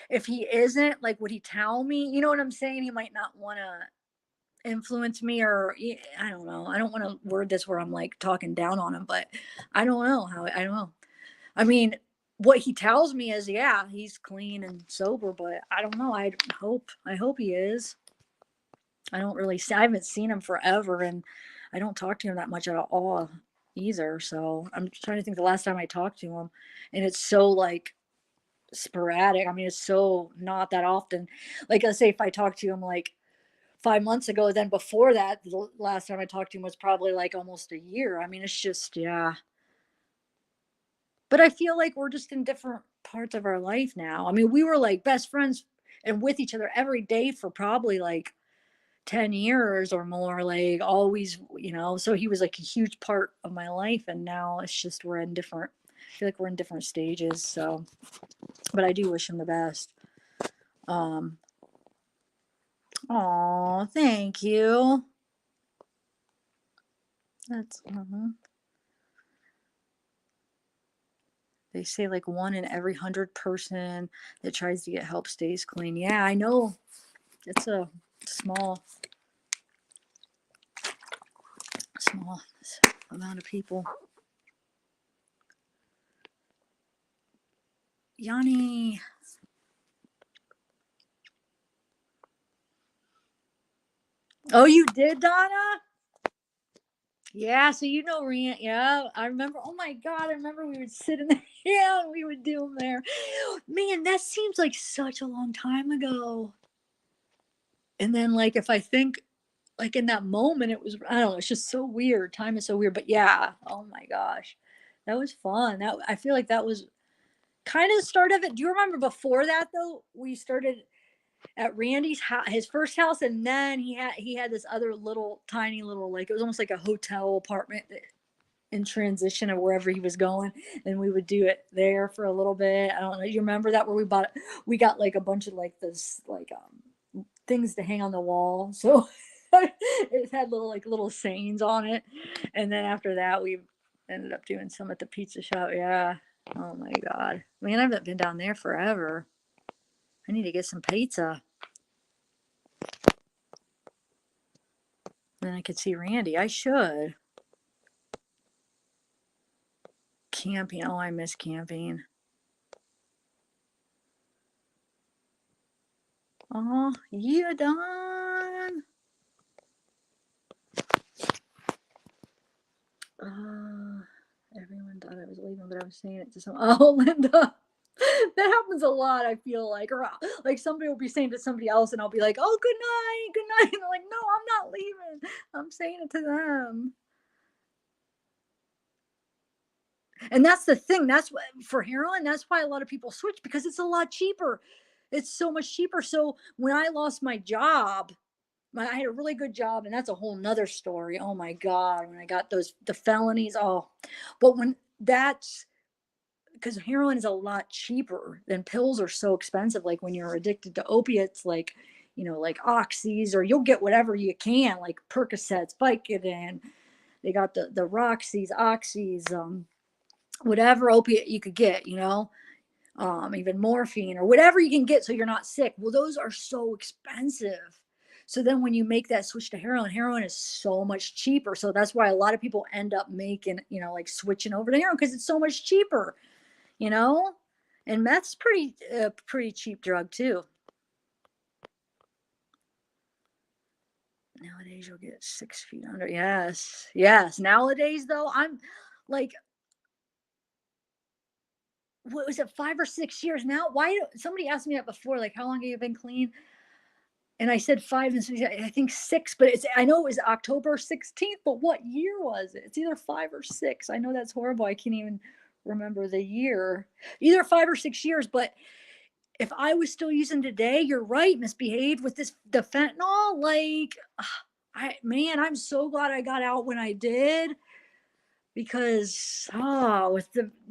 if he isn't, like, would he tell me? You know what I'm saying? He might not want to influence me, or I don't know. I don't want to word this where I'm like talking down on him, but I don't know I don't know. I mean, what he tells me is, yeah, he's clean and sober, but I don't know. I hope he is. I haven't seen him forever, and I don't talk to him that much at all either. So I'm trying to think the last time I talked to him, and it's so like sporadic. I mean, it's so not that often. Like, let's say if I talked to him like 5 months ago, then before that, the last time I talked to him was probably like almost a year. I mean, it's just, yeah. But I feel like we're just in different parts of our life now. I mean, we were like best friends and with each other every day for probably like 10 years or more, like always, so he was like a huge part of my life. And now it's just, I feel like we're in different stages. So, but I do wish him the best. Oh, thank you. That's, they say like 1 in every 100 person that tries to get help stays clean. Yeah, I know. It's a small amount of people. Yanni. Oh, you did, Donna? Yeah, so Rant. Yeah, I remember. Oh my God, I remember we would sit in there. Yeah, we would do them there. Man, that seems like such a long time ago. And then, like, if I think, like, in that moment, it was, I don't know, it's just so weird. Time is so weird. But yeah, oh my gosh, that was fun. I feel like that was kind of the start of it. Do you remember before that, though? We started at Randy's house, his first house, and then he had this other little tiny little, like, it was almost like a hotel apartment in transition of wherever he was going, and we would do it there for a little bit. I don't know, you remember that, where we got like a bunch of like this like things to hang on the wall, so it had little sayings on it. And then after that we ended up doing some at the pizza shop. Yeah, oh my God, man, I haven't been down there forever. I need to get some pizza. Then I could see Randy. I should. camping. Oh, I miss camping. Oh, you done? Everyone thought I was leaving, but I was saying it to someone. Oh, Linda. That happens a lot, I feel like. Or like somebody will be saying to somebody else and I'll be like, oh, good night, good night. And they're like, no, I'm not leaving. I'm saying it to them. And that's the thing. That's what for heroin, that's why a lot of people switch, because it's a lot cheaper. It's so much cheaper. So when I lost my job, I had a really good job, and that's a whole nother story. Oh my God. When I got the felonies, but when that's, because heroin is a lot cheaper than pills are so expensive. Like when you're addicted to opiates, like, like oxys, or you'll get whatever you can, like Percocets, Vicodin. They got the Roxys, oxys, whatever opiate you could get, even morphine or whatever you can get so you're not sick. Well, those are so expensive. So then when you make that switch to heroin is so much cheaper. So that's why a lot of people end up making, like switching over to heroin, because it's so much cheaper, and meth's pretty cheap drug too. Nowadays you'll get 6 feet under. Yes. Nowadays though, I'm like, what was it, 5 or 6 years now? Why? Somebody asked me that before, like, how long have you been clean? And I said 5, and I think 6, but I know it was October 16th, but what year was it? It's either 5 or 6. I know that's horrible. I can't even remember the year. Either 5 or 6 years, but if I was still using today, you're right, misbehaved with the fentanyl. Like, I'm so glad I got out when I did, because with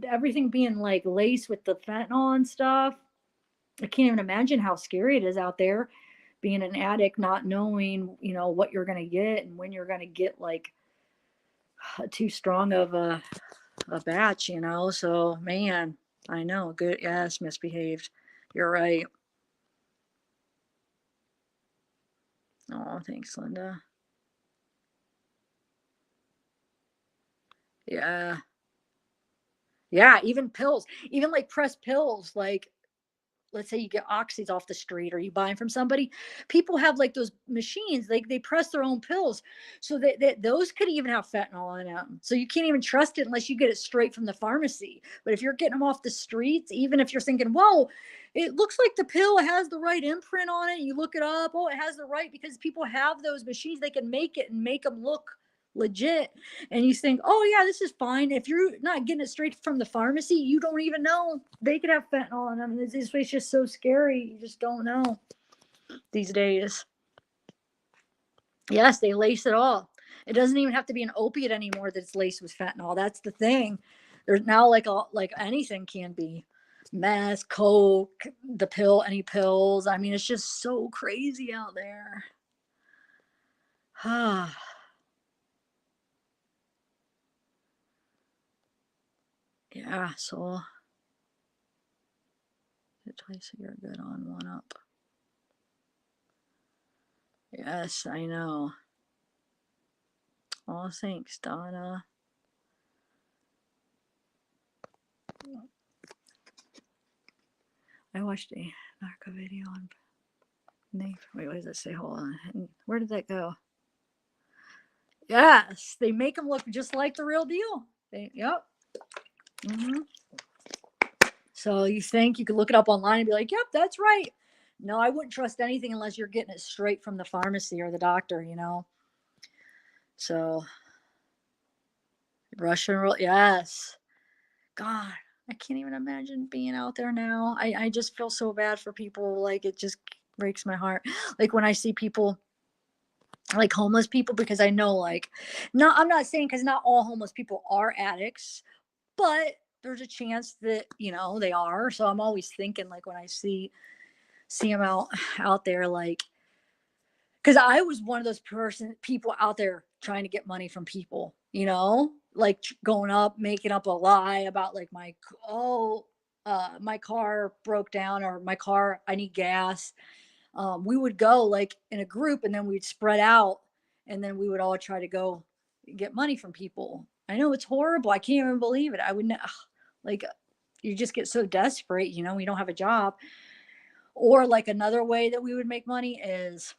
everything being like laced with the fentanyl and stuff, I can't even imagine how scary it is out there, being an addict, not knowing, what you're going to get and when you're going to get like too strong of a batch, So, man, I know. Good. Yes, misbehaved. You're right. Oh, thanks, Linda. Yeah. Yeah, even pills, even like pressed pills, like, let's say you get oxys off the street or you buy them from somebody. People have like those machines, like they press their own pills. So that those could even have fentanyl in them. So you can't even trust it unless you get it straight from the pharmacy. But if you're getting them off the streets, even if you're thinking, whoa, it looks like the pill has the right imprint on it, you look it up, oh, it has the right, because people have those machines, they can make it and make them look legit, and you think, oh yeah, this is fine. If you're not getting it straight from the pharmacy, you don't even know they could have fentanyl in them. It's just so scary. You just don't know these days. Yes, they lace it all. It doesn't even have to be an opiate anymore that's laced with fentanyl. That's the thing. There's now like anything can be. Meth, coke, the pill, any pills. I mean, it's just so crazy out there. Yeah, so twice a year, good on, one up. Yes, I know. Oh, thanks, Donna. I watched a narco video on Wait, what does it say? Hold on. Where did that go? Yes, they make them look just like the real deal. Yep. So you think you could look it up online and be like, yep, that's right. No, I wouldn't trust anything unless you're getting it straight from the pharmacy or the doctor, So Russian, yes. God, I can't even imagine being out there now. I just feel so bad for people. Like, it just breaks my heart. Like when I see people, like homeless people, because I know, like, I'm not saying, because not all homeless people are addicts, but there's a chance that, they are. So I'm always thinking, like, when I see them out there, like, because I was one of those people out there trying to get money from people, like going up, making up a lie about like my car broke down, or I need gas. We would go like in a group, and then we'd spread out, and then we would all try to go get money from people. I know it's horrible. I can't even believe it. I wouldn't. Like you just get so desperate, you know, you don't have a job. Or like another way that we would make money is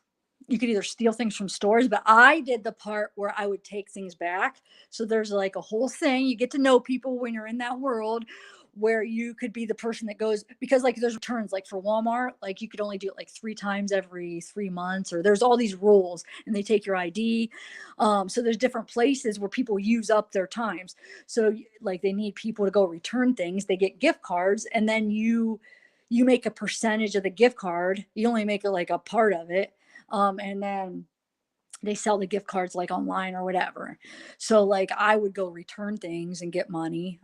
you could either steal things from stores, but I did the part where I would take things back. So there's like a whole thing. You get to know people when you're in that world where you could be the person that goes, because like there's returns, like for Walmart, like you could only do it like 3 times every 3 months, or there's all these rules and they take your ID. So there's different places where people use up their times. So like they need people to go return things. They get gift cards, and then you make a percentage of the gift card. You only make it like a part of it. And then they sell the gift cards like online or whatever. So like I would go return things and get money.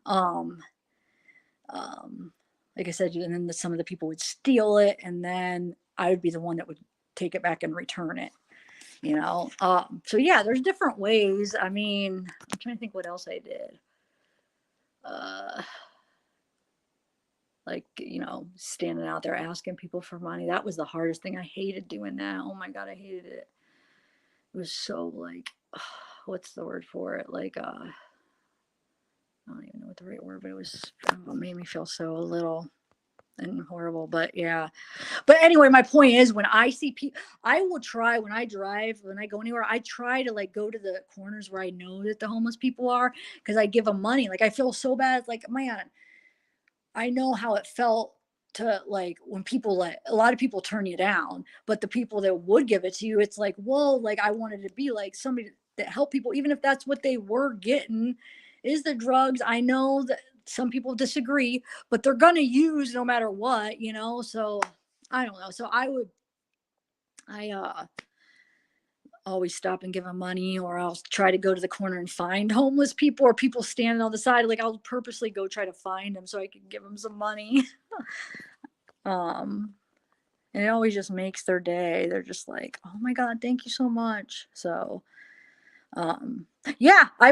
Like I said, and then some of the people would steal it, and then I would be the one that would take it back and return it, you know? So yeah, there's different ways. I mean, I'm trying to think what else I did. Like, you know, standing out there asking people for money. That was the hardest thing. I hated doing that. Oh my God, I hated it. It was so like, what's the word for it? Like, I don't even know what the right word, but it was, I don't know, it made me feel so little and horrible. But yeah. But anyway, my point is, when I see people, I will try, when I drive, when I go anywhere, I try to like go to the corners where I know that the homeless people are, because I give them money. Like I feel so bad. Like, man, I know how it felt to like when people, like a lot of people turn you down, but the people that would give it to you, it's like, whoa, like I wanted to be like somebody that helped people, even if that's what they were getting is the drugs. I know that some people disagree, but they're going to use no matter what, you know? So I don't know. So I always stop and give them money, or I'll try to go to the corner and find homeless people or people standing on the side. Like I'll purposely go try to find them so I can give them some money. And it always just makes their day. They're just like, oh my God, thank you so much. So, yeah, I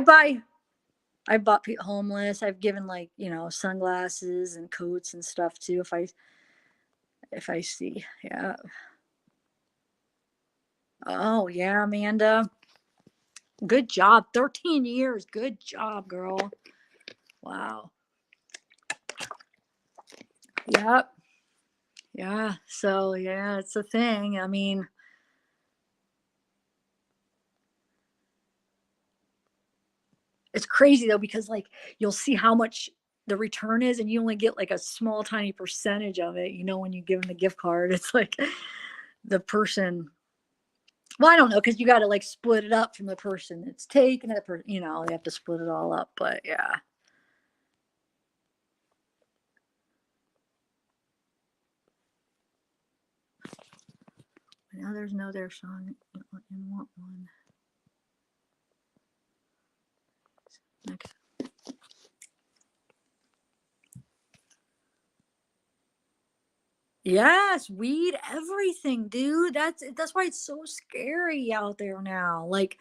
bought people homeless. I've given like, you know, sunglasses and coats and stuff too. If I see, yeah. Oh yeah, Amanda. Good job. 13 years. Good job, girl. Wow. Yep. Yeah. So yeah, it's a thing. I mean, it's crazy though, because like you'll see how much the return is and you only get like a small tiny percentage of it, you know, when you give them the gift card. It's like the person, well, I don't know, because you got to like split it up from the person that's taking it, you know, they have to split it all up. But yeah. Now there's no their song in what one. Next. Yes, weed, everything, dude. That's why it's so scary out there now. Like,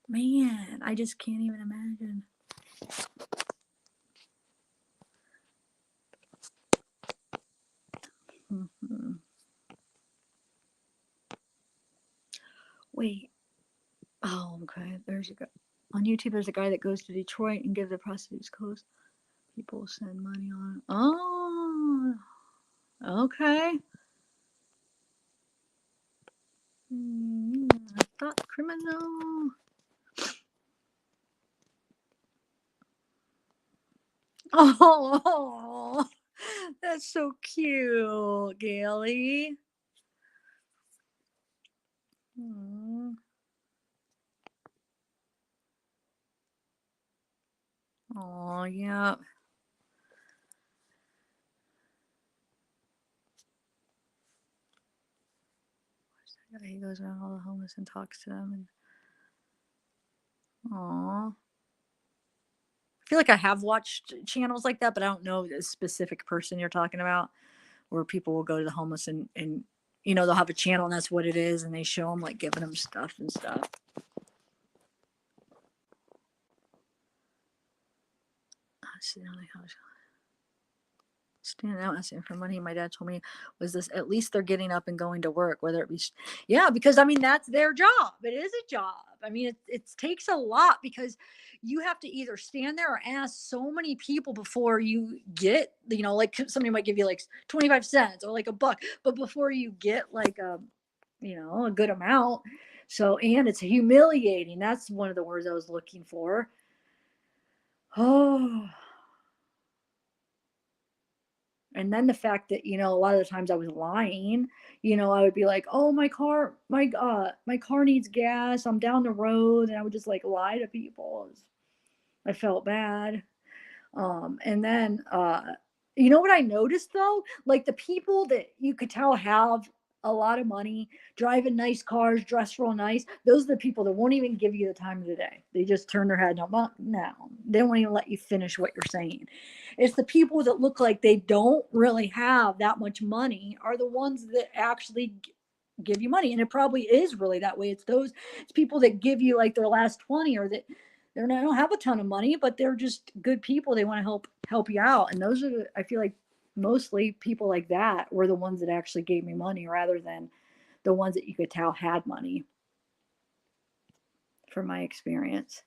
man, I just can't even imagine. Mm-hmm. Wait. Oh, okay. There's a guy on YouTube. There's a guy that goes to Detroit and gives the prostitutes clothes. People send money on. Oh, okay. I thought criminal. Oh, that's so cute, Gaily. Oh, yeah. He goes around all the homeless and talks to them. And aw. I feel like I have watched channels like that, but I don't know the specific person you're talking about, where people will go to the homeless and you know, they'll have a channel and that's what it is, and they show them like giving them stuff and stuff. standing out asking for money. My dad told me was this, at least they're getting up and going to work, whether it be, yeah, because I mean, that's their job. It is a job. I mean, it takes a lot because you have to either stand there or ask so many people before you get, you know, like somebody might give you like 25 cents or like $1, but before you get like a, you know, a good amount. So, and it's humiliating. That's one of the words I was looking for. Oh, and then the fact that, you know, a lot of the times I was lying, you know, I would be like, oh, my car needs gas. I'm down the road. And I would just like lie to people. I felt bad. And then, you know what I noticed though? Like the people that you could tell have a lot of money, driving nice cars, dress real nice. Those are the people that won't even give you the time of the day. They just turn their head. No, they won't even let you finish what you're saying. It's the people that look like they don't really have that much money are the ones that actually give you money. And it probably is really that way. It's people that give you like their last 20, or that they don't have a ton of money, but they're just good people. They want to help you out. And those are, I feel like, mostly people like that were the ones that actually gave me money rather than the ones that you could tell had money, from my experience.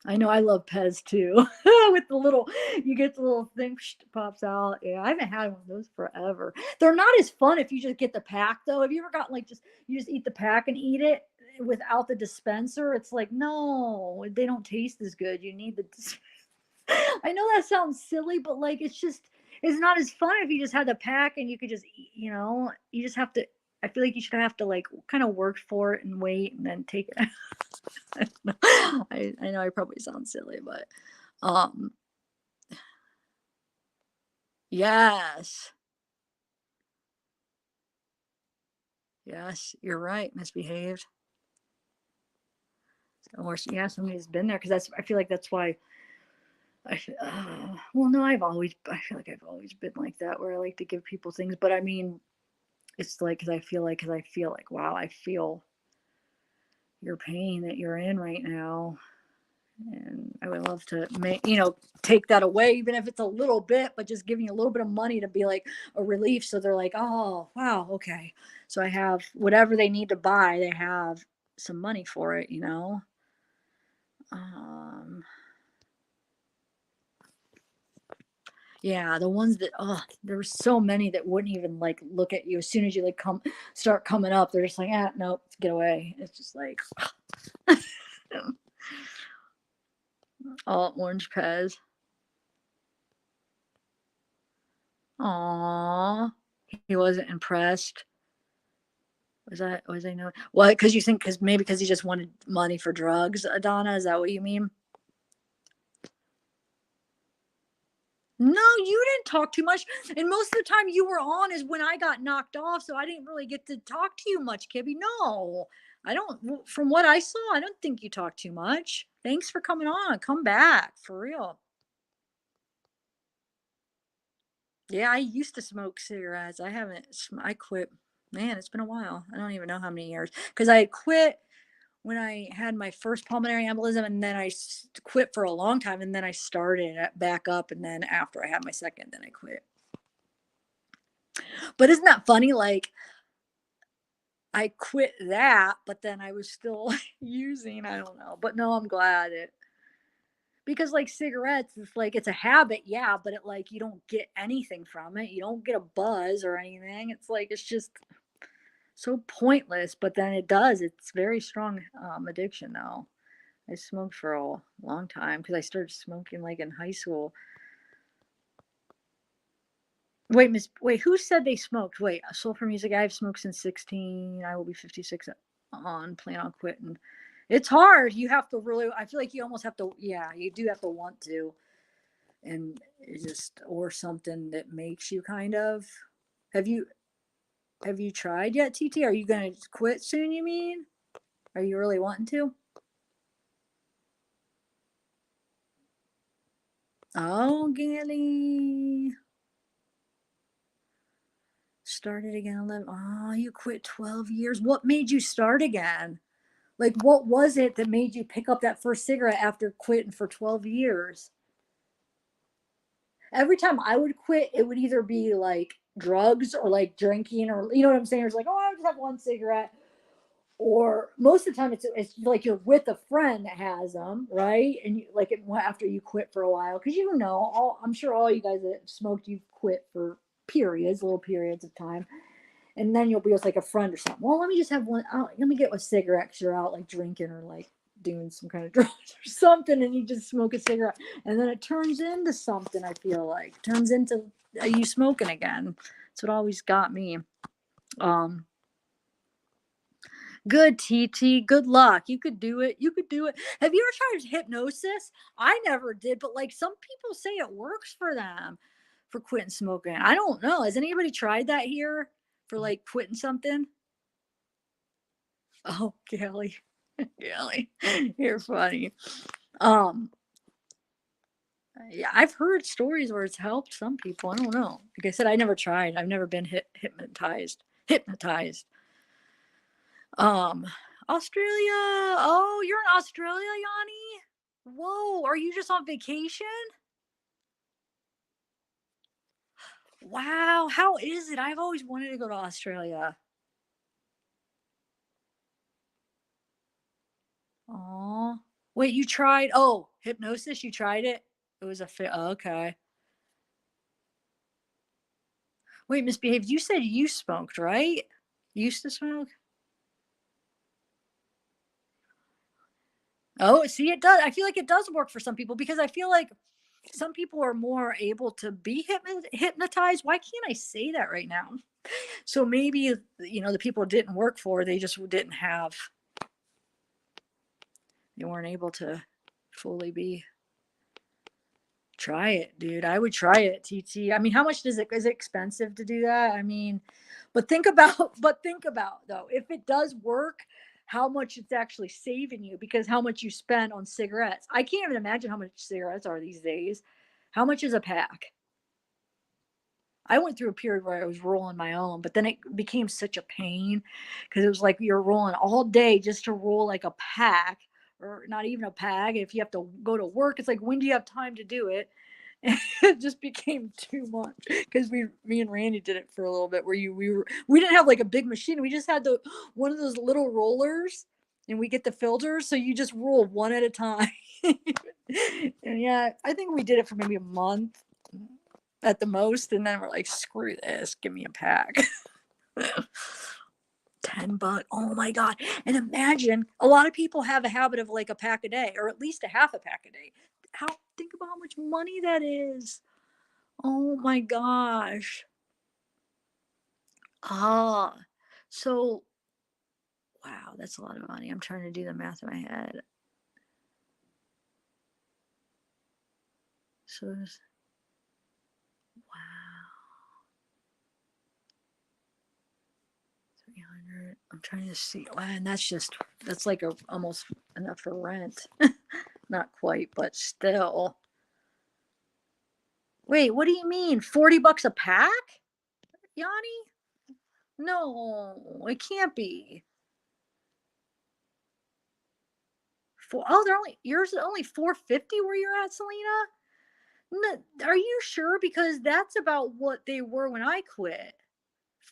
I know I love Pez too. With the little, you get the little thing pops out. Yeah, I haven't had one of those forever. They're not as fun if you just get the pack though. Have you ever gotten like you just eat the pack and eat it without the dispenser? It's like, no, they don't taste as good. You need the I know that sounds silly, but like it's not as fun if you just had the pack and you could just, you know, you just have to, I feel like you should have to like kind of work for it and wait and then take it. I know I probably sound silly, but yes, you're right, misbehaved. Or yeah, somebody's been there, because I feel like that's why well, no, I feel like I've always been like that, where I like to give people things, but I mean, it's like, because I feel like, wow, I feel your pain that you're in right now. And I would love to take that away, even if it's a little bit, but just giving you a little bit of money to be like a relief. So they're like, oh, wow. Okay. So I have whatever they need to buy. They have some money for it, you know? Yeah, the ones that, there were so many that wouldn't even like look at you as soon as you like start coming up. They're just like, nope, get away. It's just like, all orange Pez. Aw, he wasn't impressed. Was I no? Well, because you think, because he just wanted money for drugs, Adana? Is that what you mean? No, you didn't talk too much. And most of the time you were on is when I got knocked off. So I didn't really get to talk to you much, Kibby. No, I don't. From what I saw, I don't think you talked too much. Thanks for coming on. Come back, for real. Yeah, I used to smoke cigarettes. I quit. Man, it's been a while. I don't even know how many years. Because I had quit when I had my first pulmonary embolism, and then I quit for a long time, and then I started back up, and then after I had my second, then I quit. But isn't that funny? Like, I quit that, but then I was still using, I don't know. But no, I'm glad because like cigarettes, it's like, it's a habit, yeah, but it like, you don't get anything from it. You don't get a buzz or anything. It's like, it's just so pointless, but then it's very strong addiction though. I smoked for a long time because I started smoking like in high school. Wait, who said they smoked? Wait, Soul for Music, I've smoked since 16. I will be 56 plan on quitting. It's hard. You have to really, I feel like you almost have to, yeah, you do have to want to. And or something that makes you kind of, have you tried yet, TT? Are you going to quit soon, you mean? Are you really wanting to? Oh, Gilly. Started again 11. Oh, you quit 12 years. What made you start again? Like, what was it that made you pick up that first cigarette after quitting for 12 years? every time I would quit, it would either be like drugs or like drinking, or you know what I'm saying? It's like, oh, I would just have one cigarette. Or most of the time, it's like you're with a friend that has them, right? And you like it after you quit for a while, because I'm sure all you guys that smoked, you've quit for little periods of time, and then you'll be with like a friend or something. Well, let me just have one. Let me get a cigarette because you're out like drinking or like doing some kind of drugs or something, and you just smoke a cigarette, and then it turns into something. I feel like turns into you smoking again. That's what always got me. Good, TT. Good luck. You could do it. You could do it. Have you ever tried hypnosis? I never did, but like some people say it works for them for quitting smoking. I don't know. Has anybody tried that here for like quitting something? Oh, Kelly. Kelly, you're funny. Yeah, I've heard stories where it's helped some people. I don't know. Like I said, I never tried. I've never been hypnotized. Australia. Oh, you're in Australia, Yanni? Whoa, are you just on vacation? Wow, how is it? I've always wanted to go to Australia. Oh, wait, you tried? Oh, hypnosis, you tried it? It was okay. Wait, misbehaved. You said you smoked, right? You used to smoke? Oh, see, it does. I feel like it does work for some people because I feel like some people are more able to be hypnotized. Why can't I say that right now? So maybe, the people it didn't work for, they just didn't have, they weren't able to fully try it, dude. I would try it, TT. I mean, how much is it expensive to do that? I mean, but think about though, if it does work, how much it's actually saving you, because how much you spend on cigarettes. I can't even imagine how much cigarettes are these days. How much is a pack? I went through a period where I was rolling my own, but then it became such a pain because it was like you're rolling all day just to roll like a pack, or not even a pack. If you have to go to work, it's like, when do you have time to do it? And it just became too much because me and Randy did it for a little bit where we didn't have like a big machine. We just had one of those little rollers, and we get the filters. So you just roll one at a time. And yeah, I think we did it for maybe a month at the most, and then we're like, screw this, give me a pack. $10. Oh my god. And imagine, a lot of people have a habit of like a pack a day, or at least a half a pack a day. Think about how much money that is. Oh my gosh. So wow, that's a lot of money. I'm trying to do the math in my head. So 300. I'm trying to see. Wow, and that's like almost enough for rent. Not quite, but still. Wait, what do you mean? $40 a pack? Yanni? No, it can't be. Yours is only $4.50 where you're at, Selena? No, are you sure? Because that's about what they were when I quit.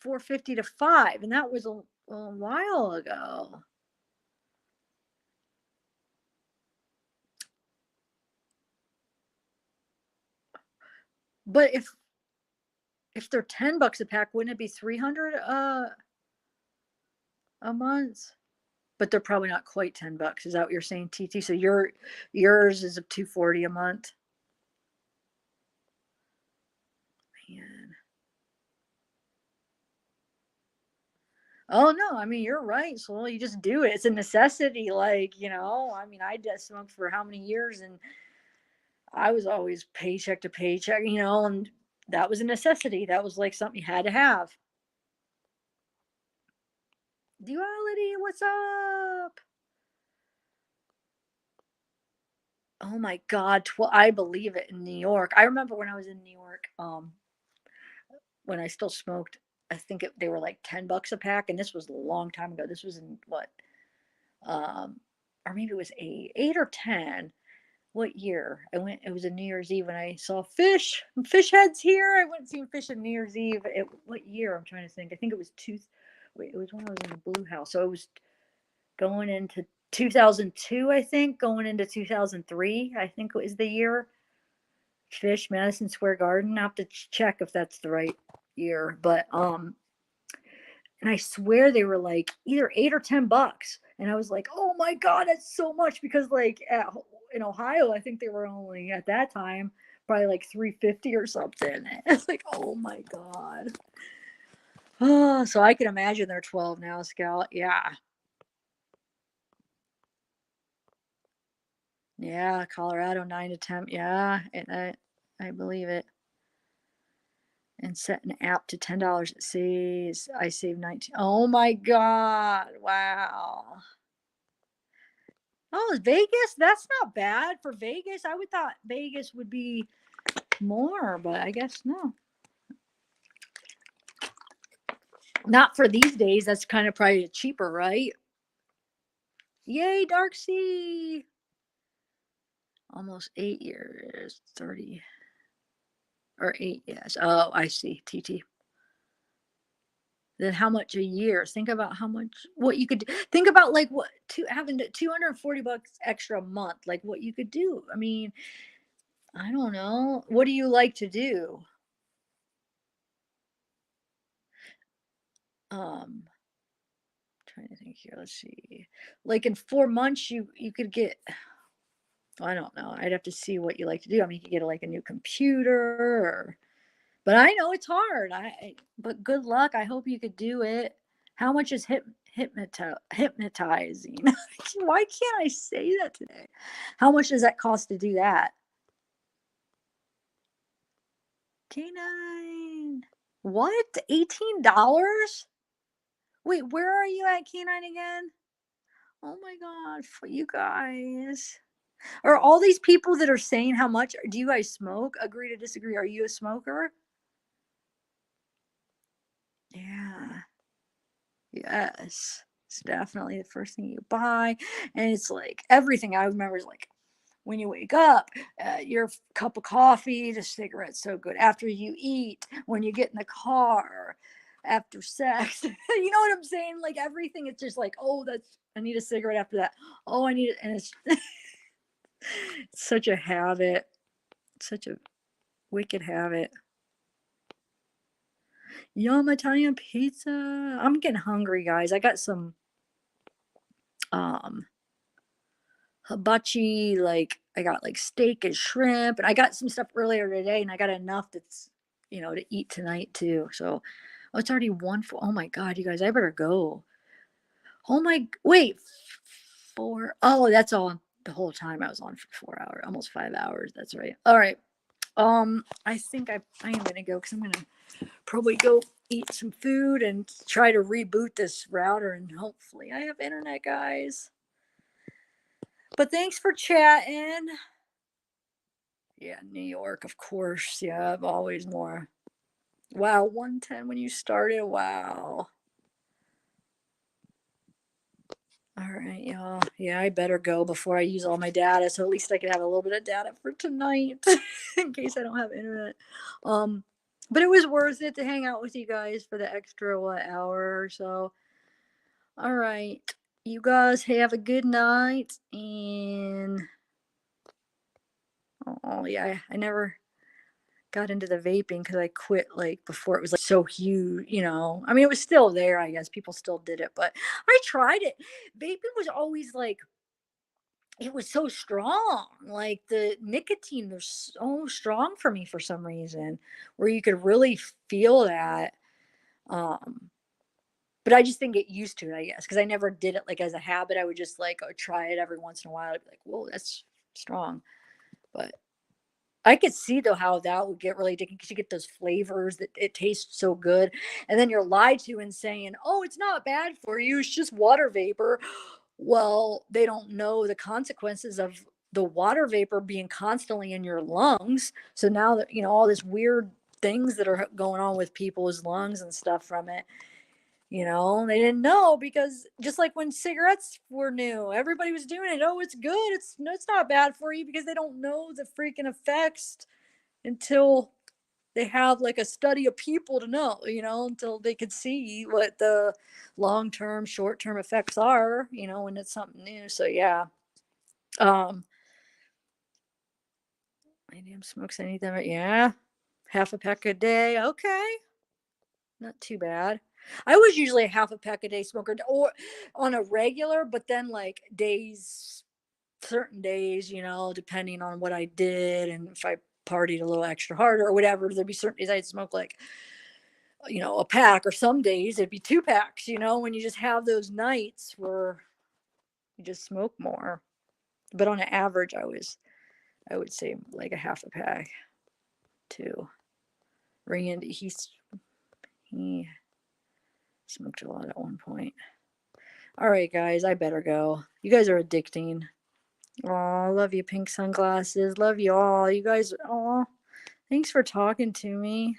$4.50 to $5, and that was a while ago. But if they're $10 a pack, wouldn't it be $300 a month? But they're probably not quite $10. Is that what you're saying, TT? So yours is $240 a month. Man. Oh no, I mean, you're right. So you just do it. It's a necessity. Like, I mean, I just smoked for how many years, and I was always paycheck to paycheck, and that was a necessity. That was like something you had to have. Duality, what's up? Oh my God, I believe it, in New York. I remember when I was in New York, when I still smoked, I think they were like $10 a pack, and this was a long time ago. This was in what, or maybe it was eight or 10. what year? I went, it was a New Year's Eve when I saw fish heads here. I went and seen fish on New Year's Eve. What year? I'm trying to think. I think it was it was when I was in the Blue House. So it was going into 2002, I think, going into 2003, I think was the year. Fish, Madison Square Garden. I have to check if that's the right year. But and I swear they were like either $8 or $10. And I was like, oh my God, that's so much. Because like in Ohio, I think they were only at that time probably like $3.50 or something. It's like, oh my God. Oh, so I can imagine they're 12 now, Scout. Yeah. Yeah, Colorado 9 to 10. Yeah, and I believe it. And set an app to $10. It saves I save 19. Oh my God. Wow. Oh, is Vegas? That's not bad for Vegas. I would thought Vegas would be more, but I guess no. Not for these days. That's kind of probably cheaper, right? Yay, Darksea. Almost 8 years, 30 or 8 years. Oh, I see. TT. Then how much a year? Think about how much, what you could think about, like what having $240 extra a month, like what you could do. I mean, I don't know. What do you like to do? Trying to think here. Let's see. Like in 4 months, you could get. I don't know. I'd have to see what you like to do. I mean, you could get like a new computer, but I know it's hard. But good luck. I hope you could do it. How much is hypnotizing? Why can't I say that today? How much does that cost to do that? Canine. What? $18? Wait, where are you at, Canine, again? Oh my God, for you guys. Are all these people that are saying how much, do you guys smoke? Agree to disagree. Are you a smoker? Yeah. Yes. It's definitely the first thing you buy. And it's like everything I remember is like when you wake up, your cup of coffee, the cigarette's so good. After you eat, when you get in the car, after sex. You know what I'm saying? Like everything, it's just like, oh, I need a cigarette after that. Oh, I need it. And it's, it's such a habit. Such a wicked habit. Yum, Italian pizza. I'm getting hungry, guys. I got some hibachi, like I got like steak and shrimp, and I got some stuff earlier today, and I got enough that's to eat tonight too. So it's already 1 4. Oh my God, you guys, I better go. Oh my, wait, 4. Oh, that's all the whole time I was on for 4 hours, almost 5 hours. That's right. All right. I think I am gonna go because I'm gonna probably go eat some food and try to reboot this router, and hopefully I have internet, guys. But thanks for chatting. Yeah, New York, of course. Yeah, I've always more. Wow, 110 when you started. Wow. All right, y'all. Yeah, I better go before I use all my data, so at least I can have a little bit of data for tonight in case I don't have internet. But it was worth it to hang out with you guys for the extra hour or so. All right, you guys have a good night, and oh yeah, I never got into the vaping because I quit like before it was like so huge, I mean, it was still there, I guess people still did it, but I tried it. Vaping was always like, it was so strong, like the nicotine was so strong for me for some reason, where you could really feel that. But I just didn't get used to it, I guess, because I never did it like as a habit. I would just like try it every once in a while. I'd be like, whoa, that's strong. But I could see though how that would get really addicting because you get those flavors that it tastes so good. And then you're lied to and saying, oh, it's not bad for you. It's just water vapor. Well, they don't know the consequences of the water vapor being constantly in your lungs. So now that, all this weird things that are going on with people's lungs and stuff from it, You know, they didn't know, because just like when cigarettes were new, everybody was doing it. Oh, it's good. It's not bad for you, because they don't know the freaking effects until they have like a study of people to know, you know, until they could see what the long-term, short-term effects are, you know, when it's something new. So yeah. My damn smokes anything, but yeah. Half a pack a day. Okay. Not too bad. I was usually a half a pack a day smoker, or on a regular, but then like days, certain days, you know, depending on what I did and if I partied a little extra harder or whatever, there'd be certain days I'd smoke like, you know, a pack, or some days it'd be 2 packs, you know, when you just have those nights where you just smoke more. But on an average, I would say like a half a pack too. Randy, he smoked a lot at one point. All right, guys, I better go. You guys are addicting. Oh, love you, pink sunglasses. Love you all. You guys, oh, thanks for talking to me.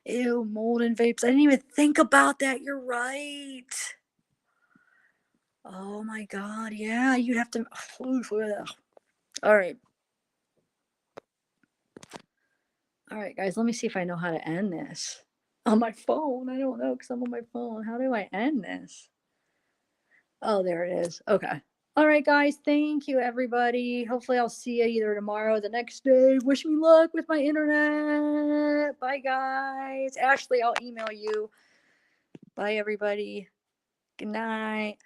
Ew, mold and vapes. I didn't even think about that. You're right. Oh my God. Yeah, you'd have to. All right. All right, guys, let me see if I know how to end this. On my phone. I don't know, because I'm on my phone. How do I end this? Oh, there it is. Okay. All right, guys. Thank you, everybody. Hopefully, I'll see you either tomorrow or the next day. Wish me luck with my internet. Bye, guys. Ashley, I'll email you. Bye, everybody. Good night.